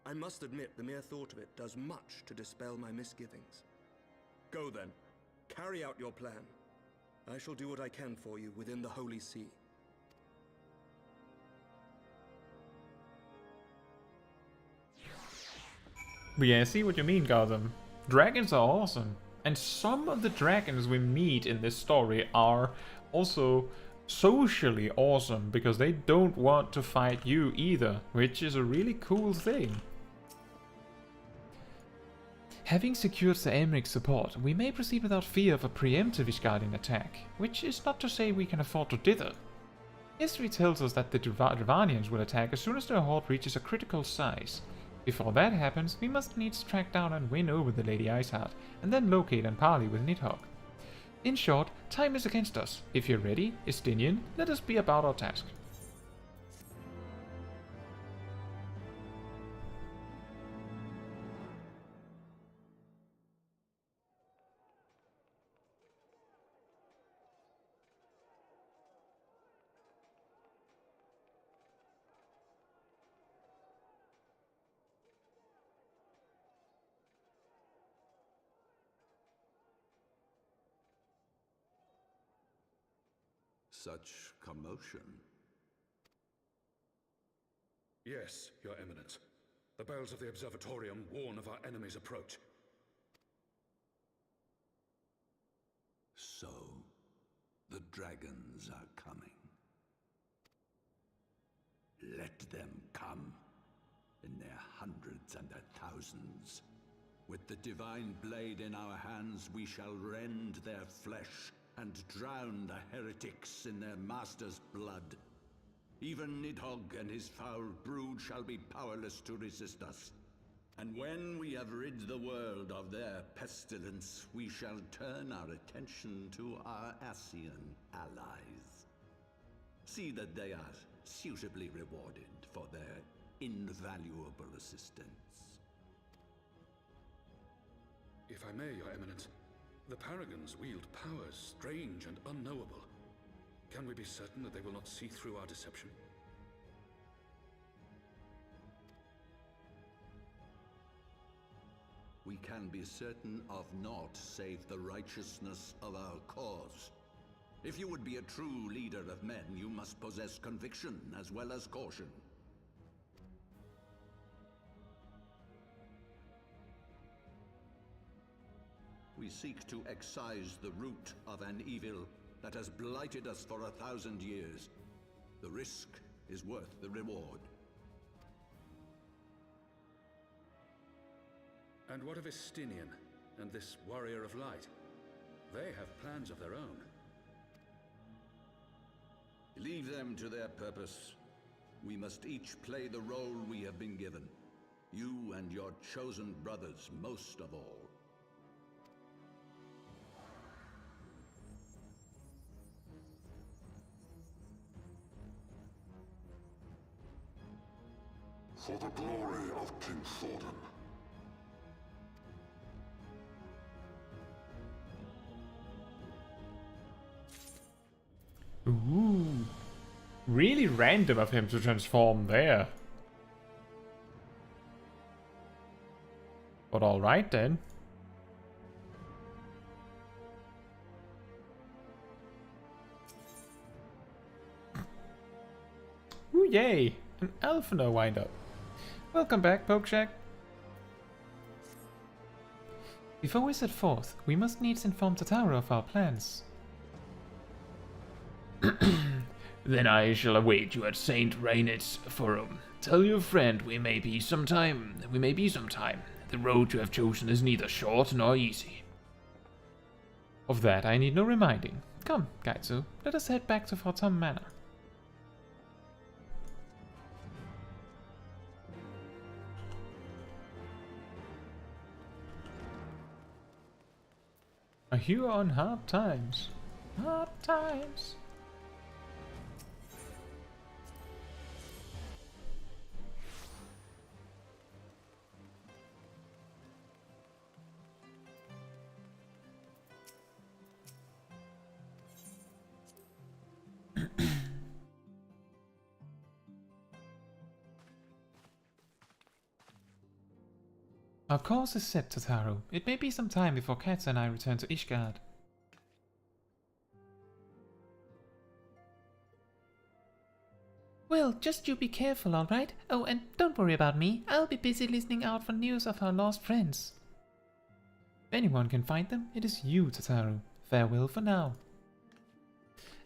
I must admit, the mere thought of it does much to dispel my misgivings. Go then. Carry out your plan. I shall do what I can for you within the Holy See. But yeah, I see what you mean, Gotham. Dragons are awesome. And some of the dragons we meet in this story are also socially awesome, because they don't want to fight you either, which is a really cool thing. Having secured the Emmeric's support, we may proceed without fear of a preemptive Ishgardian attack, which is not to say we can afford to dither. History tells us that the Dravanians will attack as soon as their horde reaches a critical size. Before that happens, we must needs track down and win over the Lady Iceheart, and then locate and parley with Nidhogg. In short, time is against us. If you're ready, Estinian, let us be about our task. Such commotion. Yes, Your Eminence. The bells of the Observatorium warn of our enemy's approach. So, the dragons are coming. Let them come, in their hundreds and their thousands. With the divine blade in our hands, we shall rend their flesh and drown the heretics in their master's blood. Even Nidhogg and his foul brood shall be powerless to resist us. And when we have rid the world of their pestilence, we shall turn our attention to our Ascian allies. See that they are suitably rewarded for their invaluable assistance. If I may, Your Eminence, the Paragons wield powers strange and unknowable. Can we be certain that they will not see through our deception? We can be certain of naught save the righteousness of our cause. If you would be a true leader of men, you must possess conviction as well as caution. We seek to excise the root of an evil that has blighted us for 1,000 years. The risk is worth the reward. And what of Estinian and this warrior of light? They have plans of their own. Leave them to their purpose. We must each play the role we have been given. You and your chosen brothers most of all. For the glory of King Thordan. Ooh. Really random of him to transform there. But alright then. Ooh, yay! An Alphino wind-up. Welcome back, Pokeshack. Before we set forth, we must needs inform Tataru of our plans. Then I shall await you at St. Rainet's Forum. Tell your friend we may be sometime. The road you have chosen is neither short nor easy. Of that I need no reminding. Come, Caetsu, let us head back to Fartum Manor. You are on hard times. Hard times. Our course is set, Tataru. It may be some time before Caetsu and I return to Ishgard. Well, just you be careful, alright? Oh, and don't worry about me. I'll be busy listening out for news of our lost friends. If anyone can find them, it is you, Tataru. Farewell for now.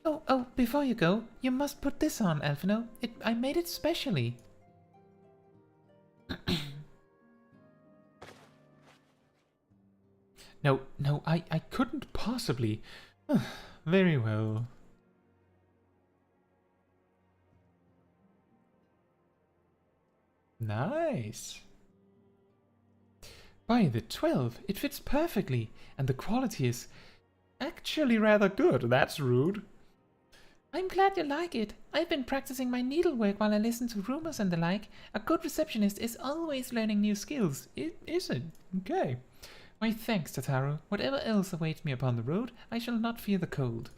Oh, before you go, you must put this on, Alphino. I made it specially. No, I couldn't possibly. Very well. Nice. By the 12, it fits perfectly, and the quality is actually rather good. That's rude. I'm glad you like it. I've been practicing my needlework while I listen to rumors and the like. A good receptionist is always learning new skills. Is it? Okay. My thanks, Tataru. Whatever else awaits me upon the road, I shall not fear the cold.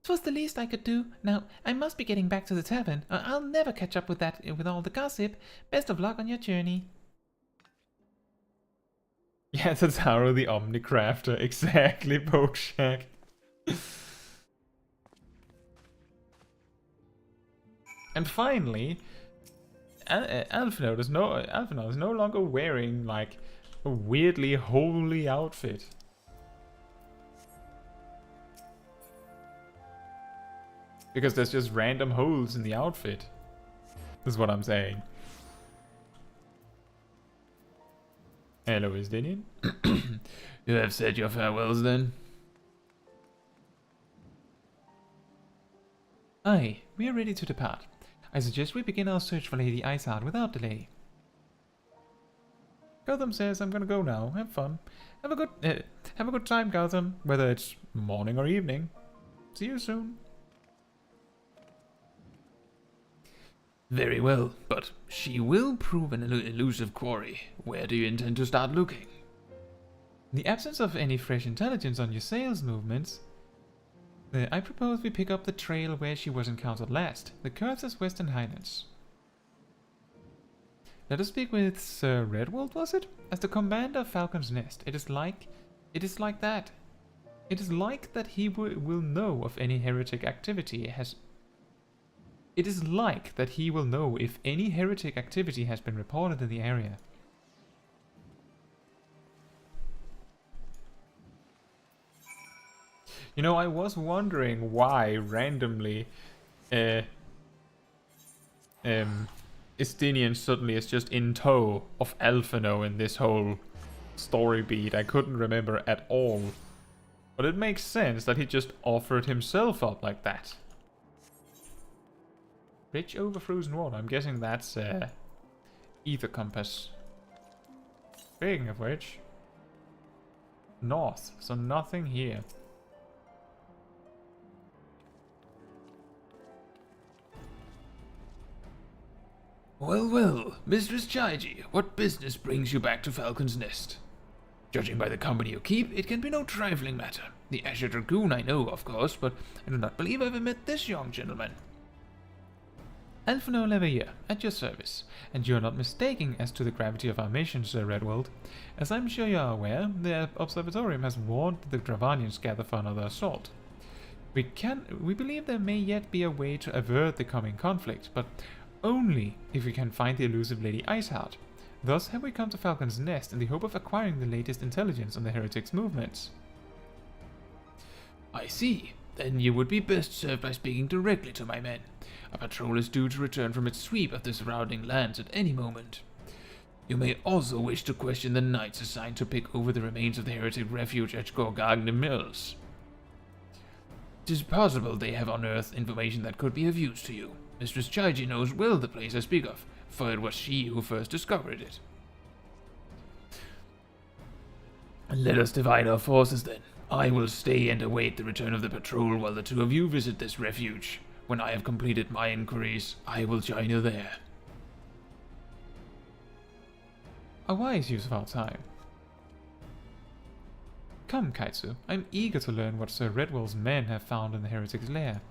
'Twas the least I could do. Now, I must be getting back to the tavern, or I'll never catch up with all the gossip. Best of luck on your journey. Yeah, Tataru the Omnicrafter. Exactly, Pokeshak. And finally, Alphino is no longer wearing, like, a weirdly holy outfit. Because there's just random holes in the outfit. Is what I'm saying. Hello, Isdinian. You have said your farewells then? Aye, we are ready to depart. I suggest we begin our search for Lady Ishgard without delay. Gotham says I'm gonna go now. Have fun. Have a good time, Gotham, whether it's morning or evening. See you soon. Very well, but she will prove an elusive quarry. Where do you intend to start looking? In the absence of any fresh intelligence on your sales movements, I propose we pick up the trail where she was encountered last, the Curtis Western Highlands. Let us speak with Sir Redwold, was it? As the commander of Falcon's Nest, it is like that. It is like that he will know of any heretic activity It is like that he will know if any heretic activity has been reported in the area. You know, I was wondering why randomly Istinian suddenly is just in tow of Alphino in this whole story beat. I couldn't remember at all. But it makes sense that he just offered himself up like that. Bridge over frozen water. I'm guessing that's ether compass. Speaking of which, north, so nothing here. Well, Mistress Chaiji, what business brings you back to Falcon's Nest? Judging by the company you keep, it can be no trifling matter. The Azure Dragoon I know, of course, but I do not believe I ever met this young gentleman. Alphino Leveilleur, at your service, and you are not mistaken as to the gravity of our mission, Sir Redwold. As I'm sure you are aware, the Observatorium has warned that the Dravanians gather for another assault. We believe there may yet be a way to avert the coming conflict, but only if we can find the elusive Lady Ishgard. Thus have we come to Falcon's Nest in the hope of acquiring the latest intelligence on the heretics' movements. I see. Then you would be best served by speaking directly to my men. A patrol is due to return from its sweep of the surrounding lands at any moment. You may also wish to question the knights assigned to pick over the remains of the heretic refuge at Gorgagna Mills. It is possible they have unearthed information that could be of use to you. Mistress Chaiji knows well the place I speak of, for it was she who first discovered it. Let us divide our forces then. I will stay and await the return of the patrol while the two of you visit this refuge. When I have completed my inquiries, I will join you there. A wise use of our time. Come, Caetsu, I'm eager to learn what Sir Redwold's men have found in the heretic's lair.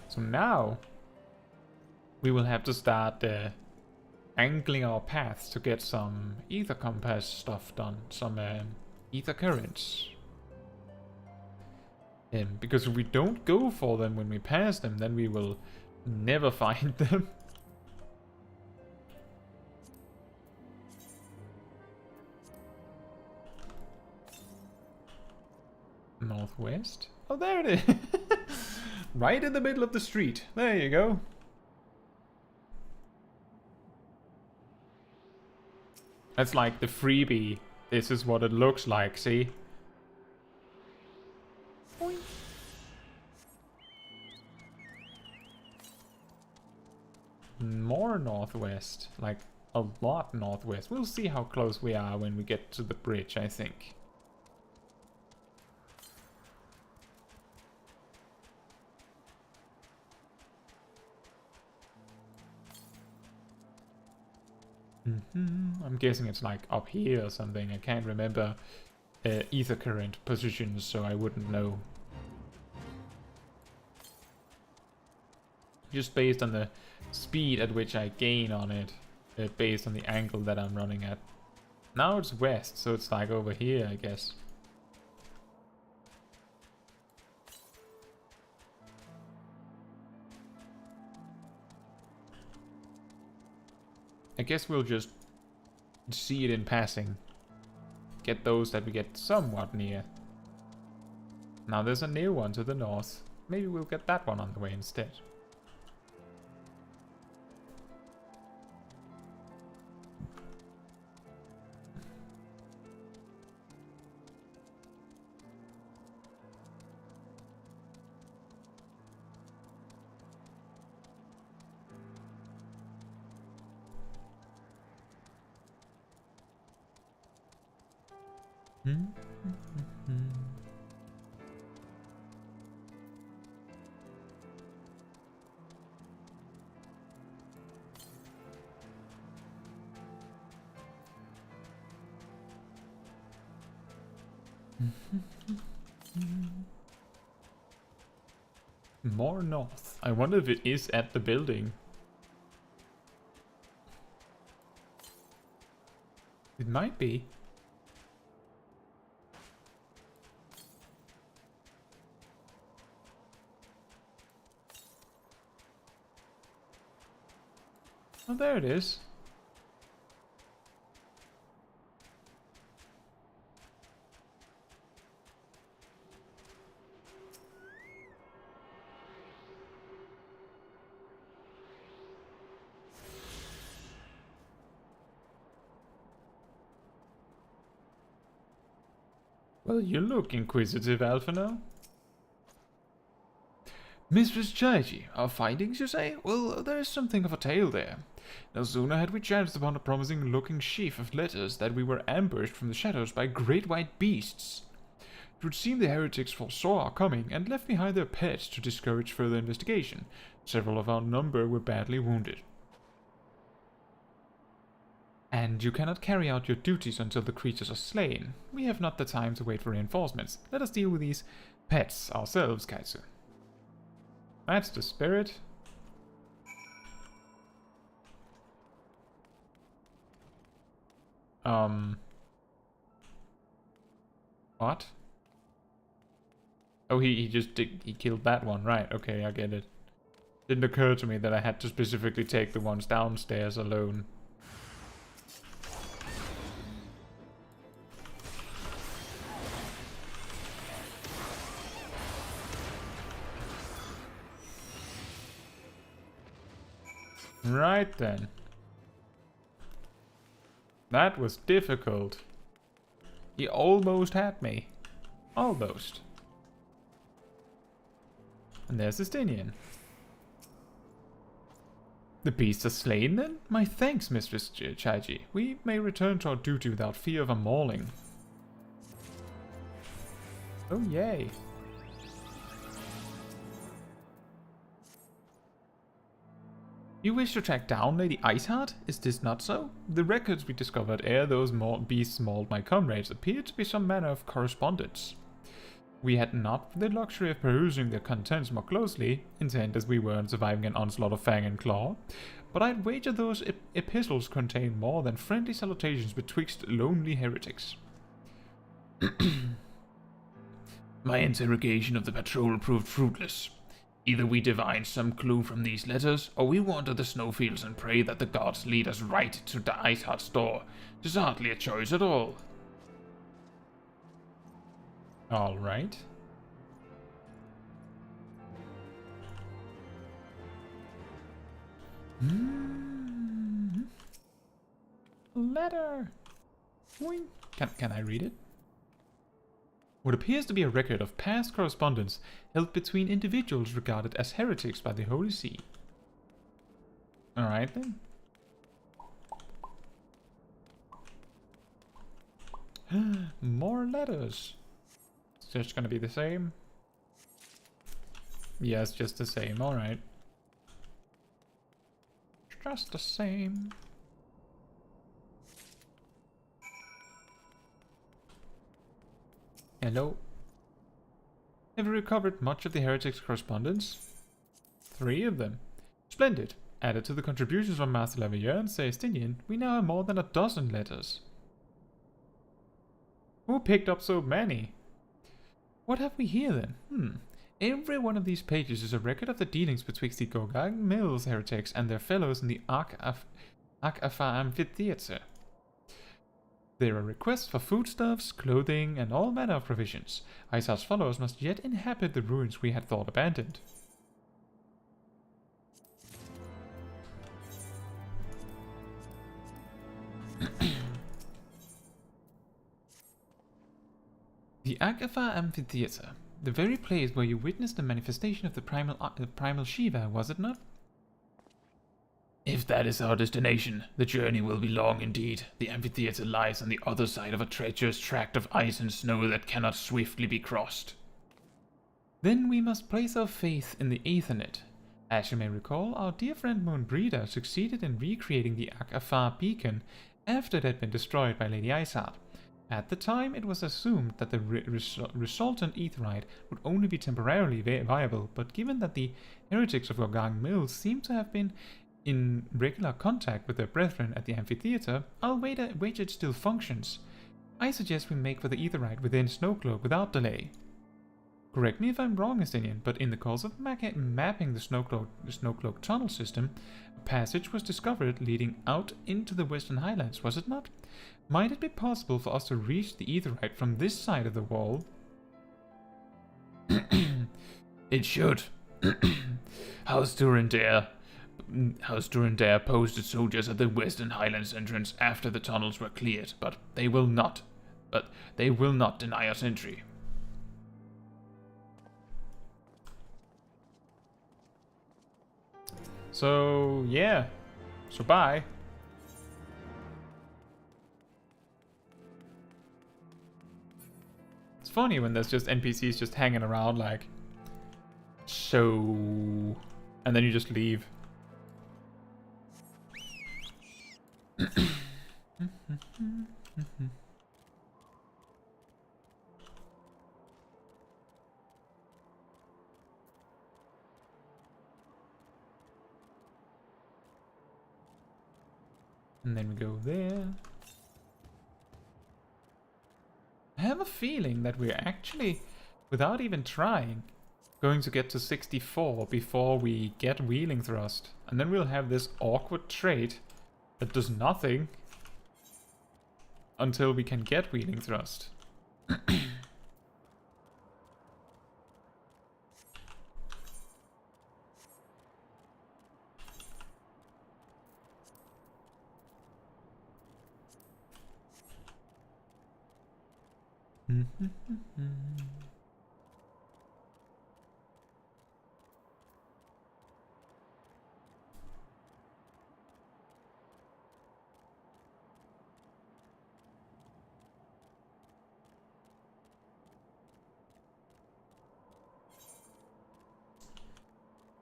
So now we will have to start angling our paths to get some ether compass stuff done, some ether currents. Because if we don't go for them when we pass them, then we will never find them. Northwest? Oh, there it is! Right in the middle of the street. There you go. That's like the freebie. This is what it looks like, see? Boing. More northwest. Like, a lot northwest. We'll see how close we are when we get to the bridge, I think. I'm guessing it's like up here or something. I can't remember ether current positions, so I wouldn't know. Just based on the speed at which I gain on it, based on the angle that I'm running at. Now it's west, so it's like over here, I guess. I guess we'll just see it in passing. Get those that we get somewhat near. Now there's a new one to the north. Maybe we'll get that one on the way instead. More north. I wonder if it is at the building. It might be. Oh, there it is. Well, you look inquisitive, Alphino. Mistress Chaiji, our findings, you say? Well, there is something of a tale there. No sooner had we chanced upon a promising-looking sheaf of letters that we were ambushed from the shadows by great white beasts. It would seem the heretics foresaw our coming and left behind their pets to discourage further investigation. Several of our number were badly wounded. And you cannot carry out your duties until the creatures are slain. We have not the time to wait for reinforcements. Let us deal with these pets ourselves, Caetsu. That's the spirit. What? Oh, he killed that one, right? Okay, I get it. Didn't occur to me that I had to specifically take the ones downstairs alone. Right then. That was difficult. He almost had me. Almost. And there's Estinian. The beasts are slain then? My thanks, Mistress Chaiji. We may return to our duty without fear of a mauling. Oh yay. You wish to track down Lady Iceheart? Is this not so? The records we discovered ere those beasts mauled my comrades appeared to be some manner of correspondence. We had not the luxury of perusing their contents more closely, intent as we were on surviving an onslaught of fang and claw, but I'd wager those epistles contain more than friendly salutations betwixt lonely heretics. My interrogation of the patrol proved fruitless. Either we divine some clue from these letters, or we wander the snowfields and pray that the gods lead us right to the Ice Heart's door. Tis hardly a choice at all. Alright. Letter. Wing. Can I read it? What appears to be a record of past correspondence held between individuals regarded as heretics by the Holy See. Alright then. More letters. It's just gonna be the same. Yeah, it's just the same, alright. Just the same. Hello. Have you recovered much of the heretics' correspondence? 3 of them. Splendid. Added to the contributions from Master Lavalleur and Celestinian, we now have more than a dozen letters. Who picked up so many? What have we here then? Every one of these pages is a record of the dealings betwixt the Gorgang Mills heretics and their fellows in the FFXIV Amphitheatre. There are requests for foodstuffs, clothing, and all manner of provisions. Iceheart's followers must yet inhabit the ruins we had thought abandoned. The Agafa Amphitheatre, the very place where you witnessed the manifestation of the primal Shiva, was it not? If that is our destination, the journey will be long indeed. The amphitheatre lies on the other side of a treacherous tract of ice and snow that cannot swiftly be crossed. Then we must place our faith in the Aethernet. As you may recall, our dear friend Moonbreeder succeeded in recreating the Agafar beacon after it had been destroyed by Lady Iceheart. At the time, it was assumed that the resultant aetherite would only be temporarily viable, but given that the heretics of Gorgang Mills seem to have been in regular contact with their brethren at the amphitheatre, I'll wager it still functions. I suggest we make for the aetherite within Snowcloak without delay. Correct me if I'm wrong, Estinian, but in the course of mapping the Snowcloak tunnel system, a passage was discovered leading out into the Western Highlands, was it not? Might it be possible for us to reach the aetherite from this side of the wall? It should. House Durandare posted soldiers at the Western Highlands entrance after the tunnels were cleared, but they will not deny us entry. So, yeah. So bye. It's funny when there's just NPCs just hanging around like, so, and then you just leave. And then we go there. I have a feeling that we're actually, without even trying, going to get to 64 before we get Wheeling Thrust. And then we'll have this awkward trait that does nothing until we can get Wheeling Thrust.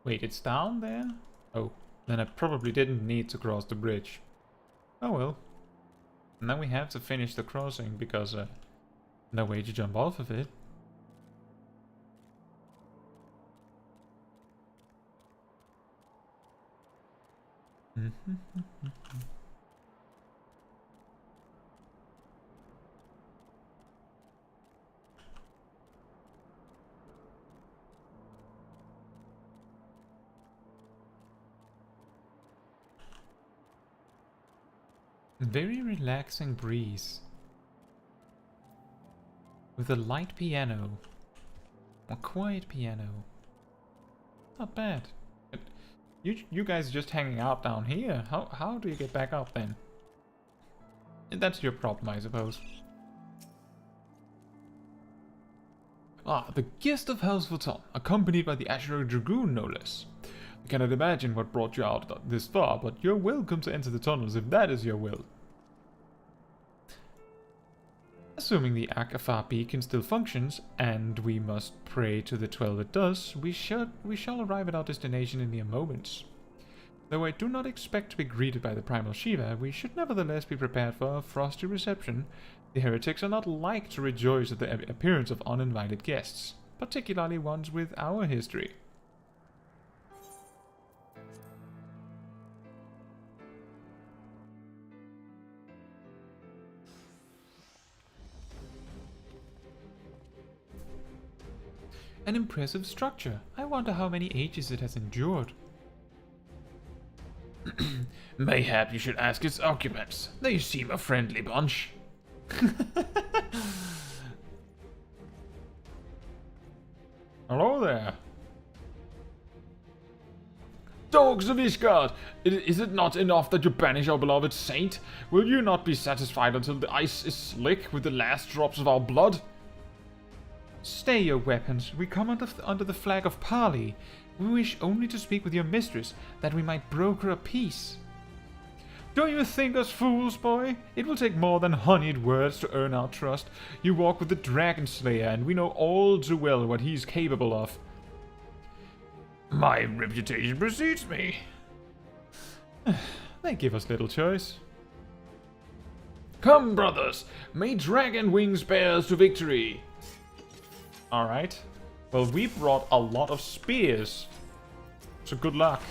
Wait, it's down there? Oh, then I probably didn't need to cross the bridge. Oh well. Now we have to finish the crossing because no way to jump off of it. Very relaxing breeze. With a light piano. A quiet piano. Not bad. But you guys just hanging out down here. How do you get back up then? That's your problem, I suppose. Ah, the guest of House Vuitton, accompanied by the Ashero Dragoon, no less. I cannot imagine what brought you out this far, but you're welcome to enter the tunnels if that is your will. Assuming the Akafar beacon still functions, and we must pray to the 12 it does, we shall arrive at our destination in mere moments. Though I do not expect to be greeted by the Primal Shiva, we should nevertheless be prepared for a frosty reception. The heretics are not like to rejoice at the appearance of uninvited guests, particularly ones with our history. An impressive structure. I wonder how many ages it has endured. Mayhap you should ask its occupants. They seem a friendly bunch. Hello there. Dogs of Ishgard! Is it not enough that you banish our beloved saint? Will you not be satisfied until the ice is slick with the last drops of our blood? Stay your weapons. We come under the flag of parley. We wish only to speak with your mistress, that we might broker a peace. Do you think us fools, boy? It will take more than honeyed words to earn our trust. You walk with the Dragon Slayer, and we know all too well what he's capable of. My reputation precedes me. They give us little choice. Come, brothers, may dragon wings bear us to victory. Alright. Well, we brought a lot of spears. So good luck.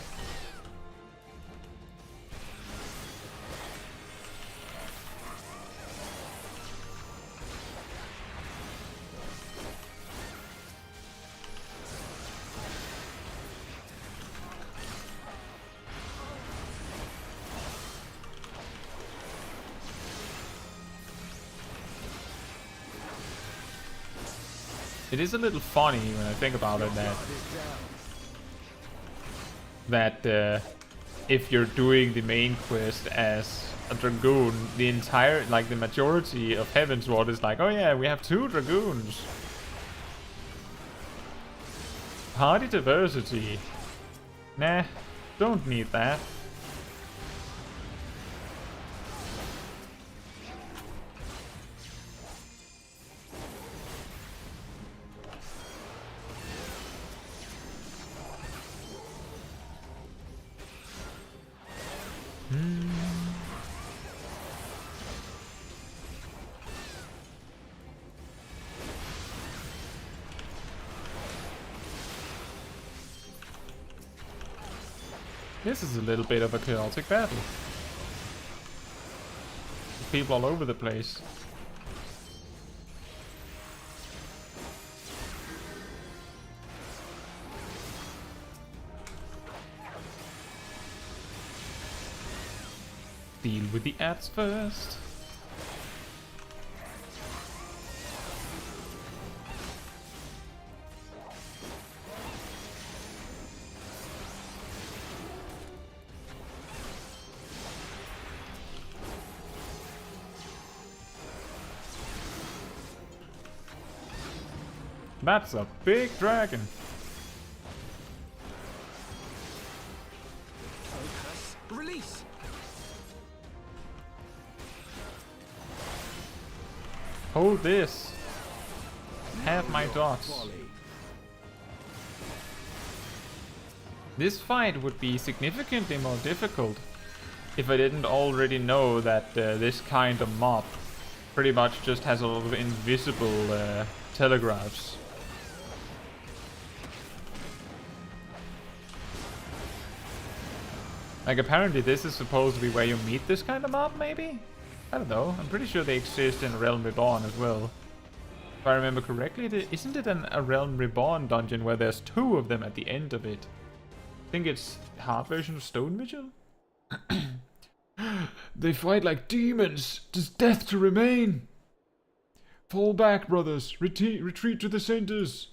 It is a little funny when I think about it that if you're doing the main quest as a Dragoon, the entire, like the majority of Heavensward is like, oh yeah, we have 2 Dragoons. Party diversity. Nah, don't need that. This is a little bit of a chaotic battle. People all over the place. Deal with the ads first. That's a big dragon. Release. Hold this. Have my dots. This fight would be significantly more difficult if I didn't already know that this kind of mob pretty much just has a lot of invisible telegraphs. Like, apparently this is supposed to be where you meet this kind of mob, maybe? I don't know. I'm pretty sure they exist in Realm Reborn as well. If I remember correctly, isn't it a Realm Reborn dungeon where there's 2 of them at the end of it? I think it's hard version of Stone Vigil? They fight like demons. 'Tis death to remain. Fall back, brothers. Retreat to the centers.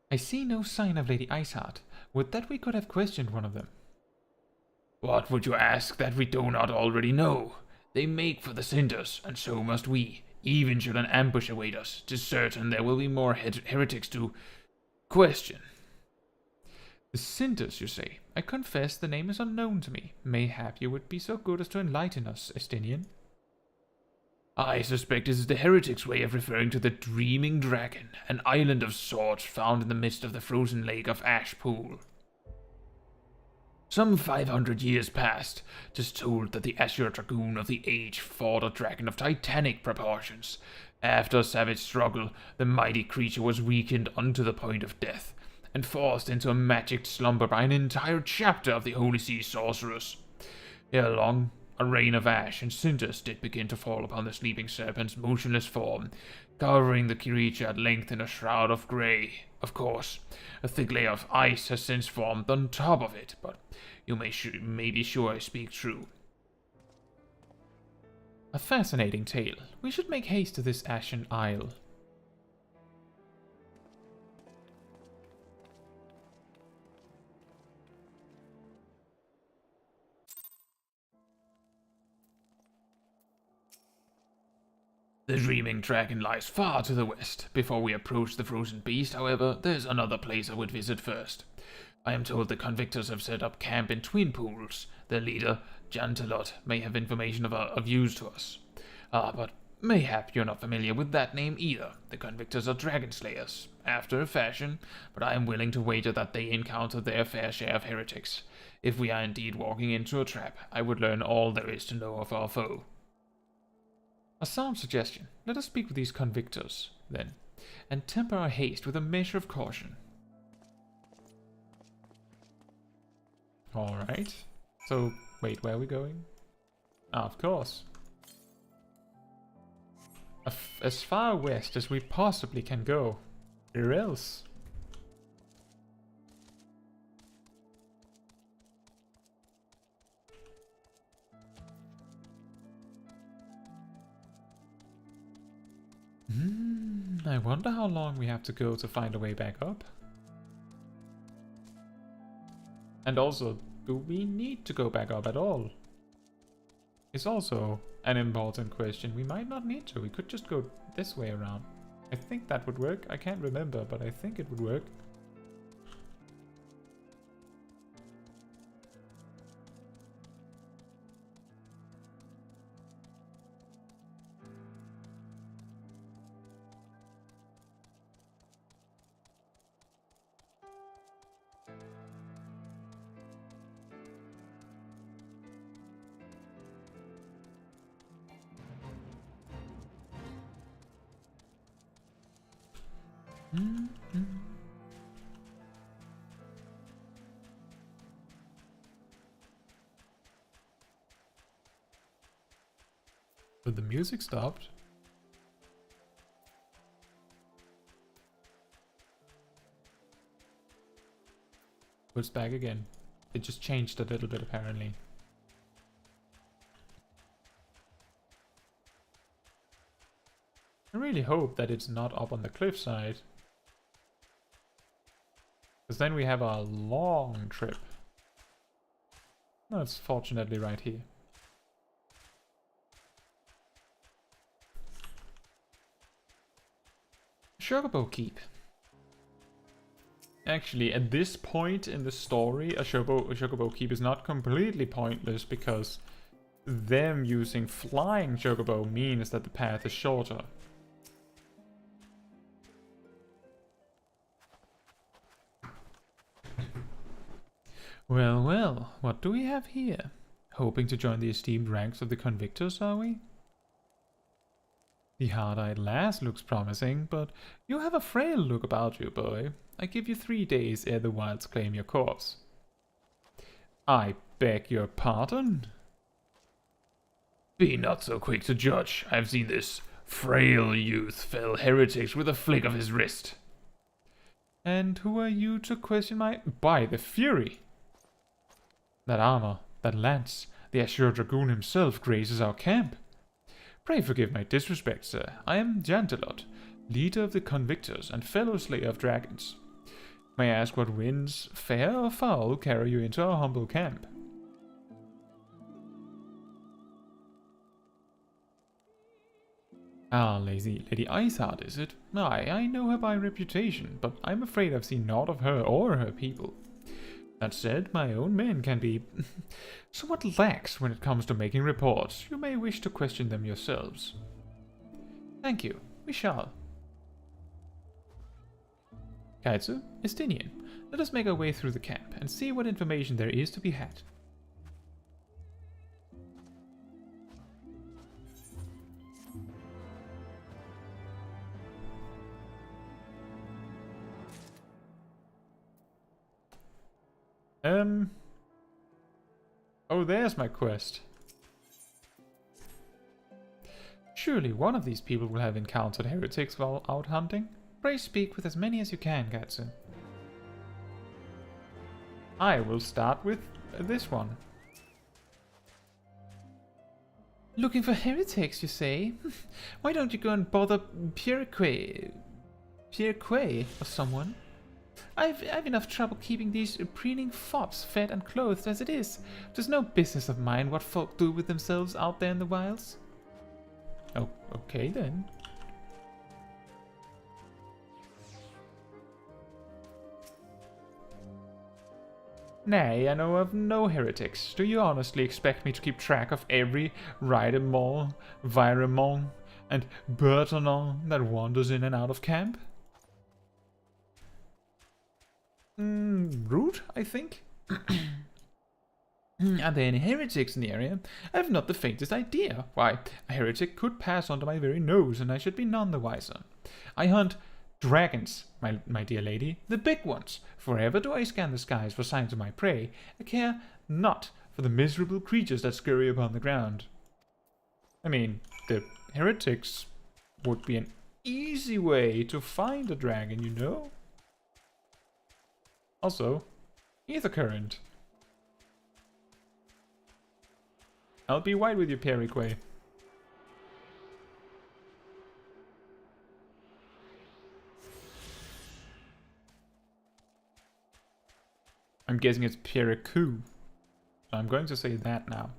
I see no sign of Lady Iceheart. Would that we could have questioned one of them. What would you ask that we do not already know? They make for the cinders, and so must we. Even should an ambush await us, 'tis certain there will be more heretics to question. The Cinders, you say? I confess the name is unknown to me. Mayhap you would be so good as to enlighten us, Estinian. I suspect it is the heretics' way of referring to the Dreaming Dragon, an island of sorts found in the midst of the frozen lake of Ashpool. Some 500 years past, 'tis told that the Azure Dragoon of the age fought a dragon of titanic proportions. After a savage struggle, the mighty creature was weakened unto the point of death, and forced into a magic slumber by an entire chapter of the Holy See sorcerers. Ere long, a rain of ash and cinders did begin to fall upon the sleeping serpent's motionless form, covering the creature at length in a shroud of grey. Of course, a thick layer of ice has since formed on top of it, but you may be sure I speak true. A fascinating tale. We should make haste to this ashen isle. The Dreaming Dragon lies far to the west. Before we approach the frozen beast, however, there's another place I would visit first. I am told the convictors have set up camp in Twin Pools. Their leader, Jantelot, may have information of use to us. But mayhap you're not familiar with that name either. The convictors are dragon slayers, after a fashion, but I am willing to wager that they encounter their fair share of heretics. If we are indeed walking into a trap, I would learn all there is to know of our foe. A sound suggestion. Let us speak with these convictors, then, and temper our haste with a measure of caution. Alright. So, wait, where are we going? Ah, of course. As far west as we possibly can go. Where else? I wonder how long we have to go to find a way back up. And also, do we need to go back up at all? It's also an important question. We might not need to. We could just go this way around. I think that would work. I can't remember, but I think it would work. But the music stopped. But it's back again. It just changed a little bit apparently. I really hope that it's not up on the cliffside. Because then we have a long trip. No, it's fortunately right here. Chocobo Keep. Actually, at this point in the story, a Chocobo Keep is not completely pointless because them using flying Chocobo means that the path is shorter. Well, well, what do we have here? Hoping to join the esteemed ranks of the convictors, are we? The hard-eyed lass looks promising, but you have a frail look about you, boy. I give you 3 days ere the wilds claim your corpse. I beg your pardon? Be not so quick to judge. I have seen this frail youth fell heretics with a flick of his wrist. And who are you to question my... By the Fury! That armor, that lance, the Azure Dragoon himself graces our camp. Pray forgive my disrespect, sir. I am Jantelot, leader of the Convictors and fellow slayer of dragons. May I ask what winds, fair or foul, carry you into our humble camp? Ah, Lady Ishgard, is it? Aye, I know her by reputation, but I'm afraid I've seen naught of her or her people. That said, my own men can be somewhat lax when it comes to making reports. You may wish to question them yourselves. Thank you, we shall. Caetsu, Estinian, let us make our way through the camp and see what information there is to be had. Oh, there's my quest. Surely one of these people will have encountered heretics while out hunting. Pray speak with as many as you can, Caetsu. I will start with this one. Looking for heretics, you say? Why don't you go and bother Pierre Quay or someone? I've enough trouble keeping these preening fops fed and clothed as it is. There's no business of mine what folk do with themselves out there in the wilds. Oh, okay then. Nay, I know of no heretics. Do you honestly expect me to keep track of every Ridemont, Viremont, and Bertonon that wanders in and out of camp? Rude, I think. Are there any heretics in the area? I have not the faintest idea. Why, a heretic could pass under my very nose, and I should be none the wiser. I hunt dragons, my dear lady, the big ones. Forever do I scan the skies for signs of my prey. I care not for the miserable creatures that scurry upon the ground. I mean, the heretics would be an easy way to find a dragon, you know? Also, ether current. I'll be white with you, Periquay. I'm guessing it's Pericu. So I'm going to say that now.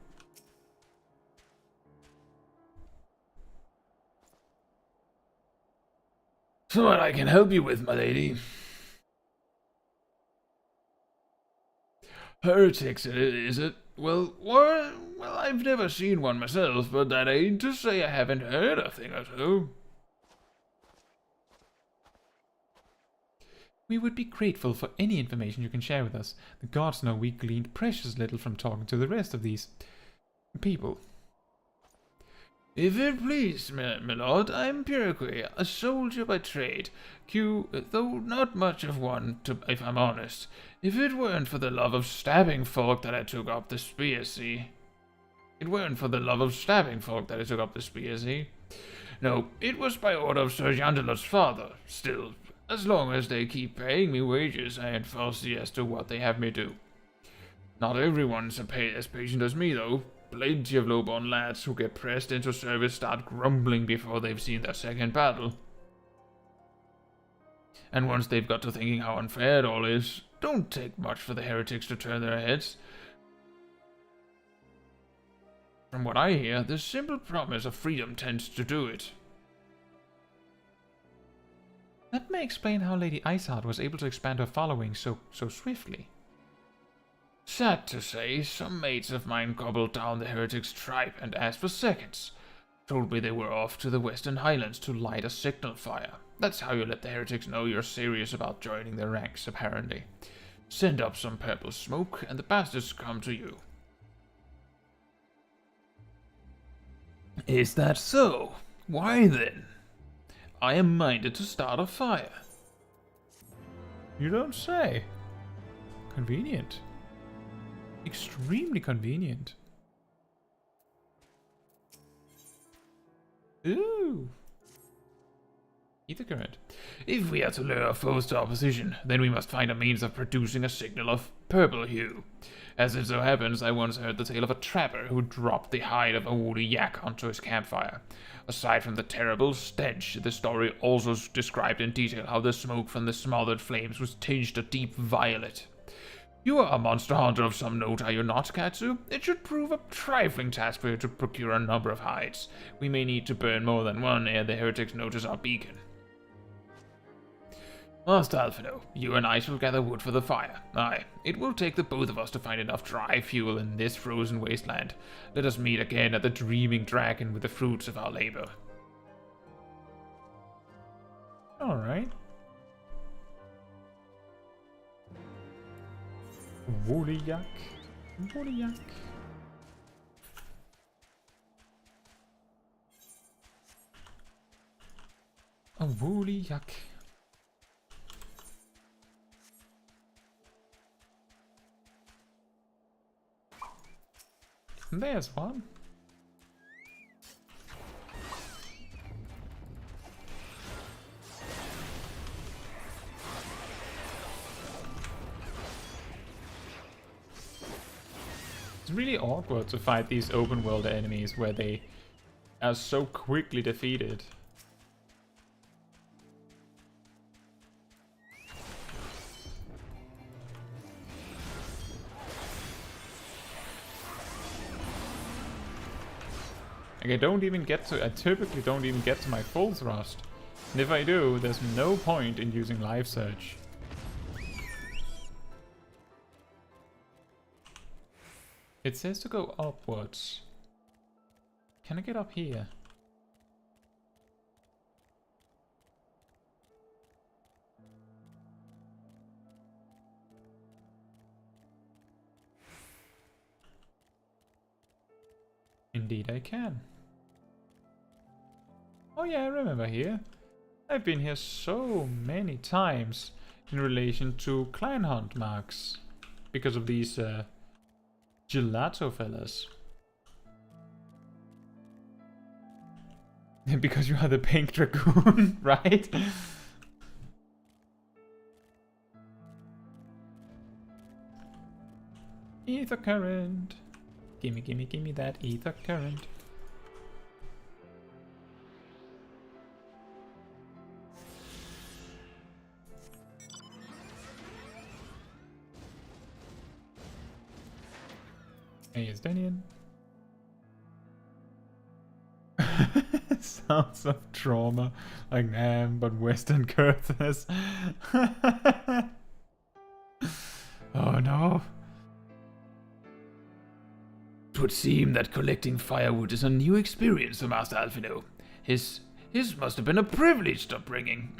So what I can help you with, my lady? Heretics, is it? Well, I've never seen one myself, but that ain't to say I haven't heard a thing or two. We would be grateful for any information you can share with us. The gods know we gleaned precious little from talking to the rest of these people. If it please, my lord, I'm Periquay, a soldier by trade, though not much of one, if I'm honest. If it weren't for the love of stabbing folk that I took up the spear, see? No, it was by order of Sir Jantelot's father. Still, as long as they keep paying me wages, I ain't fussy as to what they have me do. Not everyone's as patient as me, though. Plenty of low-born lads who get pressed into service start grumbling before they've seen their second battle. And once they've got to thinking how unfair it all is, don't take much for the heretics to turn their heads. From what I hear, the simple promise of freedom tends to do it. That may explain how Lady Ishgard was able to expand her following so swiftly. Sad to say, some mates of mine gobbled down the heretics' tribe and asked for seconds. Told me they were off to the Western Highlands to light a signal fire. That's how you let the heretics know you're serious about joining their ranks, apparently. Send up some purple smoke, and the bastards come to you. Is that so? Why then? I am minded to start a fire. You don't say. Convenient. Extremely convenient. Ooh. Ether current. If we are to lure our foes to our position, then we must find a means of producing a signal of purple hue. As it so happens, I once heard the tale of a trapper who dropped the hide of a woolly yak onto his campfire. Aside from the terrible stench, the story also described in detail how the smoke from the smothered flames was tinged a deep violet. You are a monster hunter of some note, are you not, Caetsu? It should prove a trifling task for you to procure a number of hides. We may need to burn more than one ere the heretics notice our beacon. Master Alphino, you and I shall gather wood for the fire. Aye, it will take the both of us to find enough dry fuel in this frozen wasteland. Let us meet again at the Dreaming Dragon with the fruits of our labor. Alright. Woolly yak. Woolly yak. A woolly yak. There's one. It's really awkward to fight these open world enemies where they are so quickly defeated. Like I typically don't even get to my full thrust. And if I do, there's no point in using Life Surge. It says to go upwards. Can I get up here? Indeed I can. Oh yeah, I remember here. I've been here so many times in relation to clan hunt marks. Because of these gelato fellas. Because you are the pink dragoon, right? Ether current. Gimme, gimme, gimme that ether current. Hey, Estonian. Sounds of trauma, like Nam, but Western Curtis. Oh no. It would seem that collecting firewood is a new experience for Master Alphino. His must have been a privileged upbringing.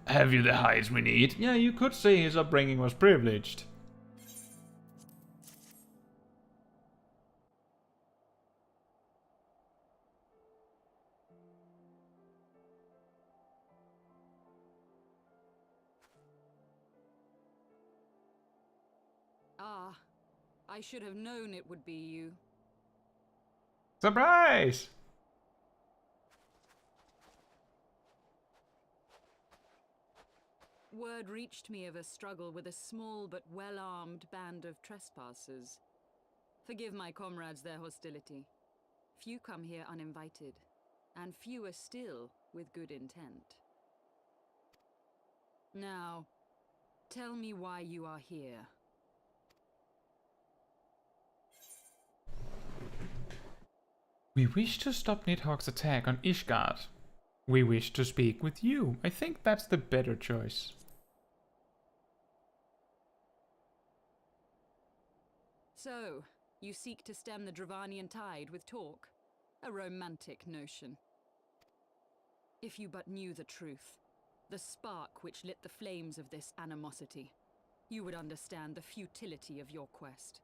Have you the hides we need? Yeah, you could say his upbringing was privileged. Ah, I should have known it would be you. Surprise! Word reached me of a struggle with a small but well-armed band of trespassers. Forgive my comrades their hostility. Few come here uninvited, and fewer still with good intent. Now, tell me why you are here. We wish to stop Nidhogg's attack on Ishgard. We wish to speak with you. I think that's the better choice. So, you seek to stem the Dravanian tide with talk? A romantic notion. If you but knew the truth, the spark which lit the flames of this animosity, you would understand the futility of your quest.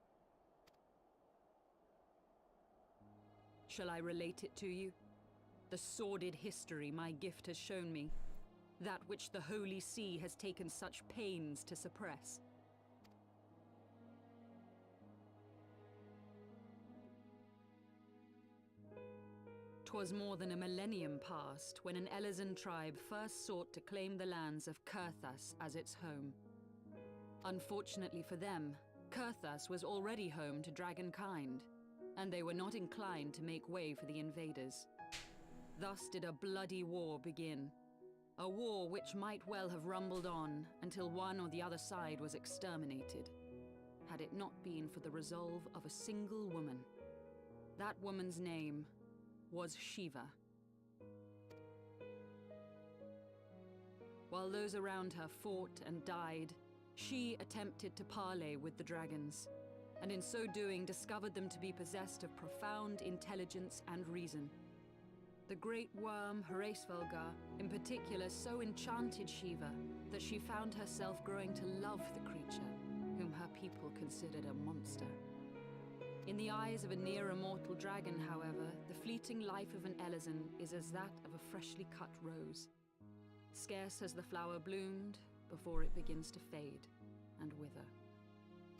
Shall I relate it to you? The sordid history my gift has shown me. That which the Holy See has taken such pains to suppress. 'Twas more than a millennium past when an Elezen tribe first sought to claim the lands of Kurthas as its home. Unfortunately for them, Kurthas was already home to dragonkind, and they were not inclined to make way for the invaders. Thus did a bloody war begin. A war which might well have rumbled on until one or the other side was exterminated, had it not been for the resolve of a single woman. That woman's name was Shiva. While those around her fought and died, she attempted to parley with the dragons, and in so doing discovered them to be possessed of profound intelligence and reason. The great worm Hraesvelgar, in particular, so enchanted Shiva that she found herself growing to love the creature, whom her people considered a monster. In the eyes of a near-immortal dragon, however, the fleeting life of an Elezen is as that of a freshly cut rose. Scarce has the flower bloomed before it begins to fade and wither.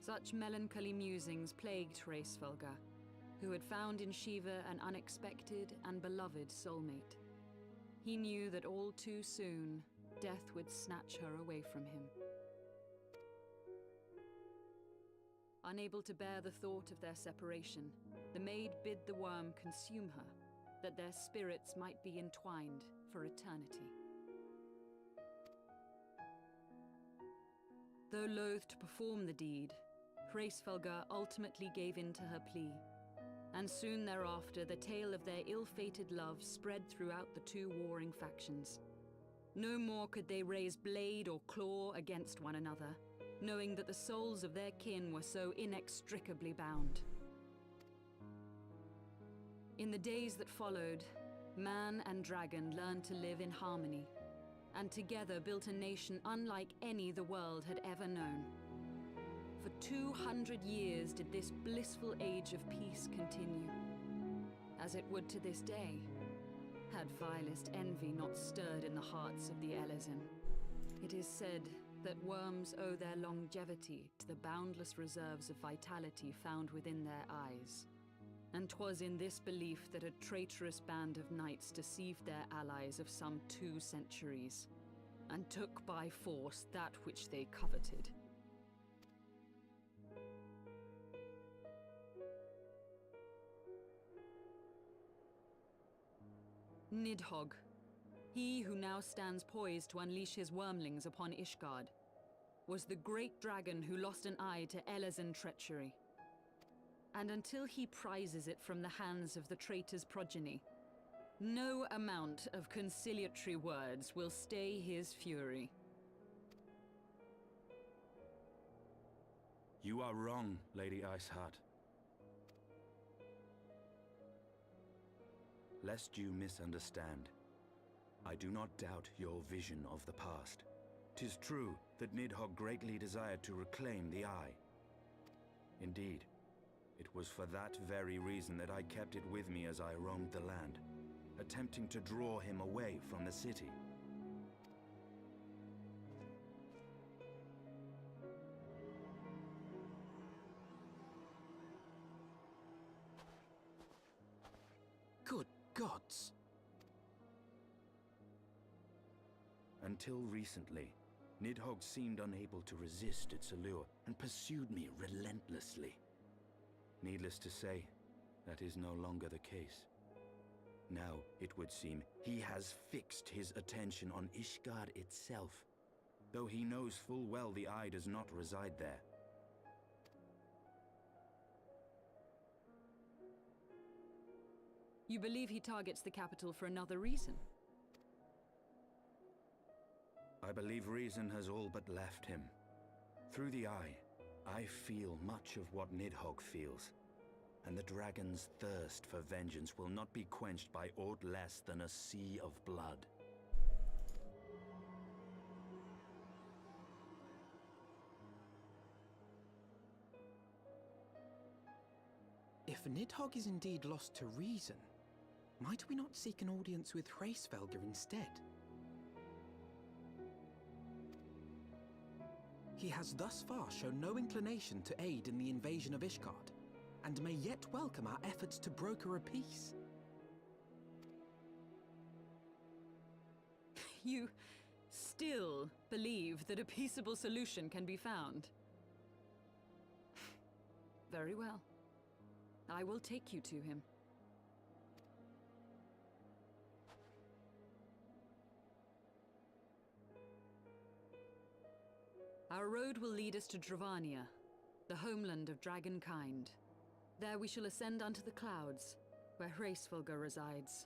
Such melancholy musings plagued Hraesvelgar, who had found in Shiva an unexpected and beloved soulmate. He knew that all too soon, death would snatch her away from him. Unable to bear the thought of their separation, the maid bid the worm consume her, that their spirits might be entwined for eternity. Though loath to perform the deed, Hraesvelgar ultimately gave in to her plea, and soon thereafter the tale of their ill-fated love spread throughout the two warring factions. No more could they raise blade or claw against one another, knowing that the souls of their kin were so inextricably bound. In the days that followed, man and dragon learned to live in harmony, and together built a nation unlike any the world had ever known. For 200 years did this blissful age of peace continue, as it would to this day, had vilest envy not stirred in the hearts of the Elezen. It is said that worms owe their longevity to the boundless reserves of vitality found within their eyes. And 'twas in this belief that a traitorous band of knights deceived their allies of some 2 centuries, and took by force that which they coveted. Nidhogg, he who now stands poised to unleash his wormlings upon Ishgard, was the great dragon who lost an eye to Elezen treachery. And until he prizes it from the hands of the traitor's progeny, no amount of conciliatory words will stay his fury. You are wrong, Lady Iceheart. Lest you misunderstand, I do not doubt your vision of the past. 'Tis true that Nidhogg greatly desired to reclaim the Eye. Indeed, it was for that very reason that I kept it with me as I roamed the land, attempting to draw him away from the city. Good gods! Until recently, Nidhogg seemed unable to resist its allure and pursued me relentlessly. Needless to say, that is no longer the case. Now, it would seem, he has fixed his attention on Ishgard itself, though he knows full well the Eye does not reside there. You believe he targets the capital for another reason? I believe reason has all but left him. Through the Eye, I feel much of what Nidhogg feels, and the dragon's thirst for vengeance will not be quenched by aught less than a sea of blood. If Nidhogg is indeed lost to reason, might we not seek an audience with Hraesvelgar instead? He has thus far shown no inclination to aid in the invasion of Ishgard, and may yet welcome our efforts to broker a peace. You still believe that a peaceable solution can be found? Very well. I will take you to him. Our road will lead us to Dravania, the homeland of dragonkind. There we shall ascend unto the clouds, where Hraesvelga resides.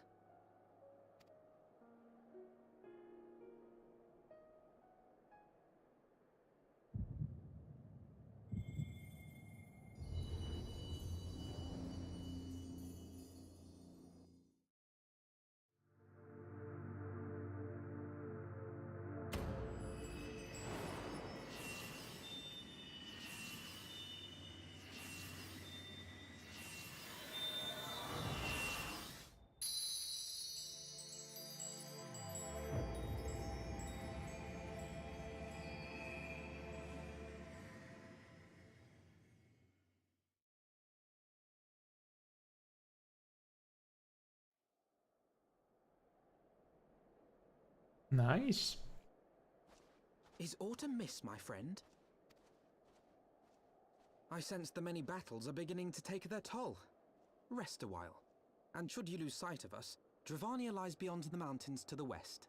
Nice. Is autumn mist, my friend? I sense the many battles are beginning to take their toll. Rest a while, and should you lose sight of us, Dravania lies beyond the mountains to the west.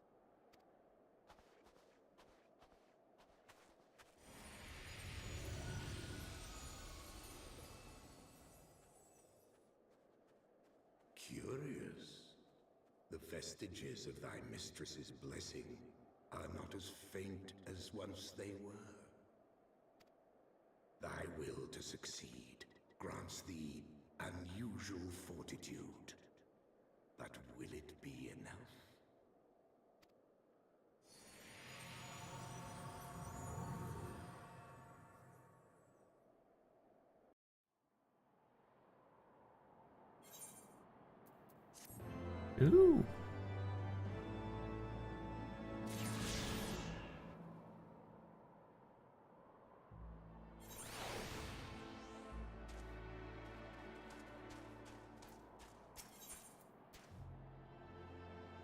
Curious. The vestiges of thy mistress's blessing are not as faint as once they were. Thy will to succeed grants thee unusual fortitude. But will it be enough? Ooh.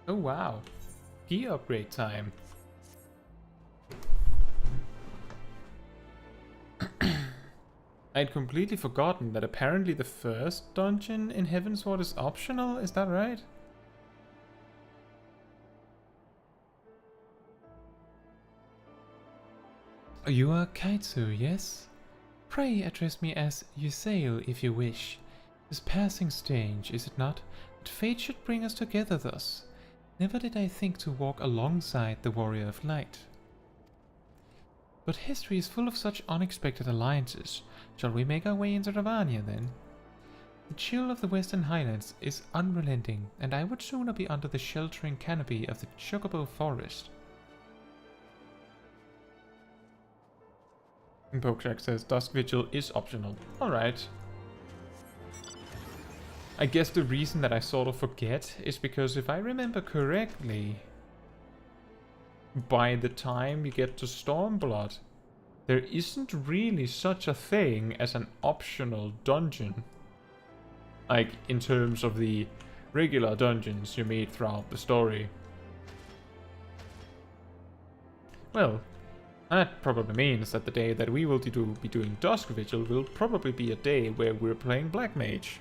Oh wow. Gear upgrade time. I'd completely forgotten that apparently the first dungeon in Heavensward is optional, is that right? You are Caetsu, yes? Pray address me as Ysayle if you wish. It is passing strange, is it not, that fate should bring us together thus? Never did I think to walk alongside the Warrior of Light. But history is full of such unexpected alliances. Shall we make our way into Dravania then? The chill of the Western Highlands is unrelenting, and I would sooner be under the sheltering canopy of the Chocobo Forest. Pokejack says Dusk Vigil is optional. Alright. I guess the reason that I sort of forget is because if I remember correctly, by the time you get to Stormblood, there isn't really such a thing as an optional dungeon. Like, in terms of the regular dungeons you meet throughout the story. Well, that probably means that the day that we will be doing Dusk Vigil will probably be a day where we're playing Black Mage.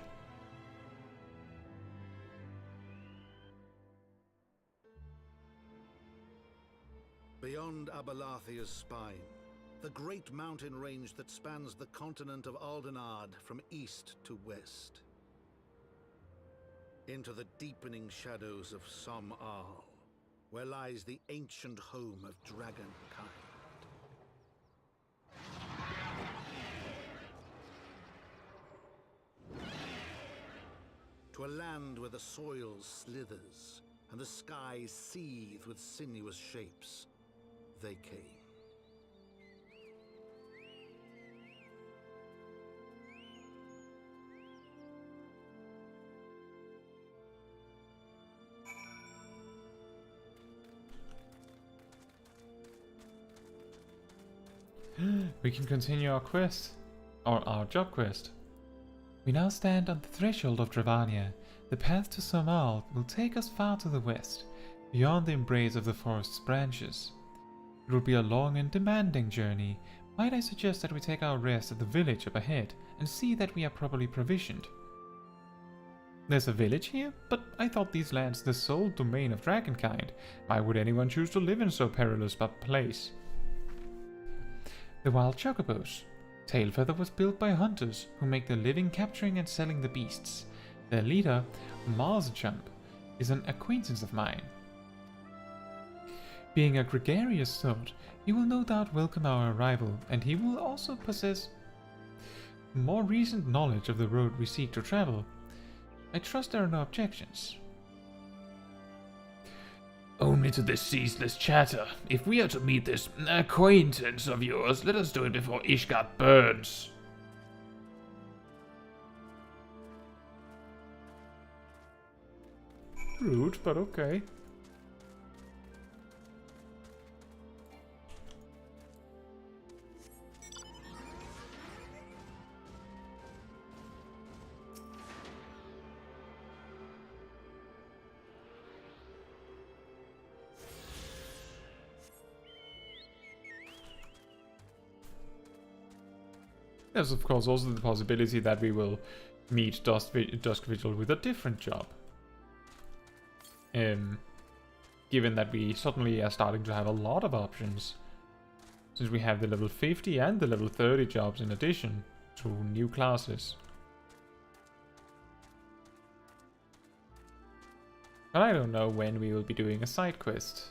Beyond Abalathia's spine, the great mountain range that spans the continent of Aldenard from east to west. Into the deepening shadows of Som Al, where lies the ancient home of dragonkind. To a land where the soil slithers and the skies seethe with sinuous shapes, they came. We can continue our quest, or our job quest. We now stand on the threshold of Dravania. The path to Som Al will take us far to the west. beyond the embrace of the forest's branches. It will be a long and demanding journey. Might I suggest that we take our rest at the village up ahead and see that we are properly provisioned? There's a village here? But I thought these lands the sole domain of dragonkind. Why would anyone choose to live in so perilous a place? The wild chocobos. Tailfeather was built by hunters who make their living capturing and selling the beasts. Their leader, Marzjump, is an acquaintance of mine. Being a gregarious sort, he will no doubt welcome our arrival, and he will also possess more recent knowledge of the road we seek to travel. I trust there are no objections. Only to this ceaseless chatter. If we are to meet this acquaintance of yours, let us do it before Ishgard burns. Rude, but okay. There's of course also the possibility that we will meet Dusk Vigil with a different job. Given that we suddenly are starting to have a lot of options. Since we have the level 50 and the level 30 jobs in addition to new classes. But I don't know when we will be doing a side quest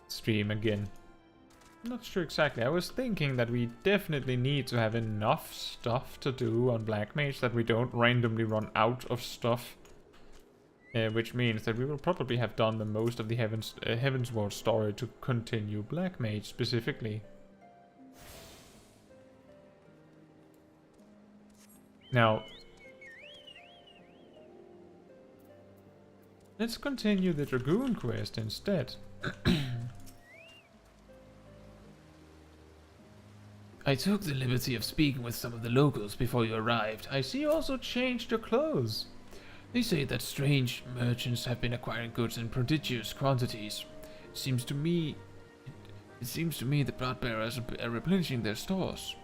stream again. I'm not sure exactly. I was thinking that we definitely need to have enough stuff to do on Black Mage that we don't randomly run out of stuff. Which means that we will probably have done the most of the Heavensward story to continue Black Mage specifically. Now, let's continue the Dragoon Quest instead. I took the liberty of speaking with some of the locals before you arrived. I see you also changed your clothes. They say that strange merchants have been acquiring goods in prodigious quantities. It seems to me the blood bearers are replenishing their stores.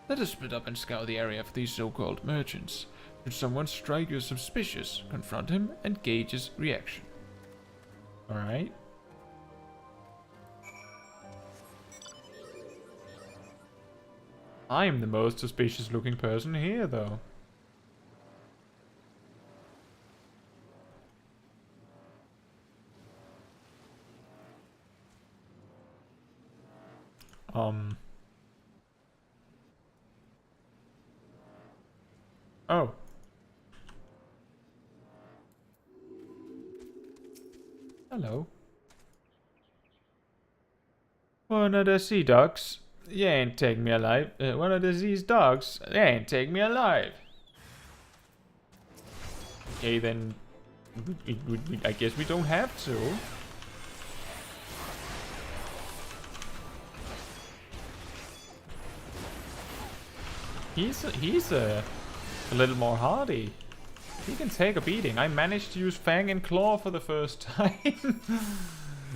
Let us split up and scour the area for these so-called merchants. Should someone strike you suspicious, confront him and gauge his reaction. Alright. I am the most suspicious looking person here, though. Oh. Hello. One of the sea dogs. You ain't take me alive. One of these dogs. You ain't take me alive. Okay, then. I guess we don't have to. He's a little more hardy. He can take a beating. I managed to use Fang and Claw for the first time.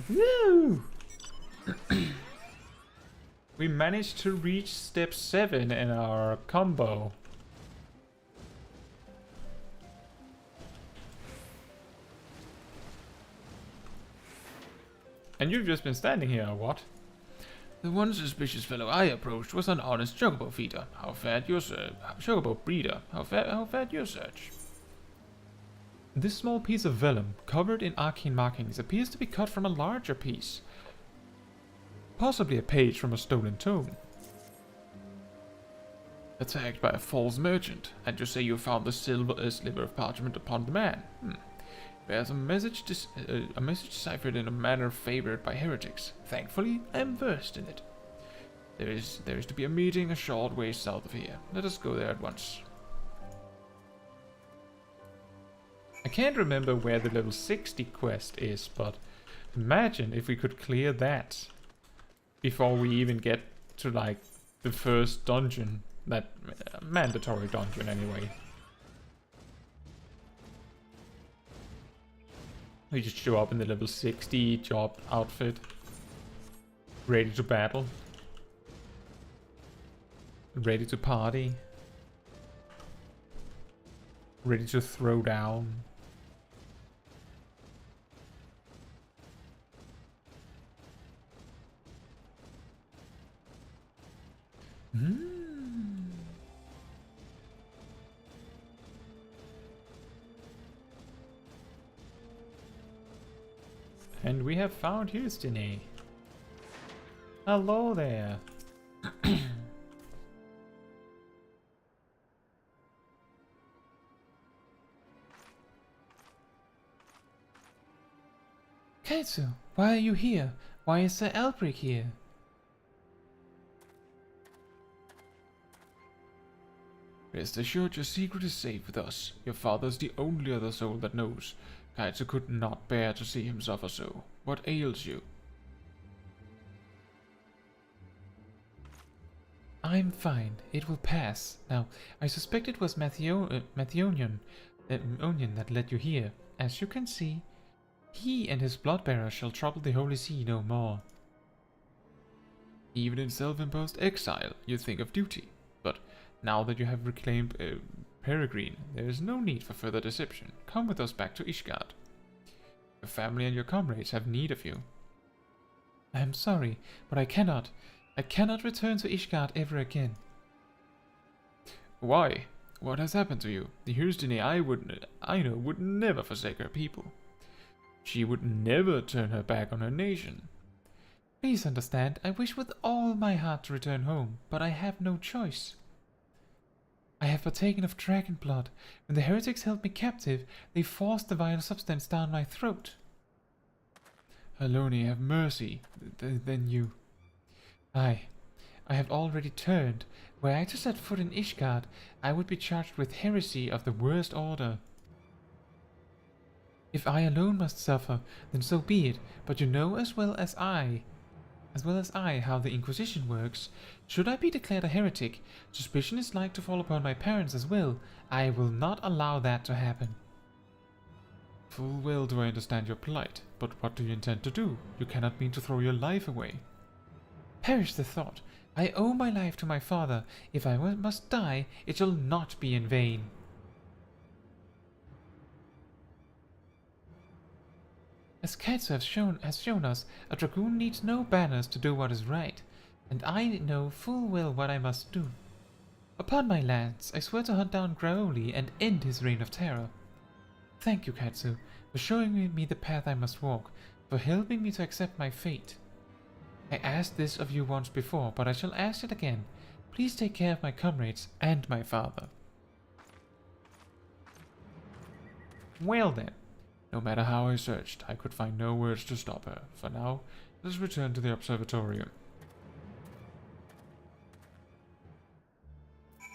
Woo! We managed to reach step 7 in our combo. And you've just been standing here, or what? The one suspicious fellow I approached was an honest chocobo feeder. How fared your chocobo breeder? How fared your search? This small piece of vellum, covered in arcane markings, appears to be cut from a larger piece. Possibly a page from a stolen tome. Attacked by a false merchant, and you say you found the sliver of parchment upon the man. There's a message deciphered in a manner favored by heretics. Thankfully, I am versed in it. There is to be a meeting a short way south of here. Let us go there at once. I can't remember where the level 60 quest is, but imagine if we could clear that before we even get to like the first dungeon, that mandatory dungeon anyway. We just show up in the level 60 job outfit. Ready to battle. Ready to party. Ready to throw down. And we have found Houston. Hello there. Caetsu, why are you here? Why is Sir Elbrick here? Rest assured your secret is safe with us. Your father's the only other soul that knows. Caetsu could not bear to see him suffer so. What ails you? I'm fine. It will pass. Now, I suspect it was Mathonion that led you here. As you can see, he and his bloodbearer shall trouble the Holy See no more. Even in self-imposed exile, you think of duty. But now that you have reclaimed Peregrine, there is no need for further deception. Come with us back to Ishgard. Your family and your comrades have need of you. I am sorry, but I cannot. I cannot return to Ishgard ever again. Why? What has happened to you? The Houstini I know would never forsake her people. She would never turn her back on her nation. Please understand, I wish with all my heart to return home, but I have no choice. I have partaken of dragon blood. When the heretics held me captive, they forced the vile substance down my throat. Alone, have mercy, then you... I have already turned. Were I to set foot in Ishgard, I would be charged with heresy of the worst order. If I alone must suffer, then so be it, but you know as well as I how the Inquisition works. Should I be declared a heretic, suspicion is like to fall upon my parents as well. I will not allow that to happen. Full well do I understand your plight, but what do you intend to do? You cannot mean to throw your life away. Perish the thought. I owe my life to my father. If I must die, it shall not be in vain. As Caetsu has shown us, a dragoon needs no banners to do what is right, and I know full well what I must do. Upon my lands, I swear to hunt down Graoli and end his reign of terror. Thank you, Caetsu, for showing me the path I must walk, for helping me to accept my fate. I asked this of you once before, but I shall ask it again. Please take care of my comrades and my father. Well then. No matter how I searched, I could find no words to stop her. For now, let's return to the observatorium.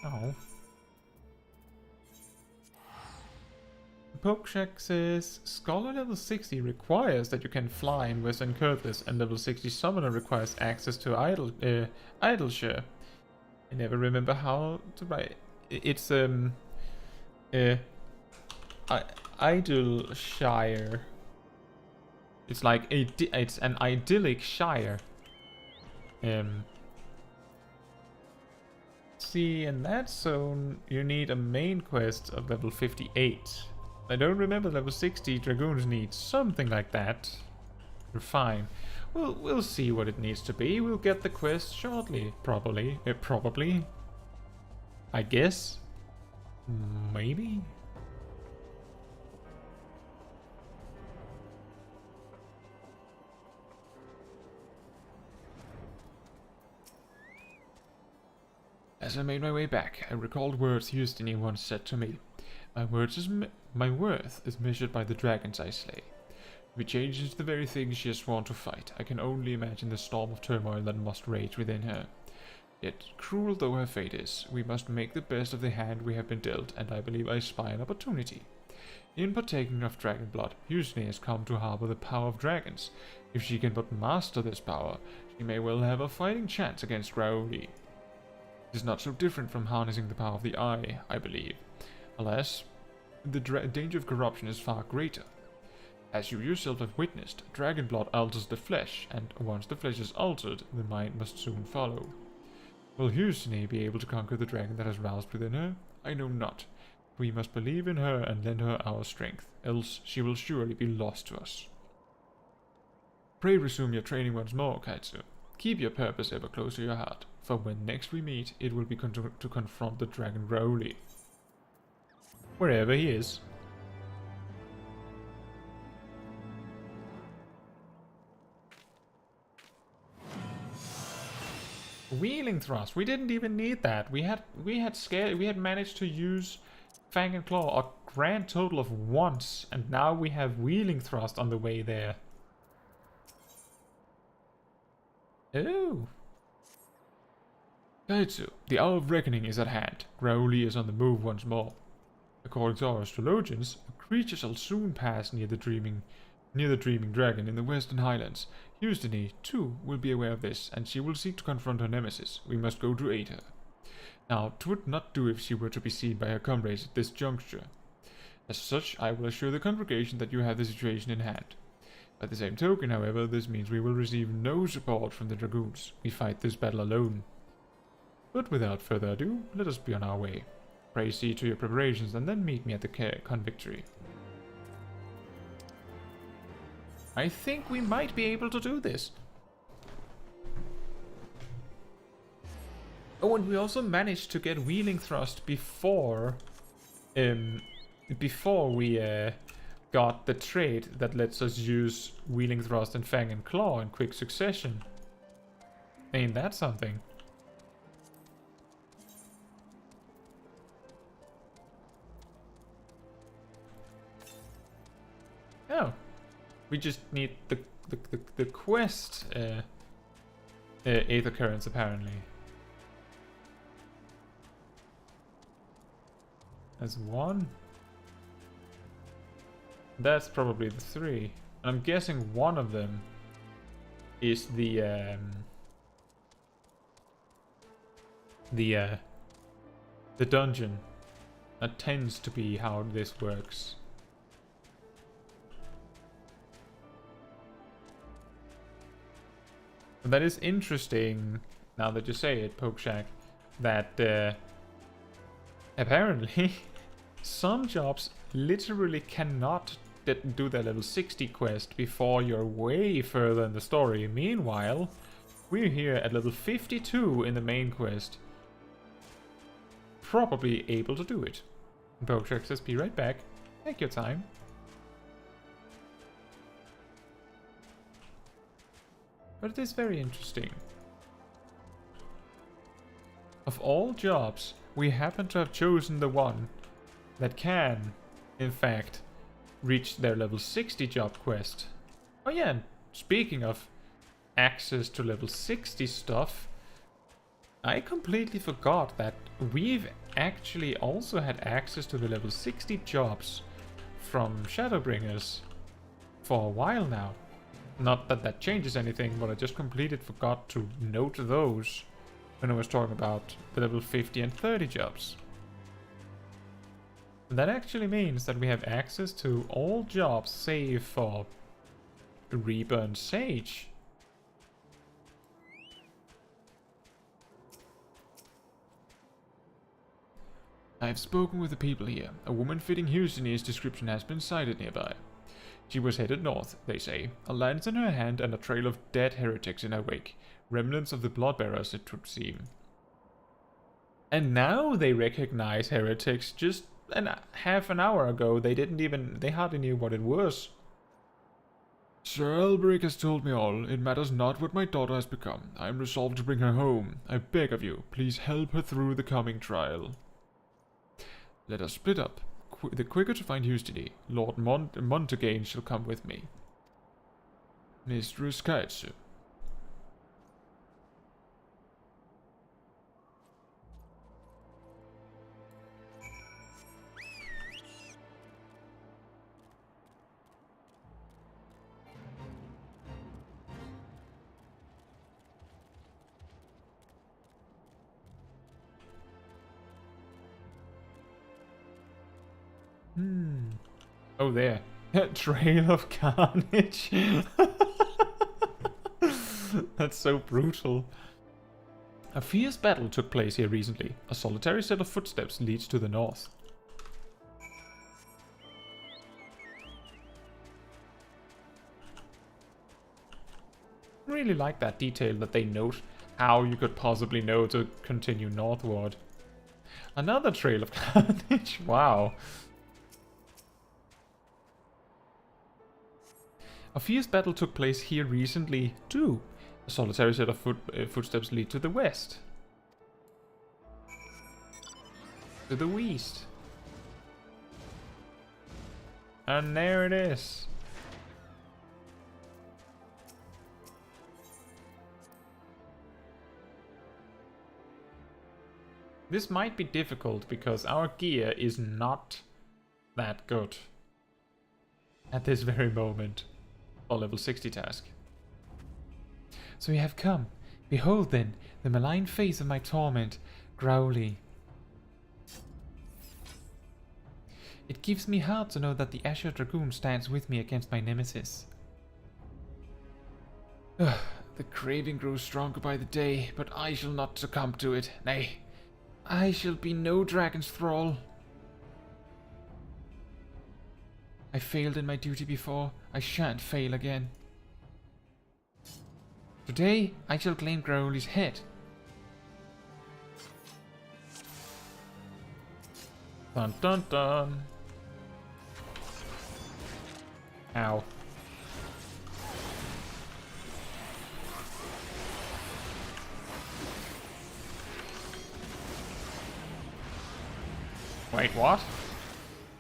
Oh. Pokeshack says, Scholar level 60 requires that you can fly in Western Kurthis, and level 60 Summoner requires access to Idleshire. I never remember how to write. It's Idleshire. It's like it's an idyllic shire. See, in that zone you need a main quest of level 58. I don't remember level 60 dragoons need something like that. You're fine. We'll see what it needs to be. We'll get the quest shortly, probably. Probably. I guess. Maybe. As I made my way back, I recalled words Houstini once said to me. My worth is measured by the dragons I slay. If it changes the very things she has sworn to fight, I can only imagine the storm of turmoil that must rage within her. Yet, cruel though her fate is, we must make the best of the hand we have been dealt, and I believe I spy an opportunity. In partaking of dragon blood, Houstini has come to harbor the power of dragons. If she can but master this power, she may well have a fighting chance against Graoli. It is not so different from harnessing the power of the eye, I believe. Alas, the danger of corruption is far greater. As you yourself have witnessed, dragon blood alters the flesh, and once the flesh is altered, the mind must soon follow. Will Husini be able to conquer the dragon that has roused within her? I know not. We must believe in her and lend her our strength, else she will surely be lost to us. Pray resume your training once more, Caetsu. Keep your purpose ever close to your heart, for when next we meet, it will be to confront the dragon Rowley. Wherever he is. Wheeling thrust. We didn't even need that. We had managed to use Fang and Claw a grand total of once, and now we have wheeling thrust on the way there. Oh. Caetsu, the hour of reckoning is at hand. Rowley is on the move once more. According to our astrologians, a creature shall soon pass near the dreaming dragon in the Western Highlands. Husini, too, will be aware of this, and she will seek to confront her nemesis. We must go to aid her. Now, 'twould not do if she were to be seen by her comrades at this juncture. As such, I will assure the congregation that you have the situation in hand. By the same token, however, this means we will receive no support from the Dragoons. We fight this battle alone. But without further ado, let us be on our way. Pray see to your preparations and then meet me at the convictory. I think we might be able to do this. Oh, and we also managed to get wheeling thrust before we got the trait that lets us use wheeling thrust and fang and claw in quick succession. Ain't that something? Oh, we just need the quest Aether Currents apparently. That's one. That's probably the three. I'm guessing one of them is the dungeon. That tends to be how this works. But that is interesting, now that you say it, Pokeshack, that apparently some jobs literally cannot do their level 60 quest before you're way further in the story. Meanwhile, we're here at level 52 in the main quest, probably able to do it. Pokeshack says, be right back. Take your time. But it is very interesting. Of all jobs, we happen to have chosen the one that can, in fact, reach their level 60 job quest. Oh yeah, and speaking of access to level 60 stuff, I completely forgot that we've actually also had access to the level 60 jobs from Shadowbringers for a while now. Not that that changes anything, but I just completely forgot to note those when I was talking about the level 50 and 30 jobs. And that actually means that we have access to all jobs save for Reburned Sage. I have spoken with the people here. A woman fitting Husini's description has been sighted nearby. She was headed north, they say, a lance in her hand and a trail of dead heretics in her wake. Remnants of the Bloodbearers, it would seem. And now they recognize heretics. Just half an hour ago, they hardly knew what it was. Sir Elbrick has told me all. It matters not what my daughter has become. I am resolved to bring her home. I beg of you, please help her through the coming trial. Let us split up. The quicker to find Husini, Lord Montagain shall come with me. Mistress Caetsu. Oh, there. Trail of Carnage. That's so brutal. A fierce battle took place here recently. A solitary set of footsteps leads to the north. I really like that detail that they note how you could possibly know to continue northward. Another Trail of Carnage. Wow. A fierce battle took place here recently too. A solitary set of footsteps lead to the west. To the west. And there it is. This might be difficult because our gear is not that good at this very moment. For level 60 task. So you have come. Behold then, the malign face of my torment, Growly. It gives me heart to know that the Azure Dragoon stands with me against my nemesis. The craving grows stronger by the day, but I shall not succumb to it. Nay, I shall be no dragon's thrall. I failed in my duty before, I shan't fail again. Today, I shall claim Growly's head. Dun dun dun. Ow. Wait, what?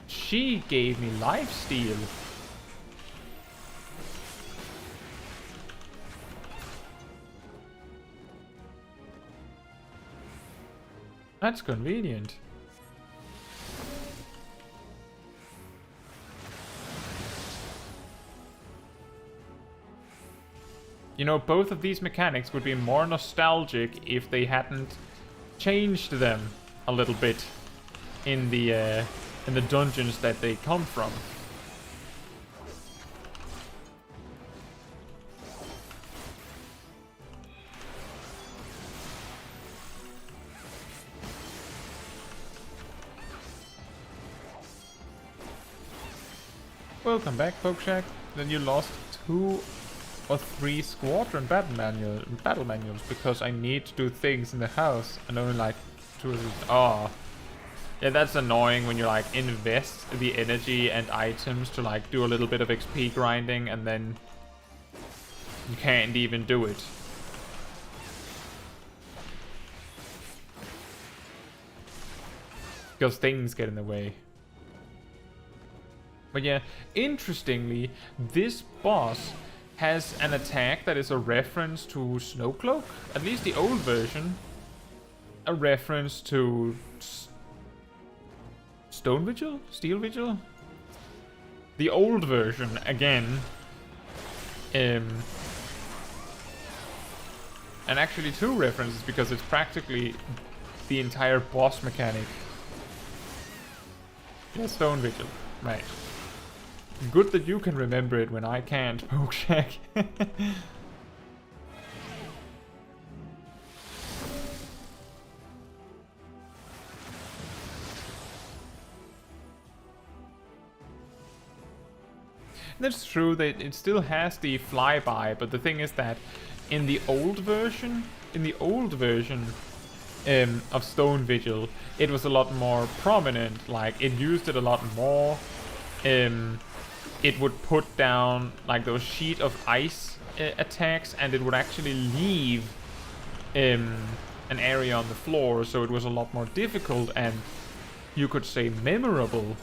She gave me lifesteal. That's convenient. You know, both of these mechanics would be more nostalgic if they hadn't changed them a little bit in the dungeons that they come from. Welcome back, Pokeshack. Then you lost 2 or 3 squadron battle manuals because I need to do things in the house and only like 2 of these. Oh. Yeah, that's annoying when you like invest the energy and items to like do a little bit of XP grinding and then you can't even do it. Because things get in the way. But yeah, interestingly, this boss has an attack that is a reference to Snowcloak, at least the old version. A reference to Stone Vigil? Steel Vigil? The old version, again. And actually 2 references because it's practically the entire boss mechanic. Yeah, Stone Vigil. Right. Good that you can remember it when I can't, Pokeshack. That's true, that it still has the flyby, but the thing is that in the old version, of Stone Vigil, it was a lot more prominent. Like, it used it a lot more. It would put down like those sheet of ice attacks, and it would actually leave an area on the floor, so it was a lot more difficult and you could say memorable.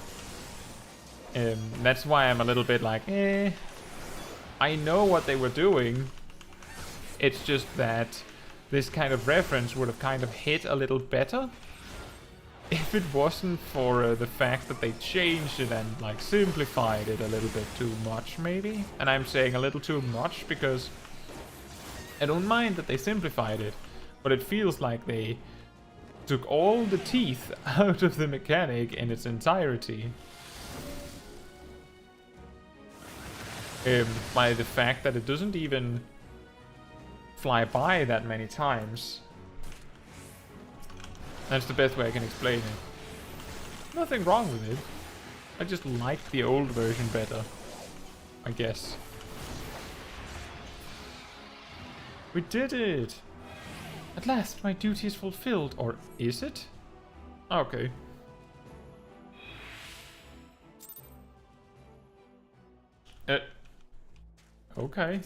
That's why I'm a little bit like, I know what they were doing. It's just that this kind of reference would have kind of hit a little better if it wasn't for the fact that they changed it and like simplified it a little bit too much, maybe. And I'm saying a little too much because I don't mind that they simplified it, but it feels like they took all the teeth out of the mechanic in its entirety. by the fact that it doesn't even fly by that many times. That's the best way I can explain it. Nothing wrong with it. I just like the old version better, I guess. We did it! At last, my duty is fulfilled, or is it? Okay. Okay.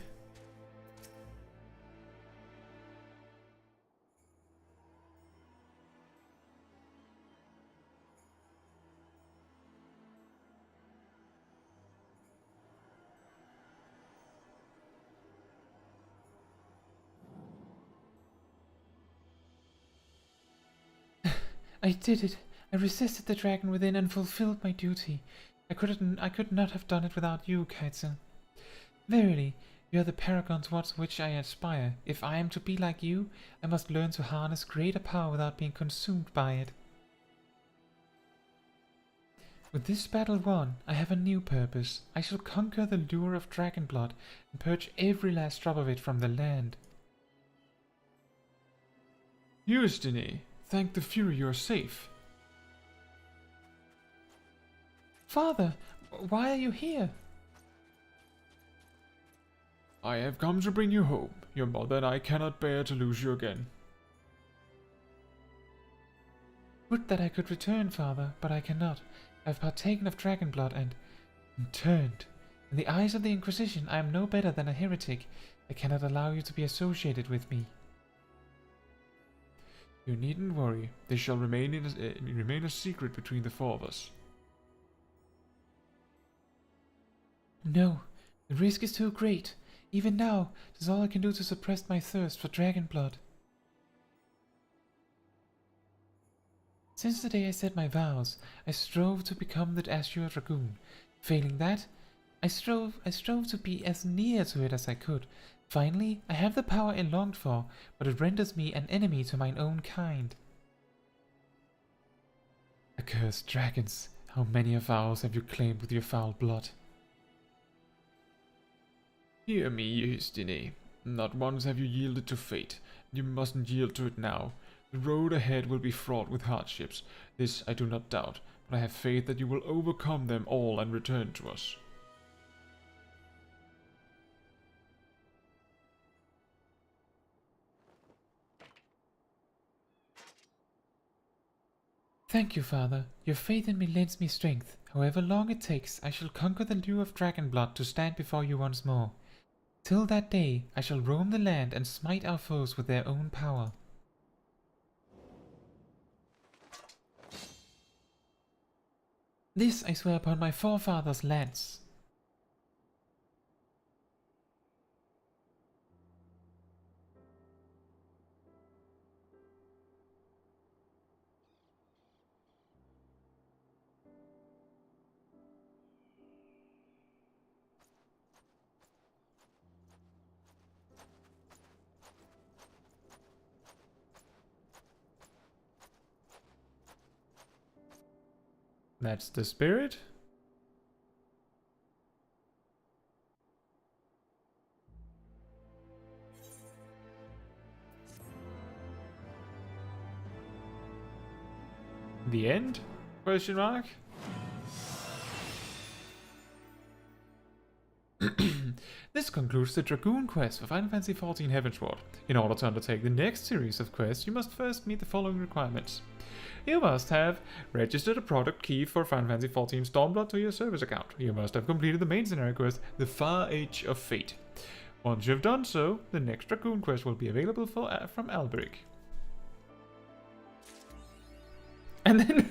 I did it. I resisted the dragon within and fulfilled my duty. I could not have done it without you, Caetsu. Verily, you are the paragon towards which I aspire. If I am to be like you, I must learn to harness greater power without being consumed by it. With this battle won, I have a new purpose. I shall conquer the lure of dragon blood and purge every last drop of it from the land. Destiny, thank the Fury you are safe. Father, why are you here? I have come to bring you home. Your mother and I cannot bear to lose you again. Would that I could return, father, but I cannot. I have partaken of dragon blood and turned. In the eyes of the Inquisition, I am no better than a heretic. I cannot allow you to be associated with me. You needn't worry. They shall remain a secret between the four of us. No, the risk is too great. Even now, it is all I can do to suppress my thirst for dragon blood. Since the day I said my vows, I strove to become the Azure Dragoon. Failing that, I strove to be as near to it as I could. Finally, I have the power I longed for, but it renders me an enemy to mine own kind. Accursed dragons, how many of ours have you claimed with your foul blood? Hear me, Destiny. Not once have you yielded to fate. You mustn't yield to it now. The road ahead will be fraught with hardships. This I do not doubt, but I have faith that you will overcome them all and return to us. Thank you, father. Your faith in me lends me strength. However long it takes, I shall conquer the lure of dragon blood to stand before you once more. Till that day, I shall roam the land and smite our foes with their own power. This I swear upon my forefathers' lands. That's the spirit. The end? Question mark? This concludes the Dragoon Quest for Final Fantasy XIV Heavensward. In order to undertake the next series of quests, you must first meet the following requirements. You must have registered a product key for Final Fantasy XIV Stormblood to your service account. You must have completed the main scenario quest, The Far Edge of Fate. Once you have done so, the next Dragoon Quest will be available from Alberic. And then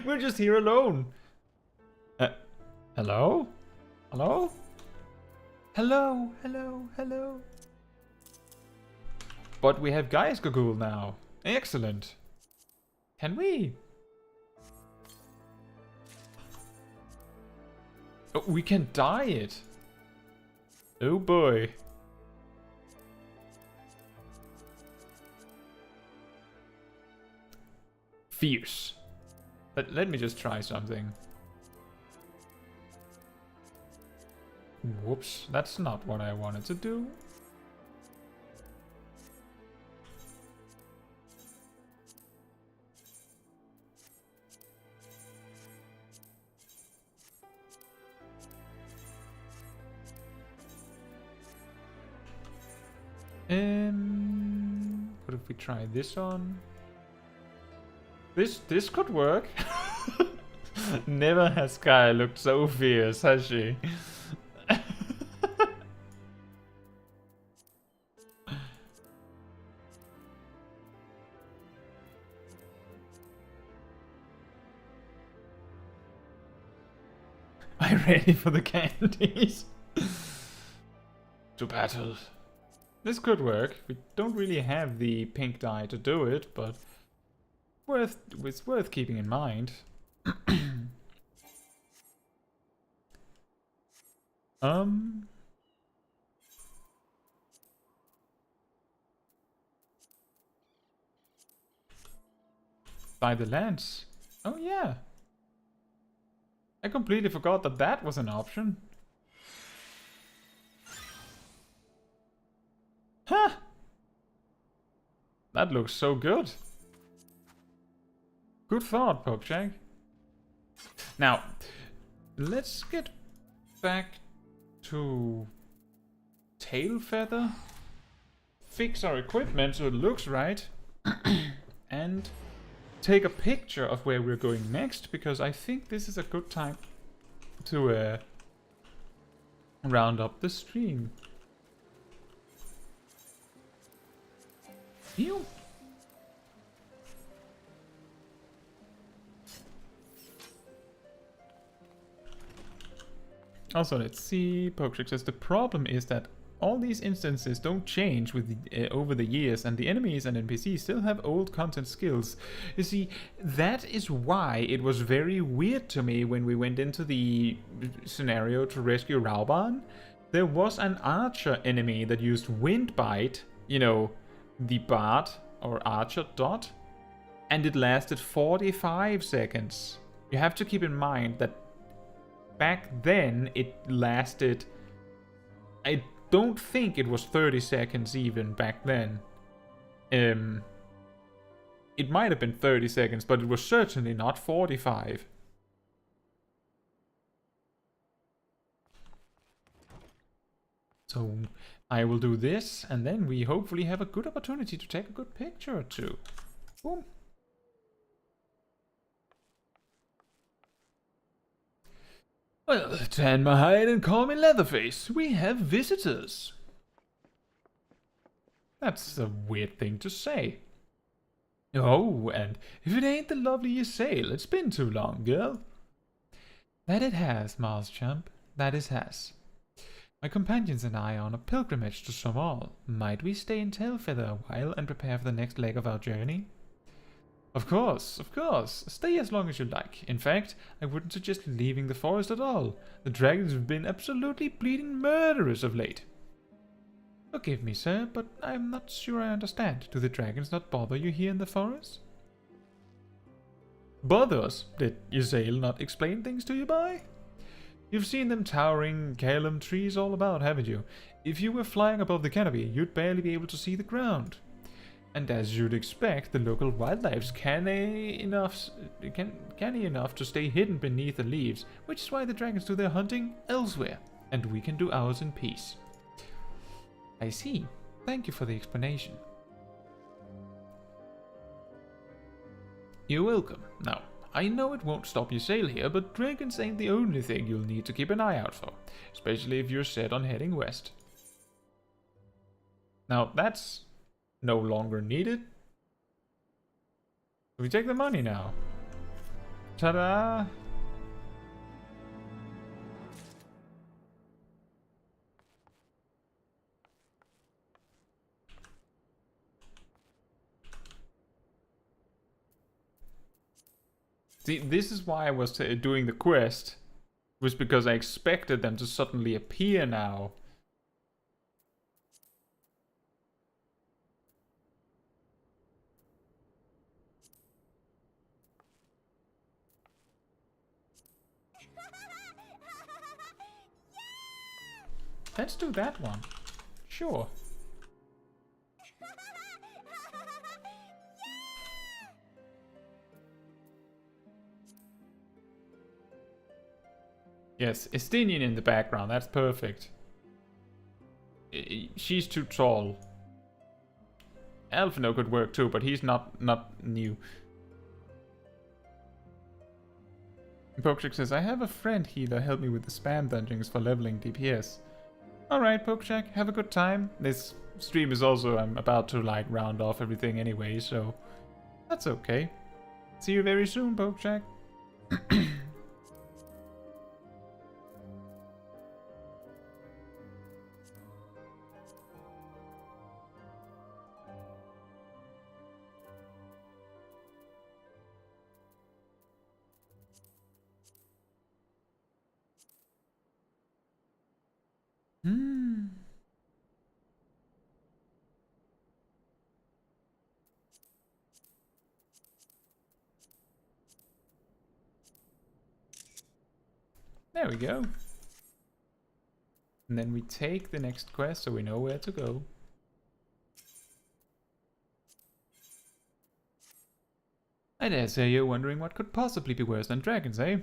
we're just here alone. Hello? Hello? Hello, hello, hello. But we have Gaisgagul now. Excellent. Can we? Oh, we can dye it. Oh boy. Fierce. But let me just try something. Whoops, that's not what I wanted to do. What if we try this on? This could work. Never has Sky looked so fierce, has she? I'm ready for the candies. To battle. This could work. We don't really have the pink dye to do it, but it's worth keeping in mind. Buy the lance. Oh yeah. I completely forgot that that was an option. Huh! That looks so good. Good thought, Pokeshag. Now, let's get back to Tail Feather. Fix our equipment so it looks right. And take a picture of where we're going next, because I think this is a good time to round up the stream. Ew. Also, let's see. Pokeshag says the problem is that all these instances don't change with over the years, and the enemies and NPCs still have old content skills. You see, that is why it was very weird to me when we went into the scenario to rescue Rauban. There was an archer enemy that used Wind Bite, you know, the bard or archer dot, and it lasted 45 seconds. You have to keep in mind that back then it lasted, I don't think it was 30 seconds even back then. It might have been 30 seconds, but it was certainly not 45. So I will do this, and then we hopefully have a good opportunity to take a good picture or two. Boom. Well, tan my hide and call me Leatherface. We have visitors. That's a weird thing to say. Oh, and if it ain't the lovely Ysayle, it's been too long, girl. That it has, Mars Chump. That it has. My companions and I are on a pilgrimage to Smol. Might we stay in Tailfeather a while and prepare for the next leg of our journey? Of course, of course. Stay as long as you like. In fact, I wouldn't suggest leaving the forest at all. The dragons have been absolutely bleeding murderous of late. Forgive me, sir, but I'm not sure I understand. Do the dragons not bother you here in the forest? Bother us? Did Ysayle not explain things to you, boy? You've seen them towering Calum trees all about, haven't you? If you were flying above the canopy, you'd barely be able to see the ground. And as you'd expect, the local wildlife's canny enough to stay hidden beneath the leaves, which is why the dragons do their hunting elsewhere, and we can do ours in peace. I see. Thank you for the explanation. You're welcome. Now, I know it won't stop Ysayle here, but dragons ain't the only thing you'll need to keep an eye out for, especially if you're set on heading west. Now, that's no longer needed. We take the money now. Ta-da! See, this is why I was doing the quest, was because I expected them to suddenly appear now. Let's do that one. Sure. Yes, Estinian in the background, that's perfect. She's too tall. Alphino could work too, but he's not new. Pokeshak says, I have a friend healer help me with the spam dungeons for leveling DPS. Alright, Pokeshak, have a good time. This stream is also, I'm about to like round off everything anyway, so that's okay. See you very soon, Pokeshak. There we go. And then we take the next quest so we know where to go. I dare say you're wondering what could possibly be worse than dragons, eh?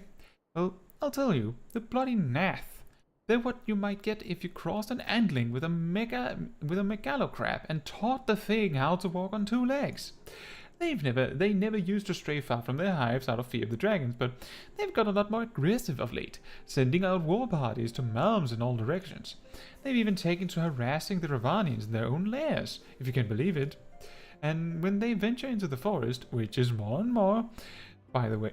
Well, I'll tell you, the bloody Nath. They're what you might get if you crossed an antling with a megalocrab and taught the thing how to walk on two legs. They never used to stray far from their hives out of fear of the dragons, but they've got a lot more aggressive of late, sending out war parties to Malms in all directions. They've even taken to harassing the Ravanians in their own lairs, if you can believe it. And when they venture into the forest, which is more and more, by the way,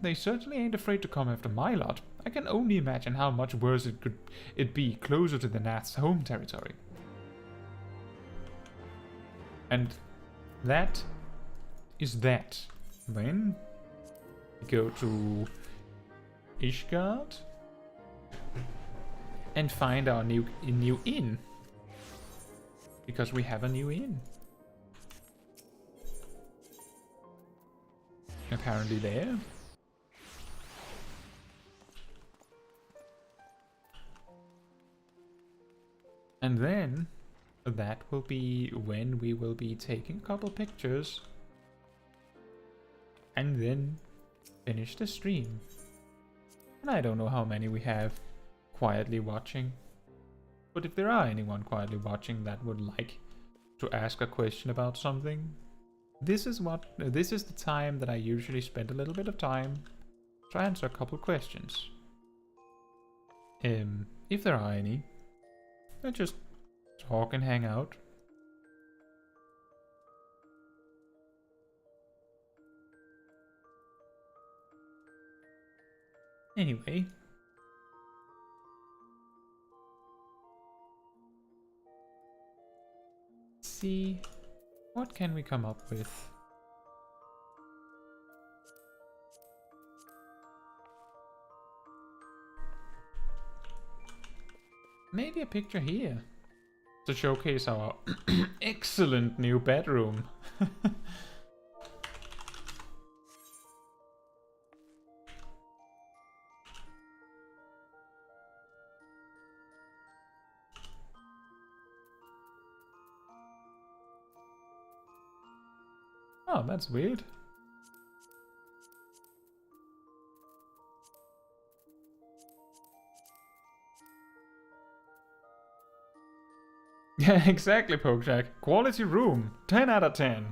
they certainly ain't afraid to come after my lot. I can only imagine how much worse it'd be closer to the Nath's home territory. And that is that. Then we go to Ishgard and find our new inn. Because we have a new inn. Apparently there. And then that will be when we will be taking a couple pictures and then finish the stream. And I don't know how many we have quietly watching, but if there are anyone quietly watching that would like to ask a question about something, this is the time that I usually spend a little bit of time to answer a couple questions. If there are any, let's just talk and hang out. Anyway. See, what can we come up with? Maybe a picture here to showcase our excellent new bedroom. Oh, that's weird. Yeah, exactly, Pokeshak. Quality room. 10 out of 10.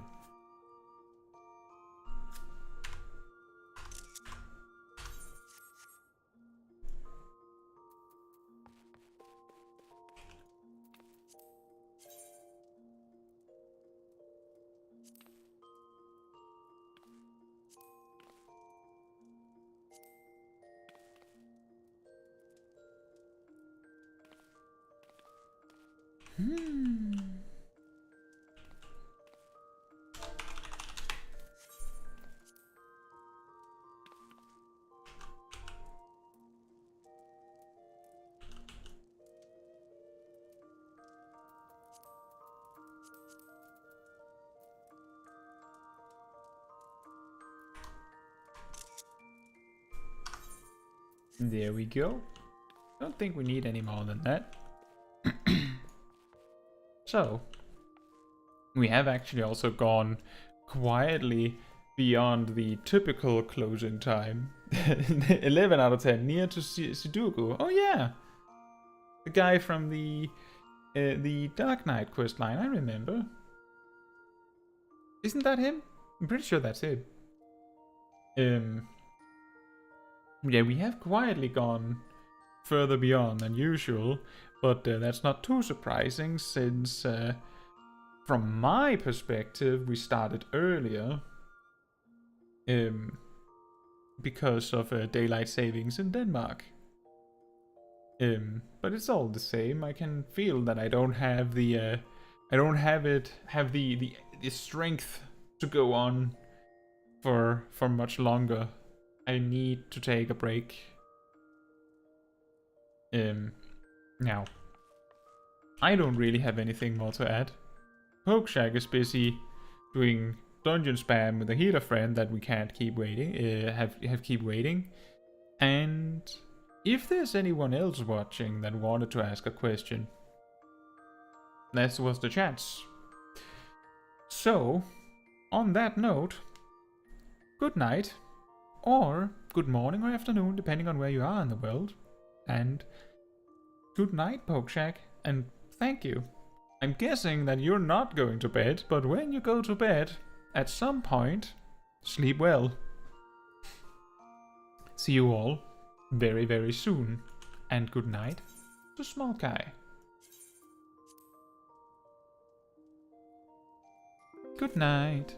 There we go. Don't think we need any more than that. So, we have actually also gone quietly beyond the typical closing time. 11 out of 10, near to Sudoku. Oh yeah! The guy from the Dark Knight quest line, I remember. Isn't that him? I'm pretty sure that's him. Yeah, we have quietly gone further beyond than usual, but that's not too surprising since, from my perspective, we started earlier because of daylight savings in Denmark. But it's all the same. I can feel that I don't have the the strength to go on for much longer. I need to take a break. Now, I don't really have anything more to add. Pokeshag is busy doing dungeon spam with a healer friend that we can't keep waiting. Keep waiting. And if there's anyone else watching that wanted to ask a question, this was the chance. So, on that note, good night, or good morning or afternoon, depending on where you are in the world. And good night, Pokeshag, and thank you. I'm guessing that you're not going to bed, but when you go to bed, at some point, sleep well. See you all very, very soon, and good night to Smol Kai. Good night.